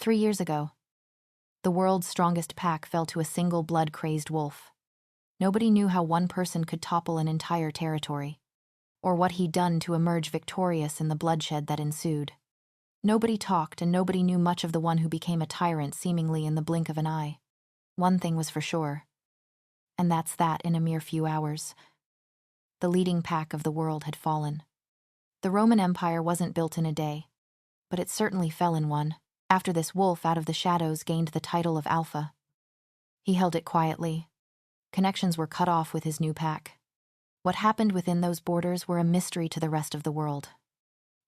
3 years ago, the world's strongest pack fell to a single blood-crazed wolf. Nobody knew how one person could topple an entire territory, or what he'd done to emerge victorious in the bloodshed that ensued. Nobody talked, and nobody knew much of the one who became a tyrant seemingly in the blink of an eye. One thing was for sure, and that's that in a mere few hours, the leading pack of the world had fallen. The Roman Empire wasn't built in a day, but it certainly fell in one, after this wolf out of the shadows gained the title of Alpha. He held it quietly. Connections were cut off with his new pack. What happened within those borders were a mystery to the rest of the world.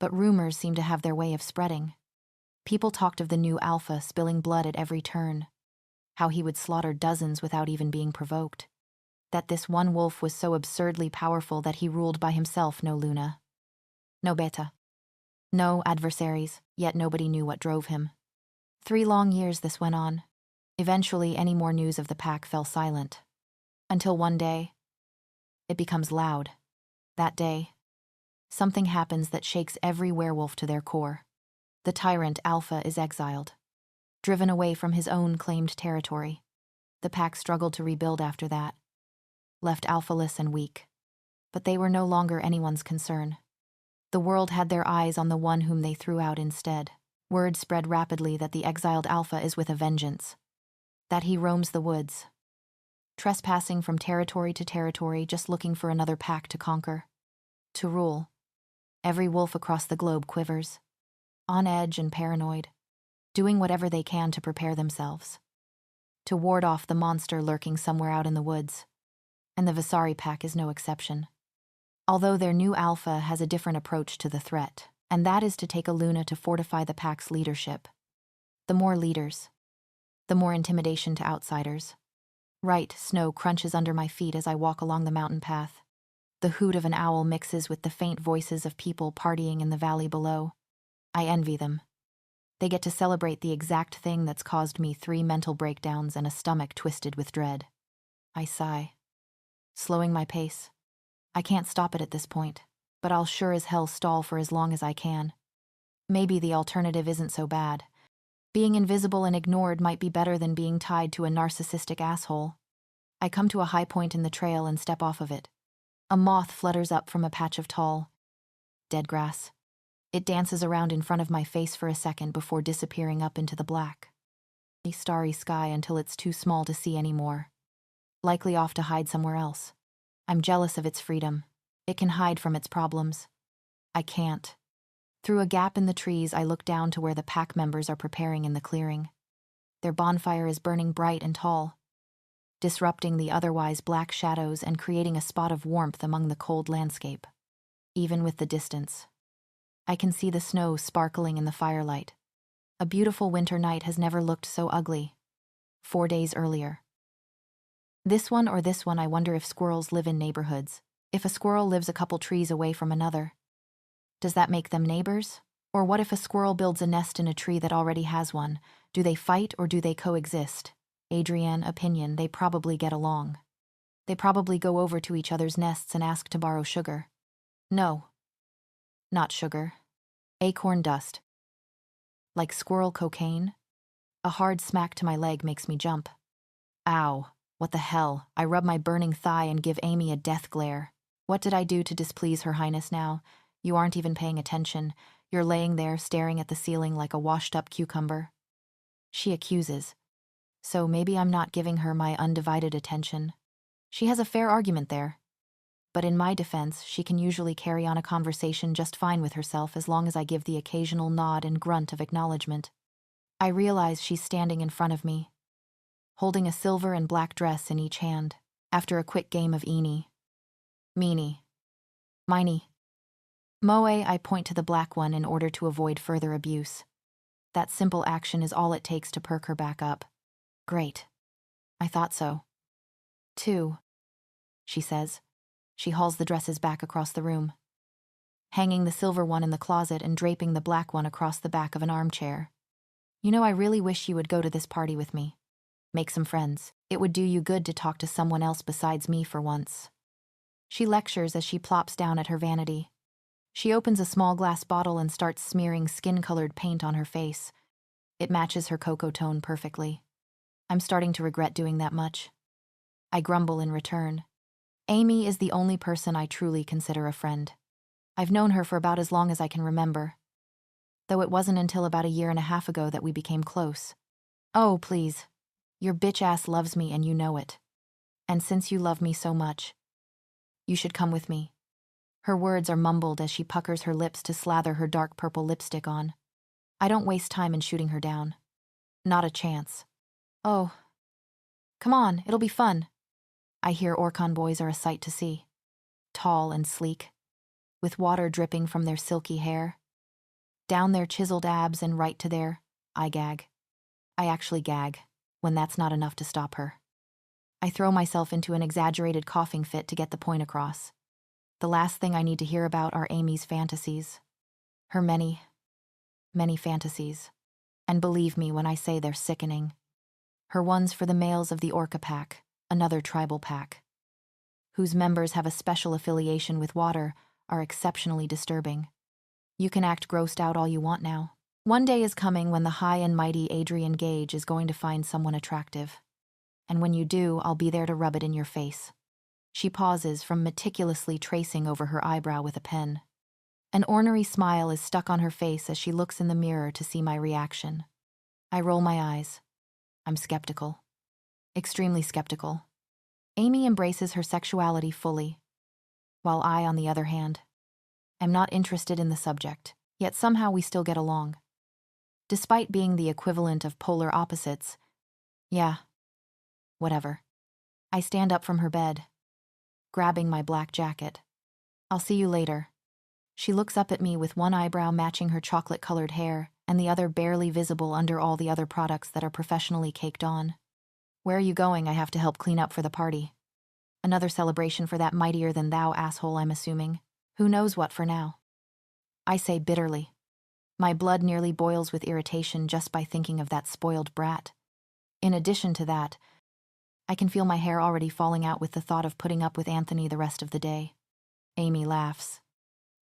But rumors seemed to have their way of spreading. People talked of the new Alpha spilling blood at every turn, how he would slaughter dozens without even being provoked, that this one wolf was so absurdly powerful that he ruled by himself, no Luna, no Beta, no adversaries, yet nobody knew what drove him. 3 long years this went on. Eventually, any more news of the pack fell silent. Until one day, it becomes loud. That day, something happens that shakes every werewolf to their core. The tyrant Alpha is exiled, driven away from his own claimed territory. The pack struggled to rebuild after that, left alphaless and weak. But they were no longer anyone's concern. The world had their eyes on the one whom they threw out instead. Word spread rapidly that the exiled Alpha is with a vengeance, that he roams the woods, trespassing from territory to territory, just looking for another pack to conquer, to rule. Every wolf across the globe quivers, on edge and paranoid, doing whatever they can to prepare themselves, to ward off the monster lurking somewhere out in the woods. And the Visari pack is no exception. Although their new Alpha has a different approach to the threat, and that is to take a Luna to fortify the pack's leadership. The more leaders, the more intimidation to outsiders. Right, snow crunches under my feet as I walk along the mountain path. The hoot of an owl mixes with the faint voices of people partying in the valley below. I envy them. They get to celebrate the exact thing that's caused me 3 mental breakdowns and a stomach twisted with dread. I sigh, slowing my pace. I can't stop it at this point, but I'll sure as hell stall for as long as I can. Maybe the alternative isn't so bad. Being invisible and ignored might be better than being tied to a narcissistic asshole. I come to a high point in the trail and step off of it. A moth flutters up from a patch of tall, dead grass. It dances around in front of my face for a second before disappearing up into the black, starry sky until it's too small to see anymore. Likely off to hide somewhere else. I'm jealous of its freedom. It can hide from its problems. I can't. Through a gap in the trees, I look down to where the pack members are preparing in the clearing. Their bonfire is burning bright and tall, disrupting the otherwise black shadows and creating a spot of warmth among the cold landscape. Even with the distance, I can see the snow sparkling in the firelight. A beautiful winter night has never looked so ugly. 4 days earlier. This one or this one, I wonder if squirrels live in neighborhoods. If a squirrel lives a couple trees away from another, does that make them neighbors? Or what if a squirrel builds a nest in a tree that already has one? Do they fight or do they coexist? Adrienne, opinion, they probably get along. They probably go over to each other's nests and ask to borrow sugar. No. Not sugar. Acorn dust. Like squirrel cocaine? A hard smack to my leg makes me jump. Ow. What the hell? I rub my burning thigh and give Amy a death glare. What did I do to displease Her Highness now? You aren't even paying attention. You're laying there staring at the ceiling like a washed-up cucumber. She accuses. So maybe I'm not giving her my undivided attention. She has a fair argument there. But in my defense, she can usually carry on a conversation just fine with herself as long as I give the occasional nod and grunt of acknowledgement. I realize she's standing in front of me, holding a silver and black dress in each hand, after a quick game of eeny, meeny, miny, moe. I point to the black one in order to avoid further abuse. That simple action is all it takes to perk her back up. Great. I thought so. 2, she says. She hauls the dresses back across the room, hanging the silver one in the closet and draping the black one across the back of an armchair. You know, I really wish you would go to this party with me. Make some friends. It would do you good to talk to someone else besides me for once. She lectures as she plops down at her vanity. She opens a small glass bottle and starts smearing skin-colored paint on her face. It matches her cocoa tone perfectly. I'm starting to regret doing that much. I grumble in return. Amy is the only person I truly consider a friend. I've known her for about as long as I can remember, though it wasn't until about a year and a half ago that we became close. Oh, please. Your bitch ass loves me and you know it. And since you love me so much, you should come with me. Her words are mumbled as she puckers her lips to slather her dark purple lipstick on. I don't waste time in shooting her down. Not a chance. Oh. Come on, it'll be fun. I hear Orcon boys are a sight to see. Tall and sleek, with water dripping from their silky hair. Down their chiseled abs and right to I gag. I actually gag, when that's not enough to stop her. I throw myself into an exaggerated coughing fit to get the point across. The last thing I need to hear about are Amy's fantasies. Her many, many fantasies. And believe me when I say they're sickening. Her ones for the males of the Orca Pack, another tribal pack, whose members have a special affiliation with water, are exceptionally disturbing. You can act grossed out all you want now. One day is coming when the high and mighty Adrienne Gage is going to find someone attractive. And when you do, I'll be there to rub it in your face. She pauses from meticulously tracing over her eyebrow with a pen. An ornery smile is stuck on her face as she looks in the mirror to see my reaction. I roll my eyes. I'm skeptical. Extremely skeptical. Amy embraces her sexuality fully, while I, on the other hand, am not interested in the subject, yet somehow we still get along. Despite being the equivalent of polar opposites, yeah, whatever. I stand up from her bed, grabbing my black jacket. I'll see you later. She looks up at me with one eyebrow matching her chocolate-colored hair and the other barely visible under all the other products that are professionally caked on. Where are you going? I have to help clean up for the party. Another celebration for that mightier-than-thou asshole, I'm assuming. Who knows what for now? I say bitterly. My blood nearly boils with irritation just by thinking of that spoiled brat. In addition to that, I can feel my hair already falling out with the thought of putting up with Anthony the rest of the day. Amy laughs.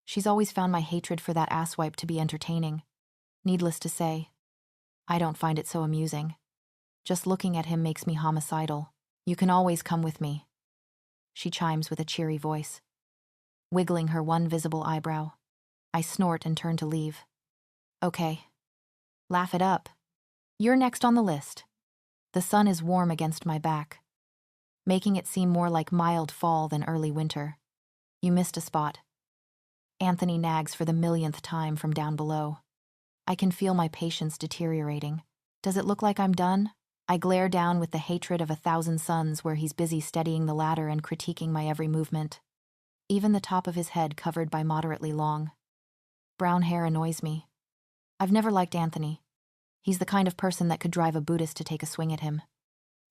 She's always found my hatred for that asswipe to be entertaining. Needless to say, I don't find it so amusing. Just looking at him makes me homicidal. You can always come with me. She chimes with a cheery voice, wiggling her one visible eyebrow. I snort and turn to leave. Okay. Laugh it up. You're next on the list. The sun is warm against my back, making it seem more like mild fall than early winter. You missed a spot. Anthony nags for the millionth time from down below. I can feel my patience deteriorating. Does it look like I'm done? I glare down with the hatred of 1,000 suns where he's busy steadying the ladder and critiquing my every movement. Even the top of his head covered by moderately long brown hair annoys me. I've never liked Anthony. He's the kind of person that could drive a Buddhist to take a swing at him.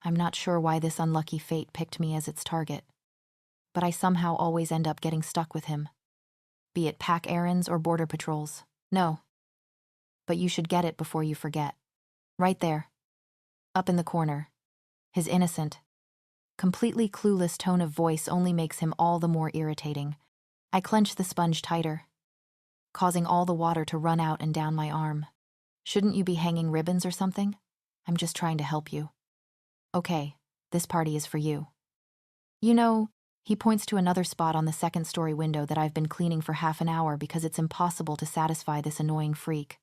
I'm not sure why this unlucky fate picked me as its target, but I somehow always end up getting stuck with him. Be it pack errands or border patrols. No. But you should get it before you forget. Right there. Up in the corner. His innocent, completely clueless tone of voice only makes him all the more irritating. I clench the sponge tighter, causing all the water to run out and down my arm. Shouldn't you be hanging ribbons or something? I'm just trying to help you. Okay, this party is for you. You know, he points to another spot on the second-story window that I've been cleaning for half an hour because it's impossible to satisfy this annoying freak.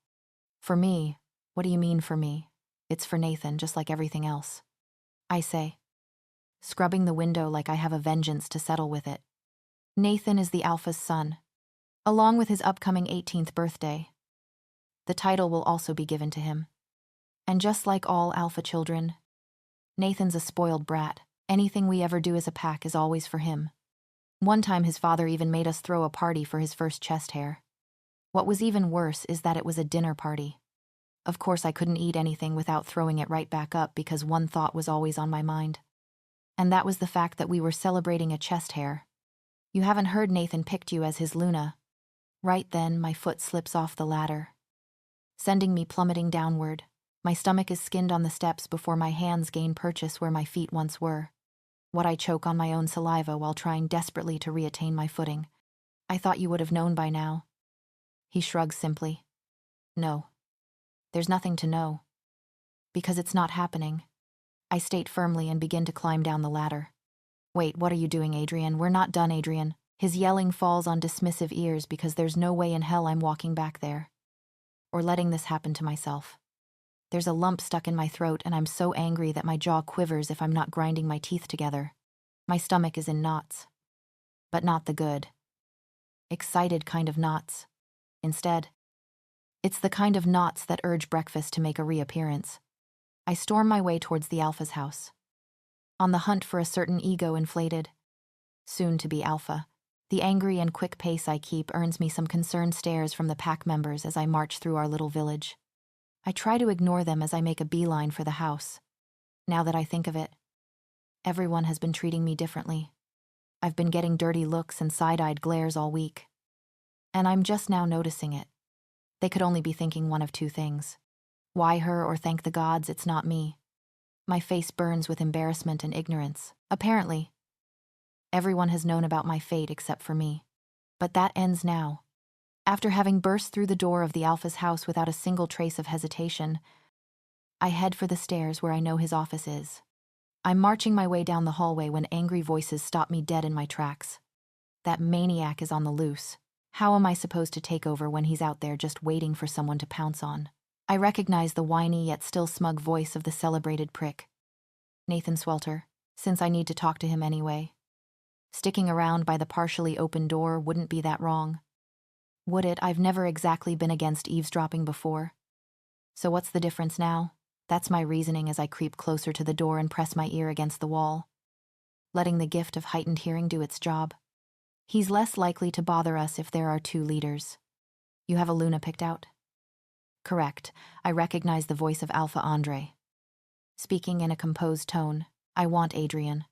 For me? What do you mean for me? It's for Nathan, just like everything else. I say, scrubbing the window like I have a vengeance to settle with it. Nathan is the alpha's son, along with his upcoming 18th birthday. The title will also be given to him. And just like all alpha children, Nathan's a spoiled brat. Anything we ever do as a pack is always for him. One time his father even made us throw a party for his first chest hair. What was even worse is that it was a dinner party. Of course I couldn't eat anything without throwing it right back up because one thought was always on my mind. And that was the fact that we were celebrating a chest hair. You haven't heard Nathan picked you as his Luna. Right then, my foot slips off the ladder, sending me plummeting downward. My stomach is skinned on the steps before my hands gain purchase where my feet once were. What I choke on my own saliva while trying desperately to reattain my footing. I thought you would have known by now. He shrugs simply. No. There's nothing to know. Because it's not happening. I state firmly and begin to climb down the ladder. Wait, what are you doing, Adrienne? We're not done, Adrienne. His yelling falls on dismissive ears because there's no way in hell I'm walking back there. Or letting this happen to myself. There's a lump stuck in my throat and I'm so angry that my jaw quivers if I'm not grinding my teeth together. My stomach is in knots. But not the good. Excited kind of knots. Instead, it's the kind of knots that urge breakfast to make a reappearance. I storm my way towards the Alpha's house. On the hunt for a certain ego-inflated, soon-to-be Alpha, the angry and quick pace I keep earns me some concerned stares from the pack members as I march through our little village. I try to ignore them as I make a beeline for the house. Now that I think of it, everyone has been treating me differently. I've been getting dirty looks and side-eyed glares all week. And I'm just now noticing it. They could only be thinking one of two things. Why her, or thank the gods it's not me. My face burns with embarrassment and ignorance. Apparently, everyone has known about my fate except for me. But that ends now. After having burst through the door of the Alpha's house without a single trace of hesitation, I head for the stairs where I know his office is. I'm marching my way down the hallway when angry voices stop me dead in my tracks. That maniac is on the loose. How am I supposed to take over when he's out there just waiting for someone to pounce on? I recognize the whiny yet still smug voice of the celebrated prick. Nathan Swelter, since I need to talk to him anyway. Sticking around by the partially open door wouldn't be that wrong. Would it? I've never exactly been against eavesdropping before. So what's the difference now? That's my reasoning as I creep closer to the door and press my ear against the wall, letting the gift of heightened hearing do its job. He's less likely to bother us if there are two leaders. You have a Luna picked out? Correct. I recognize the voice of Alpha Andre. Speaking in a composed tone, I want Adrienne.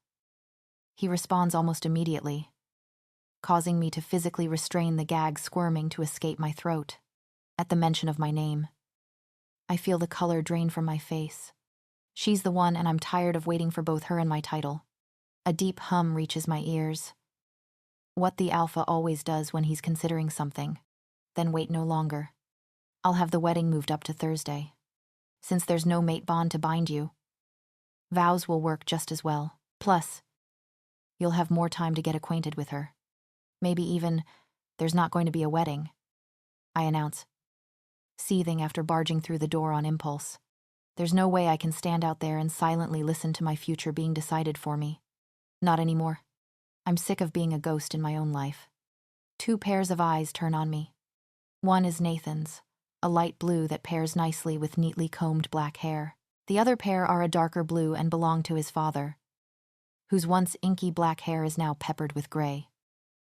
He responds almost immediately, causing me to physically restrain the gag squirming to escape my throat. At the mention of my name, I feel the color drain from my face. She's the one, and I'm tired of waiting for both her and my title. A deep hum reaches my ears. What the Alpha always does when he's considering something. Then wait no longer. I'll have the wedding moved up to Thursday. Since there's no mate bond to bind you, vows will work just as well. Plus, you'll have more time to get acquainted with her. Maybe even, there's not going to be a wedding, I announce, seething after barging through the door on impulse. There's no way I can stand out there and silently listen to my future being decided for me. Not anymore. I'm sick of being a ghost in my own life. Two pairs of eyes turn on me. One is Nathan's, a light blue that pairs nicely with neatly combed black hair. The other pair are a darker blue and belong to his father, whose once inky black hair is now peppered with gray.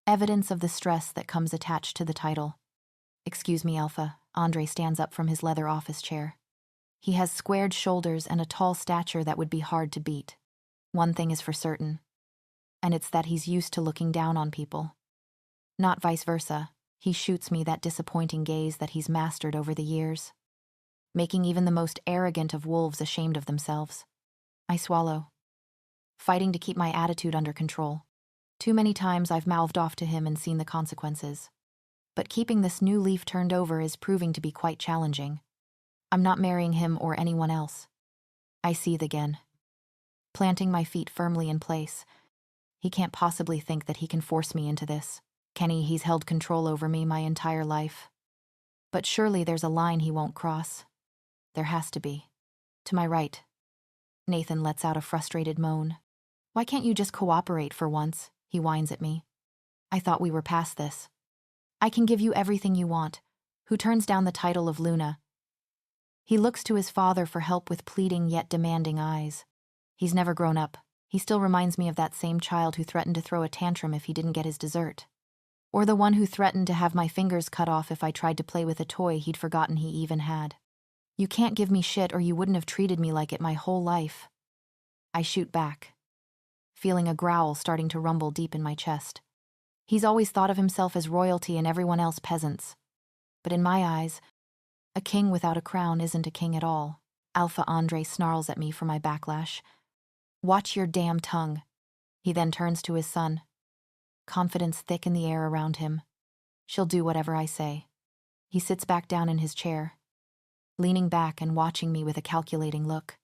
Evidence of the stress that comes attached to the title. Excuse me, Alpha. Andre stands up from his leather office chair. He has squared shoulders and a tall stature that would be hard to beat. One thing is for certain, and it's that he's used to looking down on people. Not vice versa. He shoots me that disappointing gaze that he's mastered over the years, making even the most arrogant of wolves ashamed of themselves. I swallow, fighting to keep my attitude under control. Too many times I've mouthed off to him and seen the consequences. But keeping this new leaf turned over is proving to be quite challenging. I'm not marrying him or anyone else. I seethe again, planting my feet firmly in place. He can't possibly think that he can force me into this. Can he? He's held control over me my entire life. But surely there's a line he won't cross. There has to be. To my right, Nathan lets out a frustrated moan. Why can't you just cooperate for once? He whines at me. I thought we were past this. I can give you everything you want. Who turns down the title of Luna? He looks to his father for help with pleading yet demanding eyes. He's never grown up. He still reminds me of that same child who threatened to throw a tantrum if he didn't get his dessert. Or the one who threatened to have my fingers cut off if I tried to play with a toy he'd forgotten he even had. You can't give me shit or you wouldn't have treated me like it my whole life. I shoot back, feeling a growl starting to rumble deep in my chest. He's always thought of himself as royalty and everyone else peasants. But in my eyes, a king without a crown isn't a king at all. Alpha Andre snarls at me for my backlash. Watch your damn tongue. He then turns to his son, confidence thick in the air around him. She'll do whatever I say. He sits back down in his chair, leaning back and watching me with a calculating look,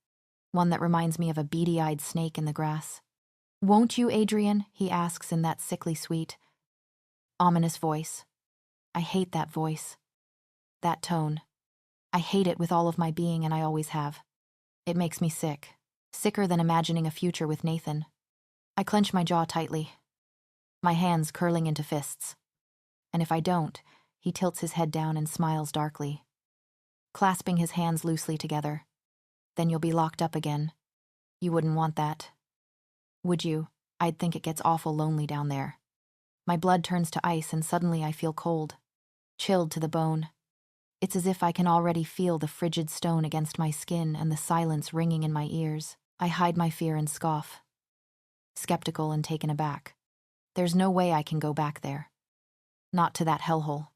one that reminds me of a beady-eyed snake in the grass. "Won't you, Adrienne?" he asks in that sickly sweet, ominous voice. I hate that voice. That tone. I hate it with all of my being, and I always have. It makes me sick. Sicker than imagining a future with Nathan. I clench my jaw tightly, my hands curling into fists. And if I don't, he tilts his head down and smiles darkly, clasping his hands loosely together. "Then you'll be locked up again. You wouldn't want that, would you? I'd think it gets awful lonely down there." My blood turns to ice and suddenly I feel cold, chilled to the bone. It's as if I can already feel the frigid stone against my skin and the silence ringing in my ears. I hide my fear and scoff, skeptical and taken aback. There's no way I can go back there. Not to that hellhole.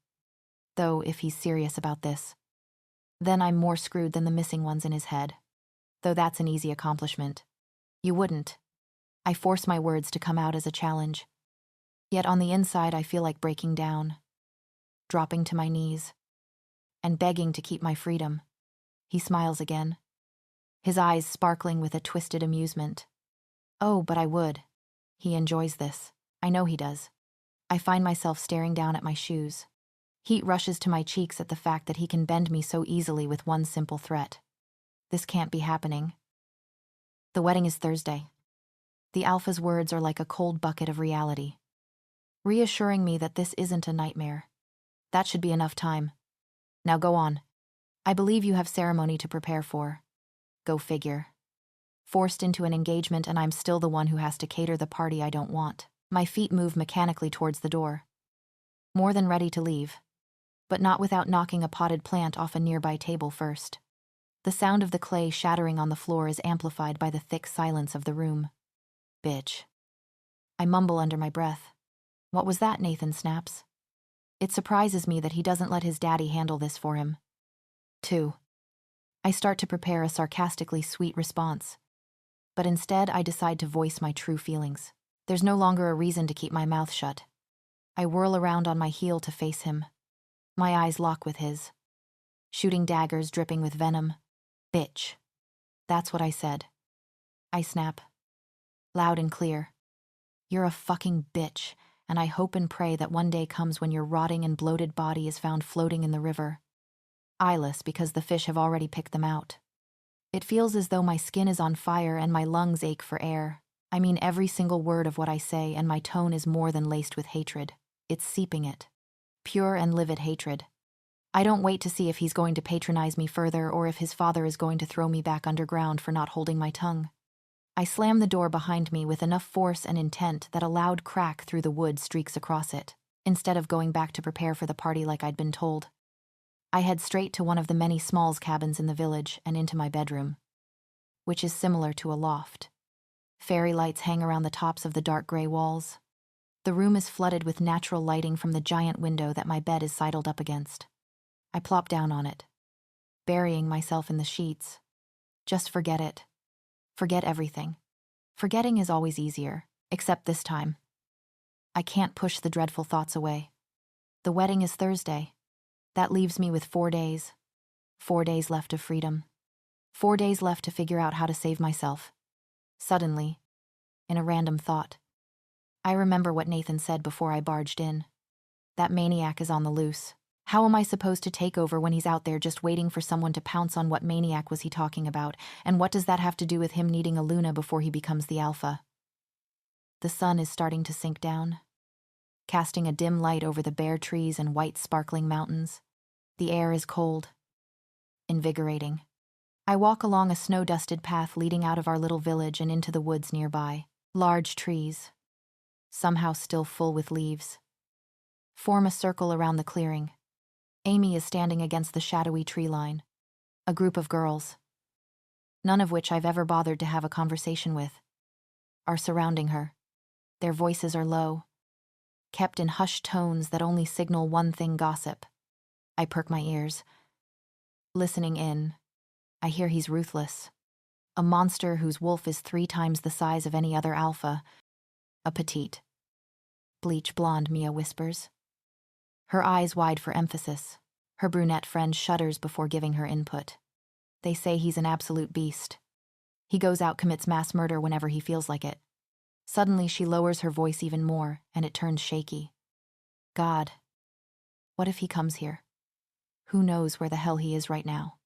Though, if he's serious about this, then I'm more screwed than the missing ones in his head. Though that's an easy accomplishment. You wouldn't. I force my words to come out as a challenge. Yet on the inside I feel like breaking down, dropping to my knees, and begging to keep my freedom. He smiles again, his eyes sparkling with a twisted amusement. "Oh, but I would. He enjoys this. I know he does." I find myself staring down at my shoes. Heat rushes to my cheeks at the fact that he can bend me so easily with one simple threat. This can't be happening. The wedding is Thursday. The Alpha's words are like a cold bucket of reality, reassuring me that this isn't a nightmare. That should be enough time. Now go on. I believe you have ceremony to prepare for. Go figure. Forced into an engagement and I'm still the one who has to cater the party I don't want. My feet move mechanically towards the door. More than ready to leave, but not without knocking a potted plant off a nearby table first. The sound of the clay shattering on the floor is amplified by the thick silence of the room. "Bitch." I mumble under my breath. "What was that?" Nathan snaps. It surprises me that he doesn't let his daddy handle this for him. 2. I start to prepare a sarcastically sweet response, but instead I decide to voice my true feelings. There's no longer a reason to keep my mouth shut. I whirl around on my heel to face him. My eyes lock with his, shooting daggers dripping with venom. "Bitch." That's what I said. I snap, loud and clear. "You're a fucking bitch, and I hope and pray that one day comes when your rotting and bloated body is found floating in the river, eyeless because the fish have already picked them out." It feels as though my skin is on fire and my lungs ache for air. I mean every single word of what I say, and my tone is more than laced with hatred. It's seeping it. Pure and livid hatred. I don't wait to see if he's going to patronize me further or if his father is going to throw me back underground for not holding my tongue. I slam the door behind me with enough force and intent that a loud crack through the wood streaks across it. Instead of going back to prepare for the party like I'd been told, I head straight to one of the many Smalls cabins in the village and into my bedroom, which is similar to a loft. Fairy lights hang around the tops of the dark gray walls. The room is flooded with natural lighting from the giant window that my bed is sidled up against. I plop down on it, burying myself in the sheets. Just forget it. Forget everything. Forgetting is always easier, except this time. I can't push the dreadful thoughts away. The wedding is Thursday. That leaves me with 4 days. 4 days left of freedom. 4 days left to figure out how to save myself. Suddenly, in a random thought, I remember what Nathan said before I barged in. That maniac is on the loose. How am I supposed to take over when he's out there just waiting for someone to pounce on? What maniac was he talking about, and what does that have to do with him needing a Luna before he becomes the Alpha? The sun is starting to sink down, casting a dim light over the bare trees and white sparkling mountains. The air is cold, invigorating. I walk along a snow-dusted path leading out of our little village and into the woods nearby. Large trees, somehow still full with leaves, form a circle around the clearing. Amy is standing against the shadowy tree line. A group of girls, none of which I've ever bothered to have a conversation with, are surrounding her. Their voices are low, kept in hushed tones that only signal one thing: gossip. I perk my ears. Listening in, I hear he's ruthless. A monster whose wolf is 3 times the size of any other alpha. A petite, bleach blonde, Mia whispers, her eyes wide for emphasis. Her brunette friend shudders before giving her input. They say he's an absolute beast. He goes out, commits mass murder whenever he feels like it. Suddenly, she lowers her voice even more, and it turns shaky. God. What if he comes here? Who knows where the hell he is right now?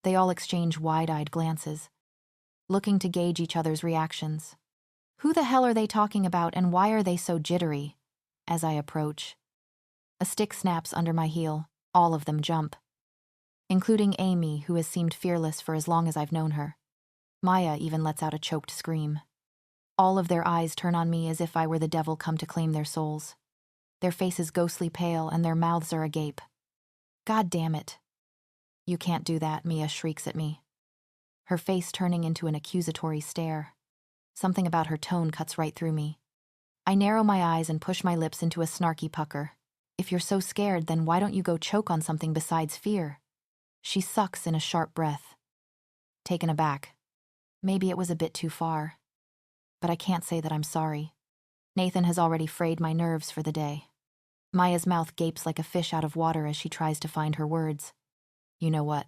They all exchange wide-eyed glances, looking to gauge each other's reactions. Who the hell are they talking about, and why are they so jittery? As I approach, a stick snaps under my heel. All of them jump, including Amy, who has seemed fearless for as long as I've known her. Maya even lets out a choked scream. All of their eyes turn on me as if I were the devil come to claim their souls. Their faces ghostly pale and their mouths are agape. God damn it. You can't do that, Mia shrieks at me, her face turning into an accusatory stare. Something about her tone cuts right through me. I narrow my eyes and push my lips into a snarky pucker. If you're so scared, then why don't you go choke on something besides fear? She sucks in a sharp breath. Taken aback. Maybe it was a bit too far. But I can't say that I'm sorry. Nathan has already frayed my nerves for the day. Maya's mouth gapes like a fish out of water as she tries to find her words. You know what?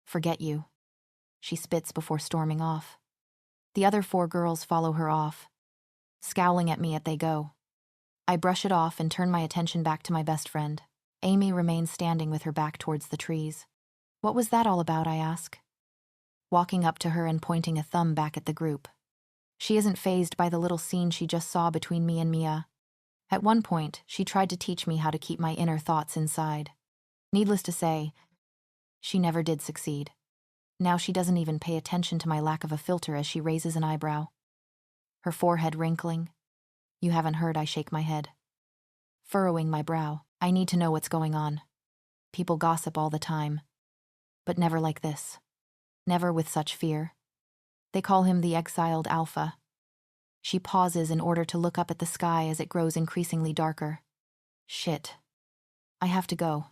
Forget you. She spits before storming off. The other 4 girls follow her off, scowling at me as they go. I brush it off and turn my attention back to my best friend. Amy remains standing with her back towards the trees. What was that all about, I ask, walking up to her and pointing a thumb back at the group. She isn't fazed by the little scene she just saw between me and Mia. At one point, she tried to teach me how to keep my inner thoughts inside. Needless to say, she never did succeed. Now she doesn't even pay attention to my lack of a filter as she raises an eyebrow, her forehead wrinkling. You haven't heard, I shake my head, furrowing my brow. I need to know what's going on. People gossip all the time, but never like this. Never with such fear. They call him the exiled alpha. She pauses in order to look up at the sky as it grows increasingly darker. Shit. I have to go.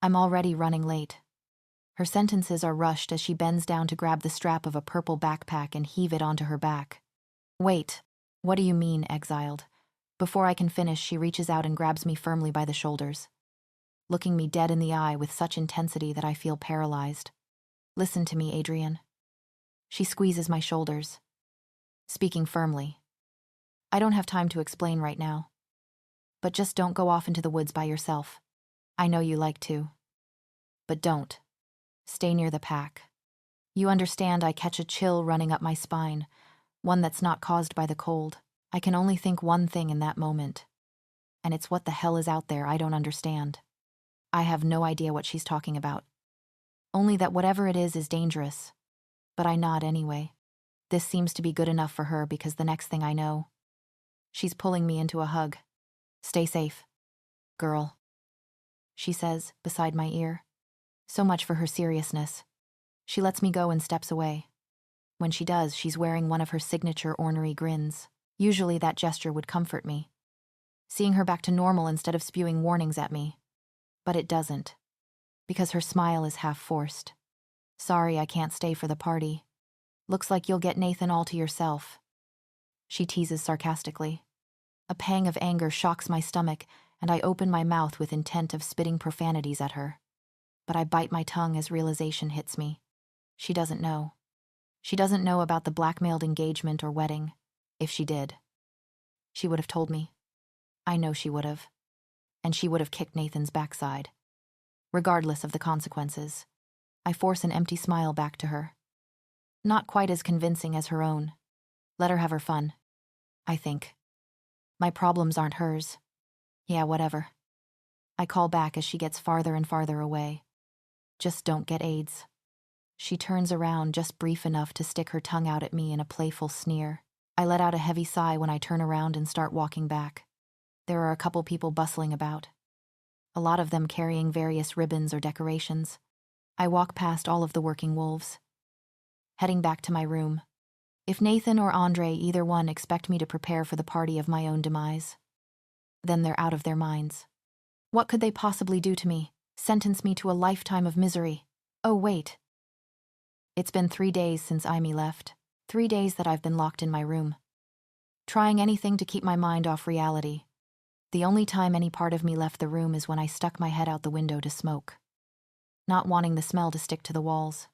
I'm already running late. Her sentences are rushed as she bends down to grab the strap of a purple backpack and heave it onto her back. Wait. What do you mean, exiled? Before I can finish, she reaches out and grabs me firmly by the shoulders, looking me dead in the eye with such intensity that I feel paralyzed. Listen to me, Adrienne. She squeezes my shoulders, speaking firmly. I don't have time to explain right now, but just don't go off into the woods by yourself. I know you like to, but don't. Stay near the pack. You understand, I catch a chill running up my spine, one that's not caused by the cold. I can only think one thing in that moment, and it's what the hell is out there I don't understand. I have no idea what she's talking about. Only that whatever it is dangerous. But I nod anyway. This seems to be good enough for her because the next thing I know, she's pulling me into a hug. Stay safe, girl, she says beside my ear. So much for her seriousness. She lets me go and steps away. When she does, she's wearing one of her signature ornery grins. Usually that gesture would comfort me, seeing her back to normal instead of spewing warnings at me. But it doesn't, because her smile is half forced. Sorry, I can't stay for the party. Looks like you'll get Nathan all to yourself, she teases sarcastically. A pang of anger shocks my stomach, and I open my mouth with intent of spitting profanities at her. But I bite my tongue as realization hits me. She doesn't know. She doesn't know about the blackmailed engagement or wedding. If she did, she would have told me. I know she would have. And she would have kicked Nathan's backside. Regardless of the consequences, I force an empty smile back to her. Not quite as convincing as her own. Let her have her fun, I think. My problems aren't hers. Yeah, whatever. I call back as she gets farther and farther away. Just don't get AIDS. She turns around just brief enough to stick her tongue out at me in a playful sneer. I let out a heavy sigh when I turn around and start walking back. There are a couple people bustling about, a lot of them carrying various ribbons or decorations. I walk past all of the working wolves, heading back to my room. If Nathan or Andre, either one, expect me to prepare for the party of my own demise, then they're out of their minds. What could they possibly do to me? Sentence me to a lifetime of misery? Oh, wait. It's been 3 days since Amy left. 3 days that I've been locked in my room, trying anything to keep my mind off reality. The only time any part of me left the room is when I stuck my head out the window to smoke. not wanting the smell to stick to the walls.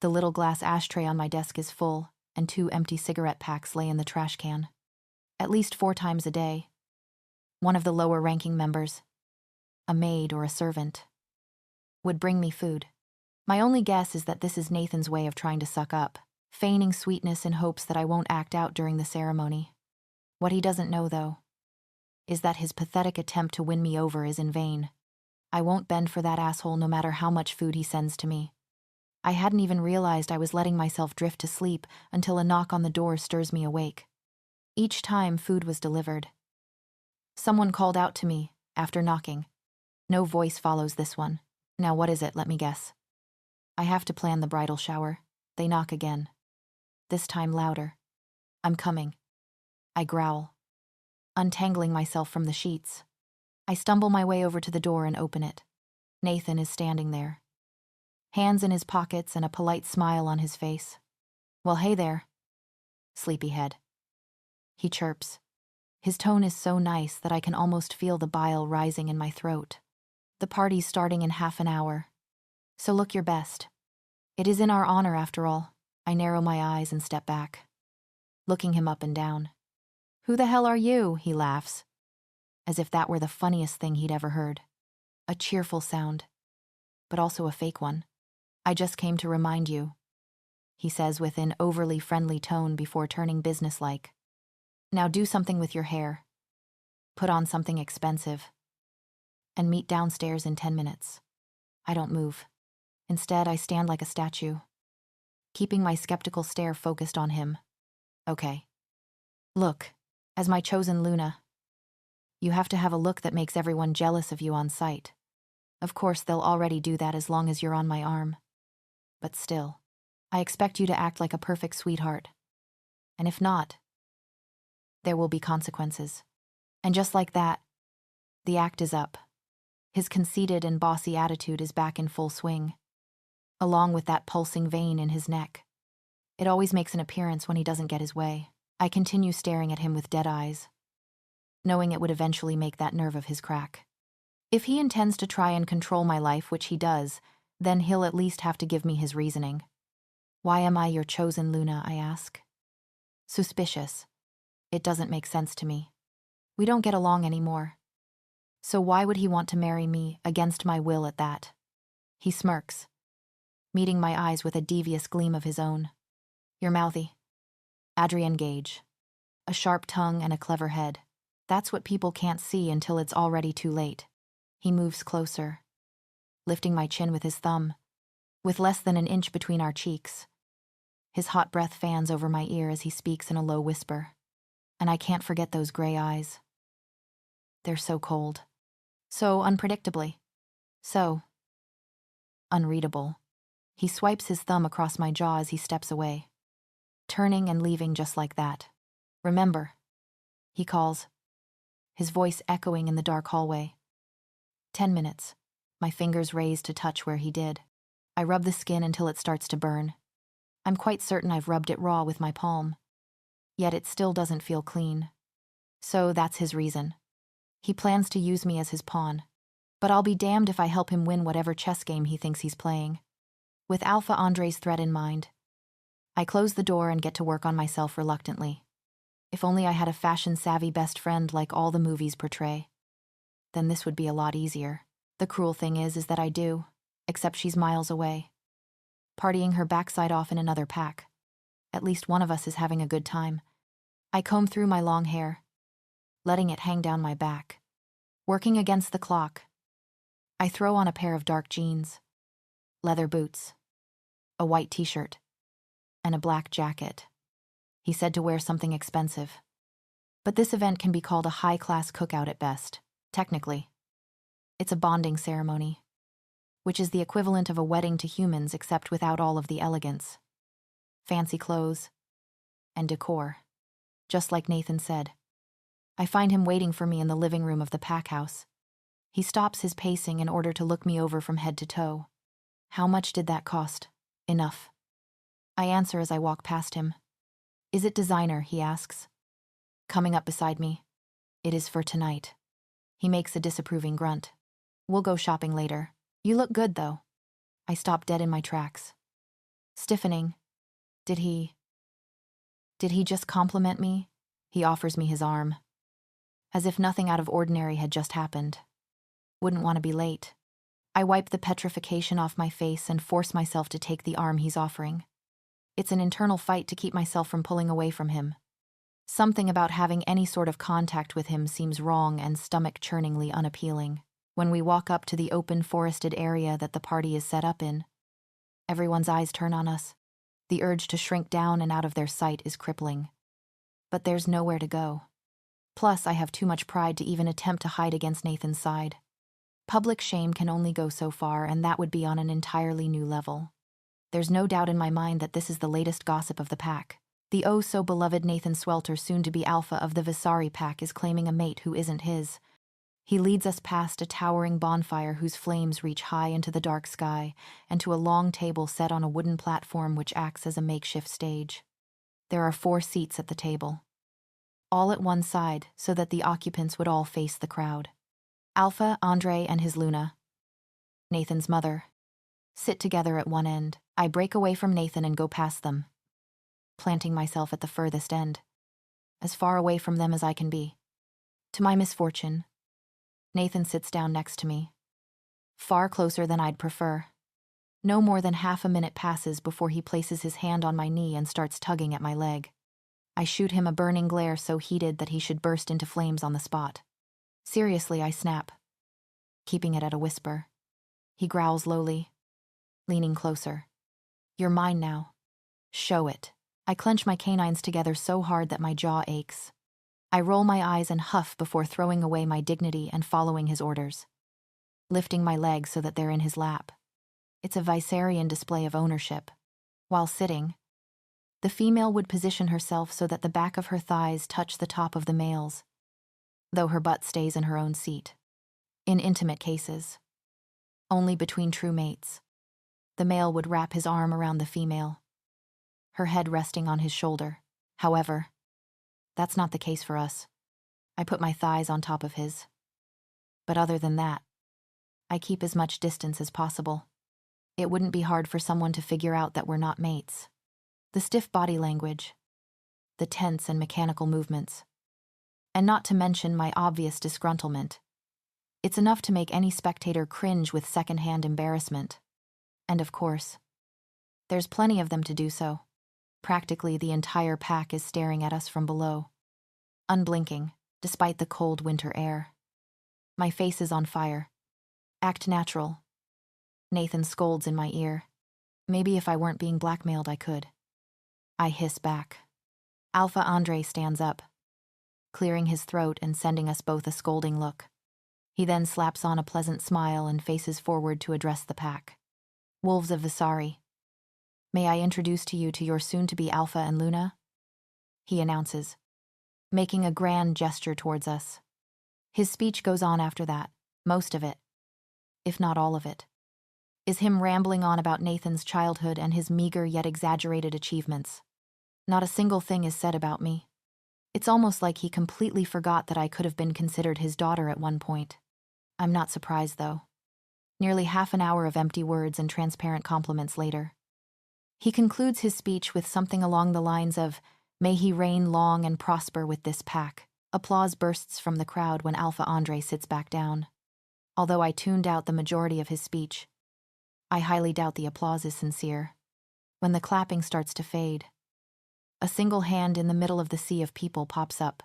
The little glass ashtray on my desk is full, and 2 empty cigarette packs lay in the trash can. At least 4 times a day. One of the lower-ranking members, a maid or a servant, would bring me food. My only guess is that this is Nathan's way of trying to suck up, feigning sweetness in hopes that I won't act out during the ceremony. What he doesn't know, though, is that his pathetic attempt to win me over is in vain. I won't bend for that asshole no matter how much food he sends to me. I hadn't even realized I was letting myself drift to sleep until a knock on the door stirs me awake. Each time food was delivered. Someone called out to me after knocking. No voice follows this one. Now what is it, let me guess. I have to plan the bridal shower. They knock again. This time louder. I'm coming. I growl, untangling myself from the sheets. I stumble my way over to the door and open it. Nathan is standing there, hands in his pockets and a polite smile on his face. Well, hey there, sleepyhead. He chirps. His tone is so nice that I can almost feel the bile rising in my throat. The party's starting in half an hour, so look your best. It is in our honor, after all. I narrow my eyes and step back, looking him up and down. Who the hell are you? He laughs, as if that were the funniest thing he'd ever heard. A cheerful sound, but also a fake one. I just came to remind you, he says with an overly friendly tone before turning businesslike. Now do something with your hair. Put on something expensive. And meet downstairs in 10 minutes. I don't move. Instead, I stand like a statue, keeping my skeptical stare focused on him. Okay. Look, as my chosen Luna, you have to have a look that makes everyone jealous of you on sight. Of course, they'll already do that as long as you're on my arm. But still, I expect you to act like a perfect sweetheart. And if not, there will be consequences. And just like that, the act is up. His conceited and bossy attitude is back in full swing, along with that pulsing vein in his neck. It always makes an appearance when he doesn't get his way. I continue staring at him with dead eyes, knowing it would eventually make that nerve of his crack. If he intends to try and control my life, which he does, then he'll at least have to give me his reasoning. Why am I your chosen Luna, I ask. Suspicious. It doesn't make sense to me. We don't get along anymore. So why would he want to marry me against my will at that? He smirks, meeting my eyes with a devious gleam of his own. You're mouthy. Adrienne Gage. A sharp tongue and a clever head. That's what people can't see until it's already too late. He moves closer, lifting my chin with his thumb, with less than an inch between our cheeks. His hot breath fans over my ear as he speaks in a low whisper, and I can't forget those gray eyes. They're so cold, so unpredictably, so unreadable. He swipes his thumb across my jaw as he steps away, turning and leaving just like that. Remember, he calls, his voice echoing in the dark hallway. 10 minutes, my fingers raised to touch where he did. I rub the skin until it starts to burn. I'm quite certain I've rubbed it raw with my palm, yet it still doesn't feel clean. So that's his reason. He plans to use me as his pawn, but I'll be damned if I help him win whatever chess game he thinks he's playing. With Alpha Andre's threat in mind, I close the door and get to work on myself reluctantly. If only I had a fashion-savvy best friend like all the movies portray. Then this would be a lot easier. The cruel thing is that I do, except she's miles away, partying her backside off in another pack. At least one of us is having a good time. I comb through my long hair, letting it hang down my back. Working against the clock, I throw on a pair of dark jeans, leather boots, a white t-shirt, and a black jacket. He said to wear something expensive. But this event can be called a high-class cookout at best, technically. It's a bonding ceremony, which is the equivalent of a wedding to humans except without all of the elegance. Fancy clothes and decor, just like Nathan said. I find him waiting for me in the living room of the pack house. He stops his pacing in order to look me over from head to toe. How much did that cost? Enough. I answer as I walk past him. Is it designer, he asks. Coming up beside me. It is for tonight. He makes a disapproving grunt. We'll go shopping later. You look good, though. I stop dead in my tracks. Stiffening. Did he just compliment me? He offers me his arm. As if nothing out of ordinary had just happened. Wouldn't want to be late. I wipe the petrification off my face and force myself to take the arm he's offering. It's an internal fight to keep myself from pulling away from him. Something about having any sort of contact with him seems wrong and stomach-churningly unappealing. When we walk up to the open forested area that the party is set up in, everyone's eyes turn on us. The urge to shrink down and out of their sight is crippling. But there's nowhere to go. Plus, I have too much pride to even attempt to hide against Nathan's side. Public shame can only go so far, and that would be on an entirely new level. There's no doubt in my mind that this is the latest gossip of the pack. The oh-so-beloved Nathan Swelter, soon-to-be alpha of the Visari pack, is claiming a mate who isn't his. He leads us past a towering bonfire whose flames reach high into the dark sky, and to a long table set on a wooden platform which acts as a makeshift stage. There are 4 seats at the table, all at one side so that the occupants would all face the crowd. Alpha, Andre, and his Luna, Nathan's mother, sit together at one end. I break away from Nathan and go past them, planting myself at the furthest end, as far away from them as I can be. To my misfortune, Nathan sits down next to me, far closer than I'd prefer. No more than half a minute passes before he places his hand on my knee and starts tugging at my leg. I shoot him a burning glare so heated that he should burst into flames on the spot. Seriously, I snap, keeping it at a whisper. He growls lowly, leaning closer. You're mine now. Show it. I clench my canines together so hard that my jaw aches. I roll my eyes and huff before throwing away my dignity and following his orders, lifting my legs so that they're in his lap. It's a Visarian display of ownership. While sitting, the female would position herself so that the back of her thighs touch the top of the male's, though her butt stays in her own seat. In intimate cases, only between true mates, the male would wrap his arm around the female, her head resting on his shoulder. However, that's not the case for us. I put my thighs on top of his. But other than that, I keep as much distance as possible. It wouldn't be hard for someone to figure out that we're not mates. The stiff body language, the tense and mechanical movements, and not to mention my obvious disgruntlement. It's enough to make any spectator cringe with secondhand embarrassment. And of course, there's plenty of them to do so. Practically the entire pack is staring at us from below, unblinking, despite the cold winter air. My face is on fire. Act natural. Nathan scolds in my ear. Maybe if I weren't being blackmailed, I could. I hiss back. Alpha Andre stands up, clearing his throat and sending us both a scolding look. He then slaps on a pleasant smile and faces forward to address the pack. Wolves of Visari, may I introduce to you to your soon-to-be Alpha and Luna? He announces, making a grand gesture towards us. His speech goes on after that. Most of it, if not all of it, is him rambling on about Nathan's childhood and his meager yet exaggerated achievements. Not a single thing is said about me. It's almost like he completely forgot that I could have been considered his daughter at one point. I'm not surprised, though. Nearly half an hour of empty words and transparent compliments later, he concludes his speech with something along the lines of, "May he reign long and prosper with this pack." Applause bursts from the crowd when Alpha Andre sits back down. Although I tuned out the majority of his speech, I highly doubt the applause is sincere. When the clapping starts to fade, a single hand in the middle of the sea of people pops up.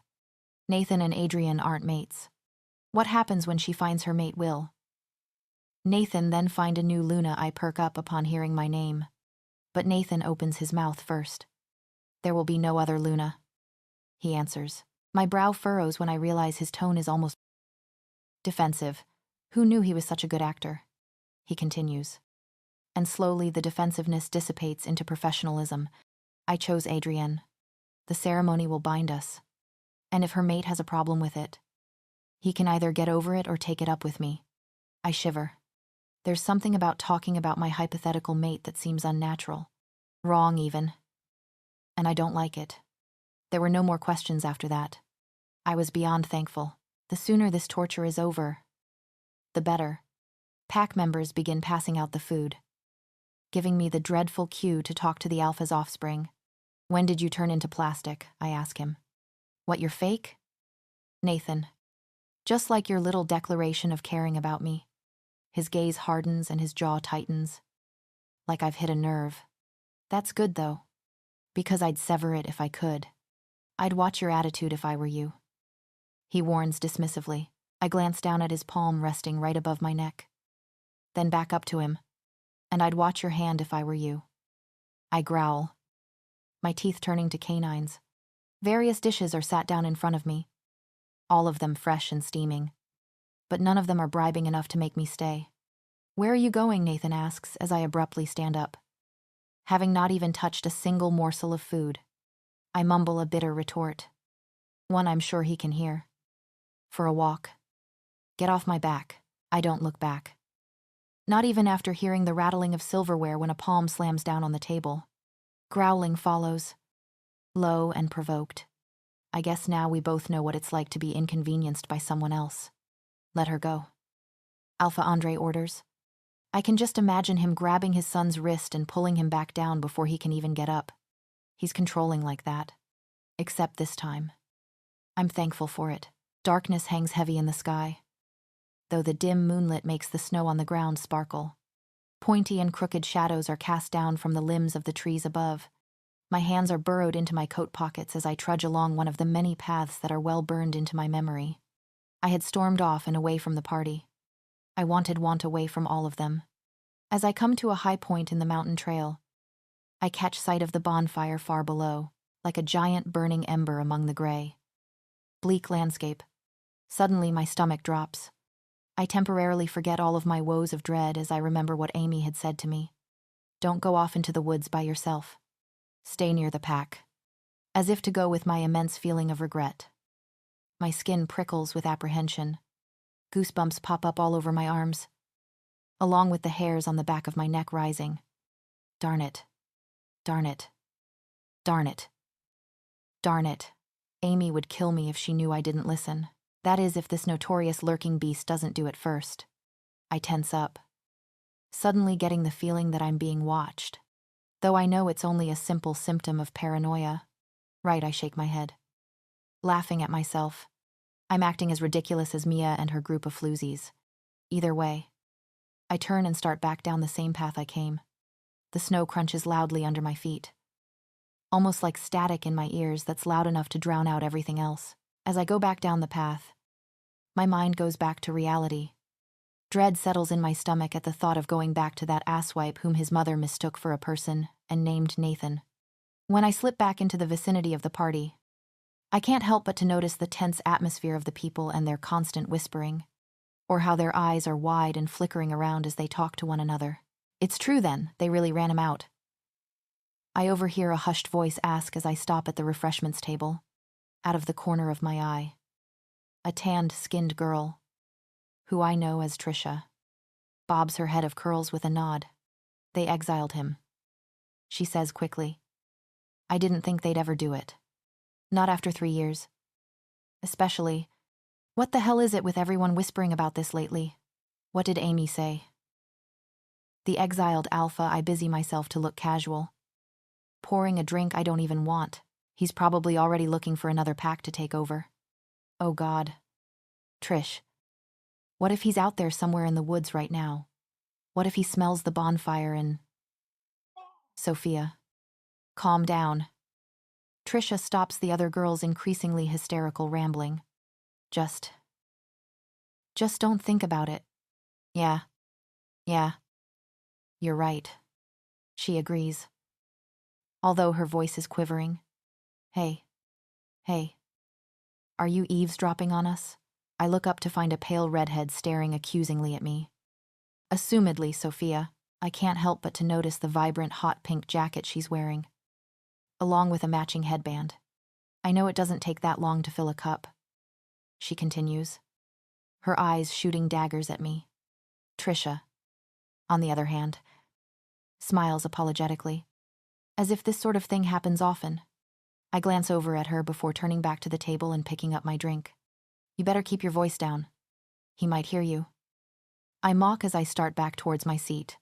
Nathan and Adrienne aren't mates. What happens when she finds her mate Will? Nathan then find a new Luna. I perk up upon hearing my name. But Nathan opens his mouth first. There will be no other Luna, he answers. My brow furrows when I realize his tone is almost defensive. Who knew he was such a good actor? He continues. And slowly the defensiveness dissipates into professionalism. I chose Adrienne. The ceremony will bind us. And if her mate has a problem with it, he can either get over it or take it up with me. I shiver. There's something about talking about my hypothetical mate that seems unnatural. Wrong, even. And I don't like it. There were no more questions after that. I was beyond thankful. The sooner this torture is over, the better. Pack members begin passing out the food. giving me the dreadful cue to talk to the alpha's offspring. When did you turn into plastic? I ask him. What, you're fake? Nathan. Just like your little declaration of caring about me. His gaze hardens and his jaw tightens. Like I've hit a nerve. That's good, though. Because I'd sever it if I could. I'd watch your attitude if I were you. He warns dismissively. I glance down at his palm resting right above my neck. Then back up to him. And I'd watch your hand if I were you. I growl. My teeth turning to canines. Various dishes are sat down in front of me. All of them fresh and steaming. But none of them are bribing enough to make me stay. Where are you going? Nathan asks as I abruptly stand up. Having not even touched a single morsel of food, I mumble a bitter retort. One I'm sure he can hear. For a walk. Get off my back. I don't look back. Not even after hearing the rattling of silverware when a palm slams down on the table. Growling follows. Low and provoked. I guess now we both know what it's like to be inconvenienced by someone else. Let her go. Alpha Andre orders. I can just imagine him grabbing his son's wrist and pulling him back down before he can even get up. He's controlling like that. Except this time. I'm thankful for it. Darkness hangs heavy in the sky, though the dim moonlit makes the snow on the ground sparkle. Pointy and crooked shadows are cast down from the limbs of the trees above. My hands are burrowed into my coat pockets as I trudge along one of the many paths that are well burned into my memory. I had stormed off and away from the party. I want away from all of them. As I come to a high point in the mountain trail, I catch sight of the bonfire far below, like a giant burning ember among the gray. Bleak landscape. Suddenly my stomach drops. I temporarily forget all of my woes of dread as I remember what Amy had said to me. Don't go off into the woods by yourself. Stay near the pack. As if to go with my immense feeling of regret. My skin prickles with apprehension. Goosebumps pop up all over my arms, along with the hairs on the back of my neck rising. Darn it. Darn it. Darn it. Darn it. Amy would kill me if she knew I didn't listen. That is, if this notorious lurking beast doesn't do it first. I tense up, suddenly getting the feeling that I'm being watched. Though I know it's only a simple symptom of paranoia. Right, I shake my head. Laughing at myself. I'm acting as ridiculous as Mia and her group of floozies. Either way. I turn and start back down the same path I came. The snow crunches loudly under my feet. Almost like static in my ears that's loud enough to drown out everything else. As I go back down the path, my mind goes back to reality. Dread settles in my stomach at the thought of going back to that asswipe whom his mother mistook for a person and named Nathan. When I slip back into the vicinity of the party, I can't help but to notice the tense atmosphere of the people and their constant whispering, or how their eyes are wide and flickering around as they talk to one another. It's true then, they really ran him out. I overhear a hushed voice ask as I stop at the refreshments table, out of the corner of my eye. A tanned-skinned girl, who I know as Trisha, bobs her head of curls with a nod. They exiled him. She says quickly. I didn't think they'd ever do it. Not after 3 years. Especially, what the hell is it with everyone whispering about this lately? What did Amy say? The exiled alpha, I busy myself to look casual. Pouring a drink I don't even want. He's probably already looking for another pack to take over. Oh God. Trish. What if he's out there somewhere in the woods right now? What if he smells the bonfire and... Sophia. Calm down. Trisha stops the other girl's increasingly hysterical rambling. Just don't think about it. Yeah. You're right. She agrees. Although her voice is quivering. Hey. Are you eavesdropping on us? I look up to find a pale redhead staring accusingly at me. Assumedly, Sophia. I can't help but to notice the vibrant hot pink jacket she's wearing, along with a matching headband. I know it doesn't take that long to fill a cup. She continues, her eyes shooting daggers at me. Trisha, on the other hand, smiles apologetically, as if this sort of thing happens often. I glance over at her before turning back to the table and picking up my drink. You better keep your voice down. He might hear you. I mock as I start back towards my seat.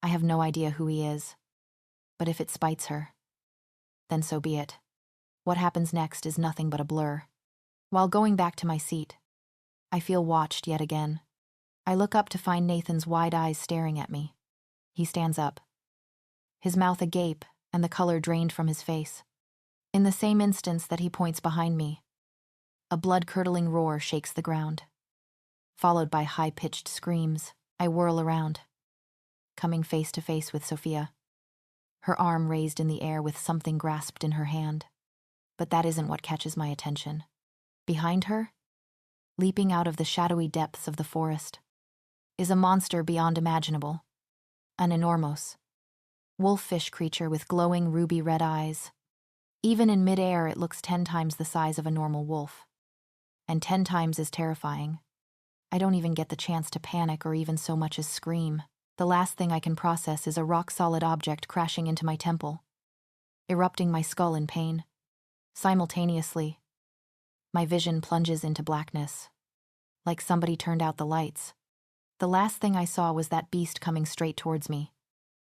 I have no idea who he is. But if it spites her, then so be it. What happens next is nothing but a blur. While going back to my seat, I feel watched yet again. I look up to find Nathan's wide eyes staring at me. He stands up, his mouth agape and the color drained from his face. In the same instance that he points behind me, a blood-curdling roar shakes the ground. Followed by high-pitched screams, I whirl around, coming face to face with Sophia, her arm raised in the air with something grasped in her hand. But that isn't what catches my attention. Behind her, leaping out of the shadowy depths of the forest, is a monster beyond imaginable, an enormous, wolf-fish creature with glowing ruby-red eyes. Even in mid-air, it looks 10 times the size of a normal wolf, and 10 times as terrifying. I don't even get the chance to panic or even so much as scream. The last thing I can process is a rock-solid object crashing into my temple, erupting my skull in pain. Simultaneously, my vision plunges into blackness, like somebody turned out the lights. The last thing I saw was that beast coming straight towards me.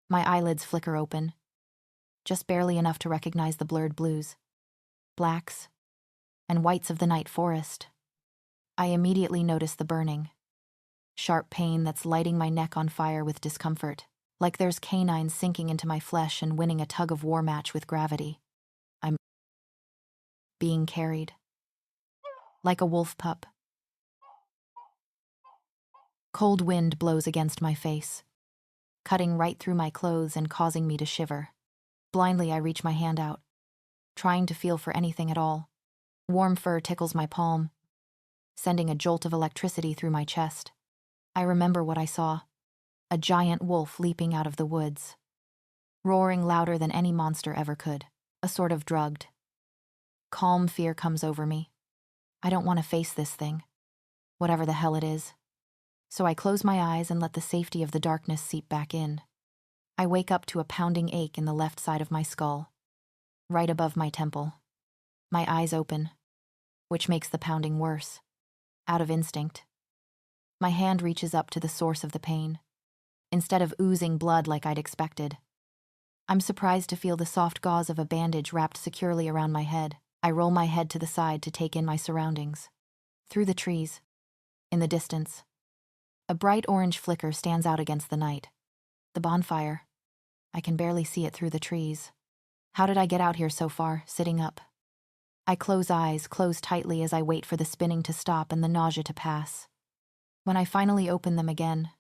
My eyelids flicker open, just barely enough to recognize the blurred blues, blacks, and whites of the night forest. I immediately notice the burning, sharp pain that's lighting my neck on fire with discomfort, like there's canines sinking into my flesh and winning a tug-of-war match with gravity. I'm being carried, like a wolf pup. Cold wind blows against my face, cutting right through my clothes and causing me to shiver. Blindly, I reach my hand out, trying to feel for anything at all. Warm fur tickles my palm, sending a jolt of electricity through my chest. I remember what I saw, a giant wolf leaping out of the woods, roaring louder than any monster ever could, a sort of drugged, calm fear comes over me. I don't want to face this thing, whatever the hell it is. So I close my eyes and let the safety of the darkness seep back in. I wake up to a pounding ache in the left side of my skull, right above my temple. My eyes open, which makes the pounding worse. Out of instinct, my hand reaches up to the source of the pain, instead of oozing blood like I'd expected. I'm surprised to feel the soft gauze of a bandage wrapped securely around my head. I roll my head to the side to take in my surroundings. Through the trees, in the distance, a bright orange flicker stands out against the night. The bonfire. I can barely see it through the trees. How did I get out here so far, sitting up? I close eyes, close tightly as I wait for the spinning to stop and the nausea to pass. When I finally open them again,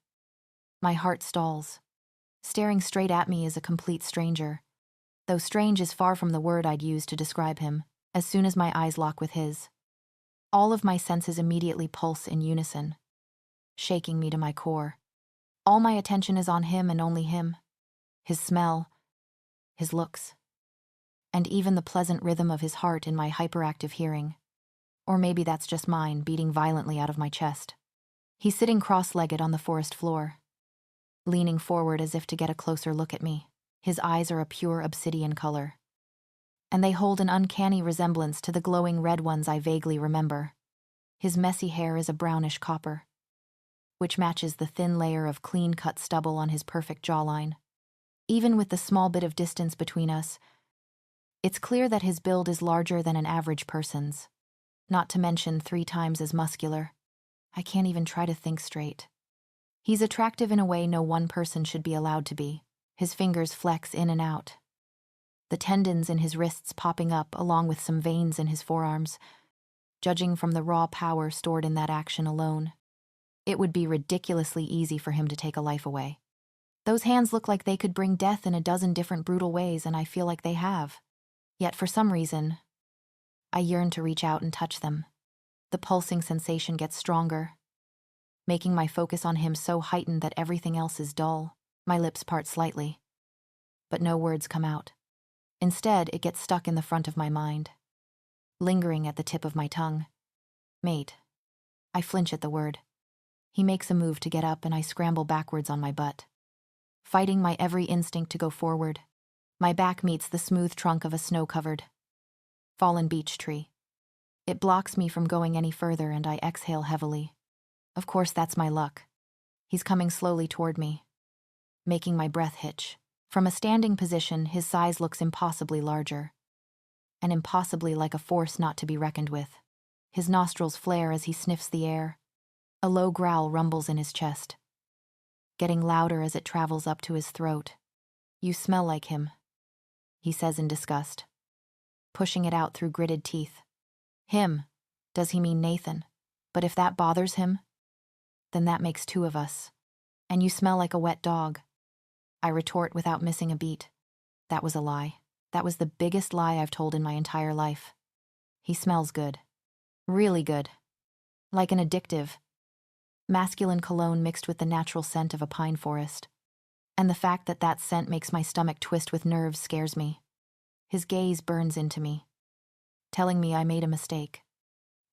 my heart stalls. Staring straight at me is a complete stranger, though strange is far from the word I'd use to describe him. As soon as my eyes lock with his, all of my senses immediately pulse in unison, shaking me to my core. All my attention is on him and only him. His smell, his looks, and even the pleasant rhythm of his heart in my hyperactive hearing. Or maybe that's just mine beating violently out of my chest. He's sitting cross-legged on the forest floor, leaning forward as if to get a closer look at me. His eyes are a pure obsidian color, and they hold an uncanny resemblance to the glowing red ones I vaguely remember. His messy hair is a brownish copper, which matches the thin layer of clean-cut stubble on his perfect jawline. Even with the small bit of distance between us, it's clear that his build is larger than an average person's, not to mention 3 times as muscular. I can't even try to think straight. He's attractive in a way no one person should be allowed to be. His fingers flex in and out, the tendons in his wrists popping up along with some veins in his forearms. Judging from the raw power stored in that action alone, it would be ridiculously easy for him to take a life away. Those hands look like they could bring death in a dozen different brutal ways, and I feel like they have. Yet for some reason, I yearn to reach out and touch them. The pulsing sensation gets stronger, making my focus on him so heightened that everything else is dull. My lips part slightly, but no words come out. Instead, it gets stuck in the front of my mind, lingering at the tip of my tongue. Mate. I flinch at the word. He makes a move to get up and I scramble backwards on my butt, fighting my every instinct to go forward. My back meets the smooth trunk of a snow-covered, fallen beech tree. It blocks me from going any further and I exhale heavily. Of course, that's my luck. He's coming slowly toward me, making my breath hitch. From a standing position, his size looks impossibly larger, and impossibly like a force not to be reckoned with. His nostrils flare as he sniffs the air. A low growl rumbles in his chest, getting louder as it travels up to his throat. "You smell like him," he says in disgust, pushing it out through gritted teeth. Him? Does he mean Nathan? But if that bothers him, then that makes two of us. "And you smell like a wet dog," I retort without missing a beat. That was a lie. That was the biggest lie I've told in my entire life. He smells good. Really good. Like an addictive, masculine cologne mixed with the natural scent of a pine forest. And the fact that that scent makes my stomach twist with nerves scares me. His gaze burns into me, telling me I made a mistake.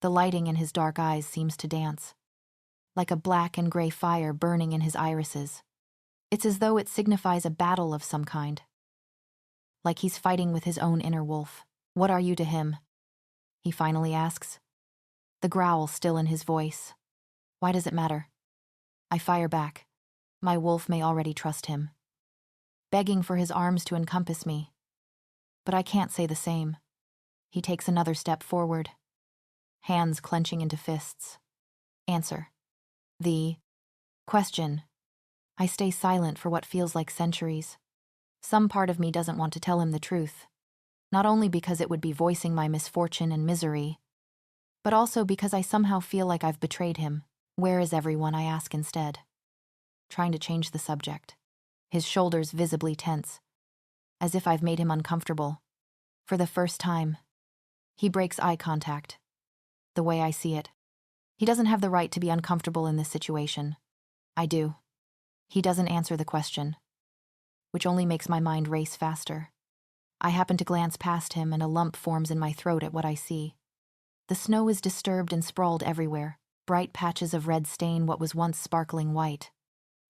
The lighting in his dark eyes seems to dance, like a black and gray fire burning in his irises. It's as though it signifies a battle of some kind, like he's fighting with his own inner wolf. "What are you to him?" he finally asks, the growl still in his voice. "Why does it matter?" I fire back. My wolf may already trust him, begging for his arms to encompass me. But I can't say the same. He takes another step forward, hands clenching into fists. "Answer the question." I stay silent for what feels like centuries. Some part of me doesn't want to tell him the truth, not only because it would be voicing my misfortune and misery, but also because I somehow feel like I've betrayed him. "Where is everyone?" I ask instead, trying to change the subject. His shoulders visibly tense, as if I've made him uncomfortable. For the first time, he breaks eye contact, the way I see it. He doesn't have the right to be uncomfortable in this situation. I do. He doesn't answer the question, which only makes my mind race faster. I happen to glance past him and a lump forms in my throat at what I see. The snow is disturbed and sprawled everywhere. Bright patches of red stain what was once sparkling white.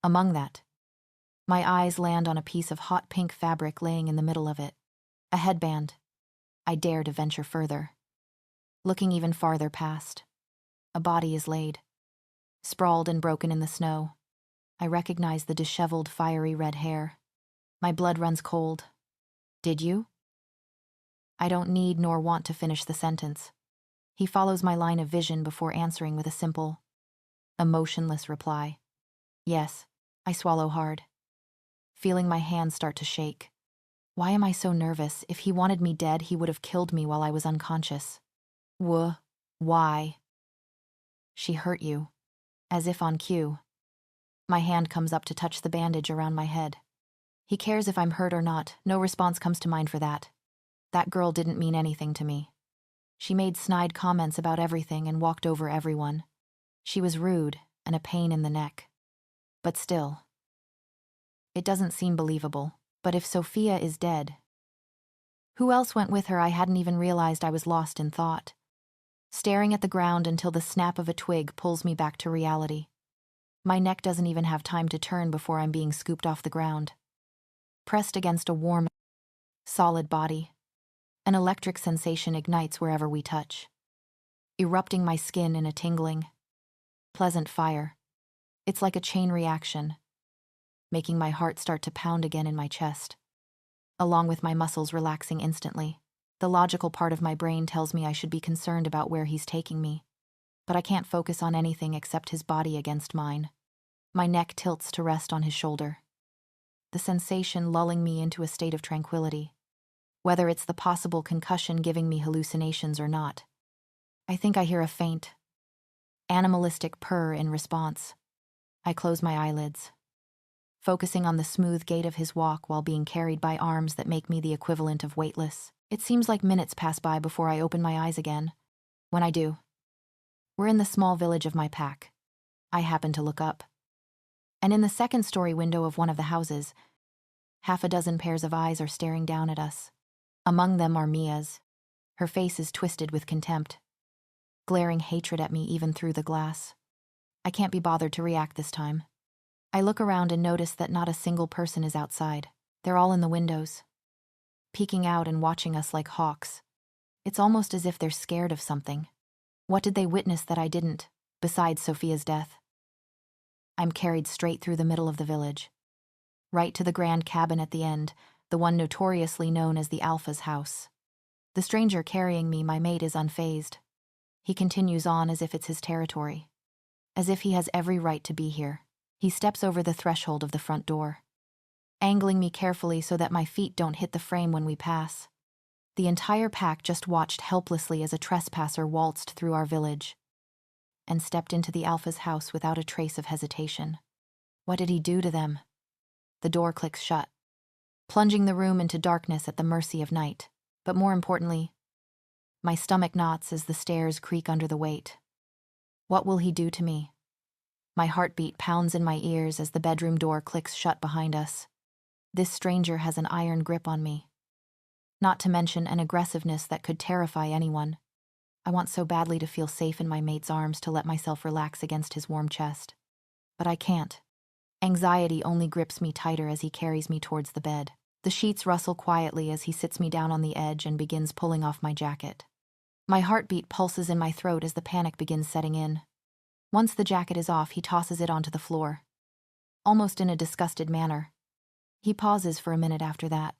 Among that, my eyes land on a piece of hot pink fabric laying in the middle of it. A headband. I dare to venture further. Looking even farther past, a body is laid, sprawled and broken in the snow. I recognize the disheveled, fiery red hair. My blood runs cold. "Did you?" I don't need nor want to finish the sentence. He follows my line of vision before answering with a simple, emotionless reply. "Yes." I swallow hard, feeling my hands start to shake. Why am I so nervous? If he wanted me dead, he would have killed me while I was unconscious. Why? "She hurt you." As if on cue, my hand comes up to touch the bandage around my head. He cares if I'm hurt or not. No response comes to mind for that. That girl didn't mean anything to me. She made snide comments about everything and walked over everyone. She was rude and a pain in the neck. But still, it doesn't seem believable. But if Sophia is dead, who else went with her? I hadn't even realized I was lost in thought, staring at the ground until the snap of a twig pulls me back to reality. My neck doesn't even have time to turn before I'm being scooped off the ground, pressed against a warm, solid body. An electric sensation ignites wherever we touch, erupting my skin in a tingling, pleasant fire. It's like a chain reaction, making my heart start to pound again in my chest, along with my muscles relaxing instantly. The logical part of my brain tells me I should be concerned about where he's taking me, but I can't focus on anything except his body against mine. My neck tilts to rest on his shoulder, the sensation lulling me into a state of tranquility, whether it's the possible concussion giving me hallucinations or not. I think I hear a faint, animalistic purr in response. I close my eyelids, focusing on the smooth gait of his walk while being carried by arms that make me the equivalent of weightless. It seems like minutes pass by before I open my eyes again. When I do, we're in the small village of my pack. I happen to look up, and in the second-story window of one of the houses, half a dozen pairs of eyes are staring down at us. Among them are Mia's. Her face is twisted with contempt, glaring hatred at me even through the glass. I can't be bothered to react this time. I look around and notice that not a single person is outside. They're all in the windows, peeking out and watching us like hawks. It's almost as if they're scared of something. What did they witness that I didn't, besides Sophia's death? I'm carried straight through the middle of the village, right to the grand cabin at the end, the one notoriously known as the Alpha's house. The stranger carrying me, my mate, is unfazed. He continues on as if it's his territory, as if he has every right to be here. He steps over the threshold of the front door, angling me carefully so that my feet don't hit the frame when we pass. The entire pack just watched helplessly as a trespasser waltzed through our village and stepped into the Alpha's house without a trace of hesitation. What did he do to them? The door clicks shut, plunging the room into darkness at the mercy of night. But more importantly, my stomach knots as the stairs creak under the weight. What will he do to me? My heartbeat pounds in my ears as the bedroom door clicks shut behind us. This stranger has an iron grip on me, not to mention an aggressiveness that could terrify anyone. I want so badly to feel safe in my mate's arms, to let myself relax against his warm chest. But I can't. Anxiety only grips me tighter as he carries me towards the bed. The sheets rustle quietly as he sits me down on the edge and begins pulling off my jacket. My heartbeat pulses in my throat as the panic begins setting in. Once the jacket is off, he tosses it onto the floor, almost in a disgusted manner. He pauses for a minute after that,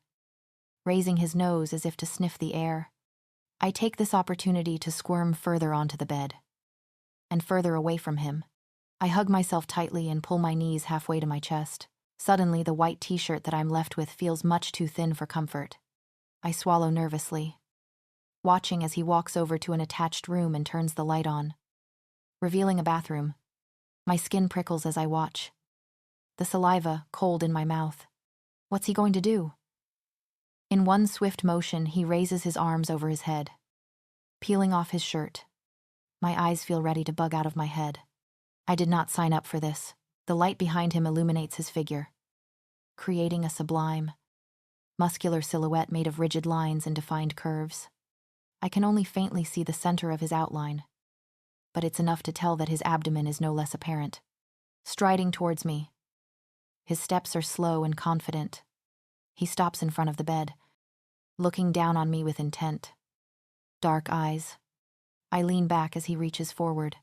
raising his nose as if to sniff the air. I take this opportunity to squirm further onto the bed, and further away from him. I hug myself tightly and pull my knees halfway to my chest. Suddenly, the white t-shirt that I'm left with feels much too thin for comfort. I swallow nervously, watching as he walks over to an attached room and turns the light on, revealing a bathroom. My skin prickles as I watch, the saliva cold in my mouth. What's he going to do? In one swift motion, he raises his arms over his head, peeling off his shirt. My eyes feel ready to bug out of my head. I did not sign up for this. The light behind him illuminates his figure, creating a sublime, muscular silhouette made of rigid lines and defined curves. I can only faintly see the center of his outline, but it's enough to tell that his abdomen is no less apparent. Striding towards me, his steps are slow and confident. He stops in front of the bed, looking down on me with intent. Dark eyes. I lean back as he reaches forward,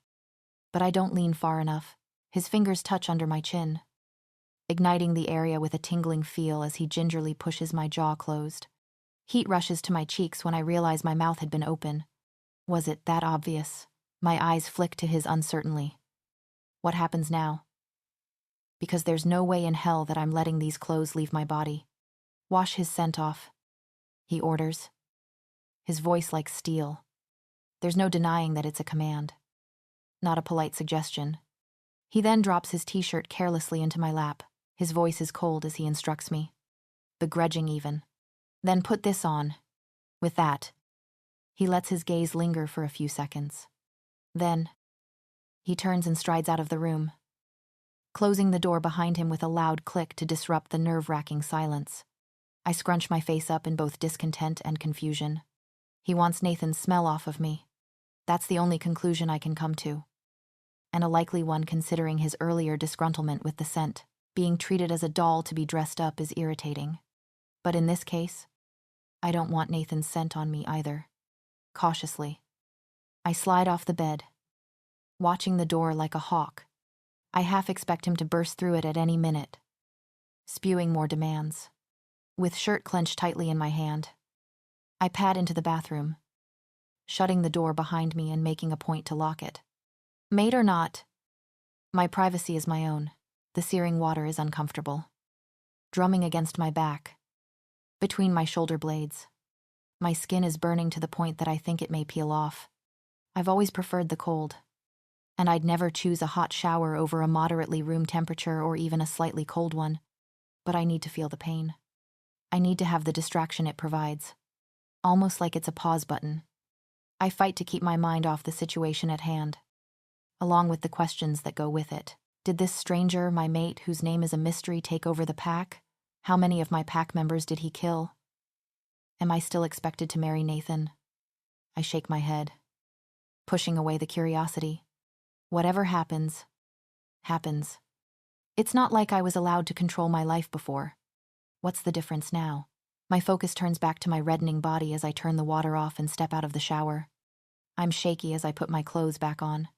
but I don't lean far enough. His fingers touch under my chin, igniting the area with a tingling feel as he gingerly pushes my jaw closed. Heat rushes to my cheeks when I realize my mouth had been open. Was it that obvious? My eyes flick to his uncertainly. What happens now? Because there's no way in hell that I'm letting these clothes leave my body. Wash his scent off, he orders, his voice like steel. There's no denying that it's a command, not a polite suggestion. He then drops his t-shirt carelessly into my lap. His voice is cold as he instructs me, begrudging even. Then put this on. With that, he lets his gaze linger for a few seconds. Then, he turns and strides out of the room, closing the door behind him with a loud click to disrupt the nerve-wracking silence. I scrunch my face up in both discontent and confusion. He wants Nathan's smell off of me. That's the only conclusion I can come to, and a likely one considering his earlier disgruntlement with the scent. Being treated as a doll to be dressed up is irritating. But in this case, I don't want Nathan's scent on me either. Cautiously, I slide off the bed, watching the door like a hawk. I half expect him to burst through it at any minute, spewing more demands. With shirt clenched tightly in my hand, I pad into the bathroom, shutting the door behind me and making a point to lock it. Maid or not, my privacy is my own. The searing water is uncomfortable, drumming against my back, between my shoulder blades. My skin is burning to the point that I think it may peel off. I've always preferred the cold, and I'd never choose a hot shower over a moderately room temperature or even a slightly cold one. But I need to feel the pain. I need to have the distraction it provides, almost like it's a pause button. I fight to keep my mind off the situation at hand, along with the questions that go with it. Did this stranger, my mate, whose name is a mystery, take over the pack? How many of my pack members did he kill? Am I still expected to marry Nathan? I shake my head, pushing away the curiosity. Whatever happens, happens. It's not like I was allowed to control my life before. What's the difference now? My focus turns back to my reddening body as I turn the water off and step out of the shower. I'm shaky as I put my clothes back on,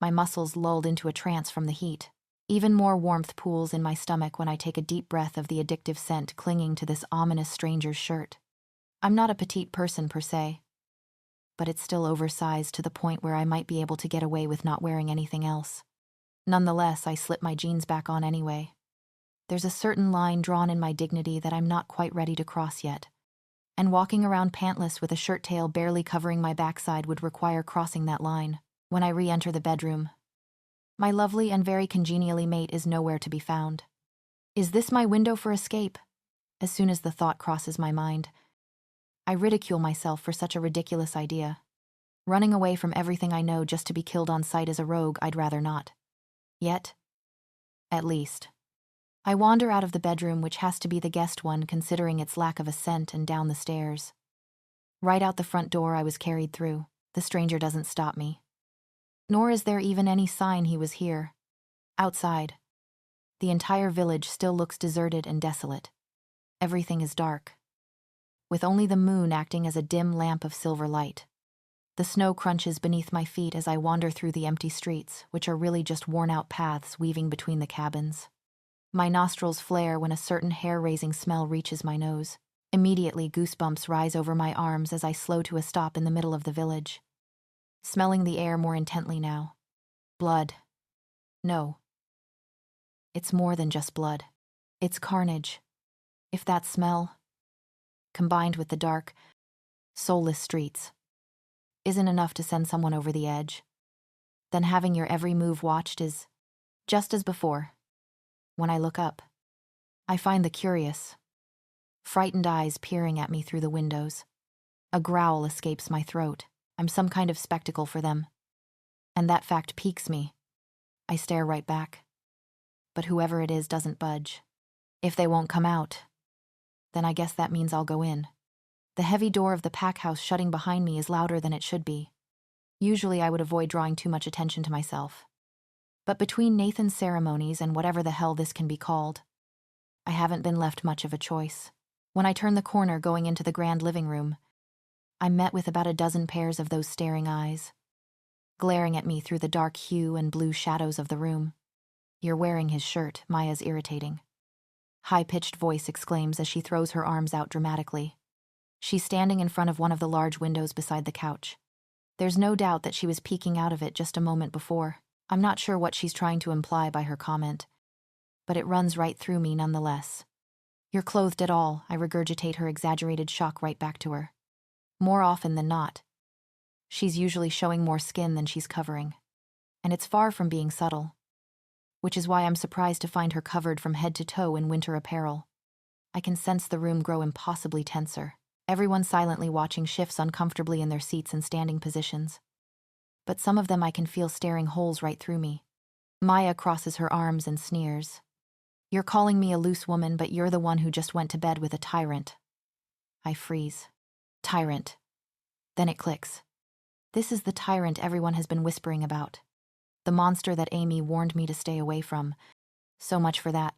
my muscles lulled into a trance from the heat. Even more warmth pools in my stomach when I take a deep breath of the addictive scent clinging to this ominous stranger's shirt. I'm not a petite person per se, but it's still oversized to the point where I might be able to get away with not wearing anything else. Nonetheless, I slip my jeans back on anyway. There's a certain line drawn in my dignity that I'm not quite ready to cross yet, and walking around pantless with a shirt tail barely covering my backside would require crossing that line. When I re-enter the bedroom, my lovely and very congenially mate is nowhere to be found. Is this my window for escape? As soon as the thought crosses my mind, I ridicule myself for such a ridiculous idea. Running away from everything I know just to be killed on sight as a rogue, I'd rather not. Yet, at least. I wander out of the bedroom, which has to be the guest one considering its lack of a scent, and down the stairs. Right out the front door I was carried through. The stranger doesn't stop me. Nor is there even any sign he was here. Outside, the entire village still looks deserted and desolate. Everything is dark, with only the moon acting as a dim lamp of silver light. The snow crunches beneath my feet as I wander through the empty streets, which are really just worn-out paths weaving between the cabins. My nostrils flare when a certain hair-raising smell reaches my nose. Immediately, goosebumps rise over my arms as I slow to a stop in the middle of the village. Smelling the air more intently now. Blood. No. It's more than just blood. It's carnage. If that smell, combined with the dark, soulless streets, isn't enough to send someone over the edge, then having your every move watched is just as before. When I look up, I find the curious, frightened eyes peering at me through the windows. A growl escapes my throat. I'm some kind of spectacle for them, and that fact piques me. I stare right back, but whoever it is doesn't budge. If they won't come out, then I guess that means I'll go in. The heavy door of the pack house shutting behind me is louder than it should be. Usually I would avoid drawing too much attention to myself. But between Nathan's ceremonies and whatever the hell this can be called, I haven't been left much of a choice. When I turn the corner going into the grand living room, I'm met with about a dozen pairs of those staring eyes, glaring at me through the dark hue and blue shadows of the room. "You're wearing his shirt," Maya's irritating high-pitched voice exclaims as she throws her arms out dramatically. She's standing in front of one of the large windows beside the couch. There's no doubt that she was peeking out of it just a moment before. I'm not sure what she's trying to imply by her comment, but it runs right through me nonetheless. "You're clothed at all," I regurgitate her exaggerated shock right back to her. More often than not, she's usually showing more skin than she's covering, and it's far from being subtle, which is why I'm surprised to find her covered from head to toe in winter apparel. I can sense the room grow impossibly tenser. Everyone silently watching shifts uncomfortably in their seats and standing positions. But some of them I can feel staring holes right through me. Maya crosses her arms and sneers. "You're calling me a loose woman, but you're the one who just went to bed with a tyrant." I freeze. Tyrant. Then it clicks. This is the tyrant everyone has been whispering about. The monster that Amy warned me to stay away from. So much for that.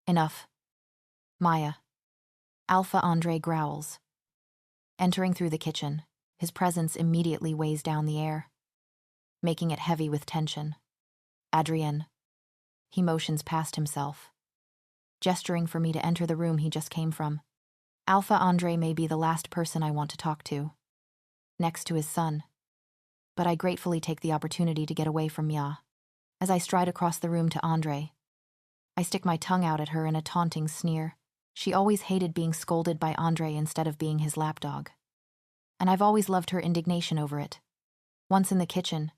Enough. Maya. Alpha Andre growls. Entering through the kitchen, his presence immediately weighs down the air, making it heavy with tension. "Adrienne." He motions past himself, gesturing for me to enter the room he just came from. Alpha Andre may be the last person I want to talk to, next to his son, but I gratefully take the opportunity to get away from Ya. As I stride across the room to Andre, I stick my tongue out at her in a taunting sneer. She always hated being scolded by Andre instead of being his lapdog, and I've always loved her indignation over it. Once in the kitchen,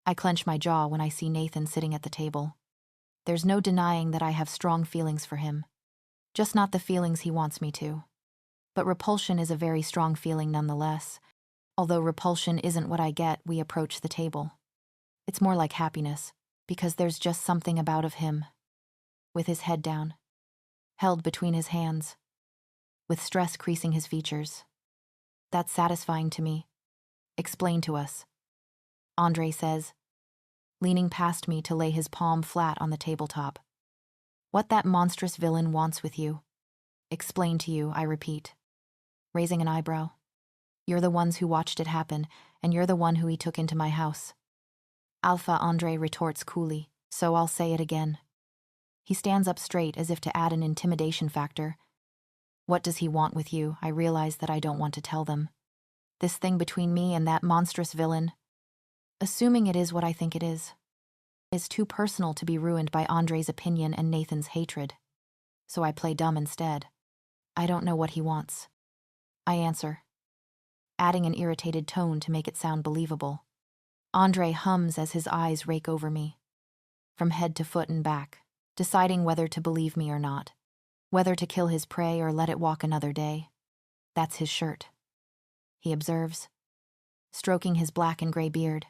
I clench my jaw when I see Nathan sitting at the table. There's no denying that I have strong feelings for him, just not the feelings he wants me to. But repulsion is a very strong feeling nonetheless. Although repulsion isn't what I get, we approach the table. It's more like happiness, because there's just something about of him, with his head down, held between his hands, with stress creasing his features. That's satisfying to me. "Explain to us," Andre says, leaning past me to lay his palm flat on the tabletop. "What that monstrous villain wants with you." "Explain to you," I repeat, raising an eyebrow. "You're the ones who watched it happen, and you're the one who he took into my house." Alpha Andre retorts coolly. So I'll say it again. He stands up straight as if to add an intimidation factor. What does he want with you? I realize that I don't want to tell them. This thing between me and that monstrous villain, assuming it is what I think it is too personal to be ruined by Andre's opinion and Nathan's hatred. So I play dumb instead. I don't know what he wants. I answer, adding an irritated tone to make it sound believable. Andre hums as his eyes rake over me, from head to foot and back, deciding whether to believe me or not, whether to kill his prey or let it walk another day. That's his shirt, he observes, stroking his black and gray beard.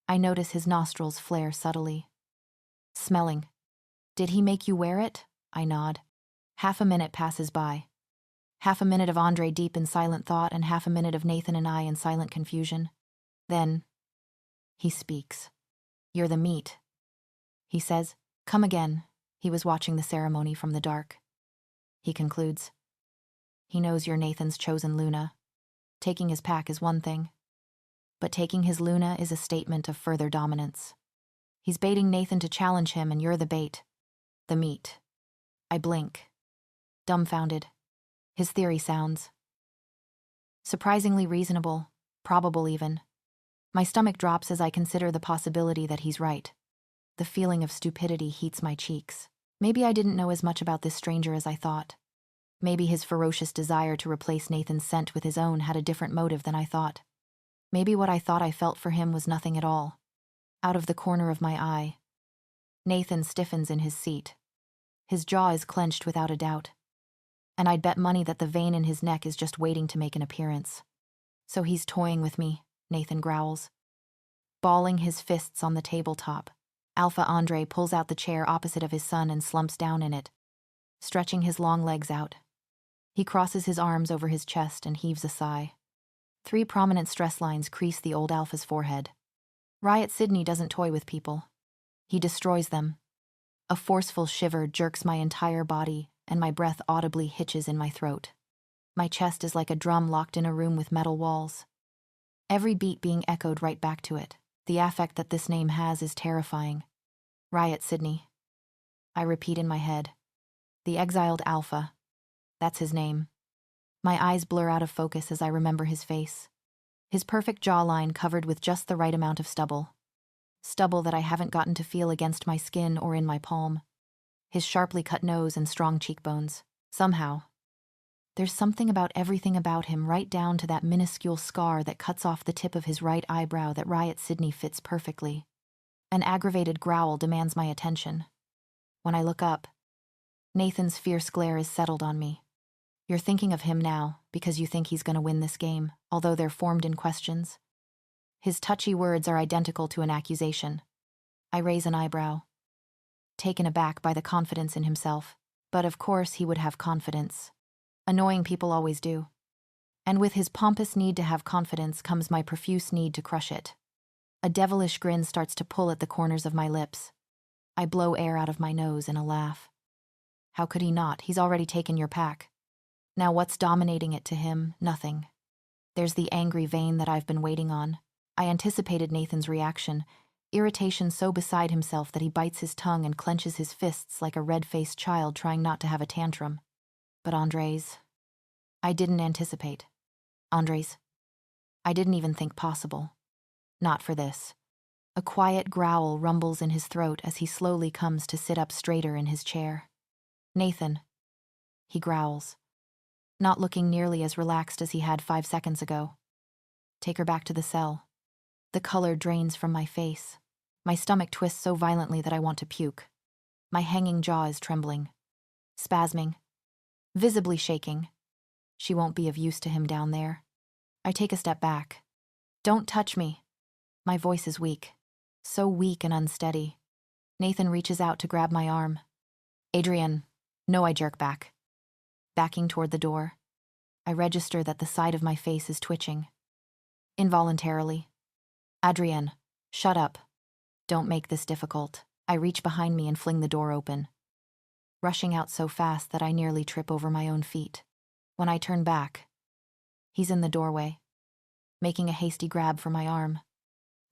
I notice his nostrils flare subtly. Smelling. Did he make you wear it? I nod. Half a minute passes by. Half a minute of Andre deep in silent thought and half a minute of Nathan and I in silent confusion. Then, he speaks. You're the meat. He says, come again. He was watching the ceremony from the dark. He concludes. He knows you're Nathan's chosen Luna. Taking his pack is one thing, but taking his Luna is a statement of further dominance. He's baiting Nathan to challenge him and you're the bait. The meat. I blink. Dumbfounded. His theory sounds surprisingly reasonable, probable even. My stomach drops as I consider the possibility that he's right. The feeling of stupidity heats my cheeks. Maybe I didn't know as much about this stranger as I thought. Maybe his ferocious desire to replace Nathan's scent with his own had a different motive than I thought. Maybe what I thought I felt for him was nothing at all. Out of the corner of my eye, Nathan stiffens in his seat. His jaw is clenched without a doubt. And I'd bet money that the vein in his neck is just waiting to make an appearance. So he's toying with me, Nathan growls. Balling his fists on the tabletop, Alpha Andre pulls out the chair opposite of his son and slumps down in it, stretching his long legs out. He crosses his arms over his chest and heaves a sigh. 3 prominent stress lines crease the old Alpha's forehead. Riot Sydney doesn't toy with people. He destroys them. A forceful shiver jerks my entire body, and my breath audibly hitches in my throat. My chest is like a drum locked in a room with metal walls. Every beat being echoed right back to it. The affect that this name has is terrifying. Riot Sydney. I repeat in my head. The exiled Alpha. That's his name. My eyes blur out of focus as I remember his face. His perfect jawline covered with just the right amount of stubble. Stubble that I haven't gotten to feel against my skin or in my palm. His sharply cut nose and strong cheekbones. Somehow, there's something about everything about him, right down to that minuscule scar that cuts off the tip of his right eyebrow, that Riot Sydney fits perfectly. An aggravated growl demands my attention. When I look up, Nathan's fierce glare is settled on me. You're thinking of him now because you think he's going to win this game, although they're formed in questions. His touchy words are identical to an accusation. I raise an eyebrow, taken aback by the confidence in himself. But of course he would have confidence. Annoying people always do. And with his pompous need to have confidence comes my profuse need to crush it. A devilish grin starts to pull at the corners of my lips. I blow air out of my nose in a laugh. How could he not? He's already taken your pack. Now what's dominating it to him? Nothing. There's the angry vein that I've been waiting on. I anticipated Nathan's reaction, irritation so beside himself that he bites his tongue and clenches his fists like a red-faced child trying not to have a tantrum. But Andre's, I didn't anticipate. Andre's, I didn't even think possible. Not for this. A quiet growl rumbles in his throat as he slowly comes to sit up straighter in his chair. Nathan, he growls, not looking nearly as relaxed as he had 5 seconds ago. Take her back to the cell. The color drains from my face. My stomach twists so violently that I want to puke. My hanging jaw is trembling, spasming, visibly shaking. She won't be of use to him down there. I take a step back. Don't touch me. My voice is weak, so weak and unsteady. Nathan reaches out to grab my arm. Adrienne, no, I jerk back. Backing toward the door. I register that the side of my face is twitching. Involuntarily. Adrienne, shut up. Don't make this difficult. I reach behind me and fling the door open, rushing out so fast that I nearly trip over my own feet. When I turn back, he's in the doorway, making a hasty grab for my arm.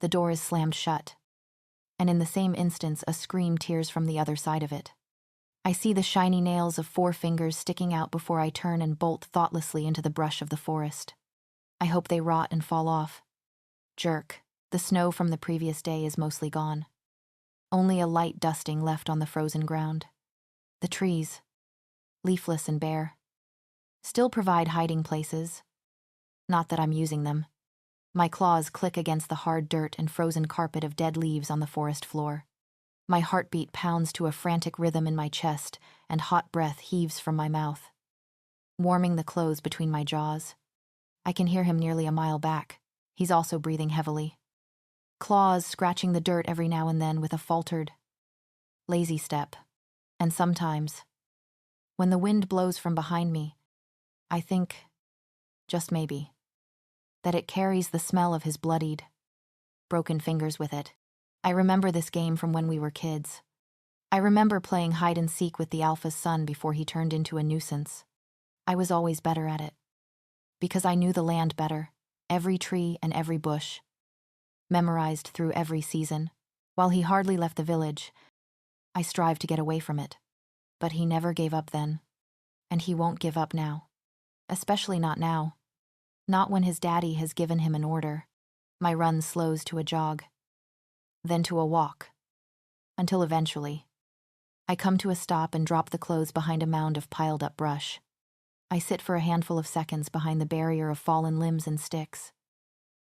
The door is slammed shut. and in the same instance a scream tears from the other side of it. I see the shiny nails of 4 fingers sticking out before I turn and bolt thoughtlessly into the brush of the forest. I hope they rot and fall off. Jerk. The snow from the previous day is mostly gone. Only a light dusting left on the frozen ground. The trees, leafless and bare, still provide hiding places. Not that I'm using them. My claws click against the hard dirt and frozen carpet of dead leaves on the forest floor. My heartbeat pounds to a frantic rhythm in my chest, and hot breath heaves from my mouth, warming the clothes between my jaws. I can hear him nearly a mile back. He's also breathing heavily. Claws scratching the dirt every now and then with a faltered, lazy step. And sometimes, when the wind blows from behind me, I think, just maybe, that it carries the smell of his bloodied, broken fingers with it. I remember this game from when we were kids. I remember playing hide and seek with the alpha's son before he turned into a nuisance. I was always better at it, because I knew the land better, every tree and every bush, memorized through every season. While he hardly left the village, I strived to get away from it. But he never gave up then, and he won't give up now. Especially not now. Not when his daddy has given him an order. My run slows to a jog, then to a walk, until eventually, I come to a stop and drop the clothes behind a mound of piled-up brush. I sit for a handful of seconds behind the barrier of fallen limbs and sticks,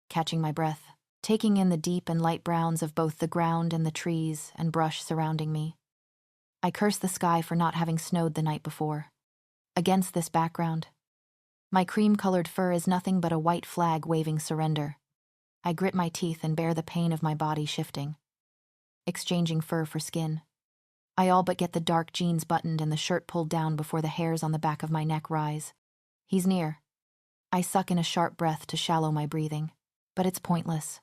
catching my breath, taking in the deep and light browns of both the ground and the trees and brush surrounding me. I curse the sky for not having snowed the night before. Against this background, my cream-colored fur is nothing but a white flag waving surrender. I grit my teeth and bear the pain of my body shifting, exchanging fur for skin. I all but get the dark jeans buttoned and the shirt pulled down before the hairs on the back of my neck rise. He's near. I suck in a sharp breath to shallow my breathing, but it's pointless.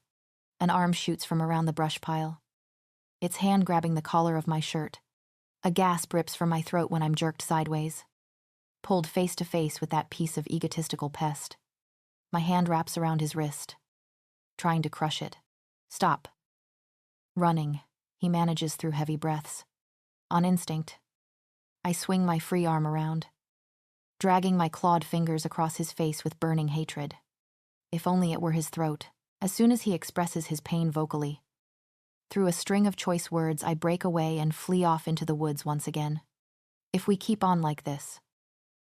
An arm shoots from around the brush pile, its hand grabbing the collar of my shirt. A gasp rips from my throat when I'm jerked sideways, pulled face to face with that piece of egotistical pest. My hand wraps around his wrist, trying to crush it. Stop. Running, he manages through heavy breaths. On instinct, I swing my free arm around, dragging my clawed fingers across his face with burning hatred. If only it were his throat. As soon as he expresses his pain vocally, through a string of choice words, I break away and flee off into the woods once again. If we keep on like this,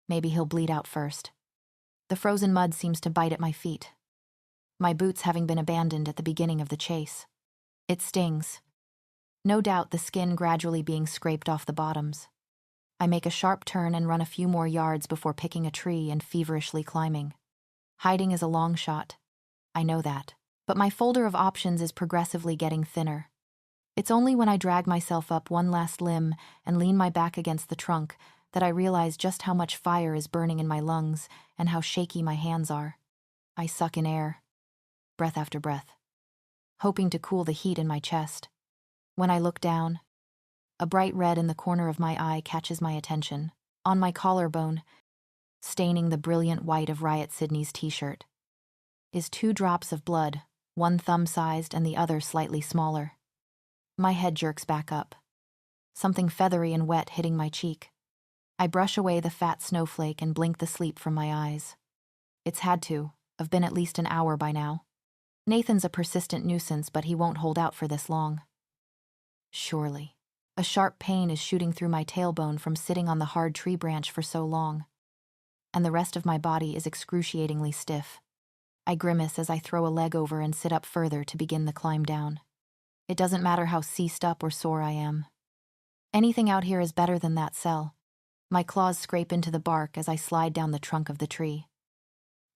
maybe he'll bleed out first. The frozen mud seems to bite at my feet, my boots having been abandoned at the beginning of the chase. It stings. No doubt the skin gradually being scraped off the bottoms. I make a sharp turn and run a few more yards before picking a tree and feverishly climbing. Hiding is a long shot. I know that. But my folder of options is progressively getting thinner. It's only when I drag myself up one last limb and lean my back against the trunk that I realize just how much fire is burning in my lungs and how shaky my hands are. I suck in air, breath after breath, hoping to cool the heat in my chest. When I look down, a bright red in the corner of my eye catches my attention, on my collarbone, staining the brilliant white of Riot Sydney's t-shirt, is 2 drops of blood, one thumb-sized and the other slightly smaller. My head jerks back up, something feathery and wet hitting my cheek. I brush away the fat snowflake and blink the sleep from my eyes. It's had to have been at least an hour by now. Nathan's a persistent nuisance, but he won't hold out for this long. Surely. A sharp pain is shooting through my tailbone from sitting on the hard tree branch for so long, and the rest of my body is excruciatingly stiff. I grimace as I throw a leg over and sit up further to begin the climb down. It doesn't matter how seized up or sore I am. Anything out here is better than that cell. My claws scrape into the bark as I slide down the trunk of the tree,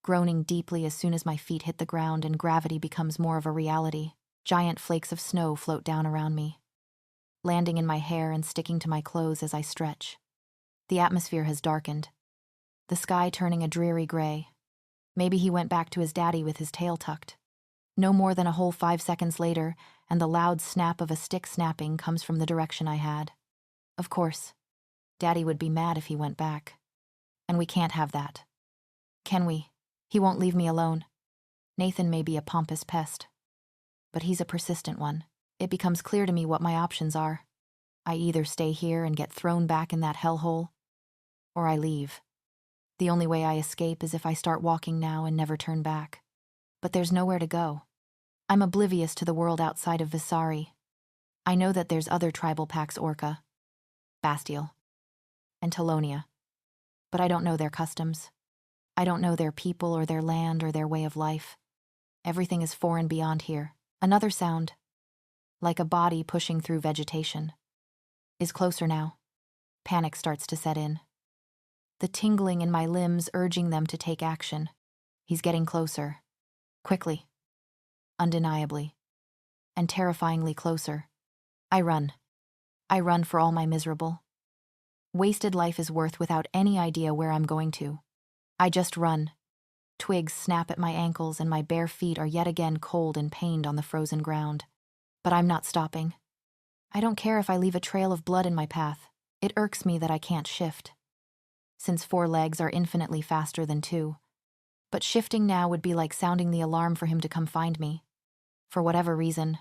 groaning deeply as soon as my feet hit the ground and gravity becomes more of a reality. Giant flakes of snow float down around me, landing in my hair and sticking to my clothes as I stretch. The atmosphere has darkened, the sky turning a dreary gray. Maybe he went back to his daddy with his tail tucked. No more than a whole 5 seconds later, and the loud snap of a stick snapping comes from the direction I had. Of course, Daddy would be mad if he went back. And we can't have that. Can we? He won't leave me alone. Nathan may be a pompous pest, but he's a persistent one. it becomes clear to me what my options are. I either stay here and get thrown back in that hellhole, or I leave. The only way I escape is if I start walking now and never turn back. But there's nowhere to go. I'm oblivious to the world outside of Visari. I know that there's other tribal packs, Orca, Bastial, and Telonia. But I don't know their customs. I don't know their people or their land or their way of life. Everything is foreign beyond here. Another sound, like a body pushing through vegetation, is closer now. Panic starts to set in. The tingling in my limbs urging them to take action. He's getting closer. Quickly. Undeniably. And terrifyingly closer. I run. I run for all my miserable. Wasted life is worth without any idea where I'm going to. I just run. Twigs snap at my ankles and my bare feet are yet again cold and pained on the frozen ground. But I'm not stopping. I don't care if I leave a trail of blood in my path. It irks me that I can't shift. Since 4 legs are infinitely faster than 2. But shifting now would be like sounding the alarm for him to come find me. For whatever reason.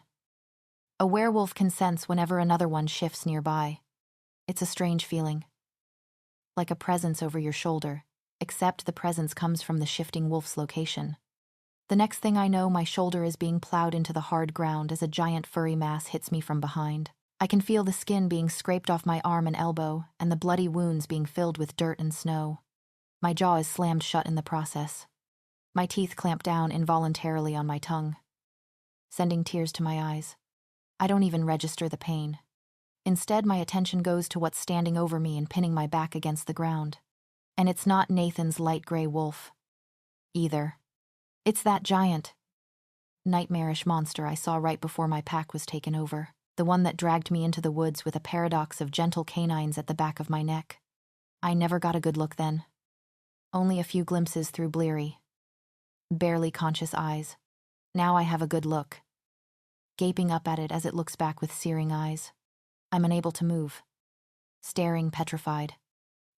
A werewolf can sense whenever another one shifts nearby. It's a strange feeling. Like a presence over your shoulder, except the presence comes from the shifting wolf's location. The next thing I know, my shoulder is being plowed into the hard ground as a giant furry mass hits me from behind. I can feel the skin being scraped off my arm and elbow, and the bloody wounds being filled with dirt and snow. My jaw is slammed shut in the process. My teeth clamp down involuntarily on my tongue, sending tears to my eyes. I don't even register the pain. Instead, my attention goes to what's standing over me and pinning my back against the ground. And it's not Nathan's light gray wolf. Either. It's that giant, nightmarish monster I saw right before my pack was taken over. The one that dragged me into the woods with a paradox of gentle canines at the back of my neck. I never got a good look then. Only a few glimpses through bleary, barely conscious eyes. Now I have a good look. Gaping up at it as it looks back with searing eyes. I'm unable to move. Staring petrified.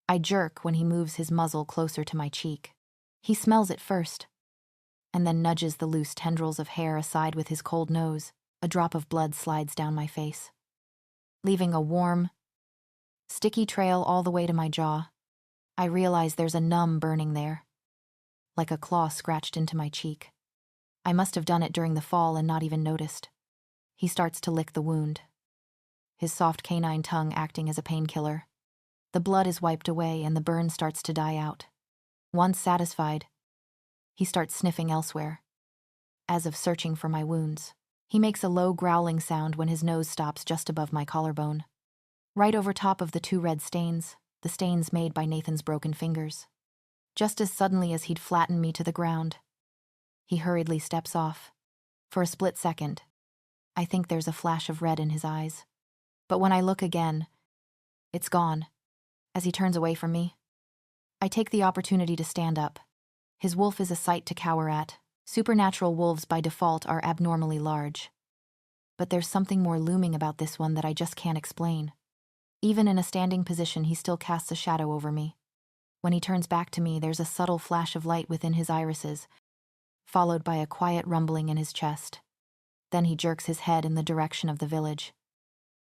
I jerk when he moves his muzzle closer to my cheek. He smells it first, and then nudges the loose tendrils of hair aside with his cold nose. A drop of blood slides down my face, leaving a warm, sticky trail all the way to my jaw. I realize there's a numb burning there, like a claw scratched into my cheek. I must have done it during the fall and not even noticed. He starts to lick the wound, his soft canine tongue acting as a painkiller. The blood is wiped away and the burn starts to die out. Once satisfied, he starts sniffing elsewhere, as if searching for my wounds. He makes a low growling sound when his nose stops just above my collarbone, right over top of the 2 red stains, the stains made by Nathan's broken fingers. Just as suddenly as he'd flattened me to the ground, he hurriedly steps off. For a split second, I think there's a flash of red in his eyes. But when I look again, it's gone. As he turns away from me, I take the opportunity to stand up. His wolf is a sight to cower at. Supernatural wolves by default are abnormally large. But there's something more looming about this one that I just can't explain. Even in a standing position, he still casts a shadow over me. When he turns back to me, there's a subtle flash of light within his irises, followed by a quiet rumbling in his chest. Then he jerks his head in the direction of the village,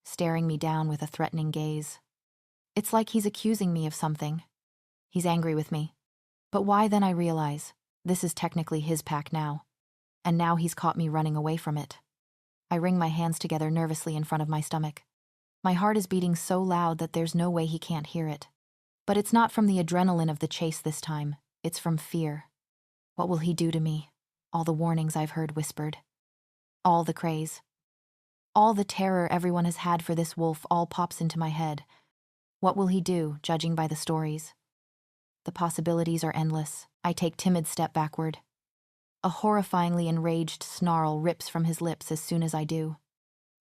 staring me down with a threatening gaze. It's like he's accusing me of something. He's angry with me. But why then, I realize? This is technically his pack now, and now he's caught me running away from it. I wring my hands together nervously in front of my stomach. My heart is beating so loud that there's no way he can't hear it. But it's not from the adrenaline of the chase this time, it's from fear. What will he do to me? All the warnings I've heard whispered. All the craze. All the terror everyone has had for this wolf all pops into my head. What will he do, judging by the stories? The possibilities are endless. I take timid step backward. A horrifyingly enraged snarl rips from his lips as soon as I do.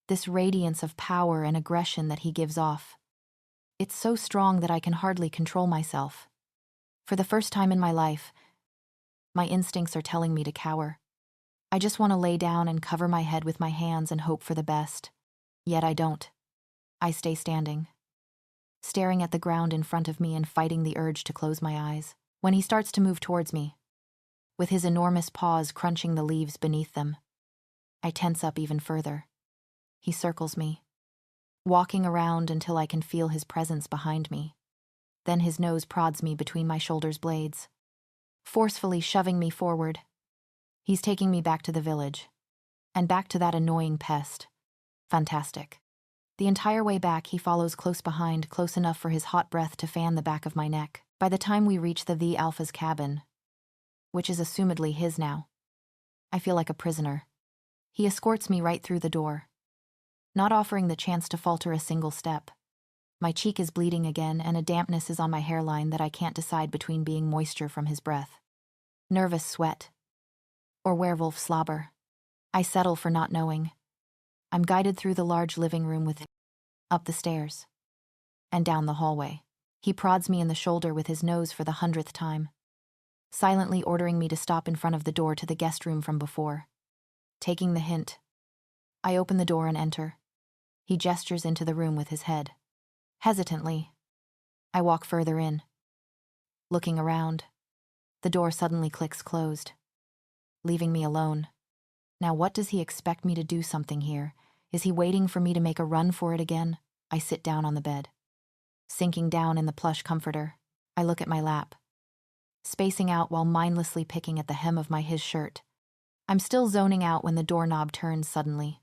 This radiance of power and aggression that he gives off. It's so strong that I can hardly control myself. For the first time in my life, my instincts are telling me to cower. I just want to lay down and cover my head with my hands and hope for the best. Yet I don't. I stay standing, staring at the ground in front of me and fighting the urge to close my eyes. When he starts to move towards me, with his enormous paws crunching the leaves beneath them, I tense up even further. He circles me, walking around until I can feel his presence behind me. Then his nose prods me between my shoulders' blades, forcefully shoving me forward. He's taking me back to the village, and back to that annoying pest. Fantastic. The entire way back, he follows close behind, close enough for his hot breath to fan the back of my neck. By the time we reach the Alpha's cabin, which is assumedly his now, I feel like a prisoner. He escorts me right through the door, not offering the chance to falter a single step. My cheek is bleeding again, and a dampness is on my hairline that I can't decide between being moisture from his breath, nervous sweat, or werewolf slobber. I settle for not knowing. I'm guided through the large living room with him, up the stairs, and down the hallway. He prods me in the shoulder with his nose for the 100th time, silently ordering me to stop in front of the door to the guest room from before. Taking the hint, I open the door and enter. He gestures into the room with his head. Hesitantly, I walk further in. Looking around, the door suddenly clicks closed, leaving me alone. Now what does he expect me to do something here? Is he waiting for me to make a run for it again? I sit down on the bed. Sinking down in the plush comforter, I look at my lap, spacing out while mindlessly picking at the hem of his shirt. I'm still zoning out when the doorknob turns suddenly,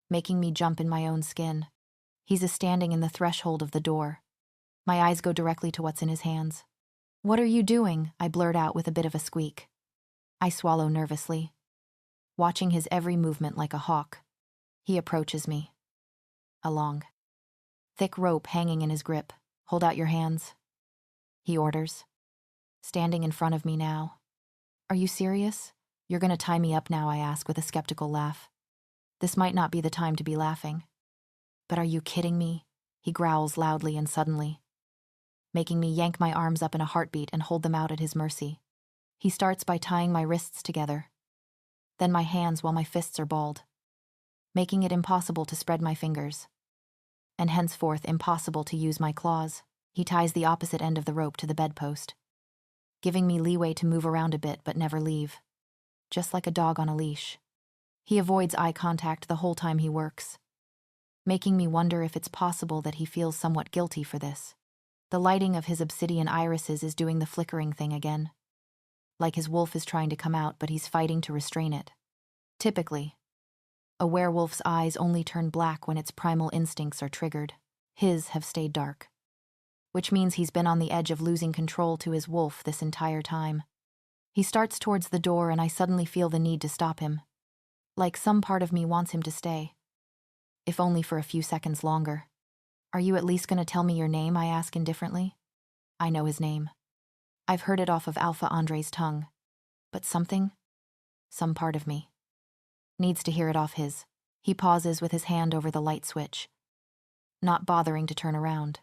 making me jump in my own skin. He's standing in the threshold of the door. My eyes go directly to what's in his hands. "What are you doing?" I blurt out with a bit of a squeak. I swallow nervously, watching his every movement like a hawk. He approaches me. A long, thick rope hanging in his grip. "Hold out your hands," he orders, standing in front of me now. "Are you serious? You're gonna tie me up now?" I ask with a skeptical laugh. This might not be the time to be laughing. "But are you kidding me?" He growls loudly and suddenly, making me yank my arms up in a heartbeat and hold them out at his mercy. He starts by tying my wrists together, then my hands while my fists are balled, making it impossible to spread my fingers, and henceforth impossible to use my claws. He ties the opposite end of the rope to the bedpost, giving me leeway to move around a bit but never leave, just like a dog on a leash. He avoids eye contact the whole time he works, making me wonder if it's possible that he feels somewhat guilty for this. The lighting of his obsidian irises is doing the flickering thing again, like his wolf is trying to come out but he's fighting to restrain it. Typically, a werewolf's eyes only turn black when its primal instincts are triggered. His have stayed dark, which means he's been on the edge of losing control to his wolf this entire time. He starts towards the door and I suddenly feel the need to stop him, like some part of me wants him to stay, if only for a few seconds longer. "Are you at least going to tell me your name?" I ask indifferently. I know his name. I've heard it off of Alpha Andre's tongue, but some part of me, needs to hear it off his. He pauses with his hand over the light switch, not bothering to turn around.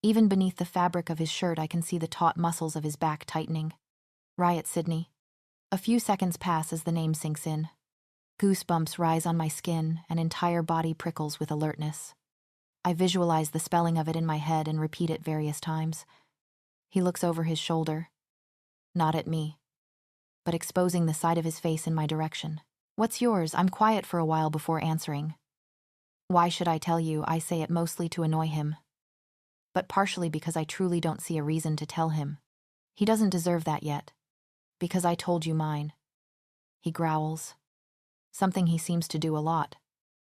Even beneath the fabric of his shirt I can see the taut muscles of his back tightening. Riot Sydney. A few seconds pass as the name sinks in. Goosebumps rise on my skin, and entire body prickles with alertness. I visualize the spelling of it in my head and repeat it various times. He looks over his shoulder, not at me, but exposing the side of his face in my direction. "What's yours?" I'm quiet for a while before answering. Why should I tell you? I say it mostly to annoy him, but partially because I truly don't see a reason to tell him. He doesn't deserve that yet. "Because I told you mine," he growls, something he seems to do a lot.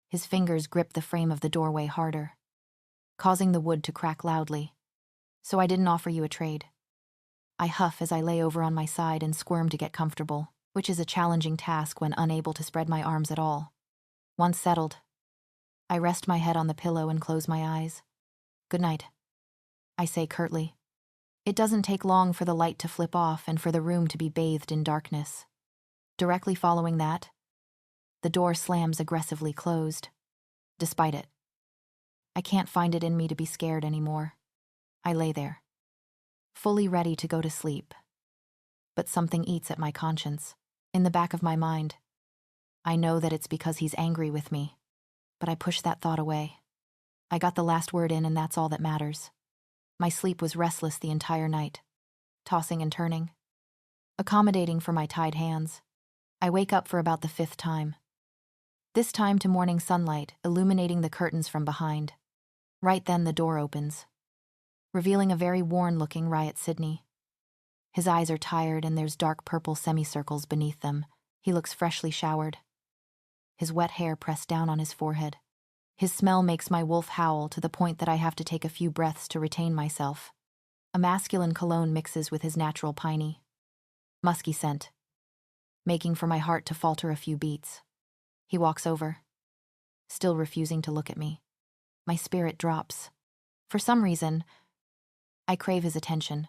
His fingers grip the frame of the doorway harder, causing the wood to crack loudly. "So I didn't offer you a trade." I huff as I lay over on my side and squirm to get comfortable, which is a challenging task when unable to spread my arms at all. Once settled, I rest my head on the pillow and close my eyes. "Good night," I say curtly. It doesn't take long for the light to flip off and for the room to be bathed in darkness. Directly following that, the door slams aggressively closed. Despite it, I can't find it in me to be scared anymore. I lay there, fully ready to go to sleep. But something eats at my conscience. In the back of my mind, I know that it's because he's angry with me, but I push that thought away. I got the last word in and that's all that matters. My sleep was restless the entire night, tossing and turning, accommodating for my tied hands. I wake up for about the 5th time, this time to morning sunlight, illuminating the curtains from behind. Right then the door opens, revealing a very worn-looking Riot Sydney. His eyes are tired and there's dark purple semicircles beneath them. He looks freshly showered, his wet hair pressed down on his forehead. His smell makes my wolf howl to the point that I have to take a few breaths to retain myself. A masculine cologne mixes with his natural piney, musky scent, making for my heart to falter a few beats. He walks over, still refusing to look at me. My spirit drops. For some reason, I crave his attention.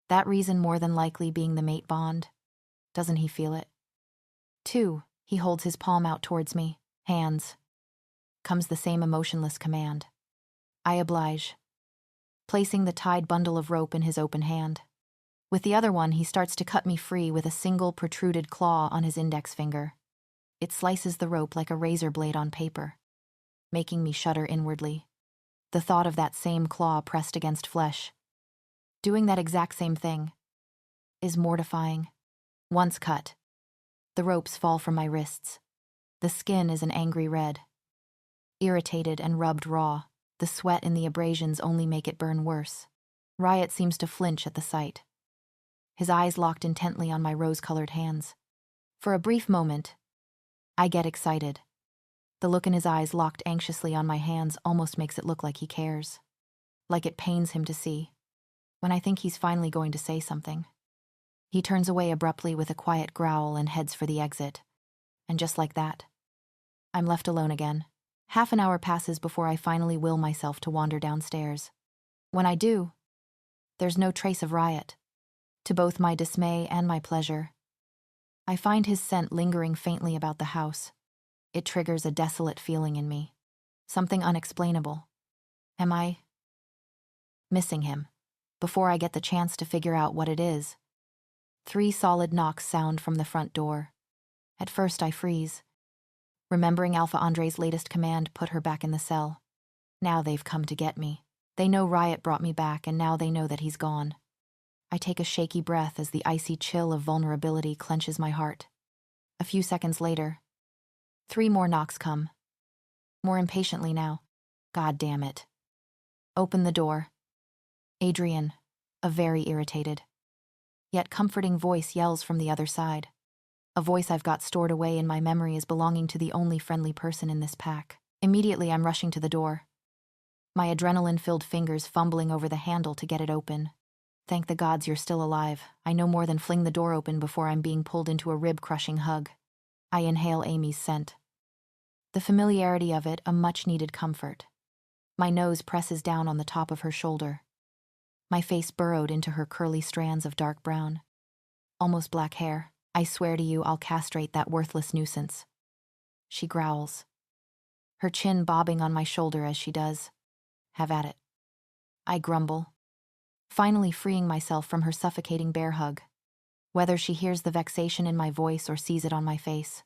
That reason more than likely being the mate bond. Doesn't he feel it? 2. He holds his palm out towards me. Hands. Comes the same emotionless command. I oblige, placing the tied bundle of rope in his open hand. With the other one, he starts to cut me free with a single protruded claw on his index finger. It slices the rope like a razor blade on paper, making me shudder inwardly. The thought of that same claw pressed against flesh, doing that exact same thing, is mortifying. Once cut, the ropes fall from my wrists. The skin is an angry red. Irritated and rubbed raw, the sweat and the abrasions only make it burn worse. Riot seems to flinch at the sight, his eyes locked intently on my rose-colored hands. For a brief moment, I get excited. The look in his eyes locked anxiously on my hands almost makes it look like he cares, like it pains him to see, when I think he's finally going to say something. He turns away abruptly with a quiet growl and heads for the exit. And just like that, I'm left alone again. Half an hour passes before I finally will myself to wander downstairs. When I do, there's no trace of Riot. To both my dismay and my pleasure, I find his scent lingering faintly about the house. It triggers a desolate feeling in me. Something unexplainable. Am I missing him? Before I get the chance to figure out what it is, 3 solid knocks sound from the front door. At first I freeze, remembering Alpha Andre's latest command, put her back in the cell. Now they've come to get me. They know Riot brought me back, and now they know that he's gone. I take a shaky breath as the icy chill of vulnerability clenches my heart. A few seconds later, 3 more knocks come. More impatiently now. God damn it. Open the door. Adrienne, a very irritated, yet comforting voice yells from the other side. A voice I've got stored away in my memory as belonging to the only friendly person in this pack. Immediately I'm rushing to the door, my adrenaline-filled fingers fumbling over the handle to get it open. Thank the gods you're still alive. I no more than fling the door open before I'm being pulled into a rib-crushing hug. I inhale Amy's scent. The familiarity of it, a much-needed comfort. My nose presses down on the top of her shoulder, my face burrowed into her curly strands of dark brown, almost black hair. I swear to you I'll castrate that worthless nuisance. She growls, her chin bobbing on my shoulder as she does. Have at it. I grumble, finally freeing myself from her suffocating bear hug, whether she hears the vexation in my voice or sees it on my face.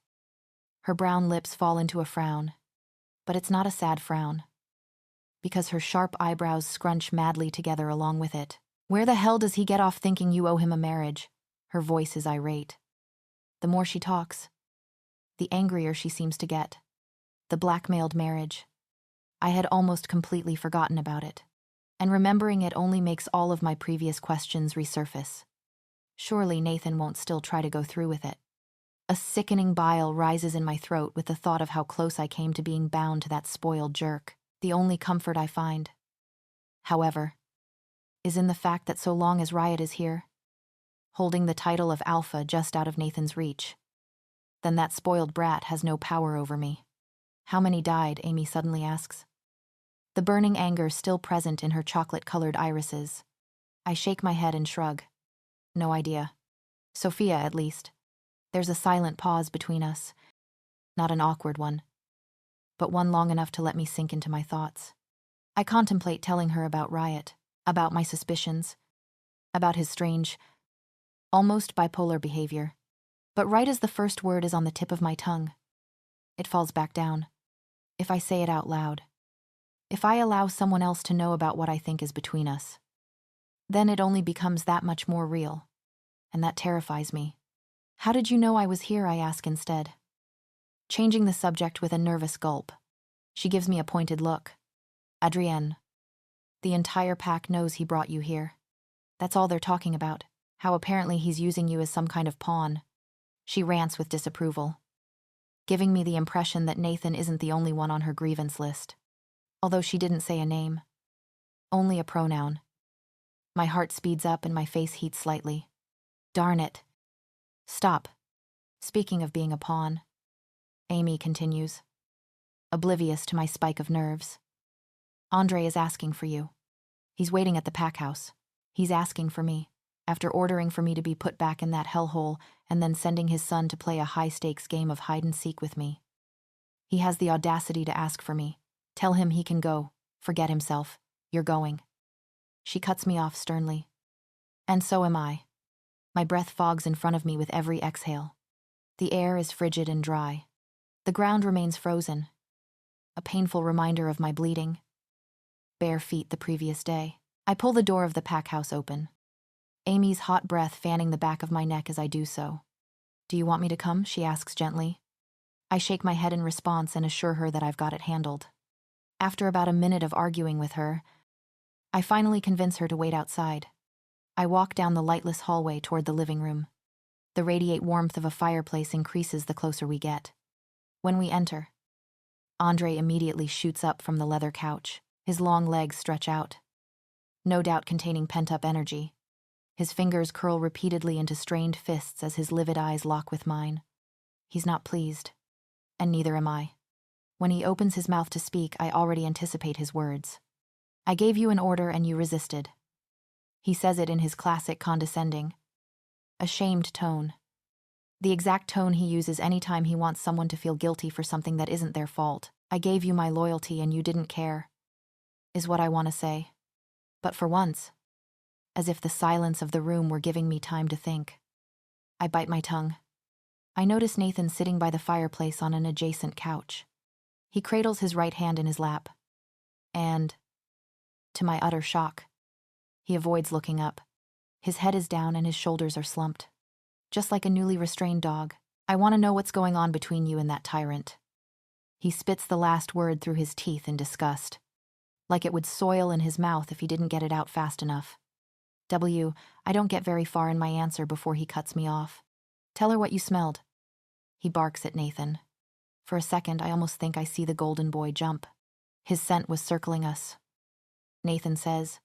Her brown lips fall into a frown, but it's not a sad frown, because her sharp eyebrows scrunch madly together along with it. Where the hell does he get off thinking you owe him a marriage? Her voice is irate. The more she talks, the angrier she seems to get. The blackmailed marriage. I had almost completely forgotten about it, and remembering it only makes all of my previous questions resurface. Surely Nathan won't still try to go through with it. A sickening bile rises in my throat with the thought of how close I came to being bound to that spoiled jerk. The only comfort I find, however, is in the fact that so long as Riot is here, holding the title of Alpha just out of Nathan's reach, then that spoiled brat has no power over me. How many died? Amy suddenly asks, the burning anger still present in her chocolate-colored irises. I shake my head and shrug. No idea. Sophia, at least. There's a silent pause between us, not an awkward one, but one long enough to let me sink into my thoughts. I contemplate telling her about Riot, about my suspicions, about his strange, almost bipolar behavior. But right as the first word is on the tip of my tongue, it falls back down. If I say it out loud, if I allow someone else to know about what I think is between us, then it only becomes that much more real, and that terrifies me. How did you know I was here? I ask instead. changing the subject with a nervous gulp. She gives me a pointed look. Adrienne, the entire pack knows he brought you here. That's all they're talking about, how apparently he's using you as some kind of pawn. She rants with disapproval, giving me the impression that Nathan isn't the only one on her grievance list. Although she didn't say a name, only a pronoun. My heart speeds up and my face heats slightly. Darn it. Stop. Speaking of being a pawn, Amy continues, oblivious to my spike of nerves. Andre is asking for you. He's waiting at the pack house. He's asking for me, after ordering for me to be put back in that hellhole and then sending his son to play a high-stakes game of hide-and-seek with me. He has the audacity to ask for me. Tell him he can go. Forget himself. You're going. She cuts me off sternly. And so am I. My breath fogs in front of me with every exhale. The air is frigid and dry. The ground remains frozen. A painful reminder of my bleeding. Bare feet the previous day. I pull the door of the pack house open. Amy's hot breath fanning the back of my neck as I do so. Do you want me to come? She asks gently. I shake my head in response and assure her that I've got it handled. After about a minute of arguing with her, I finally convince her to wait outside. I walk down the lightless hallway toward the living room. The radiate warmth of a fireplace increases the closer we get. When we enter, Andre immediately shoots up from the leather couch. His long legs stretch out, no doubt containing pent-up energy. His fingers curl repeatedly into strained fists as his livid eyes lock with mine. He's not pleased, and neither am I. When he opens his mouth to speak, I already anticipate his words. I gave you an order and you resisted. He says it in his classic condescending, ashamed tone. The exact tone he uses anytime he wants someone to feel guilty for something that isn't their fault. I gave you my loyalty and you didn't care, is what I want to say. But for once, as if the silence of the room were giving me time to think, I bite my tongue. I notice Nathan sitting by the fireplace on an adjacent couch. He cradles his right hand in his lap. And, to my utter shock, he avoids looking up. His head is down and his shoulders are slumped. Just like a newly restrained dog. I want to know what's going on between you and that tyrant. He spits the last word through his teeth in disgust, like it would soil in his mouth if he didn't get it out fast enough. I don't get very far in my answer before he cuts me off. Tell her what you smelled. He barks at Nathan. For a second, I almost think I see the golden boy jump. His scent was circling us. Nathan says.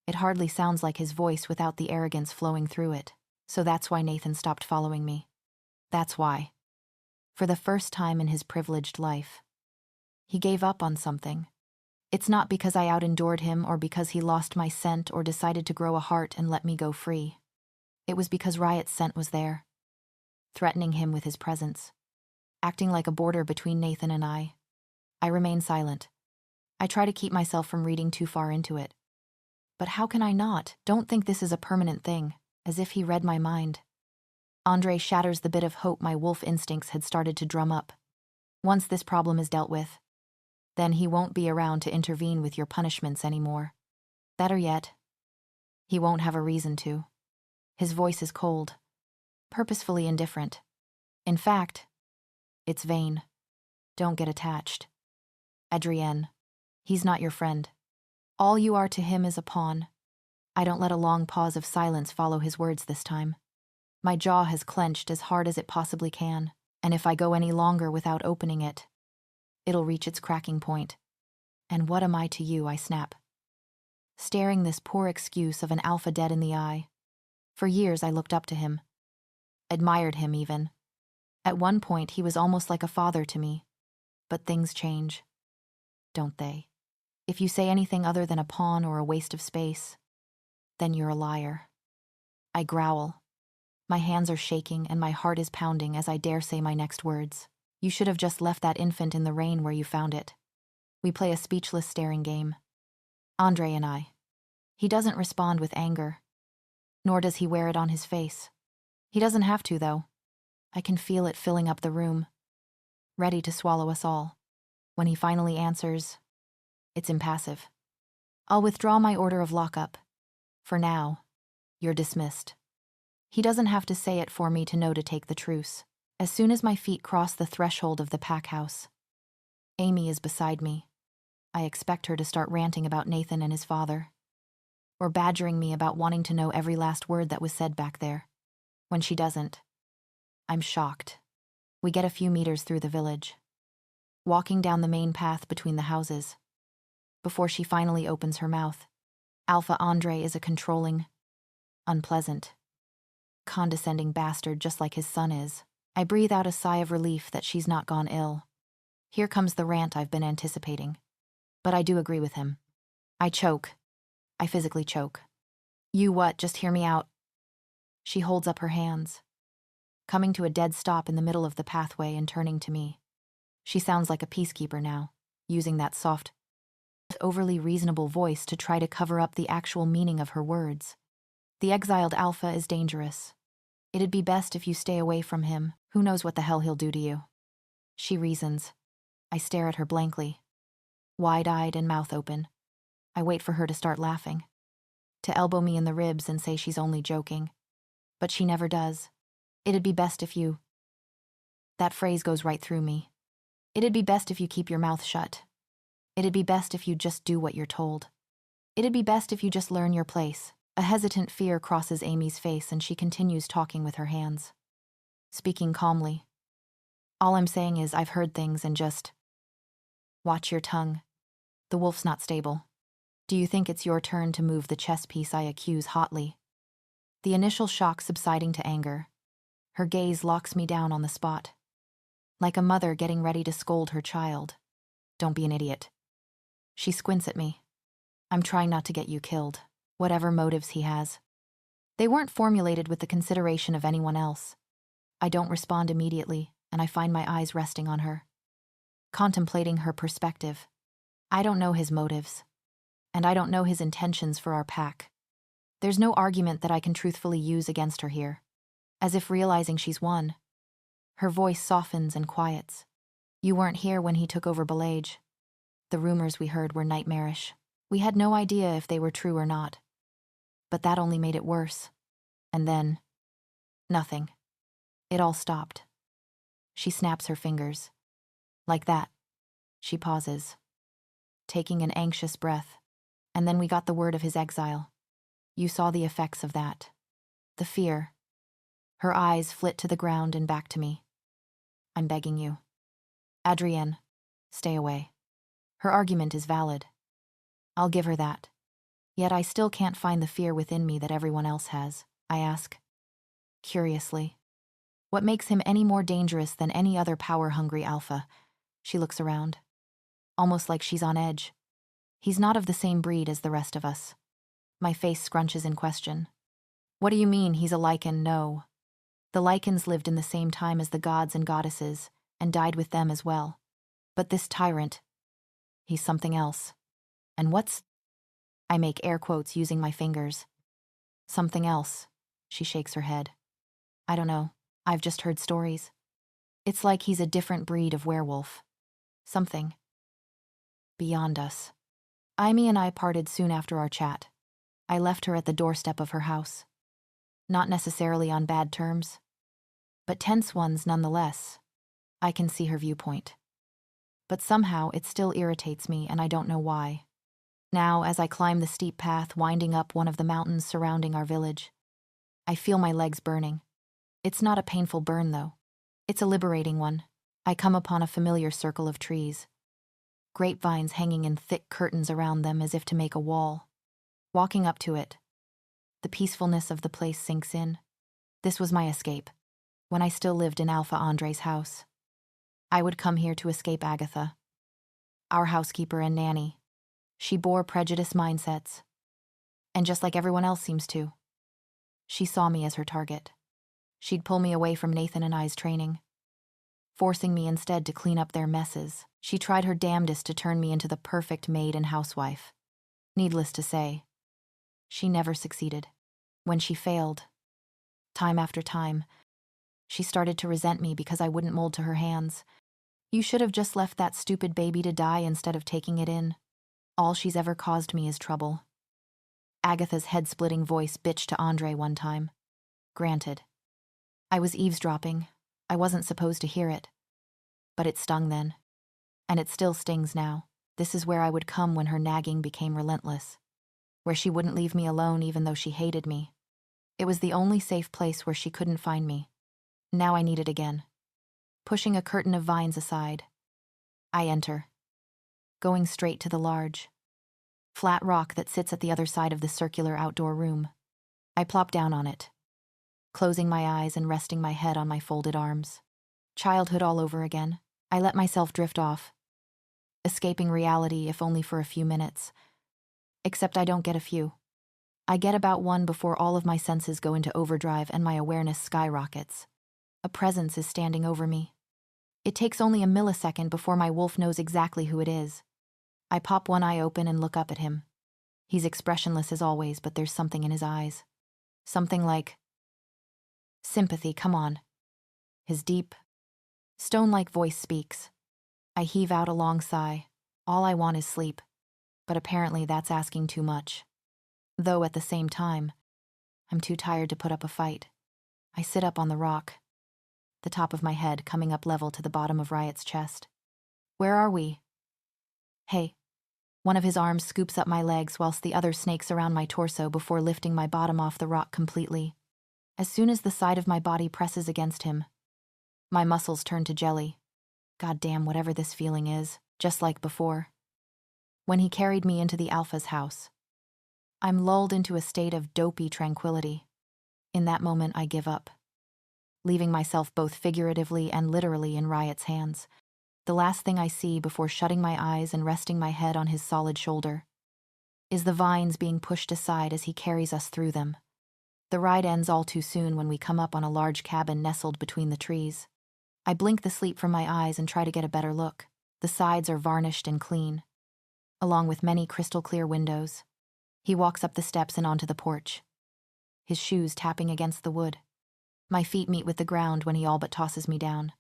It hardly sounds like his voice without the arrogance flowing through it. So that's why Nathan stopped following me. That's why. For the first time in his privileged life, he gave up on something. It's not because I out-endured him or because he lost my scent or decided to grow a heart and let me go free. It was because Riot's scent was there, threatening him with his presence, acting like a border between Nathan and I. I remain silent. I try to keep myself from reading too far into it. But how can I not? Don't think this is a permanent thing, as if he read my mind. Andre shatters the bit of hope my wolf instincts had started to drum up. Once this problem is dealt with, then he won't be around to intervene with your punishments anymore. Better yet, he won't have a reason to. His voice is cold, purposefully indifferent. In fact, it's vain. Don't get attached. Adrienne, he's not your friend. All you are to him is a pawn. I don't let a long pause of silence follow his words this time. My jaw has clenched as hard as it possibly can, and if I go any longer without opening it, it'll reach its cracking point. And what am I to you, I snap. Staring this poor excuse of an alpha dead in the eye. For years I looked up to him. Admired him even. At one point he was almost like a father to me. But things change. Don't they? If you say anything other than a pawn or a waste of space, then you're a liar. I growl. My hands are shaking and my heart is pounding as I dare say my next words. You should have just left that infant in the rain where you found it. We play a speechless staring game. Andre and I. He doesn't respond with anger, nor does he wear it on his face. He doesn't have to, though. I can feel it filling up the room, ready to swallow us all. When he finally answers, it's impassive. I'll withdraw my order of lockup. For now, you're dismissed. He doesn't have to say it for me to know to take the truce. As soon as my feet cross the threshold of the pack house, Amy is beside me. I expect her to start ranting about Nathan and his father, or badgering me about wanting to know every last word that was said back there. When she doesn't, I'm shocked. We get a few meters through the village, walking down the main path between the houses. Before she finally opens her mouth, Alpha Andre is a controlling, unpleasant, condescending bastard just like his son is. I breathe out a sigh of relief that she's not gone ill. Here comes the rant I've been anticipating. But I do agree with him. I choke. I physically choke. You what? Just hear me out. She holds up her hands, coming to a dead stop in the middle of the pathway and turning to me. She sounds like a peacekeeper now, using that soft, overly reasonable voice to try to cover up the actual meaning of her words. The exiled Alpha is dangerous. It'd be best if you stay away from him. Who knows what the hell he'll do to you? She reasons. I stare at her blankly, wide-eyed and mouth open. I wait for her to start laughing, to elbow me in the ribs and say she's only joking. But she never does. It'd be best if you... That phrase goes right through me. It'd be best if you keep your mouth shut. It'd be best if you just do what you're told. It'd be best if you just learn your place. A hesitant fear crosses Amy's face and she continues talking with her hands, speaking calmly. All I'm saying is I've heard things and just... Watch your tongue. The wolf's not stable. Do you think it's your turn to move the chess piece I accuse hotly? The initial shock subsiding to anger. Her gaze locks me down on the spot, like a mother getting ready to scold her child. Don't be an idiot. She squints at me. I'm trying not to get you killed, whatever motives he has. They weren't formulated with the consideration of anyone else. I don't respond immediately, and I find my eyes resting on her, contemplating her perspective. I don't know his motives, and I don't know his intentions for our pack. There's no argument that I can truthfully use against her here. As if realizing she's won, her voice softens and quiets. You weren't here when he took over Balage. The rumors we heard were nightmarish. We had no idea if they were true or not. But that only made it worse. And then... nothing. It all stopped. She snaps her fingers. Like that. She pauses, taking an anxious breath. And then we got the word of his exile. You saw the effects of that. The fear. Her eyes flit to the ground and back to me. I'm begging you. Adrienne, stay away. Her argument is valid. I'll give her that. Yet I still can't find the fear within me that everyone else has, I ask, curiously. What makes him any more dangerous than any other power-hungry alpha? She looks around, almost like she's on edge. He's not of the same breed as the rest of us. My face scrunches in question. What do you mean he's a lichen? No. The lichens lived in the same time as the gods and goddesses, and died with them as well. But this tyrant, he's something else. And what's... I make air quotes using my fingers. Something else. She shakes her head. I don't know. I've just heard stories. It's like he's a different breed of werewolf. Something beyond us. Amy and I parted soon after our chat. I left her at the doorstep of her house. Not necessarily on bad terms, but tense ones nonetheless. I can see her viewpoint. But somehow it still irritates me, and I don't know why. Now, as I climb the steep path winding up one of the mountains surrounding our village, I feel my legs burning. It's not a painful burn, though. It's a liberating one. I come upon a familiar circle of trees, grapevines hanging in thick curtains around them as if to make a wall. Walking up to it, the peacefulness of the place sinks in. This was my escape, when I still lived in Alpha Andre's house. I would come here to escape Agatha, our housekeeper and nanny. She bore prejudiced mindsets, and just like everyone else seems to, she saw me as her target. She'd pull me away from Nathan and I's training, forcing me instead to clean up their messes. She tried her damnedest to turn me into the perfect maid and housewife. Needless to say, she never succeeded. When she failed, time after time, she started to resent me because I wouldn't mold to her hands. You should have just left that stupid baby to die instead of taking it in. All she's ever caused me is trouble. Agatha's head-splitting voice bitched to Andre one time. Granted, I was eavesdropping, I wasn't supposed to hear it. But it stung then. And it still stings now. This is where I would come when her nagging became relentless. Where she wouldn't leave me alone even though she hated me. It was the only safe place where she couldn't find me. Now I need it again. Pushing a curtain of vines aside, I enter. Going straight to the large, flat rock that sits at the other side of the circular outdoor room. I plop down on it, closing my eyes and resting my head on my folded arms. Childhood all over again. I let myself drift off, escaping reality if only for a few minutes. Except I don't get a few. I get about one before all of my senses go into overdrive and my awareness skyrockets. A presence is standing over me. It takes only a millisecond before my wolf knows exactly who it is. I pop one eye open and look up at him. He's expressionless as always, but there's something in his eyes. Something like sympathy, come on. His deep, stone-like voice speaks. I heave out a long sigh. All I want is sleep. But apparently that's asking too much. Though at the same time, I'm too tired to put up a fight. I sit up on the rock, the top of my head coming up level to the bottom of Riot's chest. Where are we? Hey. One of his arms scoops up my legs whilst the other snakes around my torso before lifting my bottom off the rock completely. As soon as the side of my body presses against him, my muscles turn to jelly. Goddamn, whatever this feeling is, just like before. When he carried me into the Alpha's house, I'm lulled into a state of dopey tranquility. In that moment, I give up, leaving myself both figuratively and literally in Riot's hands. The last thing I see before shutting my eyes and resting my head on his solid shoulder is the vines being pushed aside as he carries us through them. The ride ends all too soon when we come up on a large cabin nestled between the trees. I blink the sleep from my eyes and try to get a better look. The sides are varnished and clean, along with many crystal-clear windows. He walks up the steps and onto the porch, his shoes tapping against the wood. My feet meet with the ground when he all but tosses me down,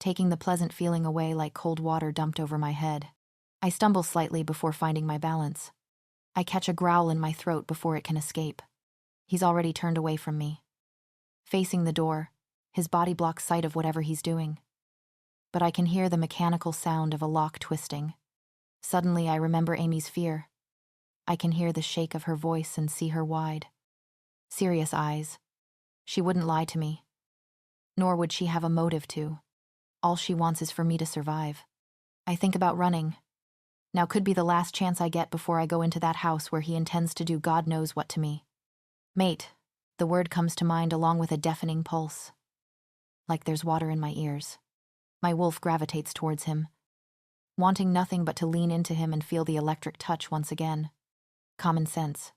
taking the pleasant feeling away like cold water dumped over my head. I stumble slightly before finding my balance. I catch a growl in my throat before it can escape. He's already turned away from me. Facing the door, his body blocks sight of whatever he's doing. But I can hear the mechanical sound of a lock twisting. Suddenly, I remember Amy's fear. I can hear the shake of her voice and see her wide, serious eyes. She wouldn't lie to me. Nor would she have a motive to. All she wants is for me to survive. I think about running. Now could be the last chance I get before I go into that house where he intends to do God knows what to me. Mate, the word comes to mind along with a deafening pulse. Like there's water in my ears. My wolf gravitates towards him, wanting nothing but to lean into him and feel the electric touch once again. Common sense,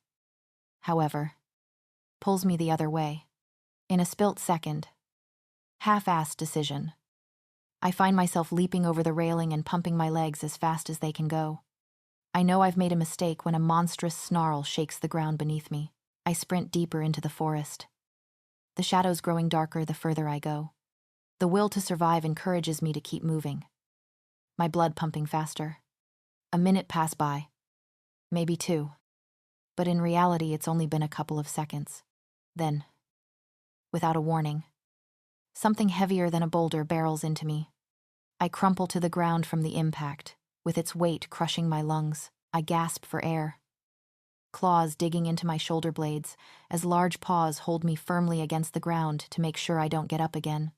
however, pulls me the other way. In a spilt second, half-assed decision, I find myself leaping over the railing and pumping my legs as fast as they can go. I know I've made a mistake when a monstrous snarl shakes the ground beneath me. I sprint deeper into the forest, the shadows growing darker the further I go. The will to survive encourages me to keep moving, my blood pumping faster. A minute pass by, maybe two. But in reality, it's only been a couple of seconds. Then, without a warning, something heavier than a boulder barrels into me. I crumple to the ground from the impact, with its weight crushing my lungs. I gasp for air, claws digging into my shoulder blades as large paws hold me firmly against the ground to make sure I don't get up again.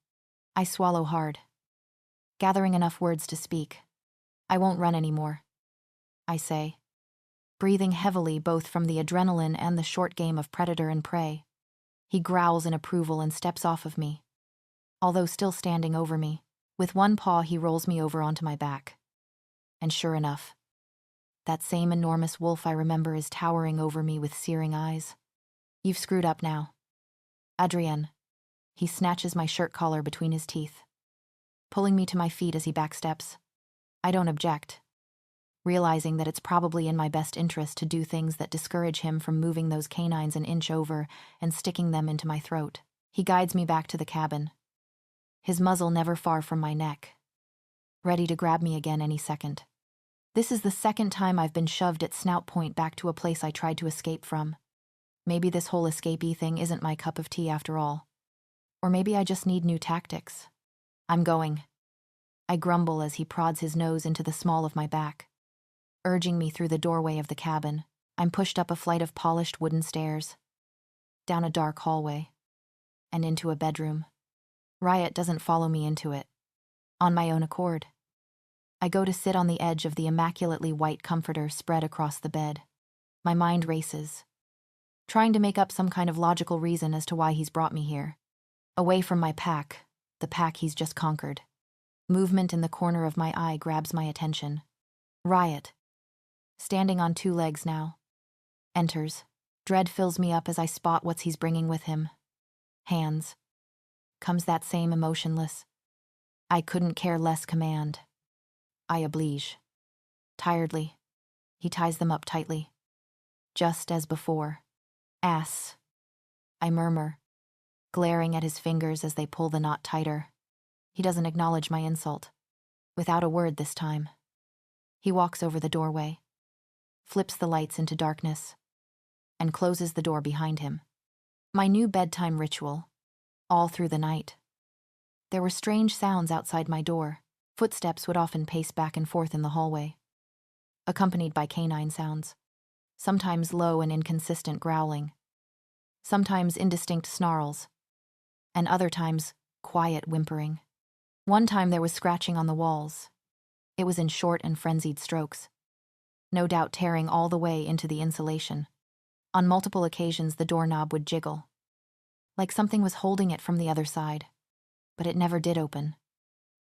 I swallow hard, gathering enough words to speak. I won't run anymore, I say, breathing heavily both from the adrenaline and the short game of predator and prey. He growls in approval and steps off of me, although still standing over me. With one paw, he rolls me over onto my back. And sure enough, that same enormous wolf I remember is towering over me with searing eyes. You've screwed up now, Adrienne. He snatches my shirt collar between his teeth, pulling me to my feet as he backsteps. I don't object, realizing that it's probably in my best interest to do things that discourage him from moving those canines an inch over and sticking them into my throat. He guides me back to the cabin, his muzzle never far from my neck, ready to grab me again any second. This is the second time I've been shoved at snout point back to a place I tried to escape from. Maybe this whole escapee thing isn't my cup of tea after all. Or maybe I just need new tactics. I'm going. I grumble as he prods his nose into the small of my back. Urging me through the doorway of the cabin, I'm pushed up a flight of polished wooden stairs, down a dark hallway, and into a bedroom. Riot doesn't follow me into it. On my own accord. I go to sit on the edge of the immaculately white comforter spread across the bed. My mind races, trying to make up some kind of logical reason as to why he's brought me here. Away from my pack, the pack he's just conquered. Movement in the corner of my eye grabs my attention. Riot, standing on 2 legs now, enters. Dread fills me up as I spot what he's bringing with him. Hands. Comes that same emotionless, I couldn't care less command. I oblige. Tiredly, he ties them up tightly. Just as before. Ass. I murmur, glaring at his fingers as they pull the knot tighter. He doesn't acknowledge my insult. Without a word this time. He walks over the doorway, flips the lights into darkness, and closes the door behind him. My new bedtime ritual, all through the night. There were strange sounds outside my door. Footsteps would often pace back and forth in the hallway, accompanied by canine sounds, sometimes low and inconsistent growling, sometimes indistinct snarls, and other times quiet whimpering. One time there was scratching on the walls. It was in short and frenzied strokes, no doubt tearing all the way into the insulation. On multiple occasions the doorknob would jiggle, like something was holding it from the other side, but it never did open.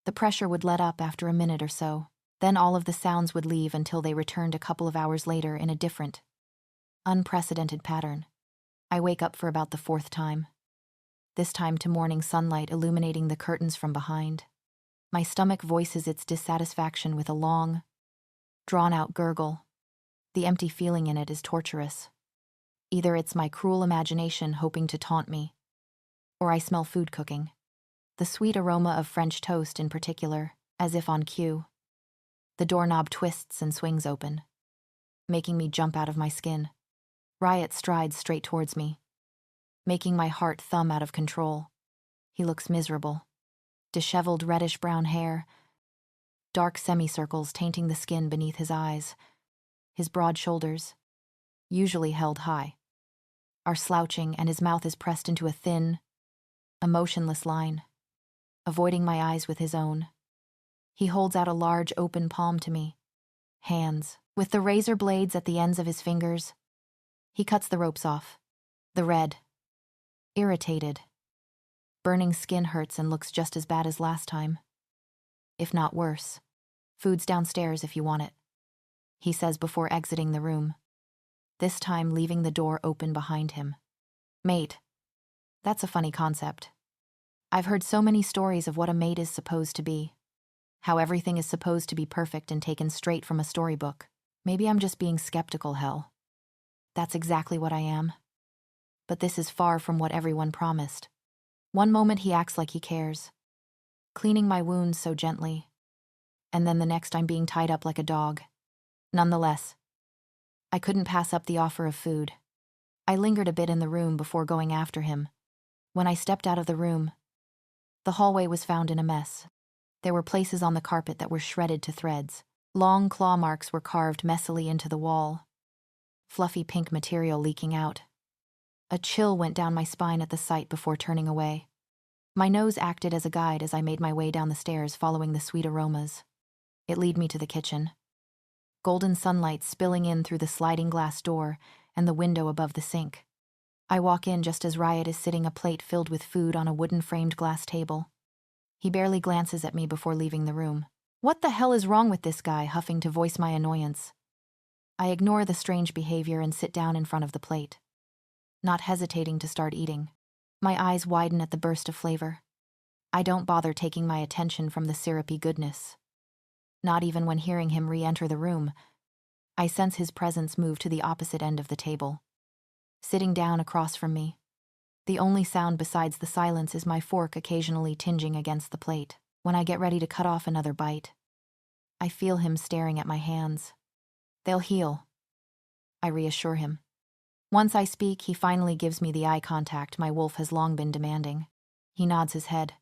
The pressure would let up after a minute or so, then all of the sounds would leave until they returned a couple of hours later in a different, unprecedented pattern. I wake up for about the 4th time, this time to morning sunlight illuminating the curtains from behind. My stomach voices its dissatisfaction with a long, drawn-out gurgle. The empty feeling in it is torturous. Either it's my cruel imagination hoping to taunt me, or I smell food cooking. The sweet aroma of French toast in particular, as if on cue. The doorknob twists and swings open, making me jump out of my skin. Riot strides straight towards me, making my heart thumb out of control. He looks miserable. Disheveled reddish-brown hair, dark semicircles tainting the skin beneath his eyes. His broad shoulders, usually held high, are slouching and his mouth is pressed into a thin, emotionless line, avoiding my eyes with his own. He holds out a large open palm to me. Hands, with the razor blades at the ends of his fingers. He cuts the ropes off. The red, irritated, burning skin hurts and looks just as bad as last time, if not worse. Food's downstairs if you want it, he says before exiting the room, this time leaving the door open behind him. Mate. That's a funny concept. I've heard so many stories of what a mate is supposed to be, how everything is supposed to be perfect and taken straight from a storybook. Maybe I'm just being skeptical, hell. That's exactly what I am. But this is far from what everyone promised. One moment he acts like he cares, cleaning my wounds so gently, and then the next I'm being tied up like a dog. Nonetheless, I couldn't pass up the offer of food. I lingered a bit in the room before going after him. When I stepped out of the room, the hallway was found in a mess. There were places on the carpet that were shredded to threads. Long claw marks were carved messily into the wall, fluffy pink material leaking out. A chill went down my spine at the sight before turning away. My nose acted as a guide as I made my way down the stairs following the sweet aromas. It led me to the kitchen. Golden sunlight spilling in through the sliding glass door and the window above the sink. I walk in just as Riot is sitting a plate filled with food on a wooden-framed glass table. He barely glances at me before leaving the room. What the hell is wrong with this guy, huffing to voice my annoyance? I ignore the strange behavior and sit down in front of the plate, not hesitating to start eating. My eyes widen at the burst of flavor. I don't bother taking my attention from the syrupy goodness. Not even when hearing him re-enter the room. I sense his presence move to the opposite end of the table, sitting down across from me. The only sound besides the silence is my fork occasionally tinging against the plate. When I get ready to cut off another bite, I feel him staring at my hands. They'll heal, I reassure him. Once I speak, he finally gives me the eye contact my wolf has long been demanding. He nods his head,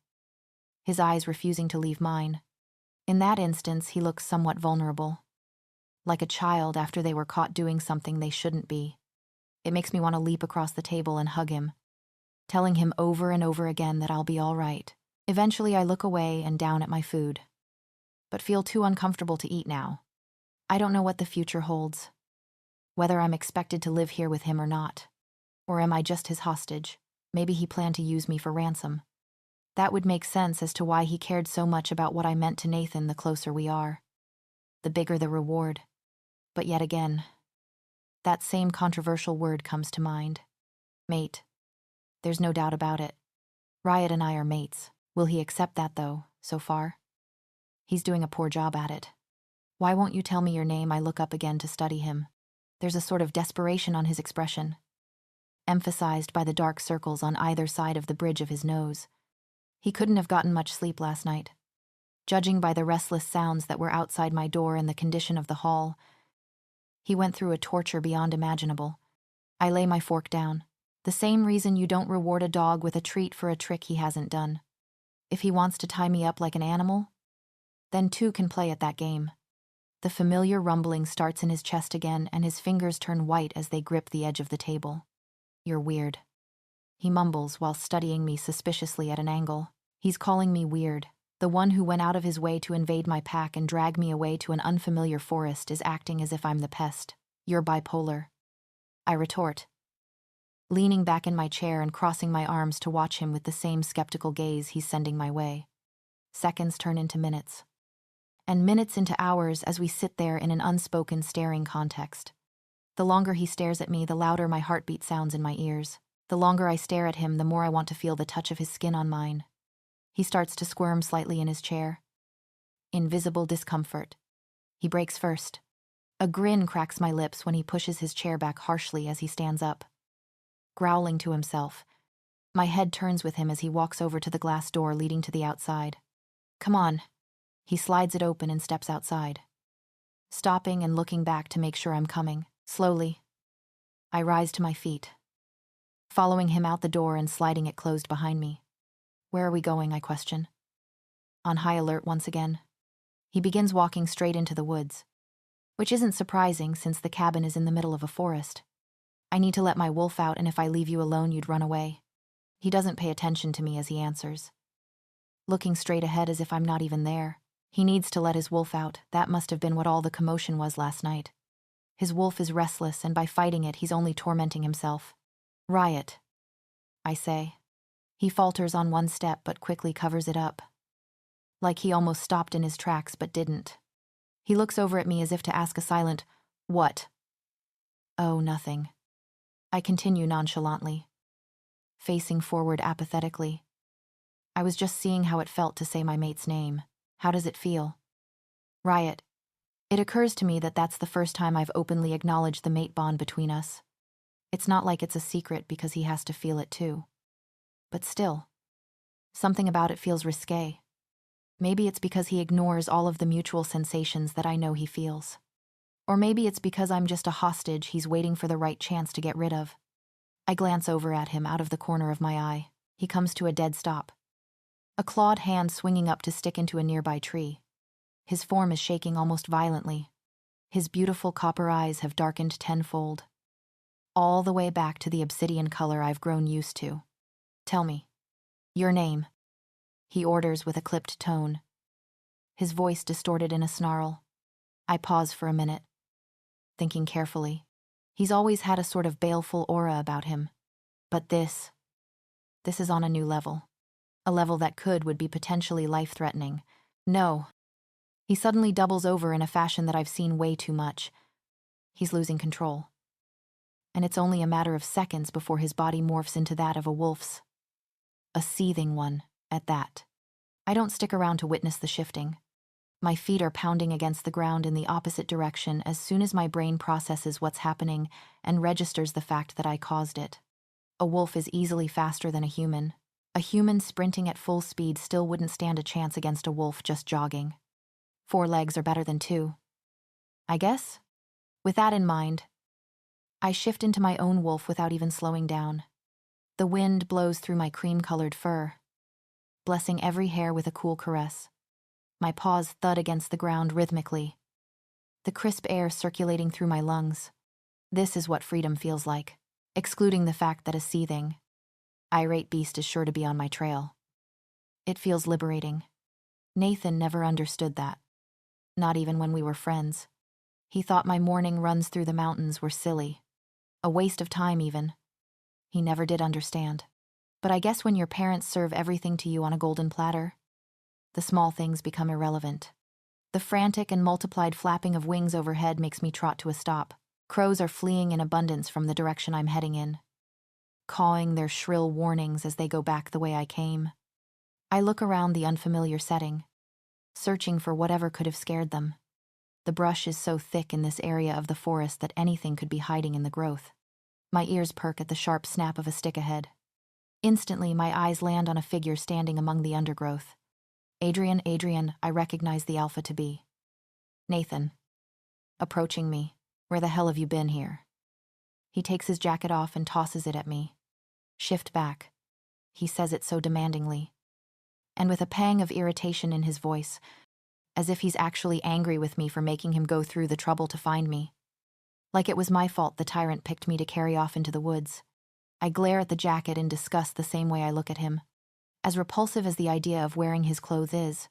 his eyes refusing to leave mine. In that instance, he looks somewhat vulnerable, like a child after they were caught doing something they shouldn't be. It makes me want to leap across the table and hug him, telling him over and over again that I'll be all right. Eventually, I look away and down at my food, but feel too uncomfortable to eat now. I don't know what the future holds, whether I'm expected to live here with him or not. Or am I just his hostage? Maybe he planned to use me for ransom. That would make sense as to why he cared so much about what I meant to Nathan the closer we are. The bigger the reward. But yet again, that same controversial word comes to mind. Mate. There's no doubt about it. Riot and I are mates. Will he accept that, though, so far? He's doing a poor job at it. Why won't you tell me your name? I look up again to study him. There's a sort of desperation on his expression, emphasized by the dark circles on either side of the bridge of his nose. He couldn't have gotten much sleep last night. Judging by the restless sounds that were outside my door and the condition of the hall, he went through a torture beyond imaginable. I lay my fork down. The same reason you don't reward a dog with a treat for a trick he hasn't done. If he wants to tie me up like an animal, then two can play at that game. The familiar rumbling starts in his chest again, and his fingers turn white as they grip the edge of the table. You're weird, he mumbles while studying me suspiciously at an angle. He's calling me weird. The one who went out of his way to invade my pack and drag me away to an unfamiliar forest is acting as if I'm the pest. You're bipolar, I retort, leaning back in my chair and crossing my arms to watch him with the same skeptical gaze he's sending my way. Seconds turn into minutes, and minutes into hours as we sit there in an unspoken staring context. The longer he stares at me, the louder my heartbeat sounds in my ears. The longer I stare at him, the more I want to feel the touch of his skin on mine. He starts to squirm slightly in his chair. Invisible discomfort. He breaks first. A grin cracks my lips when he pushes his chair back harshly as he stands up, growling to himself. My head turns with him as he walks over to the glass door leading to the outside. Come on. He slides it open and steps outside, stopping and looking back to make sure I'm coming. Slowly, I rise to my feet, following him out the door and sliding it closed behind me. Where are we going? I question, on high alert once again. He begins walking straight into the woods, which isn't surprising since the cabin is in the middle of a forest. I need to let my wolf out, and if I leave you alone, you'd run away. He doesn't pay attention to me as he answers, looking straight ahead as if I'm not even there. He needs to let his wolf out. That must have been what all the commotion was last night. His wolf is restless, and by fighting it, he's only tormenting himself. Riot, I say. He falters on one step but quickly covers it up, like he almost stopped in his tracks but didn't. He looks over at me as if to ask a silent, "What?" "Oh, nothing." I continue nonchalantly, facing forward apathetically. I was just seeing how it felt to say my mate's name. How does it feel? Riot. It occurs to me that that's the first time I've openly acknowledged the mate bond between us. It's not like it's a secret because he has to feel it too. But still, something about it feels risque. Maybe it's because he ignores all of the mutual sensations that I know he feels. Or maybe it's because I'm just a hostage he's waiting for the right chance to get rid of. I glance over at him out of the corner of my eye. He comes to a dead stop, a clawed hand swinging up to stick into a nearby tree. His form is shaking almost violently. His beautiful copper eyes have darkened tenfold, all the way back to the obsidian color I've grown used to. Tell me, your name, he orders with a clipped tone, his voice distorted in a snarl. I pause for a minute, thinking carefully. He's always had a sort of baleful aura about him. But this is on a new level. A level that would be potentially life-threatening. No. He suddenly doubles over in a fashion that I've seen way too much. He's losing control. And it's only a matter of seconds before his body morphs into that of a wolf's. A seething one, at that. I don't stick around to witness the shifting. My feet are pounding against the ground in the opposite direction as soon as my brain processes what's happening and registers the fact that I caused it. A wolf is easily faster than a human. A human sprinting at full speed still wouldn't stand a chance against a wolf just jogging. 4 legs are better than 2, I guess? With that in mind, I shift into my own wolf without even slowing down. The wind blows through my cream-colored fur, blessing every hair with a cool caress. My paws thud against the ground rhythmically, the crisp air circulating through my lungs. This is what freedom feels like, excluding the fact that a seething, irate beast is sure to be on my trail. It feels liberating. Nathan never understood that. Not even when we were friends. He thought my morning runs through the mountains were silly. A waste of time, even. He never did understand. But I guess when your parents serve everything to you on a golden platter, the small things become irrelevant. The frantic and multiplied flapping of wings overhead makes me trot to a stop. Crows are fleeing in abundance from the direction I'm heading in, cawing their shrill warnings as they go back the way I came. I look around the unfamiliar setting, searching for whatever could have scared them. The brush is so thick in this area of the forest that anything could be hiding in the growth. My ears perk at the sharp snap of a stick ahead. Instantly, my eyes land on a figure standing among the undergrowth. Adrienne, I recognize the alpha to be. Nathan. Approaching me. Where the hell have you been here? He takes his jacket off and tosses it at me. Shift back. He says it so demandingly, and with a pang of irritation in his voice, as if he's actually angry with me for making him go through the trouble to find me. Like it was my fault the tyrant picked me to carry off into the woods. I glare at the jacket in disgust the same way I look at him, as repulsive as the idea of wearing his clothes is.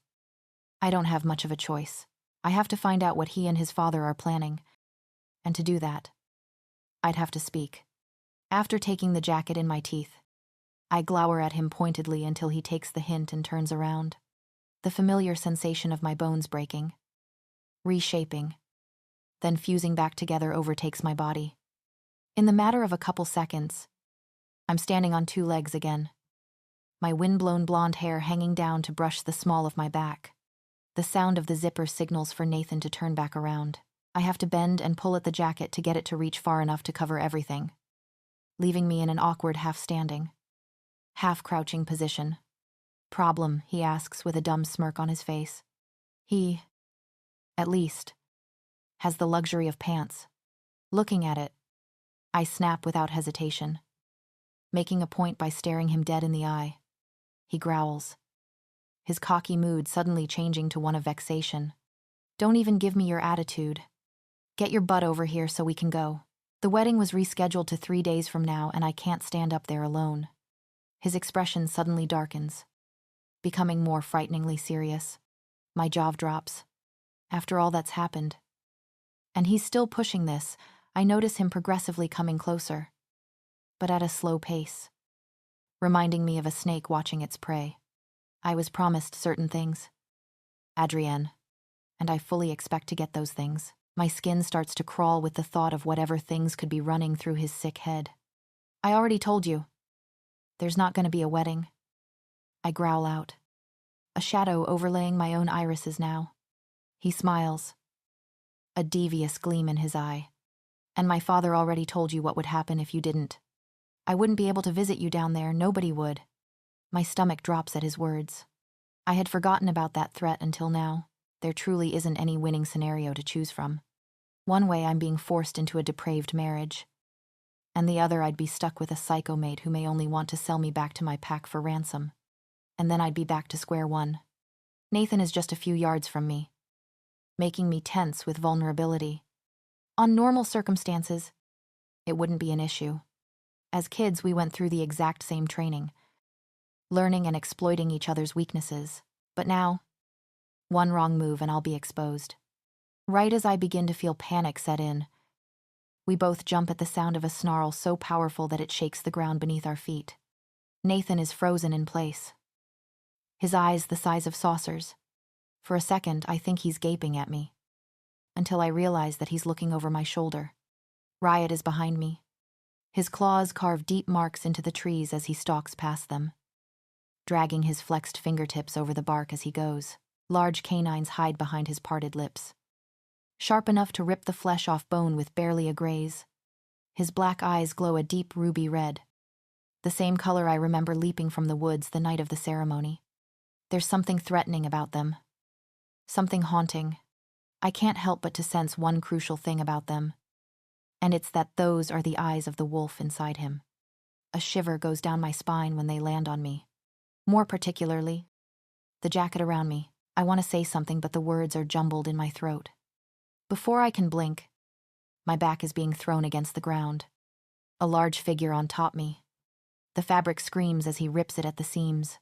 I don't have much of a choice. I have to find out what he and his father are planning. And to do that, I'd have to speak. After taking the jacket in my teeth, I glower at him pointedly until he takes the hint and turns around. The familiar sensation of my bones breaking, reshaping, then fusing back together overtakes my body. In the matter of a couple seconds, I'm standing on two legs again, my wind-blown blonde hair hanging down to brush the small of my back. The sound of the zipper signals for Nathan to turn back around. I have to bend and pull at the jacket to get it to reach far enough to cover everything, leaving me in an awkward half-standing, half-crouching position. Problem, he asks with a dumb smirk on his face. He, at least, has the luxury of pants. Looking at it, I snap without hesitation, making a point by staring him dead in the eye. He growls, his cocky mood suddenly changing to one of vexation. Don't even give me your attitude. Get your butt over here so we can go. The wedding was rescheduled to 3 days from now, and I can't stand up there alone. His expression suddenly darkens, becoming more frighteningly serious. My jaw drops. After all that's happened. And he's still pushing this. I notice him progressively coming closer, but at a slow pace, reminding me of a snake watching its prey. I was promised certain things, Adrienne, and I fully expect to get those things. My skin starts to crawl with the thought of whatever things could be running through his sick head. I already told you. There's not going to be a wedding. I growl out, a shadow overlaying my own irises now. He smiles, a devious gleam in his eye. And my father already told you what would happen if you didn't. I wouldn't be able to visit you down there, nobody would. My stomach drops at his words. I had forgotten about that threat until now. There truly isn't any winning scenario to choose from. One way I'm being forced into a depraved marriage, and the other I'd be stuck with a psycho mate who may only want to sell me back to my pack for ransom. And then I'd be back to square one. Nathan is just a few yards from me, making me tense with vulnerability. On normal circumstances, it wouldn't be an issue. As kids, we went through the exact same training, learning and exploiting each other's weaknesses. But now, one wrong move and I'll be exposed. Right as I begin to feel panic set in, we both jump at the sound of a snarl so powerful that it shakes the ground beneath our feet. Nathan is frozen in place, his eyes the size of saucers. For a second, I think he's gaping at me, until I realize that he's looking over my shoulder. Riot is behind me. His claws carve deep marks into the trees as he stalks past them, dragging his flexed fingertips over the bark as he goes. Large canines hide behind his parted lips, sharp enough to rip the flesh off bone with barely a graze. His black eyes glow a deep ruby red, the same color I remember leaping from the woods the night of the ceremony. There's something threatening about them, something haunting. I can't help but to sense one crucial thing about them, and it's that those are the eyes of the wolf inside him. A shiver goes down my spine when they land on me. More particularly, the jacket around me. I want to say something, but the words are jumbled in my throat. Before I can blink, my back is being thrown against the ground. A large figure on top me. The fabric screams as he rips it at the seams.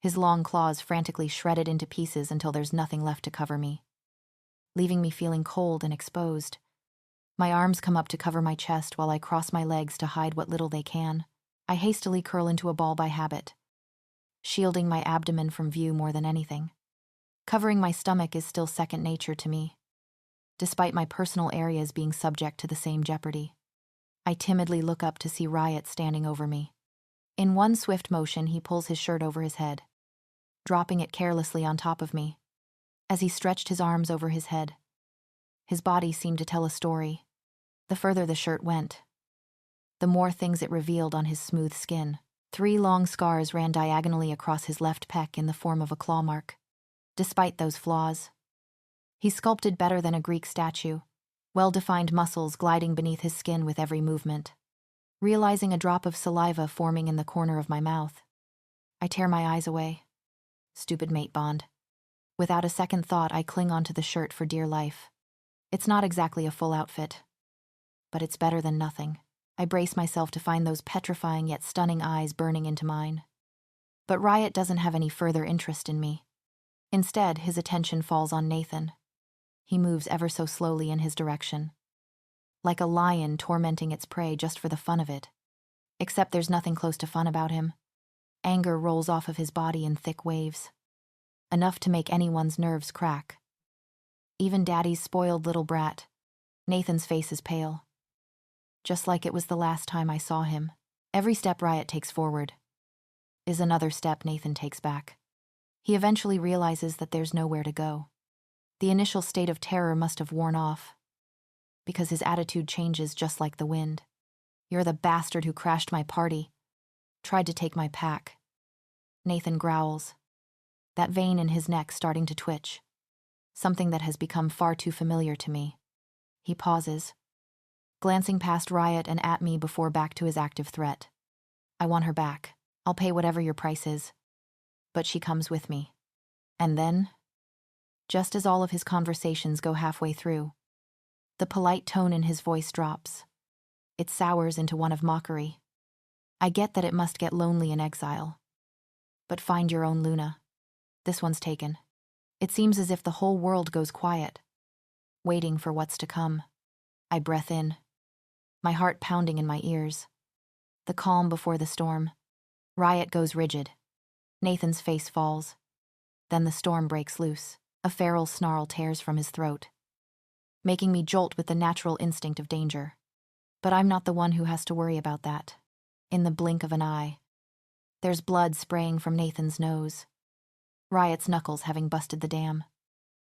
His long claws frantically shred it into pieces until there's nothing left to cover me, leaving me feeling cold and exposed. My arms come up to cover my chest while I cross my legs to hide what little they can. I hastily curl into a ball by habit, shielding my abdomen from view more than anything. Covering my stomach is still second nature to me, despite my personal areas being subject to the same jeopardy. I timidly look up to see Riot standing over me. In one swift motion, he pulls his shirt over his head, dropping it carelessly on top of me. As he stretched his arms over his head, his body seemed to tell a story. The further the shirt went, the more things it revealed on his smooth skin. 3 long scars ran diagonally across his left pec in the form of a claw mark. Despite those flaws, he sculpted better than a Greek statue, well-defined muscles gliding beneath his skin with every movement. Realizing a drop of saliva forming in the corner of my mouth, I tear my eyes away. Stupid mate bond. Without a second thought, I cling onto the shirt for dear life. It's not exactly a full outfit, but it's better than nothing. I brace myself to find those petrifying yet stunning eyes burning into mine. But Riot doesn't have any further interest in me. Instead, his attention falls on Nathan. He moves ever so slowly in his direction, like a lion tormenting its prey just for the fun of it. Except there's nothing close to fun about him. Anger rolls off of his body in thick waves, enough to make anyone's nerves crack. Even Daddy's spoiled little brat. Nathan's face is pale, just like it was the last time I saw him. Every step Riot takes forward is another step Nathan takes back. He eventually realizes that there's nowhere to go. The initial state of terror must have worn off, because his attitude changes just like the wind. You're the bastard who crashed my party, tried to take my pack. Nathan growls, that vein in his neck starting to twitch, something that has become far too familiar to me. He pauses, glancing past Riot and at me before back to his active threat. I want her back. I'll pay whatever your price is. But she comes with me. And then, just as all of his conversations go halfway through, the polite tone in his voice drops. It sours into one of mockery. I get that it must get lonely in exile. But find your own Luna. This one's taken. It seems as if the whole world goes quiet, waiting for what's to come. I breath in, my heart pounding in my ears. The calm before the storm. Riot goes rigid. Nathan's face falls. Then the storm breaks loose. A feral snarl tears from his throat, making me jolt with the natural instinct of danger. But I'm not the one who has to worry about that. In the blink of an eye, there's blood spraying from Nathan's nose, Riot's knuckles having busted the dam.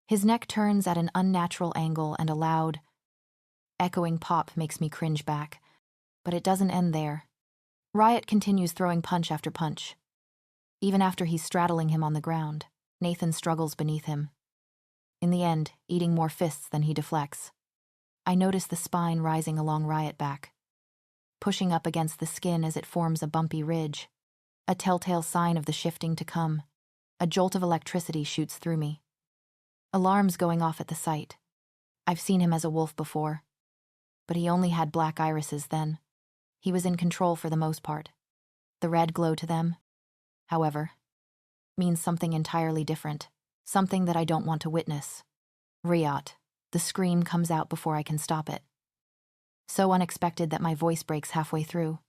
His neck turns at an unnatural angle and a loud, echoing pop makes me cringe back. But it doesn't end there. Riot continues throwing punch after punch. Even after he's straddling him on the ground, Nathan struggles beneath him, in the end, eating more fists than he deflects. I notice the spine rising along Riot back, pushing up against the skin as it forms a bumpy ridge, a telltale sign of the shifting to come. A jolt of electricity shoots through me. Alarms going off at the sight. I've seen him as a wolf before, but he only had black irises then. He was in control for the most part. The red glow to them, however, means something entirely different, something that I don't want to witness. Riot. The scream comes out before I can stop it. So unexpected that my voice breaks halfway through.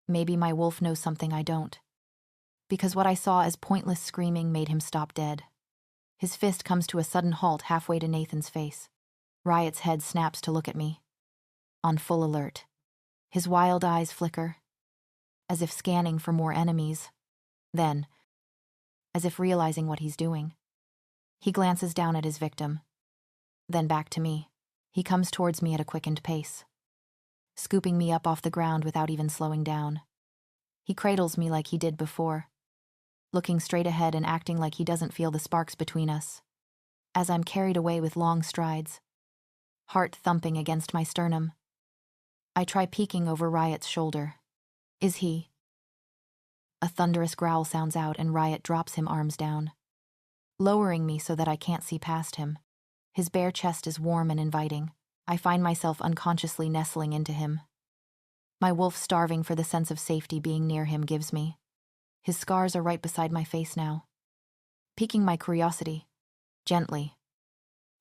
Maybe my wolf knows something I don't. Because what I saw as pointless screaming made him stop dead. His fist comes to a sudden halt halfway to Nathan's face. Riot's head snaps to look at me, on full alert. His wild eyes flicker, as if scanning for more enemies. Then, as if realizing what he's doing, he glances down at his victim, then back to me. He comes towards me at a quickened pace, scooping me up off the ground without even slowing down. He cradles me like he did before, looking straight ahead and acting like he doesn't feel the sparks between us. As I'm carried away with long strides, heart thumping against my sternum, I try peeking over Riot's shoulder. Is he A thunderous growl sounds out and Riot drops him arms down, lowering me so that I can't see past him. His bare chest is warm and inviting. I find myself unconsciously nestling into him. My wolf starving for the sense of safety being near him gives me. His scars are right beside my face now, piquing my curiosity. Gently,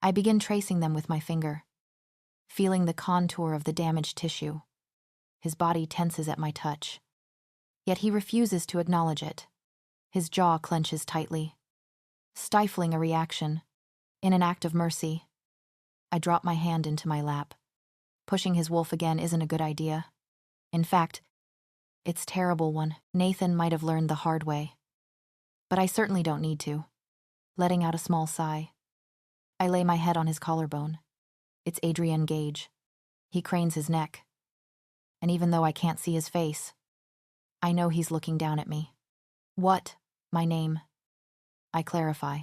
I begin tracing them with my finger, feeling the contour of the damaged tissue. His body tenses at my touch, yet he refuses to acknowledge it. His jaw clenches tightly, stifling a reaction. In an act of mercy, I drop my hand into my lap. Pushing his wolf again isn't a good idea. In fact, it's a terrible one. Nathan might have learned the hard way. But I certainly don't need to. Letting out a small sigh, I lay my head on his collarbone. It's Adrienne Gage. He cranes his neck. And even though I can't see his face, I know he's looking down at me. What? My name? I clarify,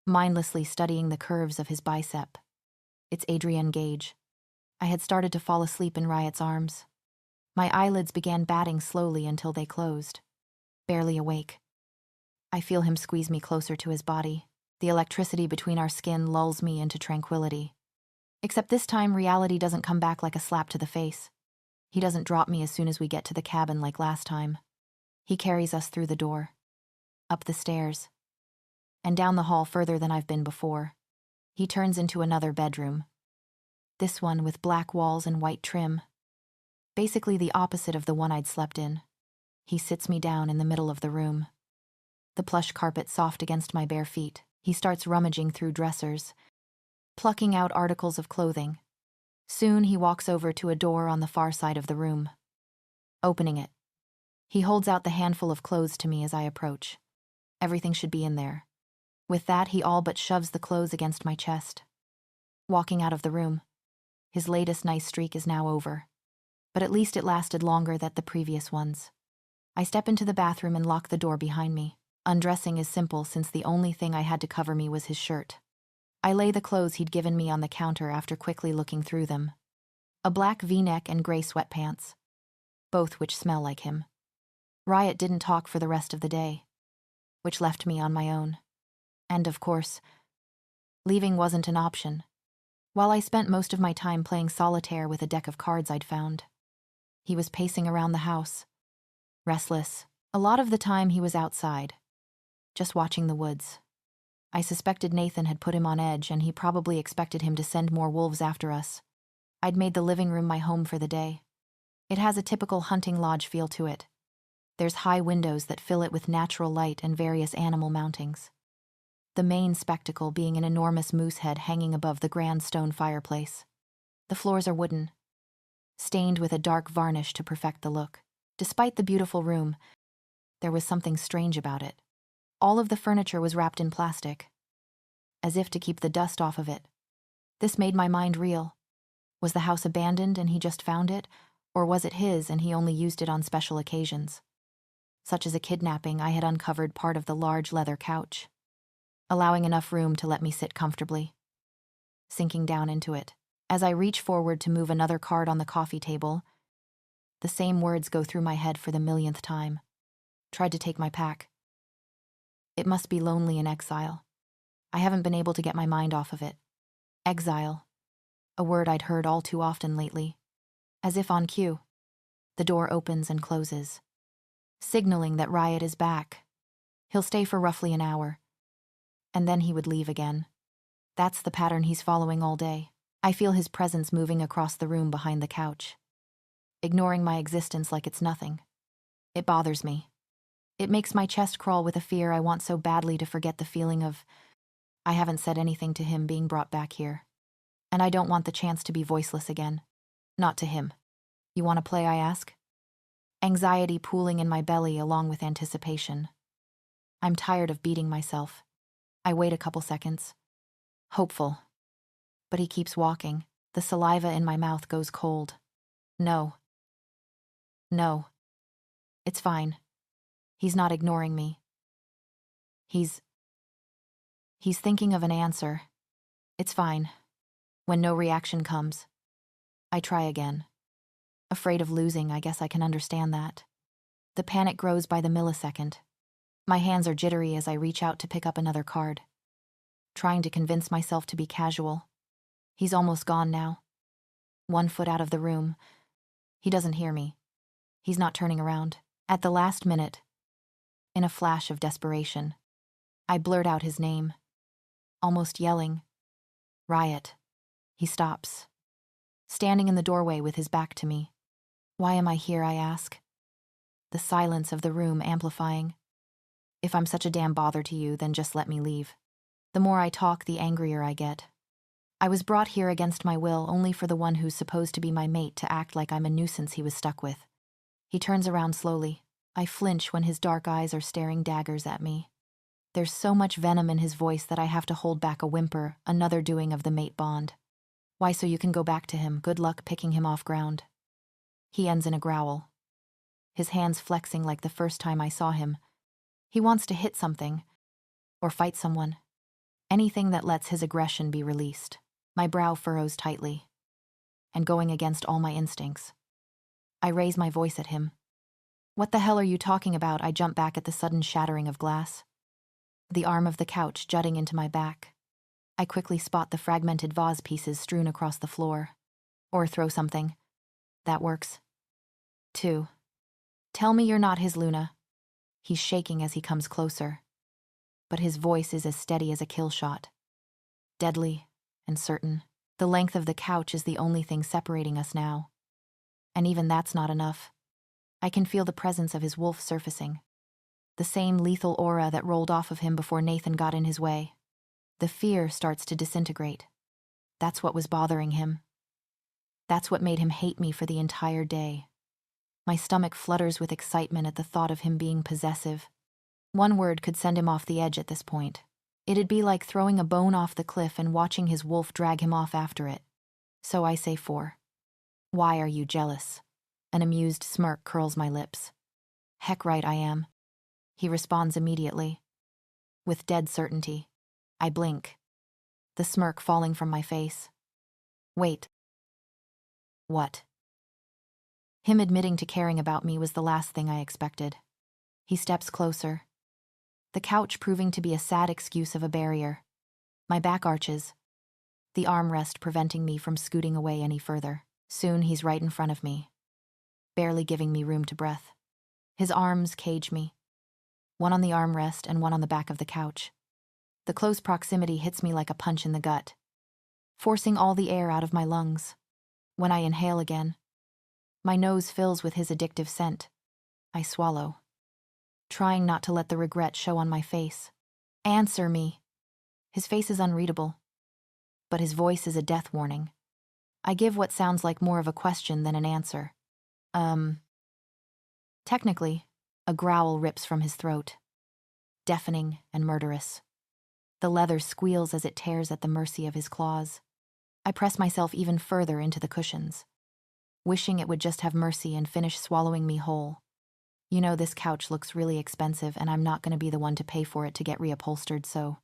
mindlessly studying the curves of his bicep. It's Adrienne Gage. I had started to fall asleep in Riot's arms. My eyelids began batting slowly until they closed. Barely awake. I feel him squeeze me closer to his body. The electricity between our skin lulls me into tranquility. Except this time, reality doesn't come back like a slap to the face. He doesn't drop me as soon as we get to the cabin like last time. He carries us through the door, up the stairs, and down the hall further than I've been before. He turns into another bedroom. This one with black walls and white trim. Basically the opposite of the one I'd slept in. He sits me down in the middle of the room. The plush carpet soft against my bare feet. He starts rummaging through dressers, plucking out articles of clothing. Soon he walks over to a door on the far side of the room, opening it. He holds out the handful of clothes to me as I approach. Everything should be in there. With that, he all but shoves the clothes against my chest. Walking out of the room. His latest nice streak is now over, but at least it lasted longer than the previous ones. I step into the bathroom and lock the door behind me. Undressing is simple since the only thing I had to cover me was his shirt. I lay the clothes he'd given me on the counter after quickly looking through them. A black V-neck and gray sweatpants, both which smell like him. Riot didn't talk for the rest of the day, which left me on my own. And of course, leaving wasn't an option. While I spent most of my time playing solitaire with a deck of cards I'd found, he was pacing around the house, restless. A lot of the time he was outside, just watching the woods. I suspected Nathan had put him on edge, and he probably expected him to send more wolves after us. I'd made the living room my home for the day. It has a typical hunting lodge feel to it. There's high windows that fill it with natural light and various animal mountings. The main spectacle being an enormous moose head hanging above the grand stone fireplace. The floors are wooden, stained with a dark varnish to perfect the look. Despite the beautiful room, there was something strange about it. All of the furniture was wrapped in plastic, as if to keep the dust off of it. This made my mind reel. Was the house abandoned and he just found it, or was it his and he only used it on special occasions? Such as a kidnapping, I had uncovered part of the large leather couch, allowing enough room to let me sit comfortably. Sinking down into it, as I reach forward to move another card on the coffee table, the same words go through my head for the millionth time. Tried to take my pack. It must be lonely in exile. I haven't been able to get my mind off of it. Exile. A word I'd heard all too often lately. As if on cue. The door opens and closes, signaling that Riot is back. He'll stay for roughly an hour, and then he would leave again. That's the pattern he's following all day. I feel his presence moving across the room behind the couch, ignoring my existence like it's nothing. It bothers me. It makes my chest crawl with a fear I want so badly to forget the feeling of, I haven't said anything to him being brought back here. And I don't want the chance to be voiceless again. Not to him. You want to play, I ask? Anxiety pooling in my belly along with anticipation. I'm tired of beating myself. I wait a couple seconds. Hopeful. But he keeps walking. The saliva in my mouth goes cold. No. No. It's fine. He's not ignoring me. He's thinking of an answer. It's fine. When no reaction comes, I try again. Afraid of losing, I guess I can understand that. The panic grows by the millisecond. My hands are jittery as I reach out to pick up another card, trying to convince myself to be casual. He's almost gone now. 1 foot out of the room. He doesn't hear me. He's not turning around. At the last minute, in a flash of desperation, I blurt out his name, almost yelling, "Riot." He stops, standing in the doorway with his back to me. Why am I here, I ask? The silence of the room amplifying. If I'm such a damn bother to you, then just let me leave. The more I talk, the angrier I get. I was brought here against my will only for the one who's supposed to be my mate to act like I'm a nuisance he was stuck with. He turns around slowly. I flinch when his dark eyes are staring daggers at me. There's so much venom in his voice that I have to hold back a whimper, another doing of the mate bond. Why, so you can go back to him. Good luck picking him off ground. He ends in a growl, his hands flexing like the first time I saw him. He wants to hit something, or fight someone. Anything that lets his aggression be released. My brow furrows tightly, and going against all my instincts, I raise my voice at him. "What the hell are you talking about?" I jump back at the sudden shattering of glass, the arm of the couch jutting into my back. I quickly spot the fragmented vase pieces strewn across the floor. Or throw something. That works. 2. "Tell me you're not his Luna." He's shaking as he comes closer, but his voice is as steady as a kill shot. Deadly and certain. The length of the couch is the only thing separating us now. And even that's not enough. I can feel the presence of his wolf surfacing. The same lethal aura that rolled off of him before Nathan got in his way. The fear starts to disintegrate. That's what was bothering him. That's what made him hate me for the entire day. My stomach flutters with excitement at the thought of him being possessive. One word could send him off the edge at this point. It'd be like throwing a bone off the cliff and watching his wolf drag him off after it. So I say 4. "Why are you jealous?" An amused smirk curls my lips. "Heck right I am." He responds immediately, with dead certainty. I blink, the smirk falling from my face. "Wait." "What?" Him admitting to caring about me was the last thing I expected. He steps closer, the couch proving to be a sad excuse of a barrier. My back arches, the armrest preventing me from scooting away any further. Soon he's right in front of me, barely giving me room to breath. His arms cage me, one on the armrest and one on the back of the couch. The close proximity hits me like a punch in the gut, forcing all the air out of my lungs. When I inhale again, my nose fills with his addictive scent. I swallow, trying not to let the regret show on my face. "Answer me." His face is unreadable, but his voice is a death warning. I give what sounds like more of a question than an answer. Technically, a growl rips from his throat, deafening and murderous. The leather squeals as it tears at the mercy of his claws. I press myself even further into the cushions, wishing it would just have mercy and finish swallowing me whole. You know, this couch looks really expensive and I'm not going to be the one to pay for it to get reupholstered, so.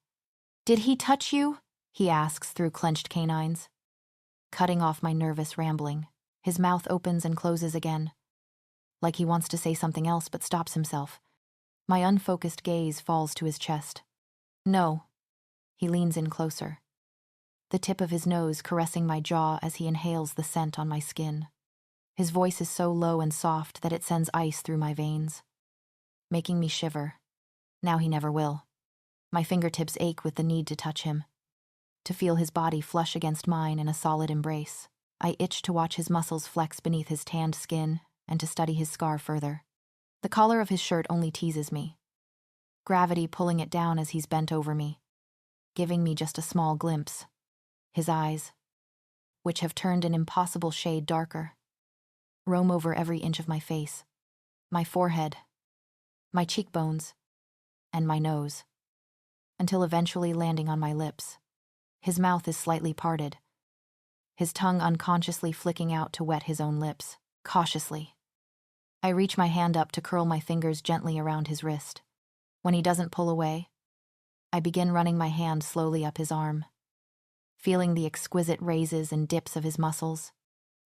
"Did he touch you?" he asks through clenched canines, cutting off my nervous rambling. His mouth opens and closes again, like he wants to say something else but stops himself. My unfocused gaze falls to his chest. "No." He leans in closer, the tip of his nose caressing my jaw as he inhales the scent on my skin. His voice is so low and soft that it sends ice through my veins, making me shiver. Now he never will. My fingertips ache with the need to touch him, to feel his body flush against mine in a solid embrace. I itch to watch his muscles flex beneath his tanned skin and to study his scar further. The collar of his shirt only teases me, gravity pulling it down as he's bent over me, giving me just a small glimpse. His eyes, which have turned an impossible shade darker, roam over every inch of my face, my forehead, my cheekbones, and my nose, until eventually landing on my lips. His mouth is slightly parted, his tongue unconsciously flicking out to wet his own lips. Cautiously, I reach my hand up to curl my fingers gently around his wrist. When he doesn't pull away, I begin running my hand slowly up his arm, feeling the exquisite raises and dips of his muscles.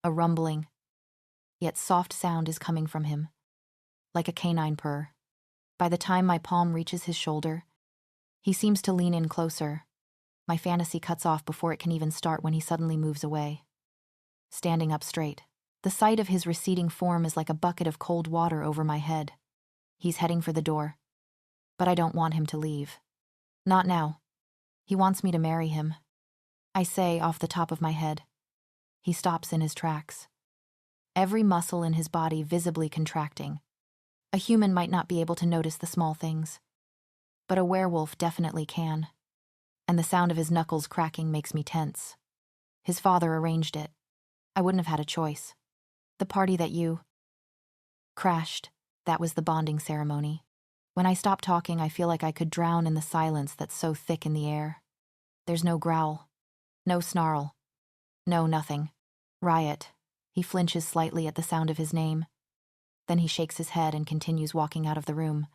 A rumbling, yet soft sound is coming from him, like a canine purr. By the time my palm reaches his shoulder, he seems to lean in closer. My fantasy cuts off before it can even start when he suddenly moves away. Standing up straight, the sight of his receding form is like a bucket of cold water over my head. He's heading for the door. But I don't want him to leave. Not now. He wants me to marry him. I say off the top of my head. He stops in his tracks. Every muscle in his body visibly contracting. A human might not be able to notice the small things, but a werewolf definitely can. And the sound of his knuckles cracking makes me tense. His father arranged it. I wouldn't have had a choice. The party that you crashed, that was the bonding ceremony. When I stop talking, I feel like I could drown in the silence that's so thick in the air. There's no growl, no snarl, no nothing. Riot. He flinches slightly at the sound of his name. Then he shakes his head and continues walking out of the room.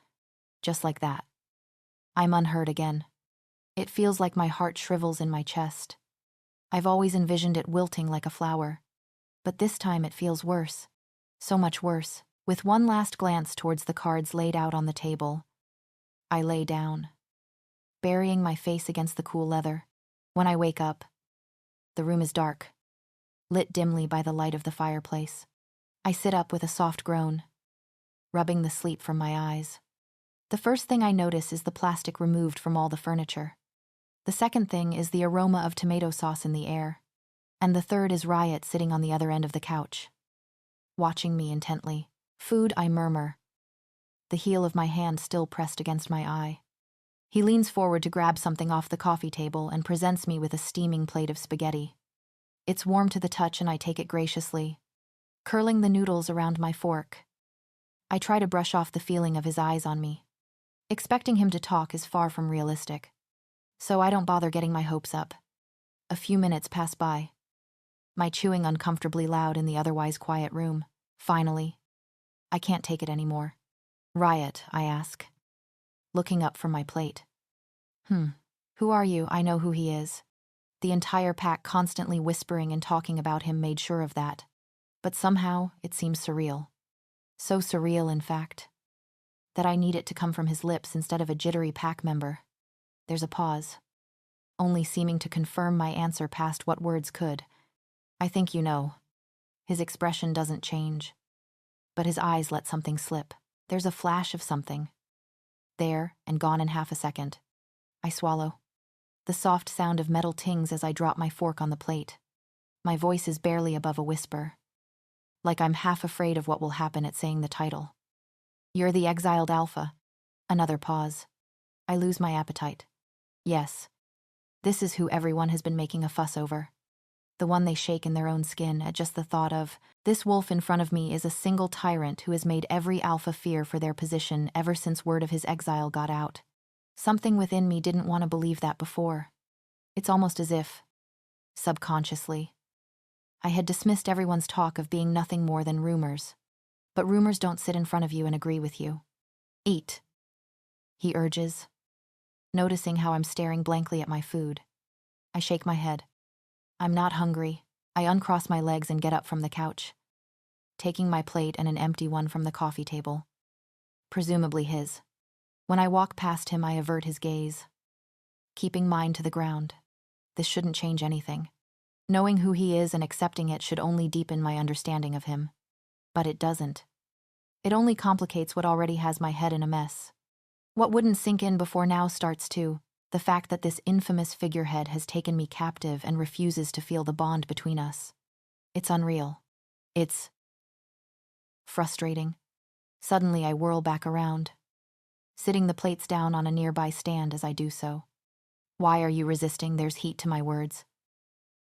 Just like that. I'm unheard again. It feels like my heart shrivels in my chest. I've always envisioned it wilting like a flower. But this time it feels worse. So much worse. With one last glance towards the cards laid out on the table, I lay down, burying my face against the cool leather. When I wake up, the room is dark, lit dimly by the light of the fireplace. I sit up with a soft groan, rubbing the sleep from my eyes. The first thing I notice is the plastic removed from all the furniture. The second thing is the aroma of tomato sauce in the air. And the third is Riot sitting on the other end of the couch, watching me intently. Food, I murmur, the heel of my hand still pressed against my eye. He leans forward to grab something off the coffee table and presents me with a steaming plate of spaghetti. It's warm to the touch and I take it graciously, curling the noodles around my fork. I try to brush off the feeling of his eyes on me. Expecting him to talk is far from realistic, so I don't bother getting my hopes up. A few minutes pass by, my chewing uncomfortably loud in the otherwise quiet room. Finally, I can't take it anymore. Riot, I ask, looking up from my plate. Who are you? I know who he is. The entire pack constantly whispering and talking about him made sure of that. But somehow, it seems surreal. So surreal, in fact, that I need it to come from his lips instead of a jittery pack member. There's a pause, only seeming to confirm my answer past what words could. I think you know. His expression doesn't change, but his eyes let something slip. There's a flash of something. There, and gone in half a second. I swallow. The soft sound of metal tings as I drop my fork on the plate. My voice is barely above a whisper, like I'm half afraid of what will happen at saying the title. You're the exiled alpha. Another pause. I lose my appetite. Yes. This is who everyone has been making a fuss over. The one they shake in their own skin at just the thought of. This wolf in front of me is a single tyrant who has made every alpha fear for their position ever since word of his exile got out. Something within me didn't want to believe that before. It's almost as if, subconsciously, I had dismissed everyone's talk of being nothing more than rumors. But rumors don't sit in front of you and agree with you. Eat, he urges, noticing how I'm staring blankly at my food. I shake my head. I'm not hungry. I uncross my legs and get up from the couch, taking my plate and an empty one from the coffee table. Presumably his. When I walk past him, I avert his gaze, keeping mine to the ground. This shouldn't change anything. Knowing who he is and accepting it should only deepen my understanding of him. But it doesn't. It only complicates what already has my head in a mess. What wouldn't sink in before now starts to. The fact that this infamous figurehead has taken me captive and refuses to feel the bond between us. It's unreal. It's frustrating. Suddenly I whirl back around, sitting the plates down on a nearby stand as I do so. Why are you resisting? There's heat to my words.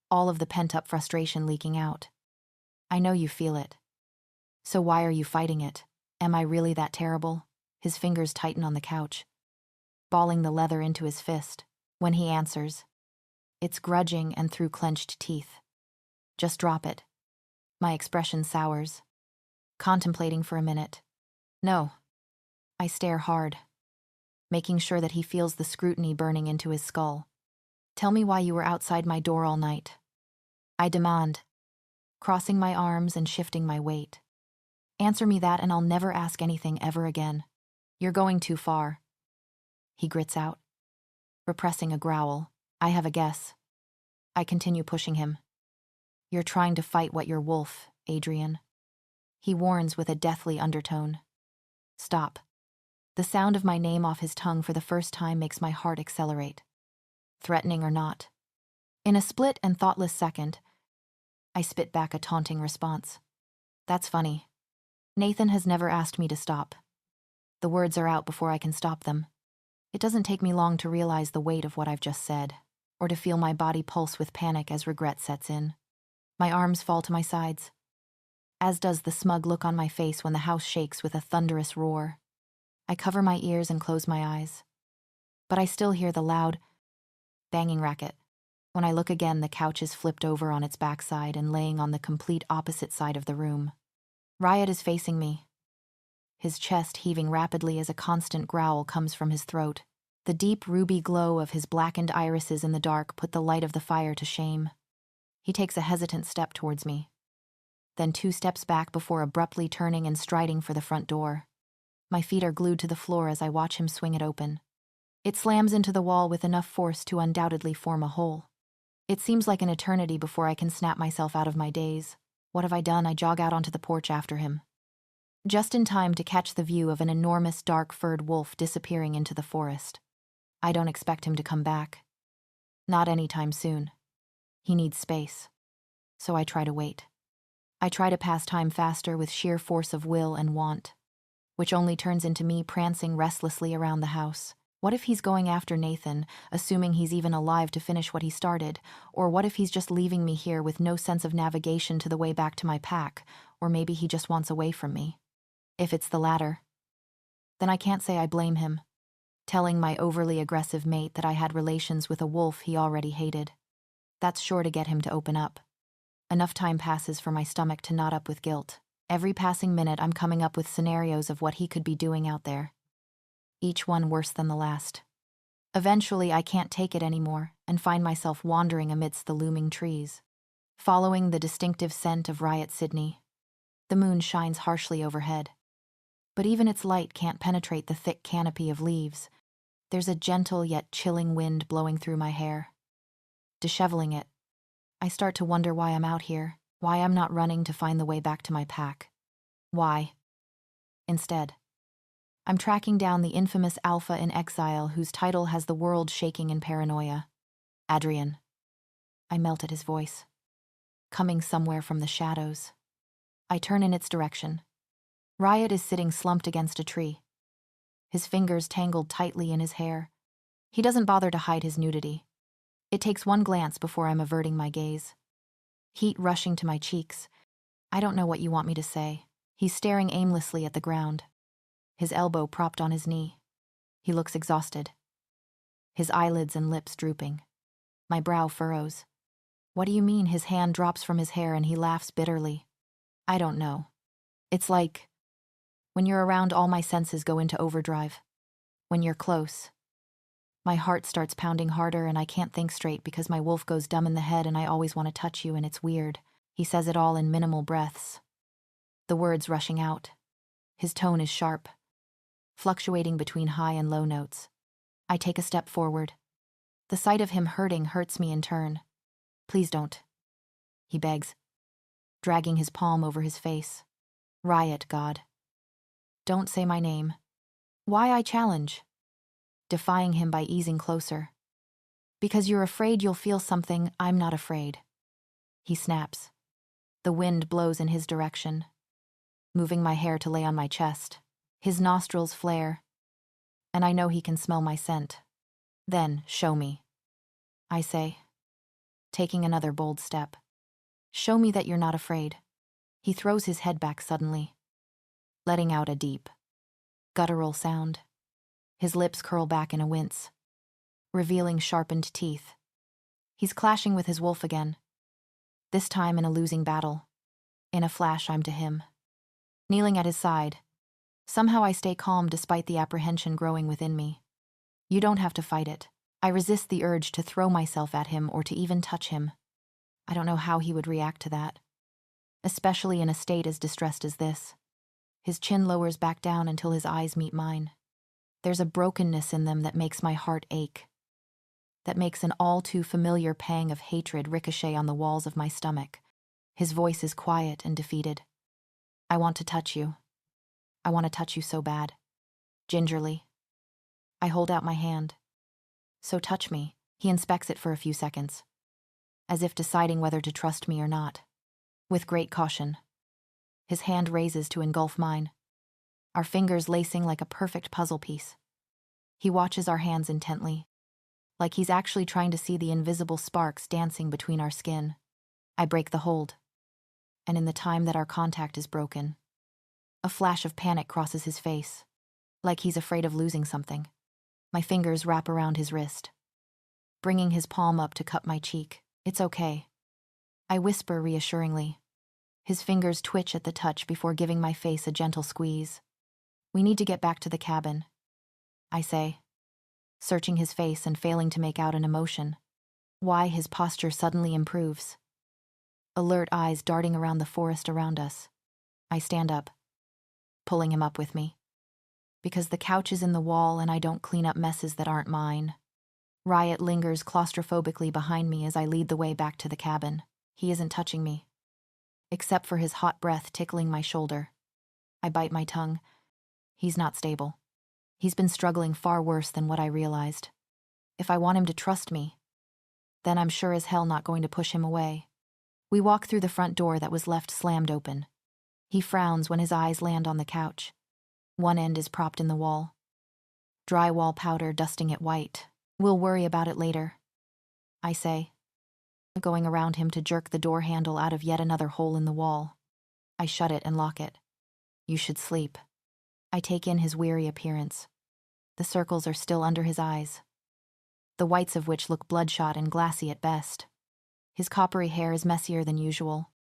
All of the pent-up frustration leaking out. I know you feel it. So why are you fighting it? Am I really that terrible? His fingers tighten on the couch, balling the leather into his fist. When he answers, it's grudging and through clenched teeth. Just drop it. My expression sours, contemplating for a minute. No. I stare hard, making sure that he feels the scrutiny burning into his skull. Tell me why you were outside my door all night. I demand, crossing my arms and shifting my weight. Answer me that and I'll never ask anything ever again. You're going too far. He grits out, repressing a growl. I have a guess. I continue pushing him. You're trying to fight what you're wolf, Adrienne. He warns with a deathly undertone. Stop. The sound of my name off his tongue for the first time makes my heart accelerate. Threatening or not. In a split and thoughtless second, I spit back a taunting response. That's funny. Nathan has never asked me to stop. The words are out before I can stop them. It doesn't take me long to realize the weight of what I've just said, or to feel my body pulse with panic as regret sets in. My arms fall to my sides, as does the smug look on my face when the house shakes with a thunderous roar. I cover my ears and close my eyes. But I still hear the loud, banging racket. When I look again, the couch is flipped over on its backside and laying on the complete opposite side of the room. Riot is facing me, his chest heaving rapidly as a constant growl comes from his throat. The deep ruby glow of his blackened irises in the dark put the light of the fire to shame. He takes a hesitant step towards me, then 2 steps back before abruptly turning and striding for the front door. My feet are glued to the floor as I watch him swing it open. It slams into the wall with enough force to undoubtedly form a hole. It seems like an eternity before I can snap myself out of my daze. What have I done? I jog out onto the porch after him, just in time to catch the view of an enormous dark-furred wolf disappearing into the forest. I don't expect him to come back. Not anytime soon. He needs space. So I try to wait. I try to pass time faster with sheer force of will and want, which only turns into me prancing restlessly around the house. What if he's going after Nathan, assuming he's even alive to finish what he started? Or what if he's just leaving me here with no sense of navigation to the way back to my pack? Or maybe he just wants away from me. If it's the latter, then I can't say I blame him, telling my overly aggressive mate that I had relations with a wolf he already hated. That's sure to get him to open up. Enough time passes for my stomach to knot up with guilt. Every passing minute I'm coming up with scenarios of what he could be doing out there, each one worse than the last. Eventually I can't take it anymore and find myself wandering amidst the looming trees, following the distinctive scent of Riot Sydney. The moon shines harshly overhead, but even its light can't penetrate the thick canopy of leaves. There's a gentle yet chilling wind blowing through my hair, disheveling it. I start to wonder why I'm out here, why I'm not running to find the way back to my pack. Why? Instead, I'm tracking down the infamous alpha in exile whose title has the world shaking in paranoia. Adrienne. I melt at his voice, coming somewhere from the shadows. I turn in its direction. Riot is sitting slumped against a tree, his fingers tangled tightly in his hair. He doesn't bother to hide his nudity. It takes one glance before I'm averting my gaze. Heat rushing to my cheeks. I don't know what you want me to say. He's staring aimlessly at the ground, his elbow propped on his knee. He looks exhausted, his eyelids and lips drooping. My brow furrows. What do you mean? His hand drops from his hair and he laughs bitterly. I don't know. It's like, when you're around, all my senses go into overdrive. When you're close, my heart starts pounding harder and I can't think straight because my wolf goes dumb in the head and I always want to touch you and it's weird. He says it all in minimal breaths, the words rushing out. His tone is sharp, fluctuating between high and low notes. I take a step forward. The sight of him hurting hurts me in turn. Please don't, he begs, dragging his palm over his face. Riot, God. Don't say my name. Why? I challenge, defying him by easing closer. Because you're afraid you'll feel something I'm not afraid. He snaps. The wind blows in his direction, moving my hair to lay on my chest. His nostrils flare, and I know he can smell my scent. Then, show me, I say, taking another bold step. Show me that you're not afraid. He throws his head back suddenly, letting out a deep, guttural sound. His lips curl back in a wince, revealing sharpened teeth. He's clashing with his wolf again, this time in a losing battle. In a flash, I'm to him, kneeling at his side. Somehow I stay calm despite the apprehension growing within me. You don't have to fight it. I resist the urge to throw myself at him or to even touch him. I don't know how he would react to that, especially in a state as distressed as this. His chin lowers back down until his eyes meet mine. There's a brokenness in them that makes my heart ache, that makes an all-too-familiar pang of hatred ricochet on the walls of my stomach. His voice is quiet and defeated. I want to touch you. I want to touch you so bad. Gingerly. I hold out my hand. So touch me. He inspects it for a few seconds, as if deciding whether to trust me or not. With great caution, his hand raises to engulf mine, our fingers lacing like a perfect puzzle piece. He watches our hands intently, like he's actually trying to see the invisible sparks dancing between our skin. I break the hold, and in the time that our contact is broken, a flash of panic crosses his face, like he's afraid of losing something. My fingers wrap around his wrist, bringing his palm up to cup my cheek. It's okay. I whisper reassuringly. His fingers twitch at the touch before giving my face a gentle squeeze. We need to get back to the cabin, I say, searching his face and failing to make out an emotion. Why his posture suddenly improves. Alert eyes darting around the forest around us. I stand up, pulling him up with me. Because the couch is in the wall and I don't clean up messes that aren't mine. Riot lingers claustrophobically behind me as I lead the way back to the cabin. He isn't touching me, except for his hot breath tickling my shoulder. I bite my tongue. He's not stable. He's been struggling far worse than what I realized. If I want him to trust me, then I'm sure as hell not going to push him away. We walk through the front door that was left slammed open. He frowns when his eyes land on the couch. One end is propped in the wall. Drywall powder dusting it white. We'll worry about it later, I say, going around him to jerk the door handle out of yet another hole in the wall. I shut it and lock it. You should sleep. I take in his weary appearance. The circles are still under his eyes, the whites of which look bloodshot and glassy at best. His coppery hair is messier than usual,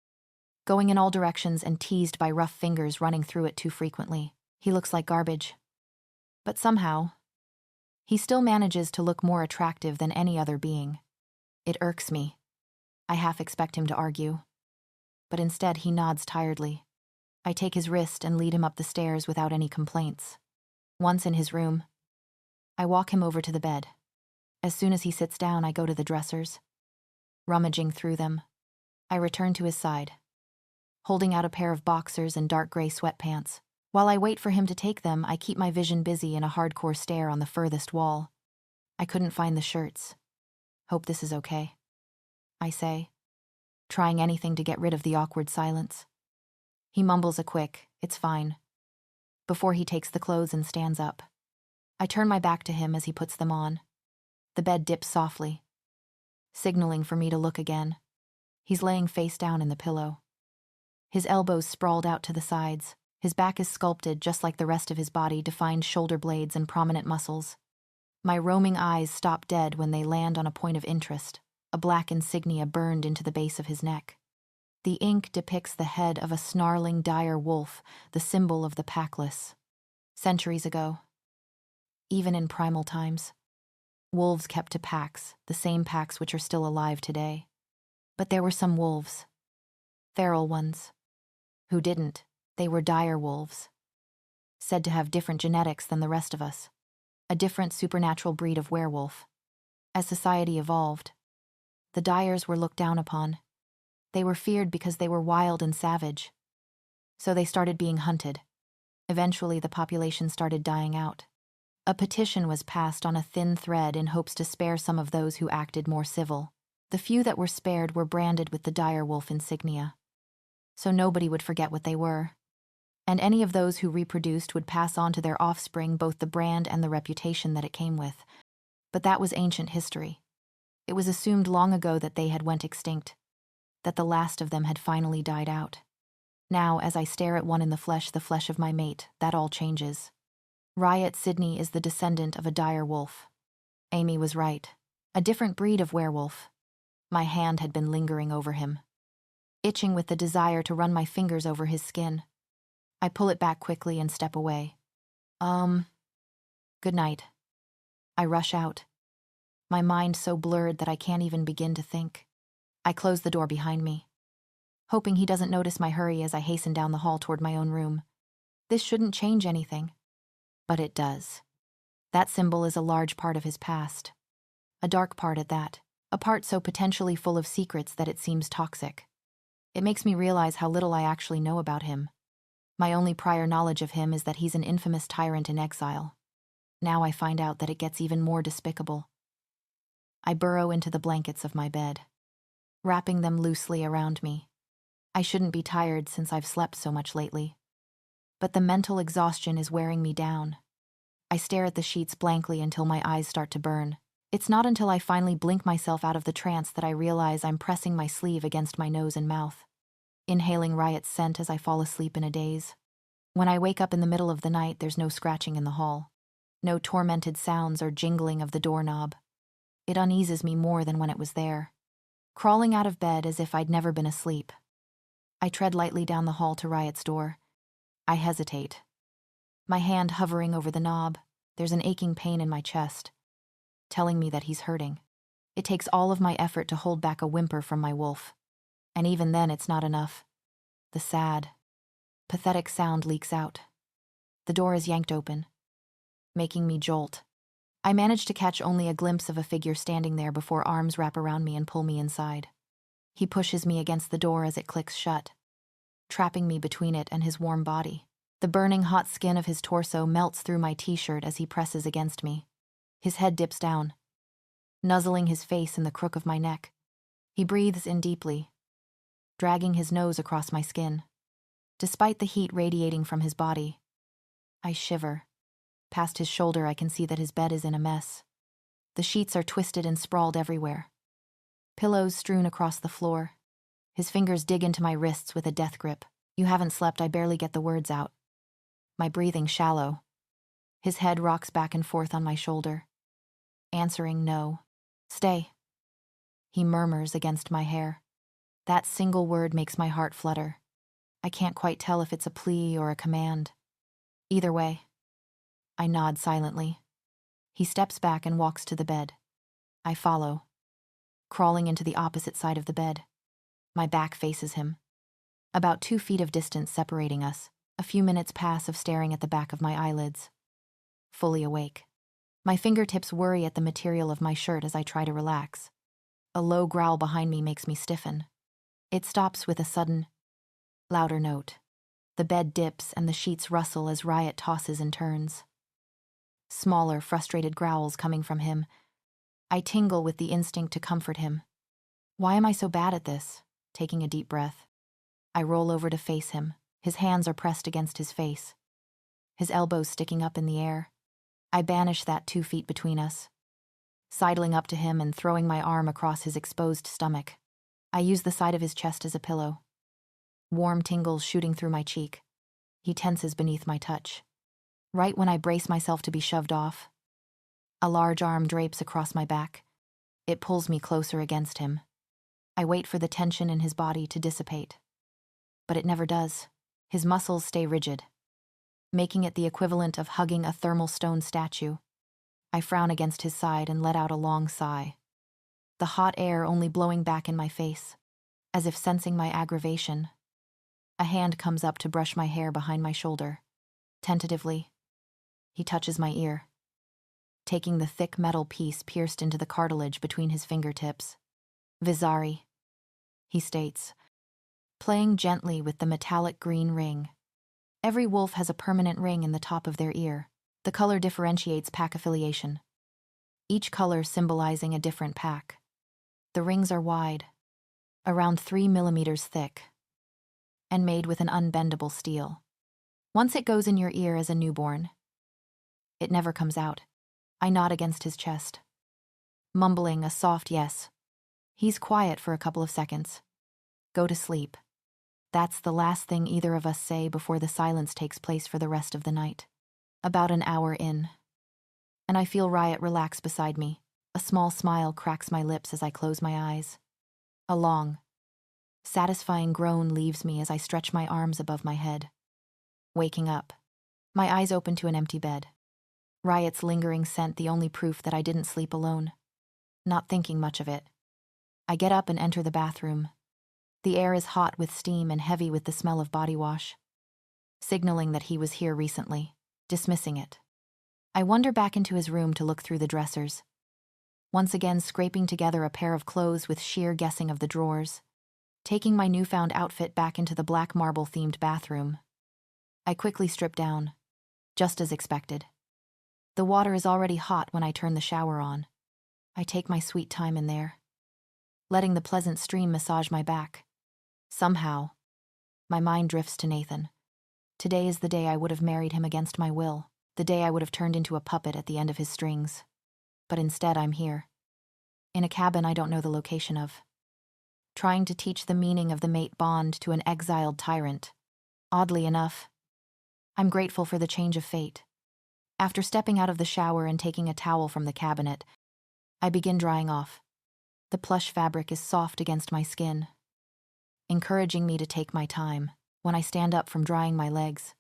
going in all directions and teased by rough fingers running through it too frequently. He looks like garbage. But somehow, he still manages to look more attractive than any other being. It irks me. I half expect him to argue, but instead he nods tiredly. I take his wrist and lead him up the stairs without any complaints. Once in his room, I walk him over to the bed. As soon as he sits down, I go to the dressers. Rummaging through them, I return to his side, holding out a pair of boxers and dark gray sweatpants. While I wait for him to take them, I keep my vision busy in a hardcore stare on the furthest wall. I couldn't find the shirts. Hope this is okay, I say, trying anything to get rid of the awkward silence. He mumbles a quick, "It's fine," before he takes the clothes and stands up. I turn my back to him as he puts them on. The bed dips softly, signaling for me to look again. He's laying face down in the pillow, his elbows sprawled out to the sides. His back is sculpted just like the rest of his body, defined shoulder blades and prominent muscles. My roaming eyes stop dead when they land on a point of interest, a black insignia burned into the base of his neck. The ink depicts the head of a snarling dire wolf, the symbol of the packless. Centuries ago, even in primal times, wolves kept to packs, the same packs which are still alive today. But there were some wolves, feral ones, who didn't. They were dire wolves, said to have different genetics than the rest of us, a different supernatural breed of werewolf. As society evolved, the dyers were looked down upon. They were feared because they were wild and savage. So they started being hunted. Eventually, the population started dying out. A petition was passed on a thin thread in hopes to spare some of those who acted more civil. The few that were spared were branded with the dire wolf insignia, so nobody would forget what they were. And any of those who reproduced would pass on to their offspring both the brand and the reputation that it came with. But that was ancient history. It was assumed long ago that they had went extinct, that the last of them had finally died out. Now, as I stare at one in the flesh of my mate, that all changes. Riot Sydney is the descendant of a dire wolf. Amy was right. A different breed of werewolf. My hand had been lingering over him, itching with the desire to run my fingers over his skin. I pull it back quickly and step away. Good night. I rush out, my mind so blurred that I can't even begin to think. I close the door behind me, hoping he doesn't notice my hurry as I hasten down the hall toward my own room. This shouldn't change anything. But it does. That symbol is a large part of his past. A dark part at that. A part so potentially full of secrets that it seems toxic. It makes me realize how little I actually know about him. My only prior knowledge of him is that he's an infamous tyrant in exile. Now I find out that it gets even more despicable. I burrow into the blankets of my bed, wrapping them loosely around me. I shouldn't be tired since I've slept so much lately. But the mental exhaustion is wearing me down. I stare at the sheets blankly until my eyes start to burn. It's not until I finally blink myself out of the trance that I realize I'm pressing my sleeve against my nose and mouth, inhaling Riot's scent as I fall asleep in a daze. When I wake up in the middle of the night, there's no scratching in the hall. No tormented sounds or jingling of the doorknob. It uneases me more than when it was there. Crawling out of bed as if I'd never been asleep. I tread lightly down the hall to Riot's door. I hesitate. My hand hovering over the knob, there's an aching pain in my chest, telling me that he's hurting. It takes all of my effort to hold back a whimper from my wolf. And even then it's not enough. The sad, pathetic sound leaks out. The door is yanked open, making me jolt. I manage to catch only a glimpse of a figure standing there before arms wrap around me and pull me inside. He pushes me against the door as it clicks shut, trapping me between it and his warm body. The burning hot skin of his torso melts through my t-shirt as he presses against me. His head dips down, nuzzling his face in the crook of my neck. He breathes in deeply, dragging his nose across my skin. Despite the heat radiating from his body, I shiver. Past his shoulder, I can see that his bed is in a mess. The sheets are twisted and sprawled everywhere. Pillows strewn across the floor. His fingers dig into my wrists with a death grip. You haven't slept, I barely get the words out. My breathing shallow. His head rocks back and forth on my shoulder, answering no. Stay. He murmurs against my hair. That single word makes my heart flutter. I can't quite tell if it's a plea or a command. Either way, I nod silently. He steps back and walks to the bed. I follow, crawling into the opposite side of the bed. My back faces him. About 2 feet of distance separating us. A few minutes pass of staring at the back of my eyelids. Fully awake. My fingertips worry at the material of my shirt as I try to relax. A low growl behind me makes me stiffen. It stops with a sudden, louder note. The bed dips and the sheets rustle as Riot tosses and turns. Smaller, frustrated growls coming from him. I tingle with the instinct to comfort him. Why am I so bad at this? Taking a deep breath. I roll over to face him. His hands are pressed against his face, his elbows sticking up in the air. I banish that 2 feet between us, sidling up to him and throwing my arm across his exposed stomach. I use the side of his chest as a pillow. Warm tingles shooting through my cheek. He tenses beneath my touch. Right when I brace myself to be shoved off, a large arm drapes across my back. It pulls me closer against him. I wait for the tension in his body to dissipate. But it never does. His muscles stay rigid, making it the equivalent of hugging a thermal stone statue. I frown against his side and let out a long sigh, the hot air only blowing back in my face, as if sensing my aggravation. A hand comes up to brush my hair behind my shoulder. Tentatively, he touches my ear, taking the thick metal piece pierced into the cartilage between his fingertips. Vizari, he states, playing gently with the metallic green ring. Every wolf has a permanent ring in the top of their ear. The color differentiates pack affiliation, each color symbolizing a different pack. The rings are wide, around 3 millimeters thick, and made with an unbendable steel. Once it goes in your ear as a newborn, it never comes out. I nod against his chest, mumbling a soft yes. He's quiet for a couple of seconds. Go to sleep. That's the last thing either of us say before the silence takes place for the rest of the night. About an hour in, and I feel Riot relax beside me. A small smile cracks my lips as I close my eyes. A long, satisfying groan leaves me as I stretch my arms above my head. Waking up, my eyes open to an empty bed. Riot's lingering scent the only proof that I didn't sleep alone. Not thinking much of it, I get up and enter the bathroom. The air is hot with steam and heavy with the smell of body wash. signaling that he was here recently, dismissing it. I wander back into his room to look through the dressers, once again scraping together a pair of clothes with sheer guessing of the drawers, taking my newfound outfit back into the black marble-themed bathroom. I quickly strip down, just as expected. The water is already hot when I turn the shower on. I take my sweet time in there, letting the pleasant stream massage my back. Somehow, my mind drifts to Nathan. Today is the day I would have married him against my will, the day I would have turned into a puppet at the end of his strings. But instead I'm here, in a cabin I don't know the location of, trying to teach the meaning of the mate bond to an exiled tyrant. Oddly enough, I'm grateful for the change of fate. After stepping out of the shower and taking a towel from the cabinet, I begin drying off. The plush fabric is soft against my skin, encouraging me to take my time. When I stand up from drying my legs,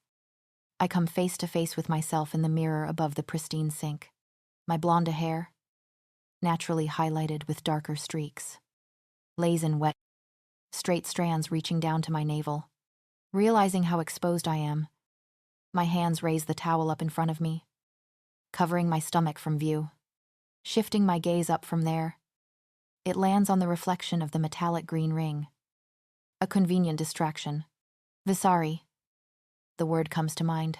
I come face to face with myself in the mirror above the pristine sink. My blonde hair, naturally highlighted with darker streaks, lays in wet, straight strands reaching down to my navel. Realizing how exposed I am, my hands raise the towel up in front of me, covering my stomach from view. Shifting my gaze up from there, it lands on the reflection of the metallic green ring. A convenient distraction. Visari. The word comes to mind.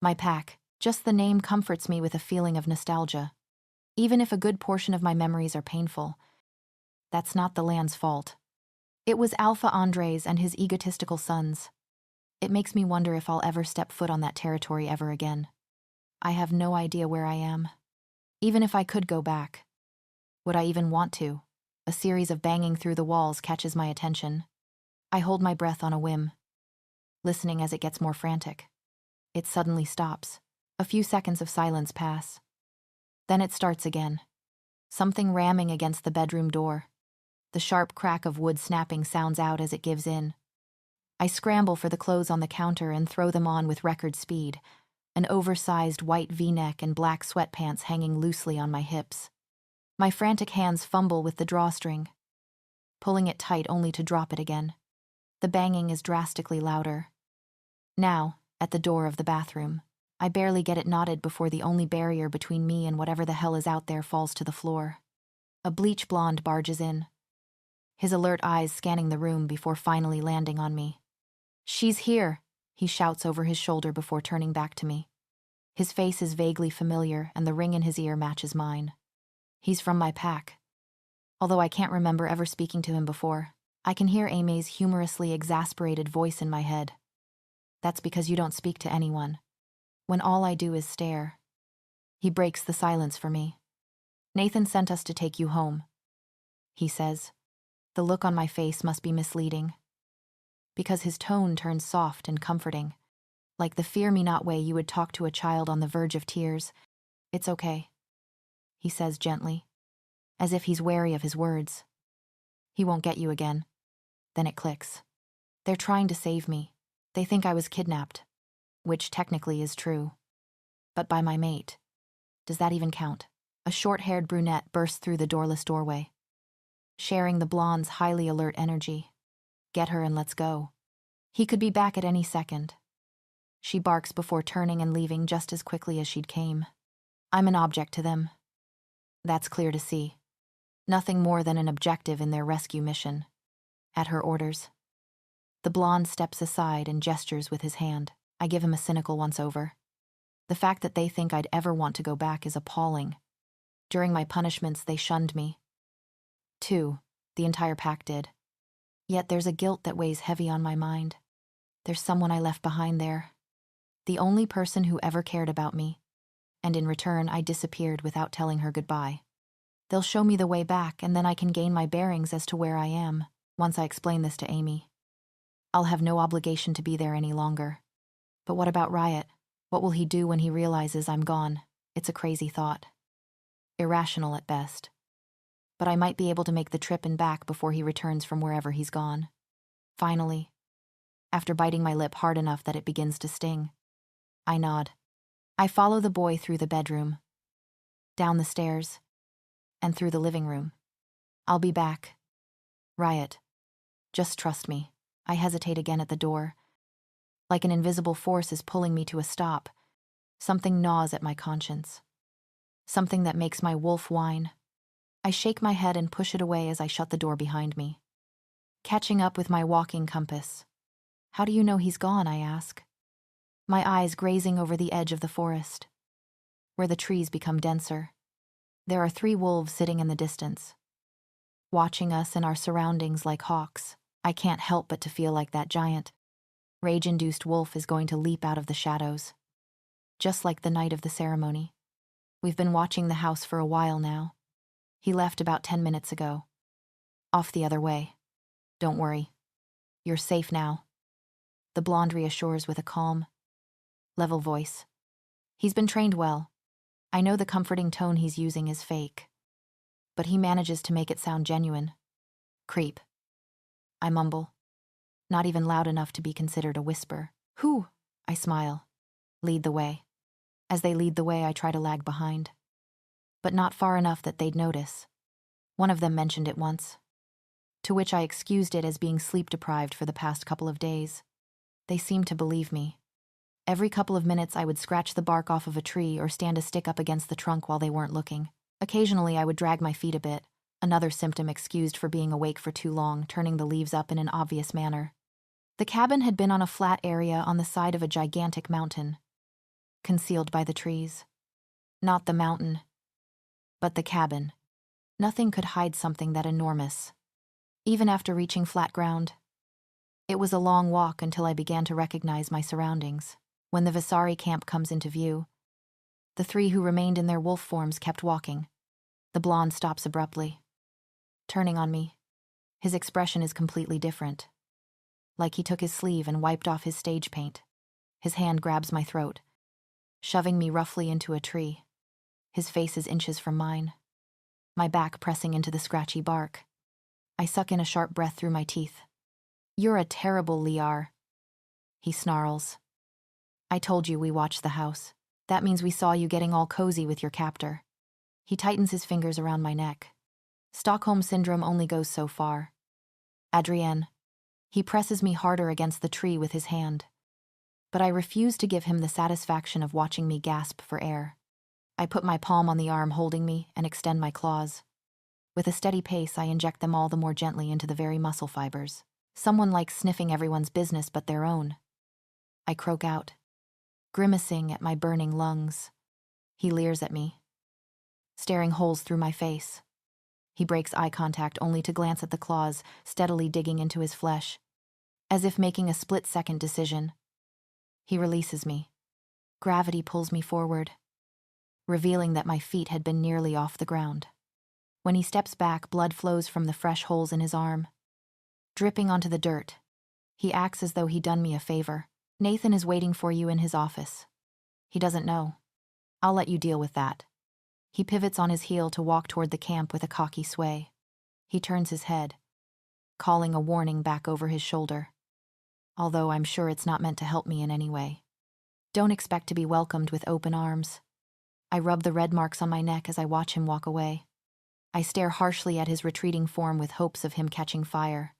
My pack. Just the name comforts me with a feeling of nostalgia. Even if a good portion of my memories are painful, that's not the land's fault. It was Alpha Andres and his egotistical sons. It makes me wonder if I'll ever step foot on that territory ever again. I have no idea where I am. Even if I could go back, would I even want to? A series of banging through the walls catches my attention. I hold my breath on a whim, listening as it gets more frantic. It suddenly stops. A few seconds of silence pass. Then it starts again. Something ramming against the bedroom door. The sharp crack of wood snapping sounds out as it gives in. I scramble for the clothes on the counter and throw them on with record speed, an oversized white V-neck and black sweatpants hanging loosely on my hips. My frantic hands fumble with the drawstring, pulling it tight only to drop it again. The banging is drastically louder. Now, at the door of the bathroom, I barely get it knotted before the only barrier between me and whatever the hell is out there falls to the floor. A bleach blonde barges in, his alert eyes scanning the room before finally landing on me. "She's here," he shouts over his shoulder before turning back to me. His face is vaguely familiar and the ring in his ear matches mine. He's from my pack. Although I can't remember ever speaking to him before, I can hear Amy's humorously exasperated voice in my head. "That's because you don't speak to anyone, when all I do is stare." He breaks the silence for me. "Nathan sent us to take you home," he says. The look on my face must be misleading, because his tone turns soft and comforting, like the fear-me-not way you would talk to a child on the verge of tears. "It's okay," he says gently, as if he's wary of his words. "He won't get you again." Then it clicks. They're trying to save me. They think I was kidnapped, which technically is true. But by my mate. Does that even count? A short-haired brunette bursts through the doorless doorway, sharing the blonde's highly alert energy. "Get her and let's go. He could be back at any second." She barks before turning and leaving just as quickly as she'd came. I'm an object to them. That's clear to see. Nothing more than an objective in their rescue mission. At her orders. The blonde steps aside and gestures with his hand. I give him a cynical once-over. The fact that they think I'd ever want to go back is appalling. During my punishments, they shunned me. Too, the entire pack did. Yet there's a guilt that weighs heavy on my mind. There's someone I left behind there. The only person who ever cared about me. And in return, I disappeared without telling her goodbye. They'll show me the way back, and then I can gain my bearings as to where I am, once I explain this to Amy. I'll have no obligation to be there any longer. But what about Riot? What will he do when he realizes I'm gone? It's a crazy thought. Irrational at best. But I might be able to make the trip and back before he returns from wherever he's gone. Finally, after biting my lip hard enough that it begins to sting, I nod. I follow the boy through the bedroom, down the stairs, and through the living room. I'll be back. Riot. Just trust me. I hesitate again at the door, Like an invisible force is pulling me to a stop. Something gnaws at my conscience. Something that makes my wolf whine. I shake my head and push it away as I shut the door behind me. Catching up with my walking compass. How do you know he's gone, I ask. My eyes grazing over the edge of the forest, where the trees become denser. There are 3 wolves sitting in the distance, watching us and our surroundings like hawks. I can't help but to feel like that giant, rage-induced wolf is going to leap out of the shadows. Just like the night of the ceremony. We've been watching the house for a while now. He left about 10 minutes ago. Off the other way. Don't worry. You're safe now. The blonde reassures with a calm, level voice. He's been trained well. I know the comforting tone he's using is fake, but he manages to make it sound genuine. Creep. I mumble. Not even loud enough to be considered a whisper. Who? I smile. Lead the way. As they lead the way, I try to lag behind. But not far enough that they'd notice. One of them mentioned it once, to which I excused it as being sleep-deprived for the past couple of days. They seemed to believe me. Every couple of minutes I would scratch the bark off of a tree or stand a stick up against the trunk while they weren't looking. Occasionally I would drag my feet a bit, another symptom excused for being awake for too long, turning the leaves up in an obvious manner. The cabin had been on a flat area on the side of a gigantic mountain, concealed by the trees. Not the mountain, but the cabin. Nothing could hide something that enormous. Even after reaching flat ground, it was a long walk until I began to recognize my surroundings. When the Visari camp comes into view, the 3 who remained in their wolf forms kept walking. The blonde stops abruptly, turning on me. His expression is completely different. Like he took his sleeve and wiped off his stage paint. His hand grabs my throat, shoving me roughly into a tree. His face is inches from mine, my back pressing into the scratchy bark. I suck in a sharp breath through my teeth. You're a terrible liar, he snarls. I told you we watched the house. That means we saw you getting all cozy with your captor. He tightens his fingers around my neck. Stockholm Syndrome only goes so far. Adrienne. He presses me harder against the tree with his hand. But I refuse to give him the satisfaction of watching me gasp for air. I put my palm on the arm holding me and extend my claws. With a steady pace, I inject them all the more gently into the very muscle fibers. Someone likes sniffing everyone's business but their own. I croak out, grimacing at my burning lungs. He leers at me, staring holes through my face. He breaks eye contact only to glance at the claws, steadily digging into his flesh. As if making a split-second decision, he releases me. Gravity pulls me forward, revealing that my feet had been nearly off the ground. When he steps back, blood flows from the fresh holes in his arm, dripping onto the dirt. He acts as though he'd done me a favor. Nathan is waiting for you in his office. He doesn't know. I'll let you deal with that. He pivots on his heel to walk toward the camp with a cocky sway. He turns his head, calling a warning back over his shoulder. Although I'm sure it's not meant to help me in any way. Don't expect to be welcomed with open arms. I rub the red marks on my neck as I watch him walk away. I stare harshly at his retreating form with hopes of him catching fire.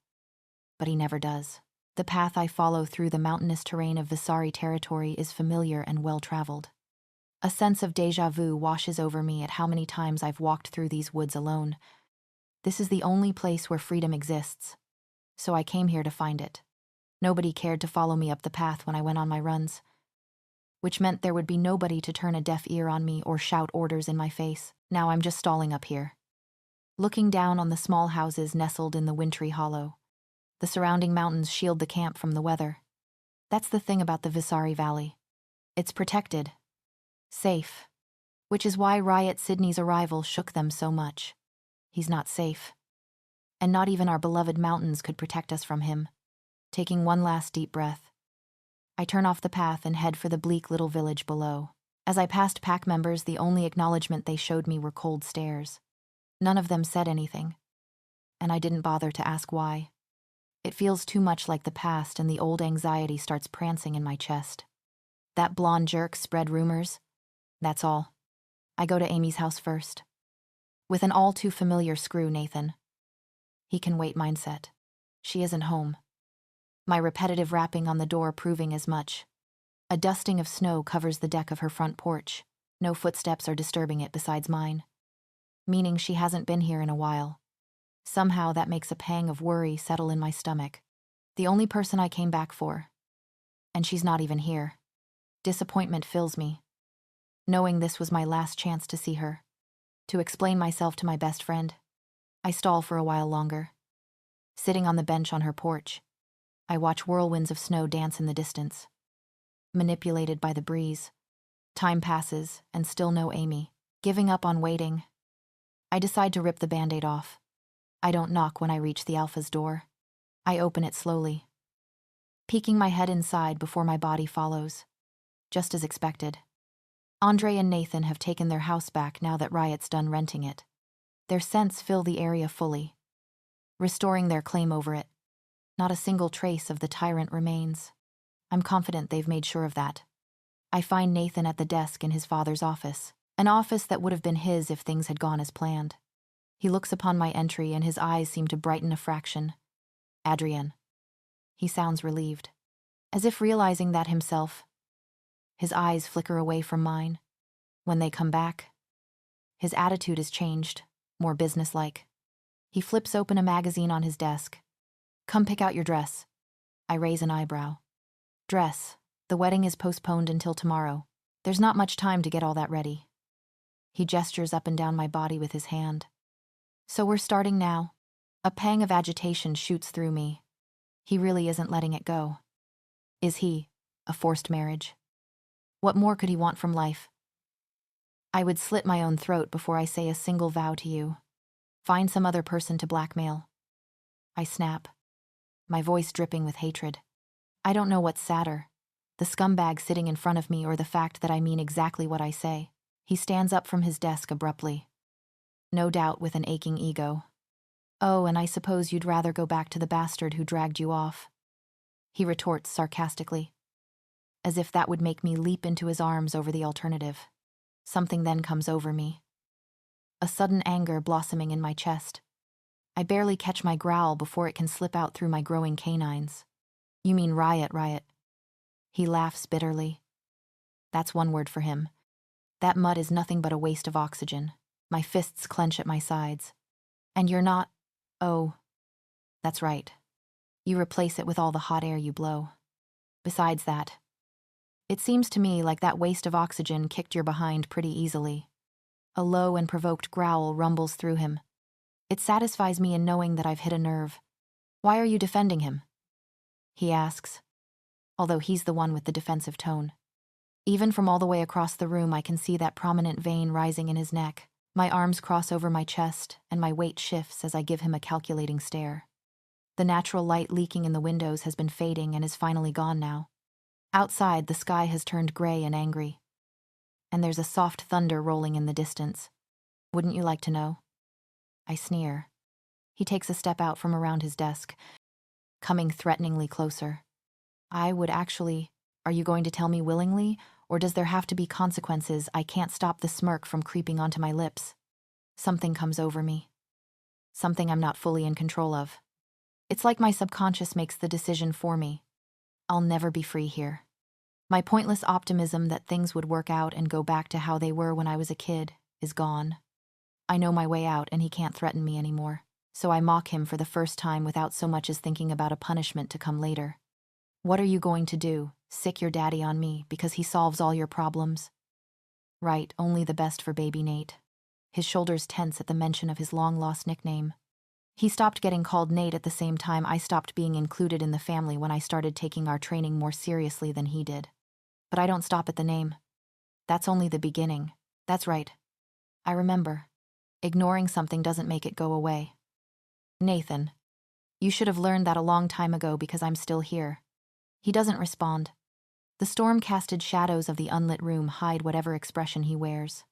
But he never does. The path I follow through the mountainous terrain of Visari territory is familiar and well-traveled. A sense of déjà vu washes over me at how many times I've walked through these woods alone. This is the only place where freedom exists, so I came here to find it. Nobody cared to follow me up the path when I went on my runs, which meant there would be nobody to turn a deaf ear on me or shout orders in my face. Now I'm just stalling up here, looking down on the small houses nestled in the wintry hollow. The surrounding mountains shield the camp from the weather. That's the thing about the Visari Valley. It's protected, safe, which is why Riot Sydney's arrival shook them so much. He's not safe. And not even our beloved mountains could protect us from him. Taking one last deep breath, I turn off the path and head for the bleak little village below. As I passed pack members, the only acknowledgement they showed me were cold stares. None of them said anything, and I didn't bother to ask why. It feels too much like the past, and the old anxiety starts prancing in my chest. That blonde jerk spread rumors. That's all. I go to Amy's house first. With an all-too-familiar screw, Nathan. He can wait mindset. She isn't home. my repetitive rapping on the door proving as much. A dusting of snow covers the deck of her front porch. No footsteps are disturbing it besides mine, meaning she hasn't been here in a while. Somehow that makes a pang of worry settle in my stomach. The only person I came back for. And she's not even here. Disappointment fills me, knowing this was my last chance to see her, to explain myself to my best friend. I stall for a while longer. Sitting on the bench on her porch, I watch whirlwinds of snow dance in the distance. Manipulated by the breeze. Time passes, and still no Amy. Giving up on waiting, I decide to rip the Band-Aid off. I don't knock when I reach the Alpha's door. I open it slowly, peeking my head inside before my body follows. Just as expected. Andre and Nathan have taken their house back now that Riot's done renting it. Their scents fill the area fully, restoring their claim over it. Not a single trace of the Tyrant remains. I'm confident they've made sure of that. I find Nathan at the desk in his father's office, an office that would have been his if things had gone as planned. He looks upon my entry and his eyes seem to brighten a fraction. Adrienne. He sounds relieved, as if realizing that himself. His eyes flicker away from mine. When they come back, his attitude is changed, more businesslike. He flips open a magazine on his desk. Come pick out your dress. I raise an eyebrow. Dress. The wedding is postponed until tomorrow. There's not much time to get all that ready. He gestures up and down my body with his hand. So we're starting now. A pang of agitation shoots through me. He really isn't letting it go. Is he? A forced marriage? What more could he want from life? I would slit my own throat before I say a single vow to you. Find some other person to blackmail. I snap, my voice dripping with hatred. I don't know what's sadder, the scumbag sitting in front of me or the fact that I mean exactly what I say. He stands up from his desk abruptly, no doubt with an aching ego. Oh, and I suppose you'd rather go back to the bastard who dragged you off. He retorts sarcastically, as if that would make me leap into his arms over the alternative. Something then comes over me. A sudden anger blossoming in my chest. I barely catch my growl before it can slip out through my growing canines. You mean Riot. He laughs bitterly. That's one word for him. That mud is nothing but a waste of oxygen. My fists clench at my sides. And you're not... Oh, that's right. You replace it with all the hot air you blow. Besides that, it seems to me like that waste of oxygen kicked your behind pretty easily. A low and provoked growl rumbles through him. It satisfies me in knowing that I've hit a nerve. Why are you defending him? He asks, although he's the one with the defensive tone. Even from all the way across the room, I can see that prominent vein rising in his neck. My arms cross over my chest, and my weight shifts as I give him a calculating stare. The natural light leaking in the windows has been fading and is finally gone now. Outside, the sky has turned gray and angry, and there's a soft thunder rolling in the distance. Wouldn't you like to know? I sneer. He takes a step out from around his desk, coming threateningly closer. I would actually... Are you going to tell me willingly, or does there have to be consequences? I can't stop the smirk from creeping onto my lips. Something comes over me. Something I'm not fully in control of. It's like my subconscious makes the decision for me. I'll never be free here. My pointless optimism that things would work out and go back to how they were when I was a kid is gone. I know my way out and he can't threaten me anymore, so I mock him for the first time without so much as thinking about a punishment to come later. What are you going to do? Sick your daddy on me because he solves all your problems? Right, only the best for baby Nate. His shoulders tense at the mention of his long-lost nickname. He stopped getting called Nate at the same time I stopped being included in the family when I started taking our training more seriously than he did. But I don't stop at the name. That's only the beginning. That's right. I remember. Ignoring something doesn't make it go away. Nathan, you should have learned that a long time ago because I'm still here. He doesn't respond. The storm-casted shadows of the unlit room hide whatever expression he wears.